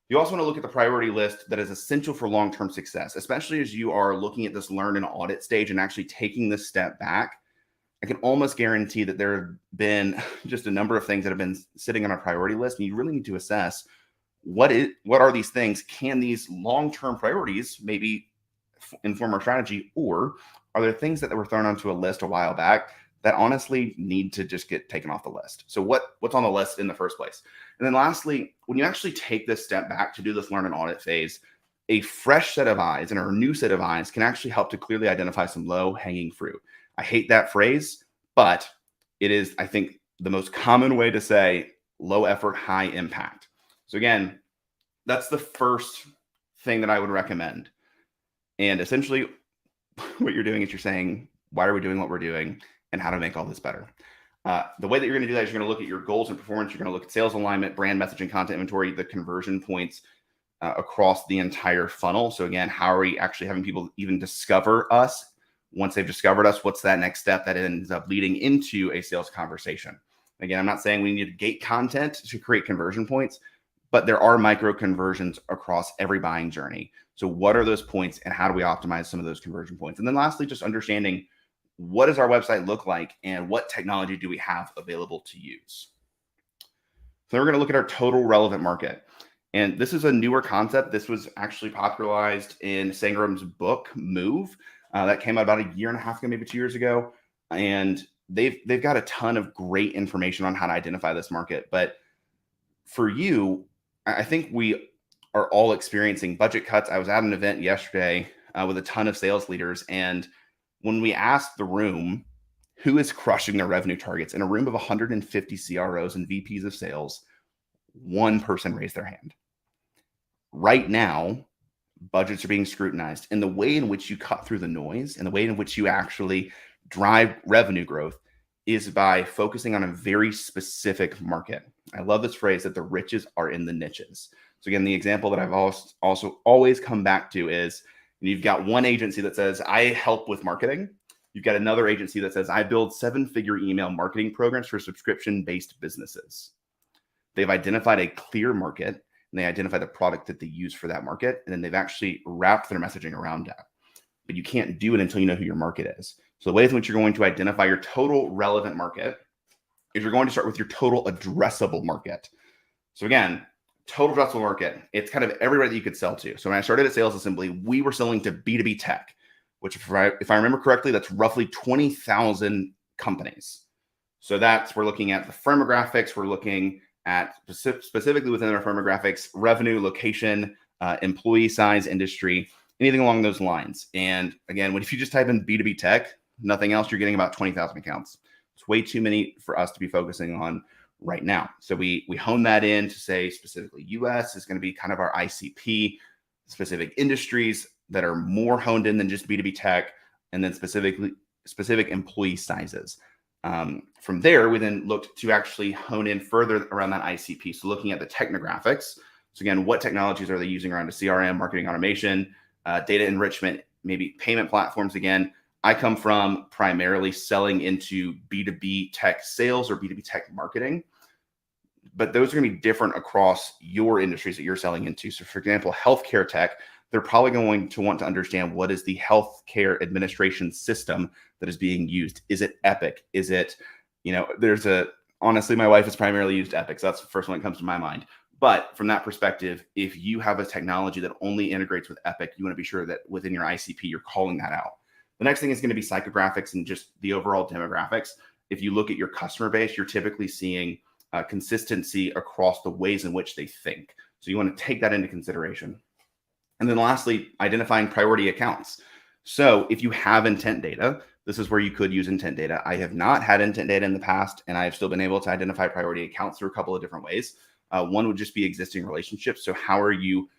R: You also want to look at the priority list that is essential for long-term success, especially as you are looking at this learn and audit stage and actually taking this step back. I can almost guarantee that there have been just a number of things that have been sitting on a priority list, and you really need to assess what are these things? Can these long-term priorities maybe inform our strategy, or are there things that were thrown onto a list a while back that honestly need to just get taken off the list? So what's on the list in the first place? And then lastly, when you actually take this step back to do this learn and audit phase, a fresh set of eyes and a new set of eyes can actually help to clearly identify some low-hanging fruit. I hate that phrase, but it is, I think, the most common way to say low effort, high impact. So again, that's the first thing that I would recommend. And essentially what you're doing is you're saying, why are we doing what we're doing and how to make all this better? The way that you're going to do that is you're going to look at your goals and performance. You're going to look at sales alignment, brand messaging, content inventory, the conversion points across the entire funnel. So again, how are we actually having people even discover us? Once they've discovered us, what's that next step that ends up leading into a sales conversation? Again, I'm not saying we need to gate content to create conversion points, but there are micro conversions across every buying journey. So what are those points and how do we optimize some of those conversion points? And then lastly, just understanding, what does our website look like and what technology do we have available to use? So we're going to look at our total relevant market. And this is a newer concept. This was actually popularized in Sangram's book, Move. That came out about a year and a half ago, maybe 2 years ago. And they've got a ton of great information on how to identify this market. But for you, I think we are all experiencing budget cuts. I was at an event yesterday with a ton of sales leaders. And when we asked the room who is crushing their revenue targets in a room of 150 CROs and VPs of sales, one person raised their hand. Right now, budgets are being scrutinized. And the way in which you cut through the noise and the way in which you actually drive revenue growth is by focusing on a very specific market. I love this phrase that the riches are in the niches. So again, the example that I've also always come back to is, you've got one agency that says, I help with marketing. You've got another agency that says, I build 7-figure email marketing programs for subscription-based businesses. They've identified a clear market, and they identify the product that they use for that market, and then they've actually wrapped their messaging around that. But you can't do it until you know who your market is. So the ways in which you're going to identify your total relevant market is you're going to start with your total addressable market. So again, total addressable market, it's kind of everywhere that you could sell to. So when I started at Sales Assembly, we were selling to B2B tech, which if I remember correctly, that's roughly 20,000 companies. So we're looking at the firmographics, we're looking at specifically within our firmographics, revenue, location, employee size, industry, anything along those lines. And again, if you just type in B2B tech, nothing else, you're getting about 20,000 accounts. It's way too many for us to be focusing on right now. So we hone that in to say specifically US is going to be kind of our ICP, specific industries that are more honed in than just B2B tech, and then specific employee sizes. From there, we then looked to actually hone in further around that ICP. So looking at the technographics. So again, what technologies are they using around a CRM, marketing automation, data enrichment, maybe payment platforms? Again, I come from primarily selling into B2B tech sales or B2B tech marketing, but those are going to be different across your industries that you're selling into. So for example, healthcare tech, they're probably going to want to understand what is the healthcare administration system that is being used. Is it Epic? Is it, honestly, my wife has primarily used Epic. So that's the first one that comes to my mind. But from that perspective, if you have a technology that only integrates with Epic, you want to be sure that within your ICP, you're calling that out. The next thing is going to be psychographics and just the overall demographics. If you look at your customer base, you're typically seeing consistency across the ways in which they think. So you want to take that into consideration. And then lastly, identifying priority accounts. So if you have intent data, this is where you could use intent data. I have not had intent data in the past, and I've still been able to identify priority accounts through a couple of different ways. One would just be existing relationships. So how are you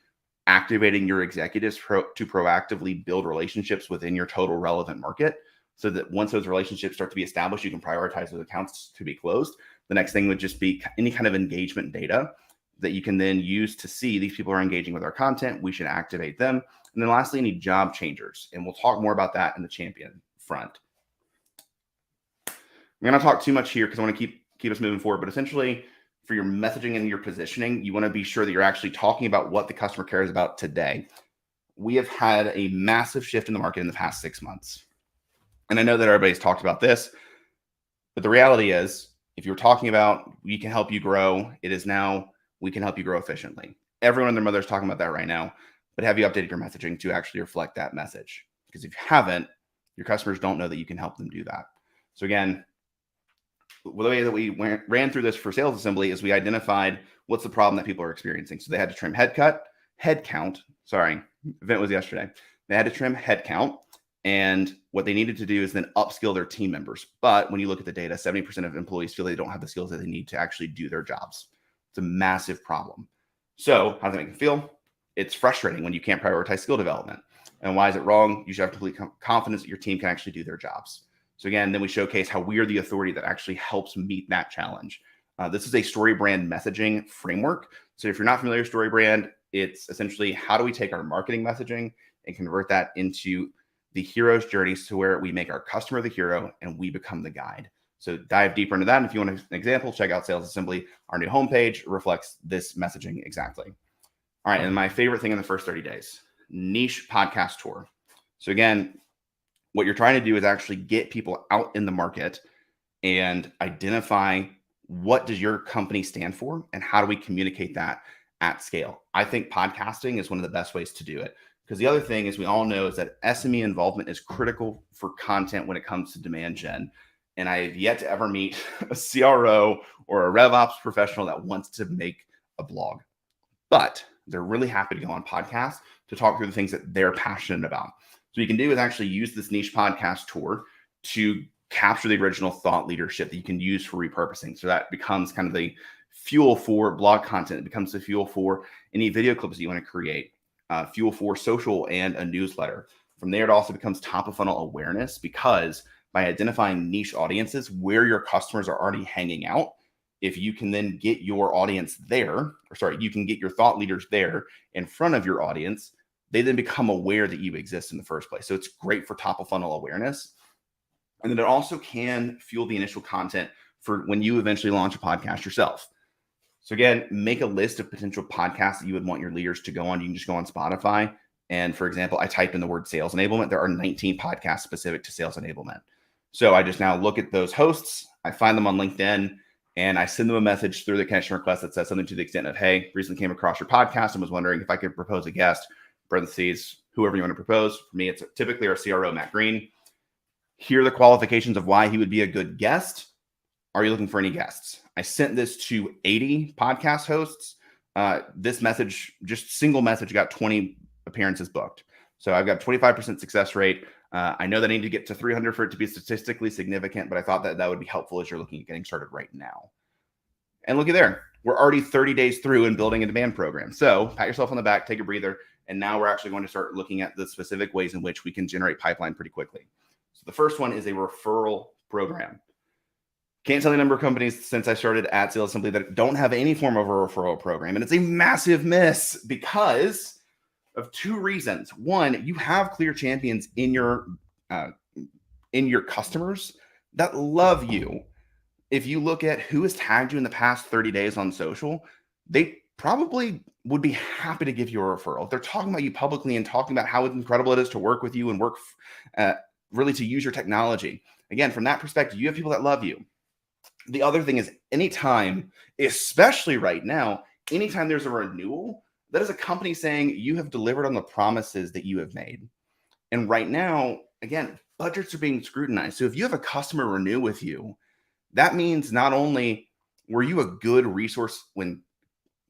R: activating your executives to proactively build relationships within your total relevant market, so that once those relationships start to be established, you can prioritize those accounts to be closed. The next thing would just be any kind of engagement data that you can then use to see these people are engaging with our content. We should activate them. And then lastly, any job changers. And we'll talk more about that in the champion front. I'm going to talk too much here because I want to keep us moving forward, but essentially, for your messaging and your positioning, you want to be sure that you're actually talking about what the customer cares about today. We have had a massive shift in the market in the past 6 months. And I know that everybody's talked about this, but the reality is, if you're talking about we can help you grow, it is now we can help you grow efficiently. Everyone and their mother is talking about that right now, but have you updated your messaging to actually reflect that message? Because if you haven't, your customers don't know that you can help them do that. So again, the way that we ran through this for sales assembly is we identified what's the problem that people are experiencing. So they had to trim headcount. Sorry, event was yesterday. They had to trim headcount, and what they needed to do is then upskill their team members. But when you look at the data, 70% of employees feel they don't have the skills that they need to actually do their jobs. It's a massive problem. So how does that make them feel? It's frustrating when you can't prioritize skill development. And why is it wrong? You should have complete confidence that your team can actually do their jobs. So again, then we showcase how we are the authority that actually helps meet that challenge. This is a story brand messaging framework. So if you're not familiar with story brand, it's essentially how do we take our marketing messaging and convert that into the hero's journeys to where we make our customer the hero and we become the guide. So dive deeper into that. And if you want an example, check out Sales Assembly. Our new homepage reflects this messaging exactly. All right. And my favorite thing in the first 30 days, niche podcast tour. So again, what you're trying to do is actually get people out in the market and identify what does your company stand for and how do we communicate that at scale. I think podcasting is one of the best ways to do it, because the other thing is we all know is that SME involvement is critical for content when it comes to demand gen. And I have yet to ever meet a CRO or a RevOps professional that wants to make a blog, but they're really happy to go on podcasts to talk through the things that they're passionate about. So what you can do is actually use this niche podcast tour to capture the original thought leadership that you can use for repurposing. So that becomes kind of the fuel for blog content. It becomes the fuel for any video clips that you want to create, fuel for social and a newsletter. From there, it also becomes top of funnel awareness, because by identifying niche audiences where your customers are already hanging out, if you can then get your audience there, you can get your thought leaders there in front of your audience, they then become aware that you exist in the first place. So it's great for top of funnel awareness. And then it also can fuel the initial content for when you eventually launch a podcast yourself. So again, make a list of potential podcasts that you would want your leaders to go on. You can just go on Spotify. And for example, I typed in the word sales enablement. There are 19 podcasts specific to sales enablement. So I just now look at those hosts. I find them on LinkedIn and I send them a message through the connection request that says something to the extent of, hey, recently came across your podcast and was wondering if I could propose a guest, parentheses, whoever you want to propose. For me, it's typically our CRO, Matt Green. Here are the qualifications of why he would be a good guest. Are you looking for any guests? I sent this to 80 podcast hosts. This message, just single message, got 20 appearances booked. So I've got 25% success rate. I know that I need to get to 300 for it to be statistically significant, but I thought that that would be helpful as you're looking at getting started right now. And looky there, we're already 30 days through in building a demand program. So pat yourself on the back, take a breather. And now we're actually going to start looking at the specific ways in which we can generate pipeline pretty quickly. So the first one is a referral program. Can't tell the number of companies since I started at Sales Simply that don't have any form of a referral program. And it's a massive miss because of two reasons. One, you have clear champions in your customers that love you. If you look at who has tagged you in the past 30 days on social, they probably would be happy to give you a referral. If they're talking about you publicly and talking about how incredible it is to work with you and work really to use your technology. Again, from that perspective, you have people that love you. The other thing is anytime, especially right now, anytime there's a renewal, that is a company saying you have delivered on the promises that you have made. And right now, again, budgets are being scrutinized. So if you have a customer renew with you, that means not only were you a good resource when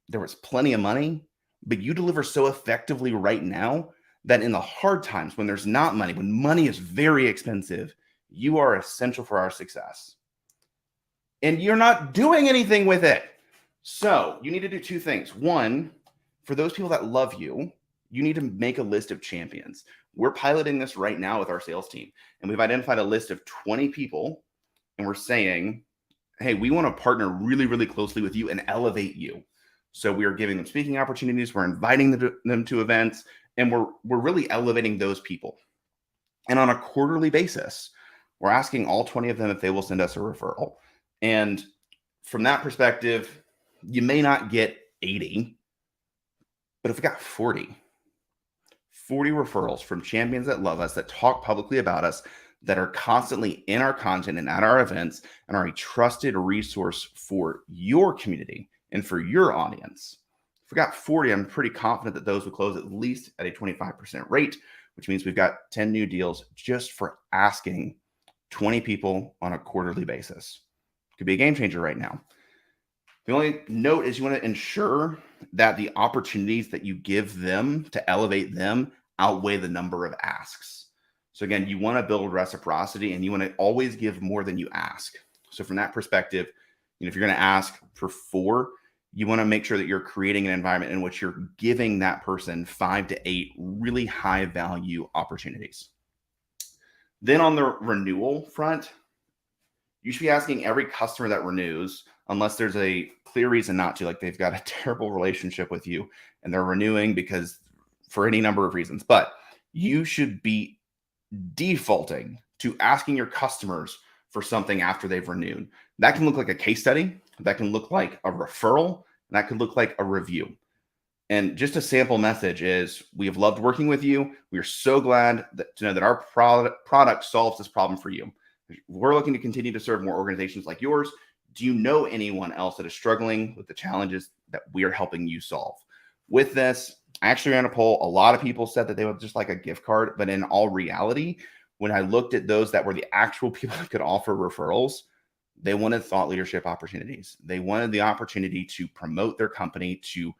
R: there was plenty of money, but you deliver so effectively right now that in the hard times when there's not money, when money is very expensive, you are essential for our success. And you're not doing anything with it. So you need to do two things. One, for those people that love you, you need to make a list of champions. We're piloting this right now with our sales team, and we've identified a list of 20 people, and we're saying, hey, we want to partner really, really closely with you and elevate you. So we are giving them speaking opportunities. We're inviting them to events, and we're really elevating those people. And on a quarterly basis, we're asking all 20 of them if they will send us a referral. And from that perspective, you may not get 80, but if we got 40 referrals from champions that love us, that talk publicly about us, that are constantly in our content and at our events and are a trusted resource for your community and for your audience. If we got 40, I'm pretty confident that those will close at least at a 25% rate, which means we've got 10 new deals just for asking 20 people on a quarterly basis. Could be a game changer right now. The only note is you want to ensure that the opportunities that you give them to elevate them outweigh the number of asks. So again, you want to build reciprocity and you want to always give more than you ask. So from that perspective, if you're going to ask for 4, you want to make sure that you're creating an environment in which you're giving that person 5 to 8 really high value opportunities. Then on the renewal front, you should be asking every customer that renews, unless there's a clear reason not to, like they've got a terrible relationship with you and they're renewing because for any number of reasons, but you should be defaulting to asking your customers for something after they've renewed. That can look like a case study. That can look like a referral. And that could look like a review. And just a sample message is, we have loved working with you. We are so glad to know that our product solves this problem for you. We're looking to continue to serve more organizations like yours. Do you know anyone else that is struggling with the challenges that we are helping you solve? With this, I actually ran a poll. A lot of people said that they would just like a gift card, but in all reality, when I looked at those that were the actual people that could offer referrals, they wanted thought leadership opportunities. They wanted the opportunity to promote their company, to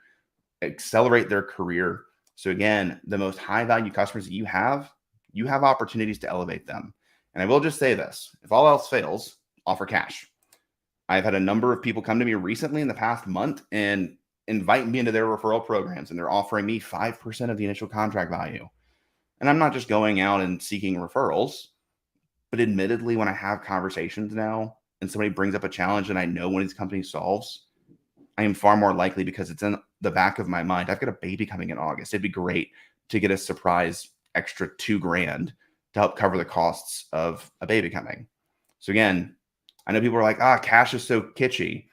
R: accelerate their career. So again, the most high value customers that you have opportunities to elevate them. And I will just say this, if all else fails, offer cash. I've had a number of people come to me recently in the past month and invite me into their referral programs, and they're offering me 5% of the initial contract value. And I'm not just going out and seeking referrals, but admittedly, when I have conversations now and somebody brings up a challenge and I know one of these companies solves, I am far more likely, because it's in the back of my mind. I've got a baby coming in August. It'd be great to get a surprise extra $2,000 to help cover the costs of a baby coming. So again, I know people are like, cash is so kitschy.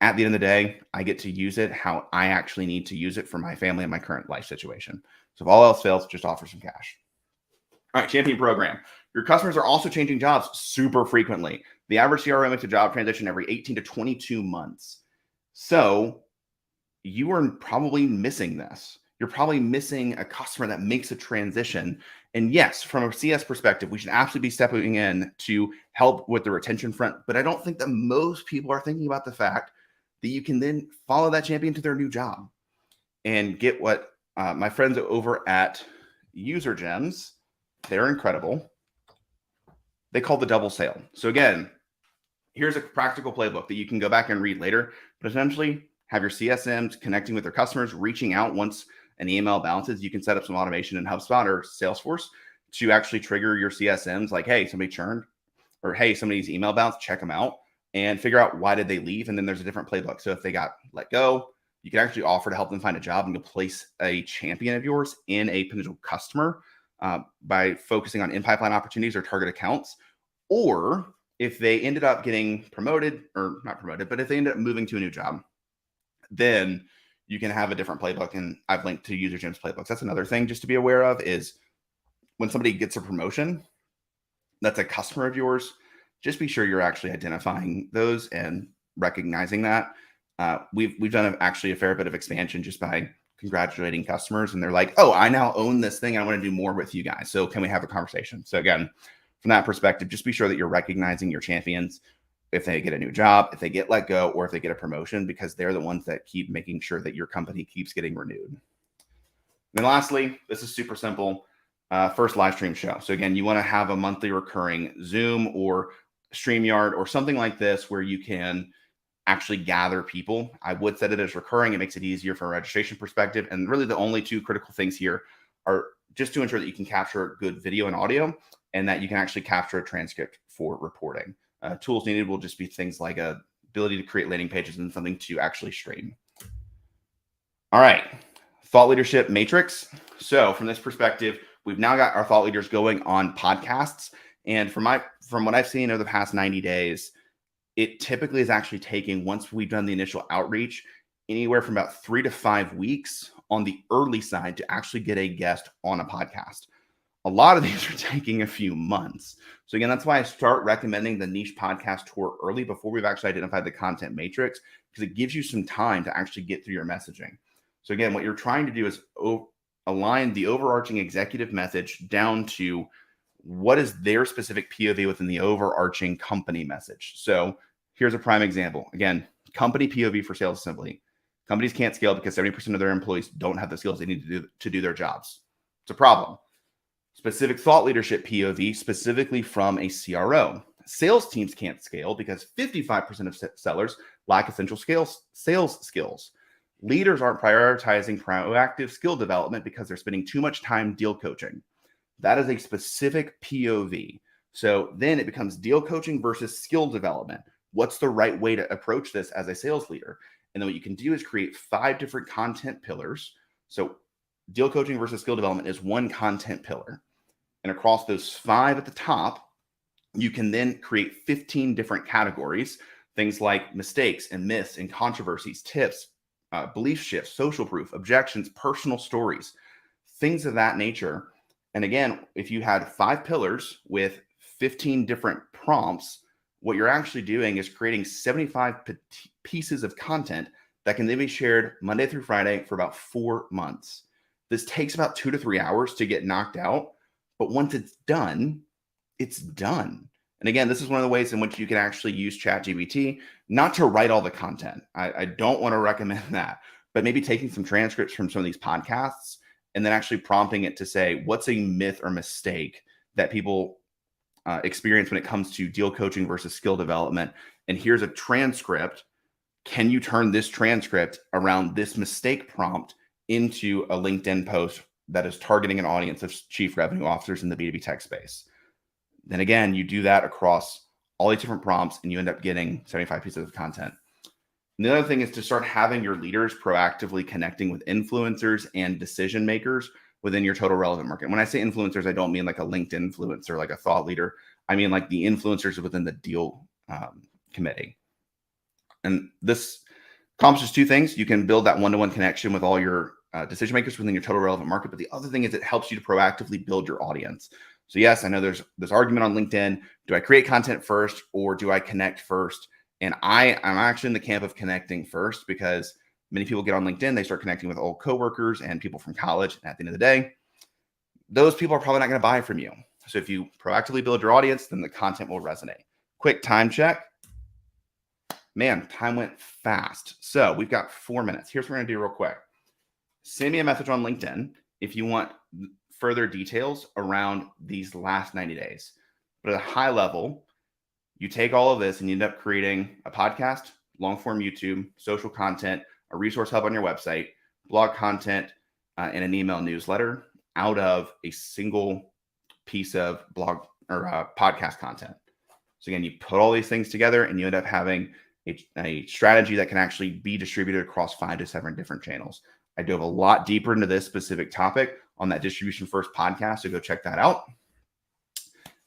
R: At the end of the day, I get to use it how I actually need to use it for my family and my current life situation. So if all else fails, just offer some cash. All right, champion program. Your customers are also changing jobs super frequently. The average CRO makes a job transition every 18 to 22 months. So you are probably missing this. You're probably missing a customer that makes a transition. And yes, from a CS perspective, we should absolutely be stepping in to help with the retention front. But I don't think that most people are thinking about the fact that you can then follow that champion to their new job and get what my friends over at User Gems, they're incredible, they call the double sale. So again, here's a practical playbook that you can go back and read later, but essentially have your CSMs connecting with their customers, reaching out once an email bounces. You can set up some automation in HubSpot or Salesforce to actually trigger your CSMs like, hey, somebody churned, or hey, somebody's email bounced, check them out. and figure out why did they leave. And then there's a different playbook. So if they got let go, you can actually offer to help them find a job, and you'll place a champion of yours in a potential customer by focusing on in-pipeline opportunities or target accounts. Or if they ended up getting promoted, or not promoted, but if they ended up moving to a new job, then you can have a different playbook. And I've linked to User Jim's playbooks. That's another thing just to be aware of, is when somebody gets a promotion that's a customer of yours, just be sure you're actually identifying those and recognizing that. We've done actually a fair bit of expansion just by congratulating customers, and they're like, oh, I now own this thing. I want to do more with you guys. So can we have a conversation? So again, from that perspective, just be sure that you're recognizing your champions if they get a new job, if they get let go, or if they get a promotion, because they're the ones that keep making sure that your company keeps getting renewed. And then lastly, this is super simple. First live stream show. So again, you want to have a monthly recurring Zoom or StreamYard or something like this where you can actually gather people. I would set it as recurring. It makes it easier from a registration perspective. And really the only two critical things here are just to ensure that you can capture good video and audio, and that you can actually capture a transcript for reporting. Tools needed will just be things like a ability to create landing pages and something to actually stream. All right, thought leadership matrix. So from this perspective, we've now got our thought leaders going on podcasts. And from what I've seen over the past 90 days, it typically is actually taking, once we've done the initial outreach, anywhere from about 3 to 5 weeks on the early side to actually get a guest on a podcast. A lot of these are taking a few months. So again, that's why I start recommending the niche podcast tour early before we've actually identified the content matrix, because it gives you some time to actually get through your messaging. So again, what you're trying to do is align the overarching executive message down to what is their specific POV within the overarching company message. So here's a prime example. Again, company POV for Sales Assembly. Companies can't scale because 70% of their employees don't have the skills they need to do their jobs. It's a problem. Specific thought leadership POV, specifically from a CRO. Sales teams can't scale because 55% of sellers lack essential sales skills. Leaders aren't prioritizing proactive skill development because they're spending too much time deal coaching. That is a specific POV. So then it becomes deal coaching versus skill development. What's the right way to approach this as a sales leader? And then what you can do is create 5 different content pillars. So deal coaching versus skill development is one content pillar. And across those 5 at the top, you can then create 15 different categories, things like mistakes and myths and controversies, tips, belief shifts, social proof, objections, personal stories, things of that nature. And again, if you had 5 pillars with 15 different prompts, what you're actually doing is creating 75 pieces of content that can then be shared Monday through Friday for about 4 months. This takes about 2 to 3 hours to get knocked out, but once it's done, it's done. And again, this is one of the ways in which you can actually use ChatGPT, not to write all the content. I don't want to recommend that, but maybe taking some transcripts from some of these podcasts and then actually prompting it to say, what's a myth or mistake that people experience when it comes to deal coaching versus skill development? And here's a transcript. Can you turn this transcript around this mistake prompt into a LinkedIn post that is targeting an audience of chief revenue officers in the B2B tech space? Then again, you do that across all these different prompts and you end up getting 75 pieces of content. And the other thing is to start having your leaders proactively connecting with influencers and decision makers within your total relevant market. When I say influencers, I don't mean like a LinkedIn influencer, like a thought leader. I mean like the influencers within the deal committee. And this accomplishes 2 things. You can build that one-to-one connection with all your decision makers within your total relevant market. But the other thing is it helps you to proactively build your audience. So yes, I know there's this argument on LinkedIn. Do I create content first or do I connect first? And I'm actually in the camp of connecting first, because many people get on LinkedIn, they start connecting with old coworkers and people from college. And at the end of the day, those people are probably not going to buy from you. So if you proactively build your audience, then the content will resonate. Quick time check. Man, time went fast. So we've got 4 minutes. Here's what we're going to do real quick. Send me a message on LinkedIn if you want further details around these last 90 days. But at a high level, you take all of this and you end up creating a podcast, long form YouTube, social content, a resource hub on your website, blog content, and an email newsletter out of a single piece of blog or podcast content. So again, you put all these things together and you end up having a strategy that can actually be distributed across 5 to 7 different channels. I dove a lot deeper into this specific topic on that Distribution First podcast, so go check that out.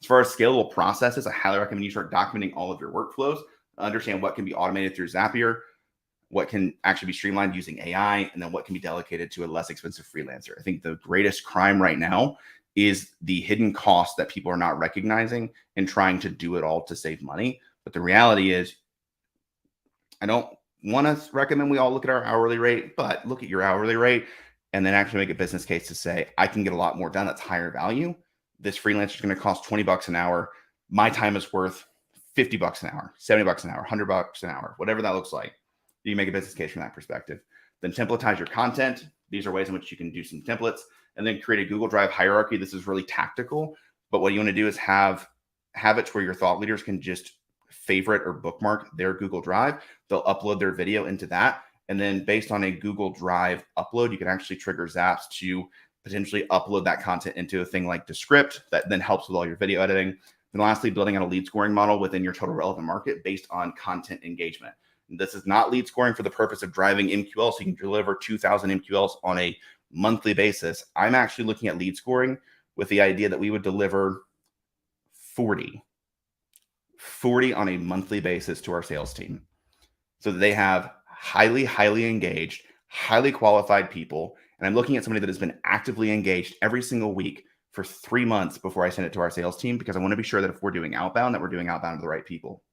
R: As far as scalable processes, I highly recommend you start documenting all of your workflows, understand what can be automated through Zapier, what can actually be streamlined using AI, and then what can be delegated to a less expensive freelancer. I think the greatest crime right now is the hidden cost that people are not recognizing and trying to do it all to save money. But the reality is, I don't want to recommend we all look at our hourly rate, but look at your hourly rate and then actually make a business case to say, I can get a lot more done that's higher value. This freelancer is going to cost $20 an hour. My time is worth $50 an hour, $70 an hour, $100 an hour, whatever that looks like. You make a business case from that perspective. Then templatize your content. These are ways in which you can do some templates, and then create a Google Drive hierarchy. This is really tactical, but what you want to do is have it to where your thought leaders can just favorite or bookmark their Google Drive. They'll upload their video into that. And then based on a Google Drive upload, you can actually trigger Zaps to potentially upload that content into a thing like Descript that then helps with all your video editing. And lastly, building out a lead scoring model within your total relevant market based on content engagement. And this is not lead scoring for the purpose of driving MQL, so you can deliver 2,000 MQLs on a monthly basis. I'm actually looking at lead scoring with the idea that we would deliver 40 on a monthly basis to our sales team, so that they have highly engaged, highly qualified people. And I'm looking at somebody that has been actively engaged every single week for 3 months before I send it to our sales team, because I want to be sure that if we're doing outbound, that we're doing outbound to the right people.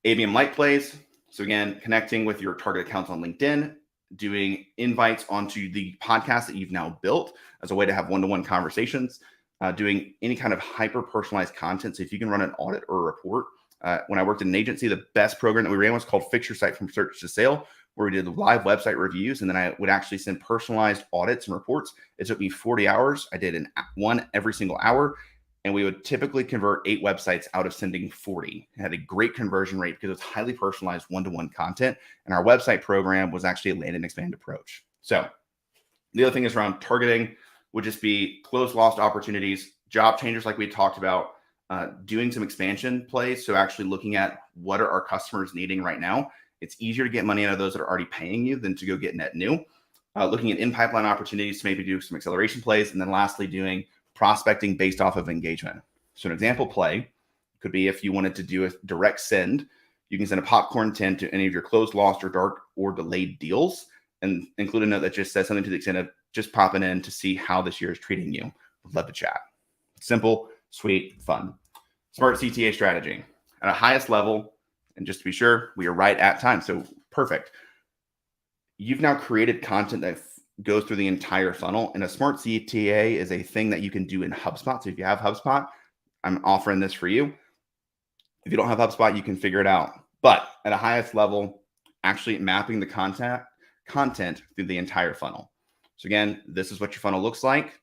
R: ABM Light Plays. So again, connecting with your target accounts on LinkedIn, doing invites onto the podcast that you've now built as a way to have one-to-one conversations, doing any kind of hyper-personalized content. So if you can run an audit or a report. When I worked in an agency, the best program that we ran was called Fix Your Site from Search to Sale, where we did live website reviews, and then I would actually send personalized audits and reports. It took me 40 hours. I did one every single hour, and we would typically convert 8 websites out of sending 40. It had a great conversion rate because it was highly personalized one-to-one content, and our website program was actually a land and expand approach. So the other thing is around targeting would just be closed lost opportunities, job changers like we talked about, doing some expansion plays. So actually looking at what are our customers needing right now. It's easier to get money out of those that are already paying you than to go get net new. Looking at in-pipeline opportunities to maybe do some acceleration plays. And then lastly, doing prospecting based off of engagement. So an example play could be if you wanted to do a direct send, you can send a popcorn tin to any of your closed, lost, or dark or delayed deals, and include a note that just says something to the extent of just popping in to see how this year is treating you. Would love to chat. Simple, sweet, fun. Smart CTA strategy at a highest level. And just to be sure, we are right at time. So perfect. You've now created content that goes through the entire funnel. And a smart CTA is a thing that you can do in HubSpot. So if you have HubSpot, I'm offering this for you. If you don't have HubSpot, you can figure it out. But at a highest level, actually mapping the content through the entire funnel. So again, this is what your funnel looks like.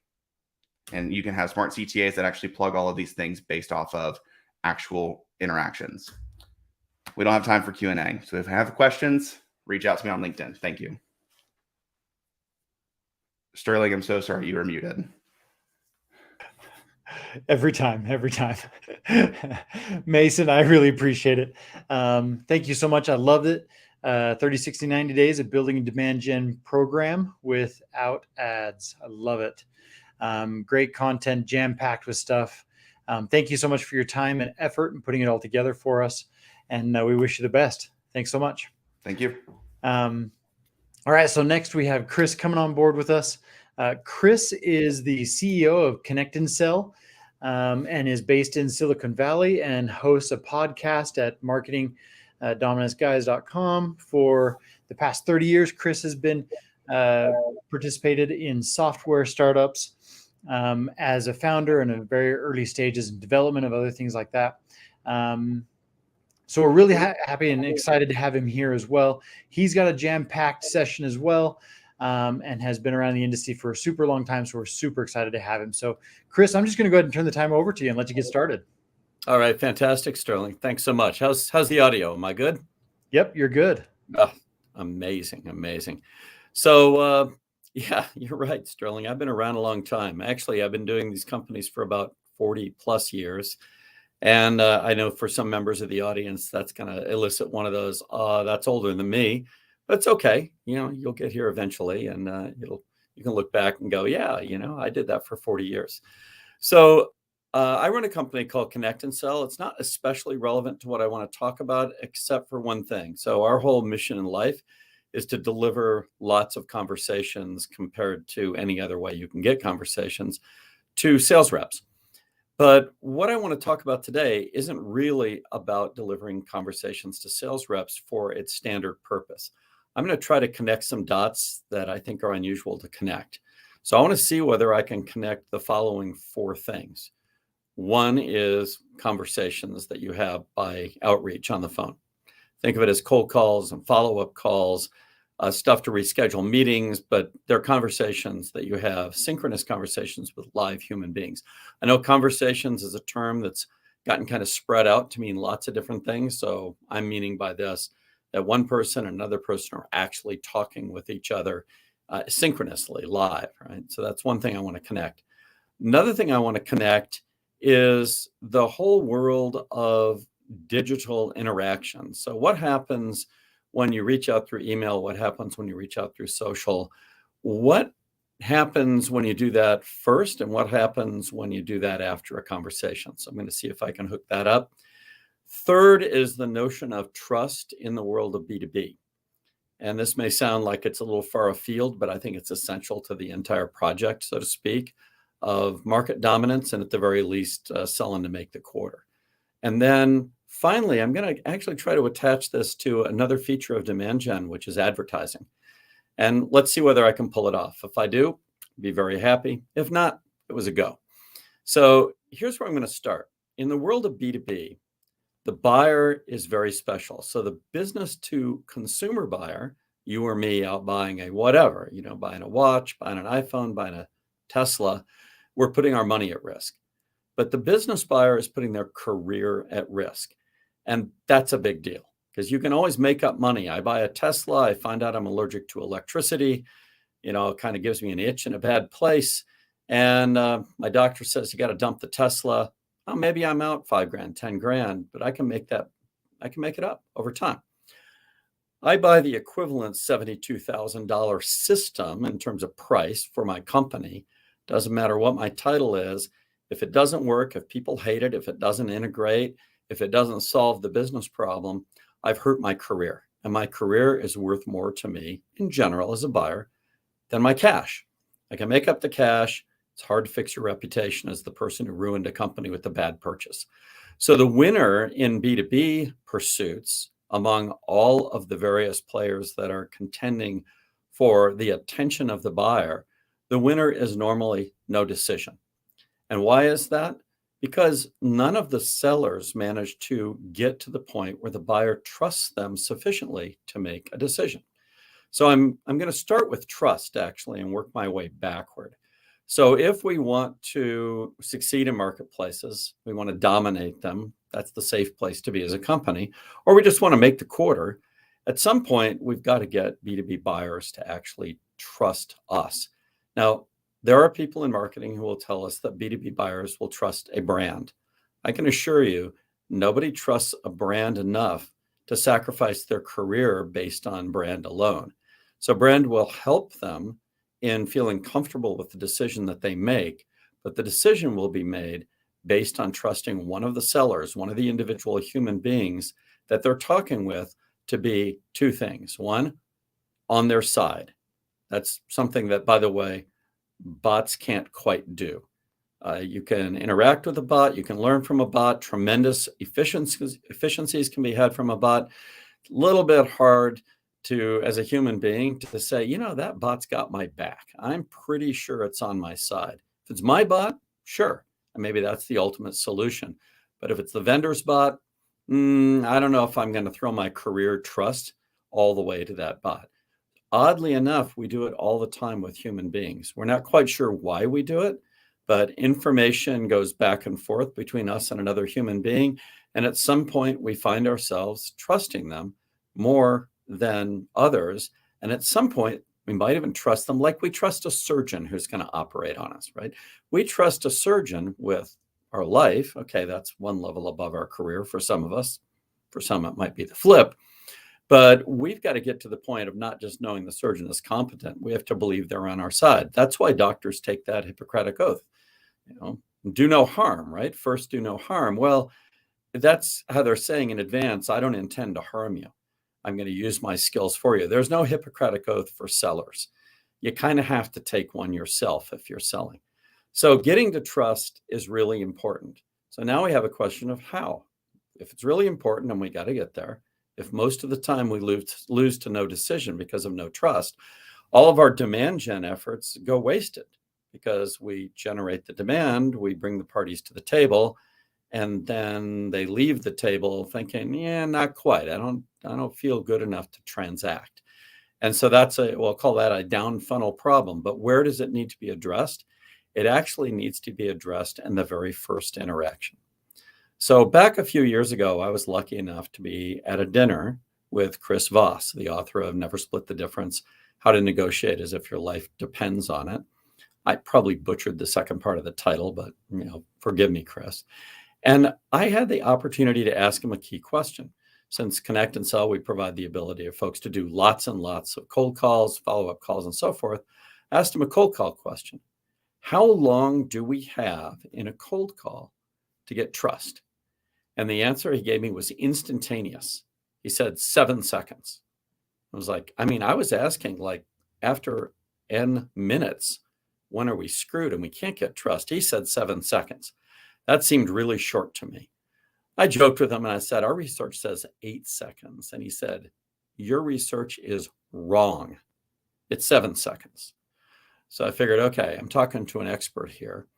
R: And you can have smart CTAs that actually plug all of these things based off of actual interactions. We don't have time for Q&A. So if you have questions, reach out to me on LinkedIn. Thank you. Sterling, I'm so sorry you were muted.
M: Every time. Mason, I really appreciate it. Thank you so much. I loved it. 30, 60, 90 days of building a demand gen program without ads. I love it. Great content, jam-packed with stuff. Thank you so much for your time and effort and putting it all together for us. And we wish you the best. Thanks so much.
R: Thank you.
M: All right. So next we have Chris coming on board with us. Chris is the CEO of Connect and Sell and is based in Silicon Valley and hosts a podcast at marketingdominanceguys.com. For the past 30 years, Chris has been participated in software startups as a founder in a very early stages in development of other things like that. So we're really happy and excited to have him here as well. He's got a jam-packed session as well and has been around the industry for a super long time. So we're super excited to have him. So Chris, I'm just going to go ahead and turn the time over to you and let you get started.
S: All right. Fantastic, Sterling. Thanks so much. How's the audio? Am I good?
M: Yep, you're good.
S: Oh, amazing. So yeah, you're right, Sterling. I've been around a long time. Actually, I've been doing these companies for about 40 plus years. And I know for some members of the audience, that's going to elicit one of those, that's older than me, but it's okay. You'll get here eventually, and you can look back and go, yeah, I did that for 40 years. So I run a company called Connect and Sell. It's not especially relevant to what I want to talk about, except for one thing. So our whole mission in life is to deliver lots of conversations compared to any other way you can get conversations to sales reps. But what I want to talk about today isn't really about delivering conversations to sales reps for its standard purpose. I'm going to try to connect some dots that I think are unusual to connect. So I want to see whether I can connect the following 4 things. One is conversations that you have by outreach on the phone. Think of it as cold calls and follow-up calls, stuff to reschedule meetings, but they're conversations that you have, synchronous conversations with live human beings. I know conversations is a term that's gotten kind of spread out to mean lots of different things. So I'm meaning by this that one person and another person are actually talking with each other synchronously live, right? So that's one thing I want to connect. Another thing I want to connect is the whole world of digital interaction. So what happens when you reach out through email? What happens when you reach out through social? What happens when you do that first, and what happens when you do that after a conversation? So I'm going to see if I can hook that up. Third is the notion of trust in the world of B2B. And this may sound like it's a little far afield, but I think it's essential to the entire project, so to speak, of market dominance, and at the very least, selling to make the quarter. And then finally, I'm going to actually try to attach this to another feature of Demand Gen, which is advertising. And let's see whether I can pull it off. If I do, be very happy. If not, it was a go. So here's where I'm going to start. In the world of B2B, the buyer is very special. So the business to consumer buyer, you or me out buying a whatever, buying a watch, buying an iPhone, buying a Tesla, we're putting our money at risk. But the business buyer is putting their career at risk. And that's a big deal because you can always make up money. I buy a Tesla, I find out I'm allergic to electricity, it kind of gives me an itch in a bad place. And my doctor says, you got to dump the Tesla. Oh, maybe I'm out $5,000, $10,000, but I can make it up over time. I buy the equivalent $72,000 system in terms of price for my company. Doesn't matter what my title is. If it doesn't work, if people hate it, if it doesn't integrate, if it doesn't solve the business problem, I've hurt my career. And my career is worth more to me in general as a buyer than my cash. I can make up the cash. It's hard to fix your reputation as the person who ruined a company with a bad purchase. So the winner in B2B pursuits among all of the various players that are contending for the attention of the buyer, the winner is normally no decision. And why is that? Because none of the sellers manage to get to the point where the buyer trusts them sufficiently to make a decision. So I'm going to start with trust, actually, and work my way backward. So if we want to succeed in marketplaces, we want to dominate them, that's the safe place to be as a company, or we just want to make the quarter, at some point, we've got to get B2B buyers to actually trust us. Now, there are people in marketing who will tell us that B2B buyers will trust a brand. I can assure you, nobody trusts a brand enough to sacrifice their career based on brand alone. So brand will help them in feeling comfortable with the decision that they make, but the decision will be made based on trusting one of the sellers, one of the individual human beings that they're talking with to be 2 things. One, on their side. That's something that, by the way, bots can't quite do. You can interact with a bot, you can learn from a bot, tremendous efficiencies can be had from a bot. A little bit hard to, as a human being, to say, that bot's got my back. I'm pretty sure it's on my side. If it's my bot, sure. And maybe that's the ultimate solution. But if it's the vendor's bot, I don't know if I'm going to throw my career trust all the way to that bot. Oddly enough, we do it all the time with human beings. We're not quite sure why we do it, but information goes back and forth between us and another human being. And at some point, we find ourselves trusting them more than others. And at some point, we might even trust them like we trust a surgeon who's going to operate on us, right? We trust a surgeon with our life. Okay, that's one level above our career for some of us. For some, it might be the flip. But we've got to get to the point of not just knowing the surgeon is competent. We have to believe they're on our side. That's why doctors take that Hippocratic oath. Do no harm, right? First, do no harm. Well, that's how they're saying in advance, I don't intend to harm you. I'm going to use my skills for you. There's no Hippocratic oath for sellers. You kind of have to take one yourself if you're selling. So getting to trust is really important. So now we have a question of how. If it's really important and we got to get there, if most of the time we lose to no decision because of no trust, all of our demand gen efforts go wasted because we generate the demand, we bring the parties to the table, and then they leave the table thinking, yeah, not quite. I don't feel good enough to transact. And so we'll call that a down funnel problem. But where does it need to be addressed? It actually needs to be addressed in the very first interaction. So back a few years ago, I was lucky enough to be at a dinner with Chris Voss, the author of Never Split the Difference, How to Negotiate as If Your Life Depends on It. I probably butchered the second part of the title, but forgive me, Chris. And I had the opportunity to ask him a key question. Since Connect and Sell, we provide the ability of folks to do lots and lots of cold calls, follow-up calls, and so forth. I asked him a cold call question. How long do we have in a cold call to get trust? And the answer he gave me was instantaneous. He said 7 seconds. I was like, I was asking like after N minutes, when are we screwed and we can't get trust? He said 7 seconds. That seemed really short to me. I joked with him and I said, our research says 8 seconds. And he said, your research is wrong. It's 7 seconds. So I figured, okay, I'm talking to an expert here.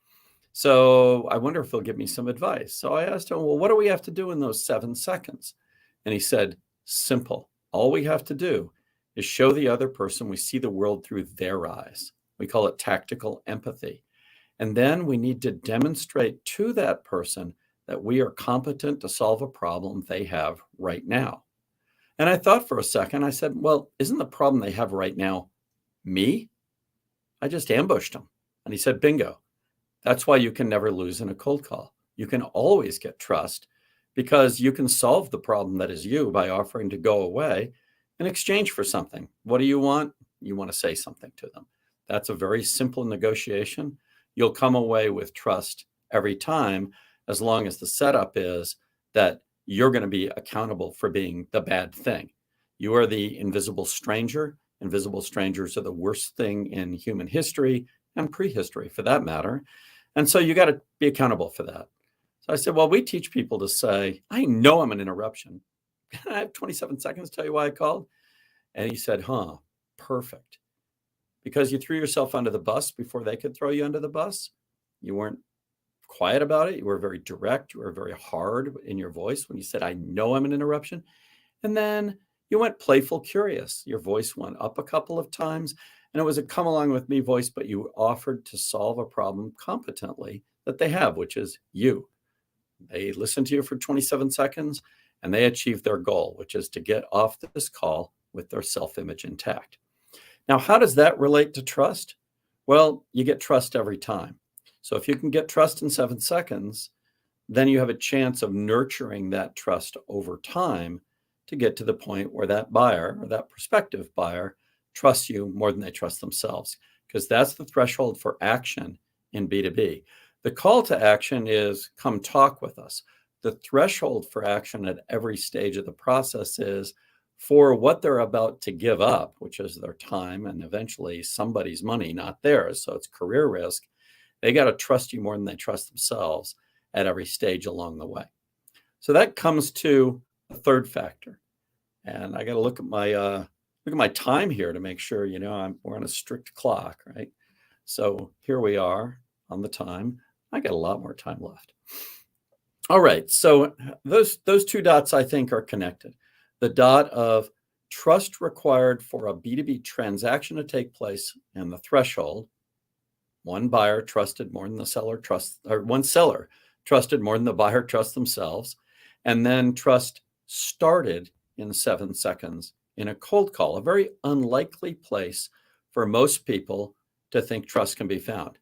S: So I wonder if he'll give me some advice. So I asked him, well, what do we have to do in those 7 seconds? And he said, simple. All we have to do is show the other person we see the world through their eyes. We call it tactical empathy. And then we need to demonstrate to that person that we are competent to solve a problem they have right now. And I thought for a second, I said, well, isn't the problem they have right now me? I just ambushed him. And he said, bingo. That's why you can never lose in a cold call. You can always get trust because you can solve the problem that is you by offering to go away in exchange for something. What do you want? You want to say something to them. That's a very simple negotiation. You'll come away with trust every time as long as the setup is that you're going to be accountable for being the bad thing. You are the invisible stranger. Invisible strangers are the worst thing in human history and prehistory for that matter. And so you got to be accountable for that. So I said, well, we teach people to say, I know I'm an interruption. Can I have 27 seconds to tell you why I called? And he said, perfect. Because you threw yourself under the bus before they could throw you under the bus. You weren't quiet about it. You were very direct. You were very hard in your voice when you said, I know I'm an interruption. And then you went playful, curious. Your voice went up a couple of times. And it was a come along with me voice, but you offered to solve a problem competently that they have, which is you. They listened to you for 27 seconds and they achieved their goal, which is to get off this call with their self-image intact. Now, how does that relate to trust? Well, you get trust every time. So if you can get trust in 7 seconds, then you have a chance of nurturing that trust over time to get to the point where that buyer or that prospective buyer trusts you more than they trust themselves, because that's the threshold for action in B2B. The call to action is come talk with us. The threshold for action at every stage of the process is for what they're about to give up, which is their time and eventually somebody's money, not theirs. So it's career risk. They got to trust you more than they trust themselves at every stage along the way. So that comes to a third factor. And I got to look at my time here to make sure, we're on a strict clock, right? So here we are on the time. I got a lot more time left. All right. So those 2 dots I think are connected. The dot of trust required for a B2B transaction to take place and the threshold. One buyer trusted more than the seller one seller trusted more than the buyer trusts themselves. And then trust started in 7 seconds in a cold call, a very unlikely place for most people to think trust can be found.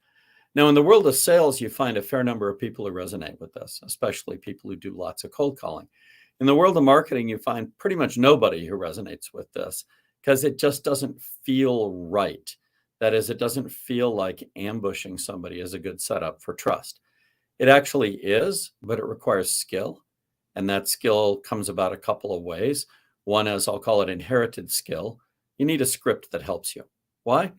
S: Now, in the world of sales, you find a fair number of people who resonate with this, especially people who do lots of cold calling. In the world of marketing, you find pretty much nobody who resonates with this because it just doesn't feel right. That is, it doesn't feel like ambushing somebody is a good setup for trust. It actually is, but it requires skill. And that skill comes about a couple of ways. One is, I'll call it inherited skill. You need a script that helps you. Why?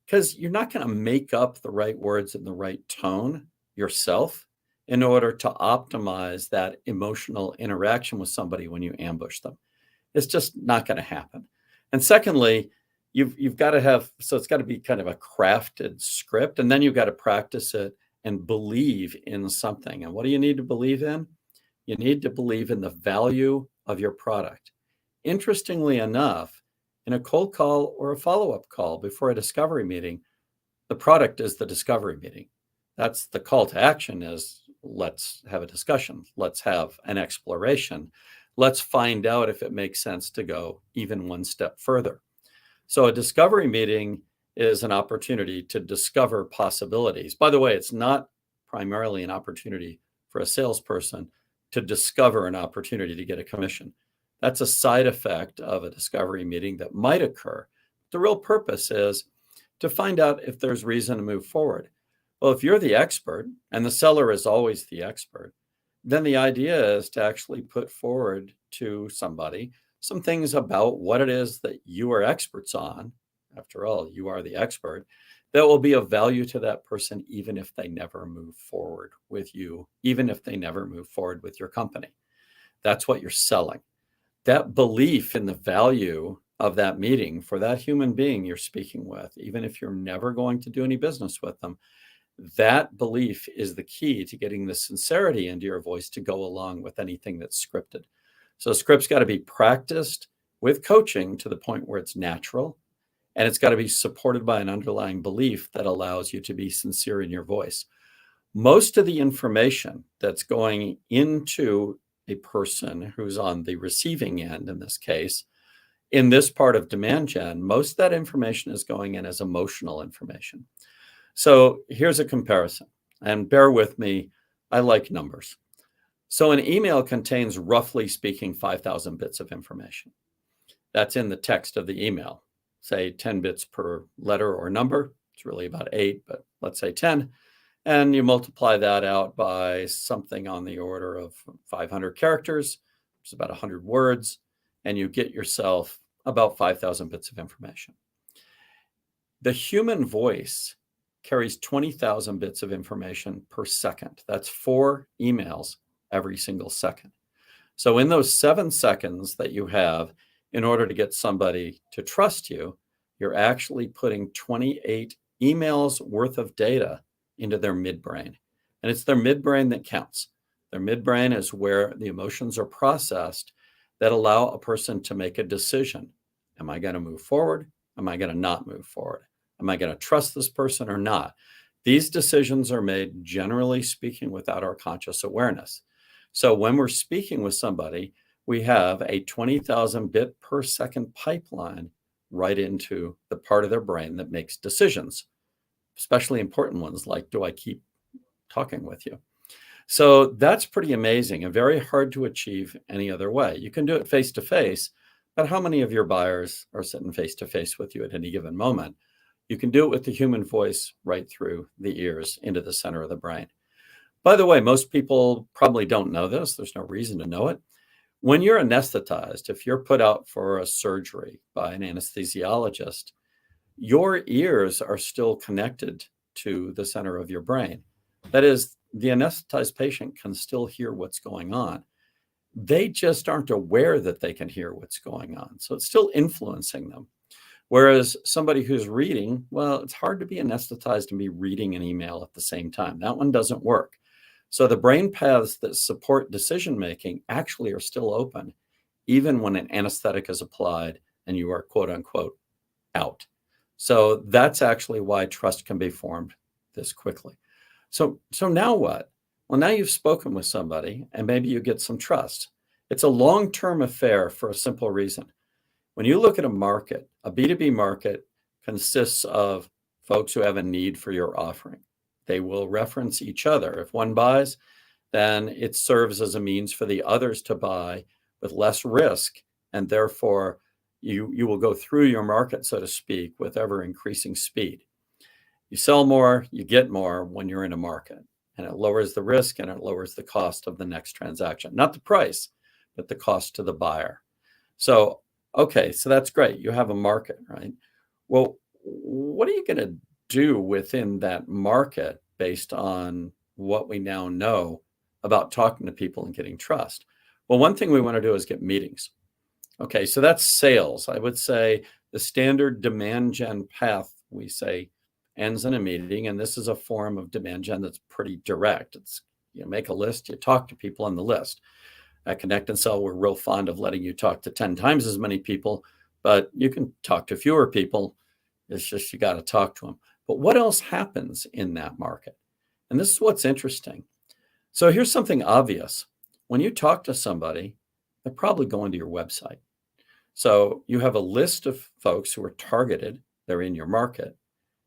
S: Because you're not going to make up the right words in the right tone yourself in order to optimize that emotional interaction with somebody when you ambush them. It's just not going to happen. And secondly, you've got to have, so it's got to be kind of a crafted script, and then you've got to practice it and believe in something. And what do you need to believe in? You need to believe in the value of your product. Interestingly enough, in a cold call or a follow-up call before a discovery meeting, the product is the discovery meeting. That's the call to action is, let's have a discussion. Let's have an exploration. Let's find out if it makes sense to go even one step further. So a discovery meeting is an opportunity to discover possibilities. By the way, it's not primarily an opportunity for a salesperson to discover an opportunity to get a commission. That's a side effect of a discovery meeting that might occur. The real purpose is to find out if there's reason to move forward. Well, if you're the expert, and the seller is always the expert, then the idea is to actually put forward to somebody some things about what it is that you are experts on. After all, you are the expert. That will be of value to that person, even if they never move forward with you, even if they never move forward with your company. That's what you're selling. That belief in the value of that meeting for that human being you're speaking with, even if you're never going to do any business with them, that belief is the key to getting the sincerity into your voice to go along with anything that's scripted. So a script's got to be practiced with coaching to the point where it's natural, and it's got to be supported by an underlying belief that allows you to be sincere in your voice. Most of the information that's going into a person who's on the receiving end, in this case, in this part of demand gen, most of that information is going in as emotional information. So here's a comparison, and bear with me, I like numbers. So an email contains, roughly speaking, 5,000 bits of information. That's in the text of the email. Say 10 bits per letter or number. It's really about 8, but let's say 10. And you multiply that out by something on the order of 500 characters, which is about 100 words, and you get yourself about 5,000 bits of information. The human voice carries 20,000 bits of information per second. That's 4 emails every single second. So in those 7 seconds that you have, in order to get somebody to trust you, you're actually putting 28 emails worth of data into their midbrain. And it's their midbrain that counts. Their midbrain is where the emotions are processed that allow a person to make a decision. Am I going to move forward? Am I going to not move forward? Am I going to trust this person or not? These decisions are made, generally speaking, without our conscious awareness. So when we're speaking with somebody, we have a 20,000 bit per second pipeline right into the part of their brain that makes decisions, especially important ones like, do I keep talking with you? So that's pretty amazing and very hard to achieve any other way. You can do it face to face, but how many of your buyers are sitting face to face with you at any given moment? You can do it with the human voice right through the ears into the center of the brain. By the way, most people probably don't know this. There's no reason to know it. When you're anesthetized, if you're put out for a surgery by an anesthesiologist, your ears are still connected to the center of your brain. That is, the anesthetized patient can still hear what's going on. They just aren't aware that they can hear what's going on. So it's still influencing them. Whereas somebody who's reading, well, it's hard to be anesthetized and be reading an email at the same time. That one doesn't work. So the brain paths that support decision-making actually are still open, even when an anesthetic is applied and you are, quote unquote, out. So that's actually why trust can be formed this quickly. So now what? Well, now you've spoken with somebody and maybe you get some trust. It's a long-term affair for a simple reason. When you look at a market, a B2B market consists of folks who have a need for your offering. They will reference each other. If one buys, then it serves as a means for the others to buy with less risk, and therefore you will go through your market, so to speak, with ever increasing speed. You sell more, you get more when you're in a market, and it lowers the risk and it lowers the cost of the next transaction. Not the price, but the cost to the buyer. So, okay, so that's great. You have a market, right? Well, what are you going to do within that market based on what we now know about talking to people and getting trust? Well, one thing we want to do is get meetings. Okay, so that's sales. I would say the standard demand gen path, we say, ends in a meeting, and this is a form of demand gen that's pretty direct. It's, you make a list, you talk to people on the list. At Connect and Sell, we're real fond of letting you talk to 10 times as many people, but you can talk to fewer people. It's just you got to talk to them. But what else happens in that market? And this is what's interesting. So here's something obvious. When you talk to somebody, they're probably going to your website. So you have a list of folks who are targeted, they're in your market,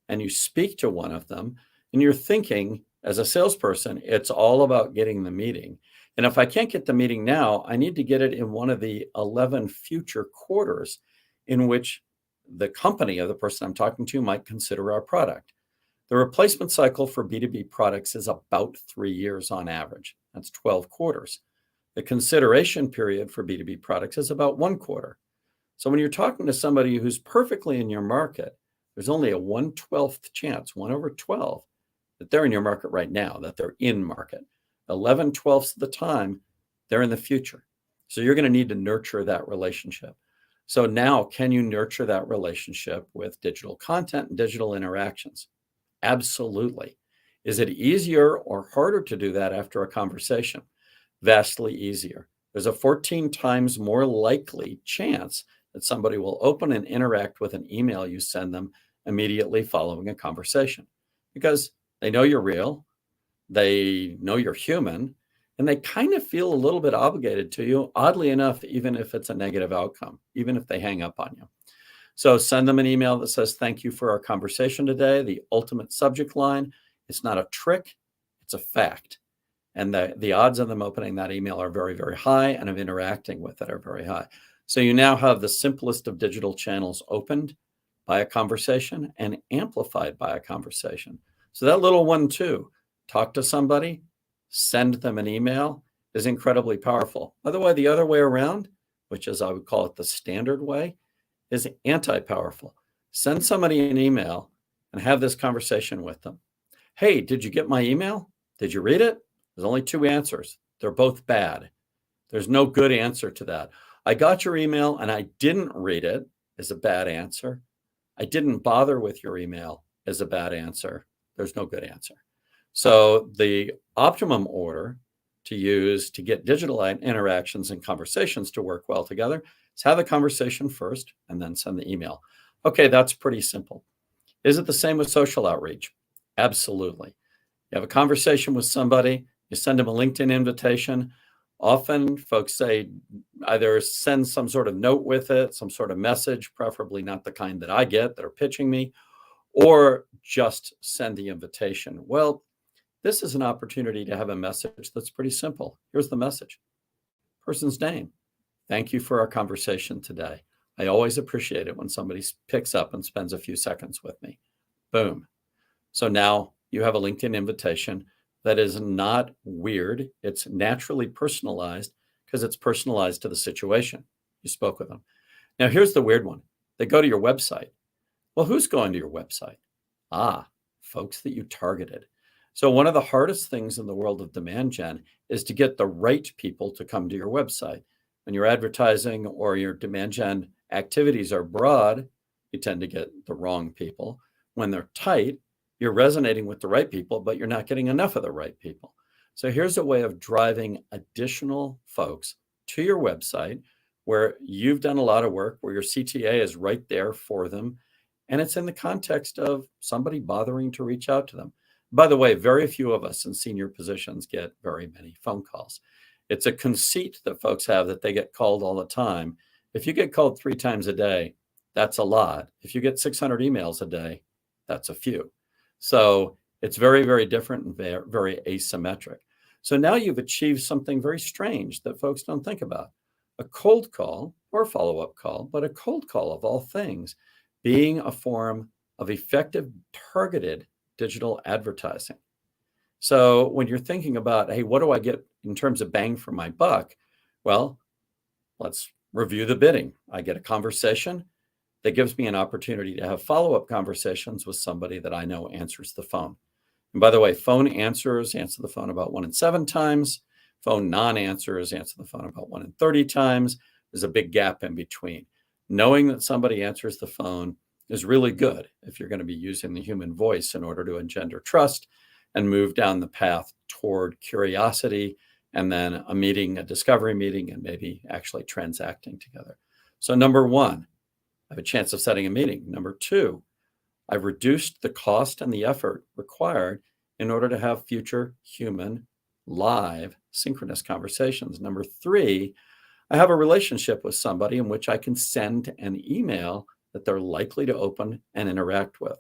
S: and you speak to one of them, and you're thinking, as a salesperson, it's all about getting the meeting. And if I can't get the meeting now, I need to get it in one of the 11 future quarters in which the company of the person I'm talking to might consider our product. The replacement cycle for B2B products is about 3 years on average. That's 12 quarters. The consideration period for B2B products is about 1 quarter. So when you're talking to somebody who's perfectly in your market, there's only a 1/12th chance, 1 over 12, that they're in your market right now, that they're in market. 11/12ths of the time, they're in the future. So you're going to need to nurture that relationship. So now, can you nurture that relationship with digital content and digital interactions? Absolutely. Is it easier or harder to do that after a conversation? Vastly easier. There's a 14 times more likely chance that somebody will open and interact with an email you send them immediately following a conversation, because they know you're real, they know you're human, and they kind of feel a little bit obligated to you, oddly enough, even if it's a negative outcome, even if they hang up on you. So send them an email that says, thank you for our conversation today. The ultimate subject line, it's not a trick, it's a fact. And the odds of them opening that email are very, very high, and of interacting with it are very high. So you now have the simplest of digital channels opened by a conversation and amplified by a conversation. So that little one too, talk to somebody, send them an email, is incredibly powerful. By the way, the other way around, which is I would call it the standard way, is anti-powerful. Send somebody an email and have this conversation with them. Hey, did you get my email? Did you read it? There's only 2 answers. They're both bad. There's no good answer to that. I got your email and I didn't read it is a bad answer. I didn't bother with your email is a bad answer. There's no good answer. So the optimum order to use to get digital interactions and conversations to work well together is have the conversation first and then send the email. Okay, that's pretty simple. Is it the same with social outreach? Absolutely. You have a conversation with somebody, you send them a LinkedIn invitation. Often folks say either send some sort of note with it, some sort of message, preferably not the kind that I get that are pitching me, or just send the invitation. Well, this is an opportunity to have a message that's pretty simple. Here's the message. Person's name. Thank you for our conversation today. I always appreciate it when somebody picks up and spends a few seconds with me. Boom. So now you have a LinkedIn invitation that is not weird. It's naturally personalized because it's personalized to the situation. You spoke with them. Now, here's the weird one. They go to your website. Well, who's going to your website? Folks that you targeted. So one of the hardest things in the world of demand gen is to get the right people to come to your website. When your advertising or your demand gen activities are broad, you tend to get the wrong people. When they're tight, you're resonating with the right people, but you're not getting enough of the right people. So here's a way of driving additional folks to your website where you've done a lot of work, where your CTA is right there for them. And it's in the context of somebody bothering to reach out to them. By the way, very few of us in senior positions get very many phone calls. It's a conceit that folks have that they get called all the time. If you get called 3 times a day, that's a lot. If you get 600 emails a day, that's a few. So It's very, very different and very asymmetric. So now you've achieved something very strange that folks don't think about. A cold call or follow-up call, but a cold call of all things, being a form of effective targeted digital advertising. So when you're thinking about, hey, what do I get in terms of bang for my buck? Well, let's review the bidding. I get a conversation that gives me an opportunity to have follow-up conversations with somebody that I know answers the phone. And by the way, phone answers answer the phone about 1 in 7 times. Phone non-answers answer the phone about 1 in 30 times. There's a big gap in between. Knowing that somebody answers the phone is really good if you're going to be using the human voice in order to engender trust and move down the path toward curiosity and then a meeting, a discovery meeting, and maybe actually transacting together. So number one, I have a chance of setting a meeting. Number two, I've reduced the cost and the effort required in order to have future human, live, synchronous conversations. Number three, I have a relationship with somebody in which I can send an email that they're likely to open and interact with.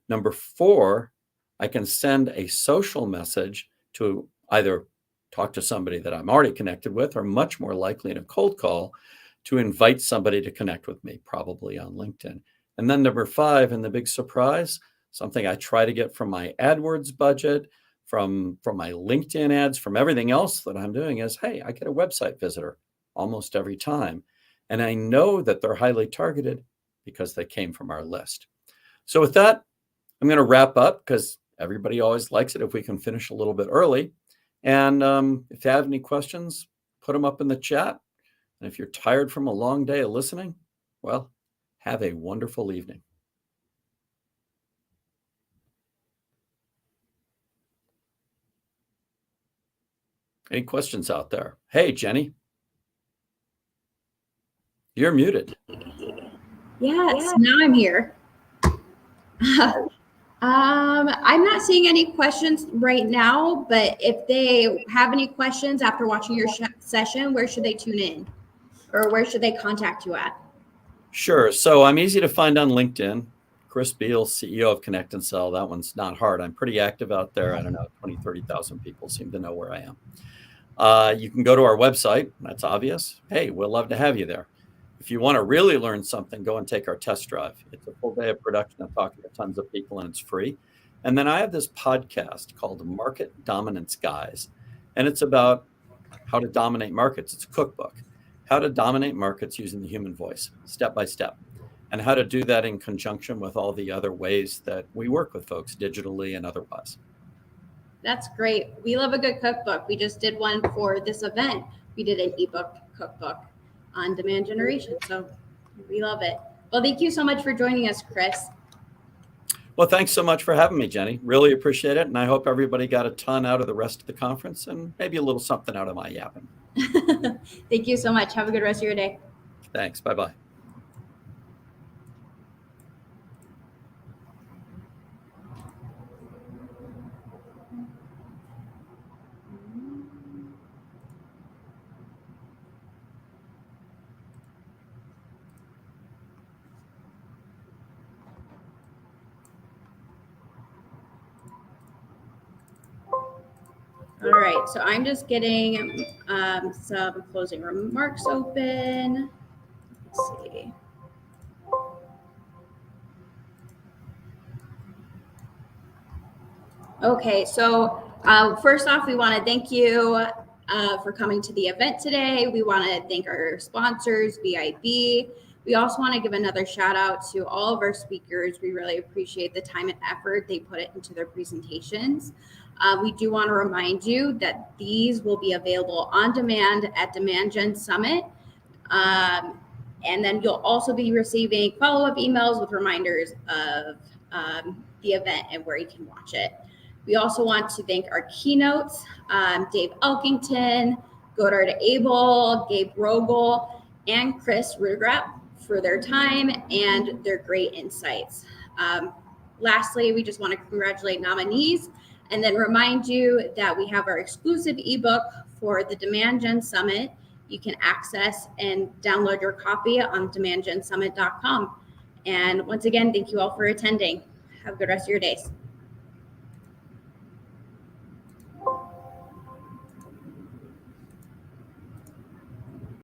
S: Number four, I can send a social message to either talk to somebody that I'm already connected with, or much more likely in a cold call, to invite somebody to connect with me, probably on LinkedIn. And then number five, and the big surprise, something I try to get from my AdWords budget, from my LinkedIn ads, from everything else that I'm doing is, hey, I get a website visitor almost every time. And I know that they're highly targeted because they came from our list. So with that, I'm going to wrap up because everybody always likes it if we can finish a little bit early. And if you have any questions, put them up in the chat. And if you're tired from a long day of listening, well, have a wonderful evening. Any questions out there? Hey, Jenny. You're muted.
J: Yes, now I'm here. I'm not seeing any questions right now, but if they have any questions after watching your session, where should they tune in? Or where should they contact you at?
S: Sure. So I'm easy to find on LinkedIn. Chris Beal, CEO of Connect and Sell. That one's not hard. I'm pretty active out there. I don't know, 20, 30,000 people seem to know where I am. You can go to our website. That's obvious. Hey, we'd love to have you there. If you want to really learn something, go and take our test drive. It's a full day of production. I'm talking to tons of people and it's free. And then I have this podcast called Market Dominance Guys. And it's about how to dominate markets. It's a cookbook. How to dominate markets using the human voice, step by step. And how to do that in conjunction with all the other ways that we work with folks digitally and otherwise.
J: That's great. We love a good cookbook. We just did one for this event. We did an ebook cookbook on demand generation. So we love it. Well, thank you so much for joining us, Chris.
S: Well, thanks so much for having me, Jenny. Really appreciate it. And I hope everybody got a ton out of the rest of the conference and maybe a little something out of my yapping.
J: Thank you so much. Have a good rest of your day.
S: Thanks. Bye-bye.
J: All right, so I'm just getting some closing remarks open. Let's see. Okay, so first off, we want to thank you for coming to the event today. We want to thank our sponsors, VIB. We also want to give another shout out to all of our speakers. We really appreciate the time and effort they put into their presentations. We do want to remind you that these will be available on demand at Demand Gen Summit. And then you'll also be receiving follow-up emails with reminders of the event and where you can watch it. We also want to thank our keynotes, Dave Elkington, Godard Abel, Gabe Rogel, and Chris Rugrap for their time and their great insights. Lastly, we just want to congratulate nominees and then remind you that we have our exclusive ebook for the Demand Gen Summit. You can access and download your copy on demandgensummit.com. And once again, thank you all for attending. Have a good rest of your days.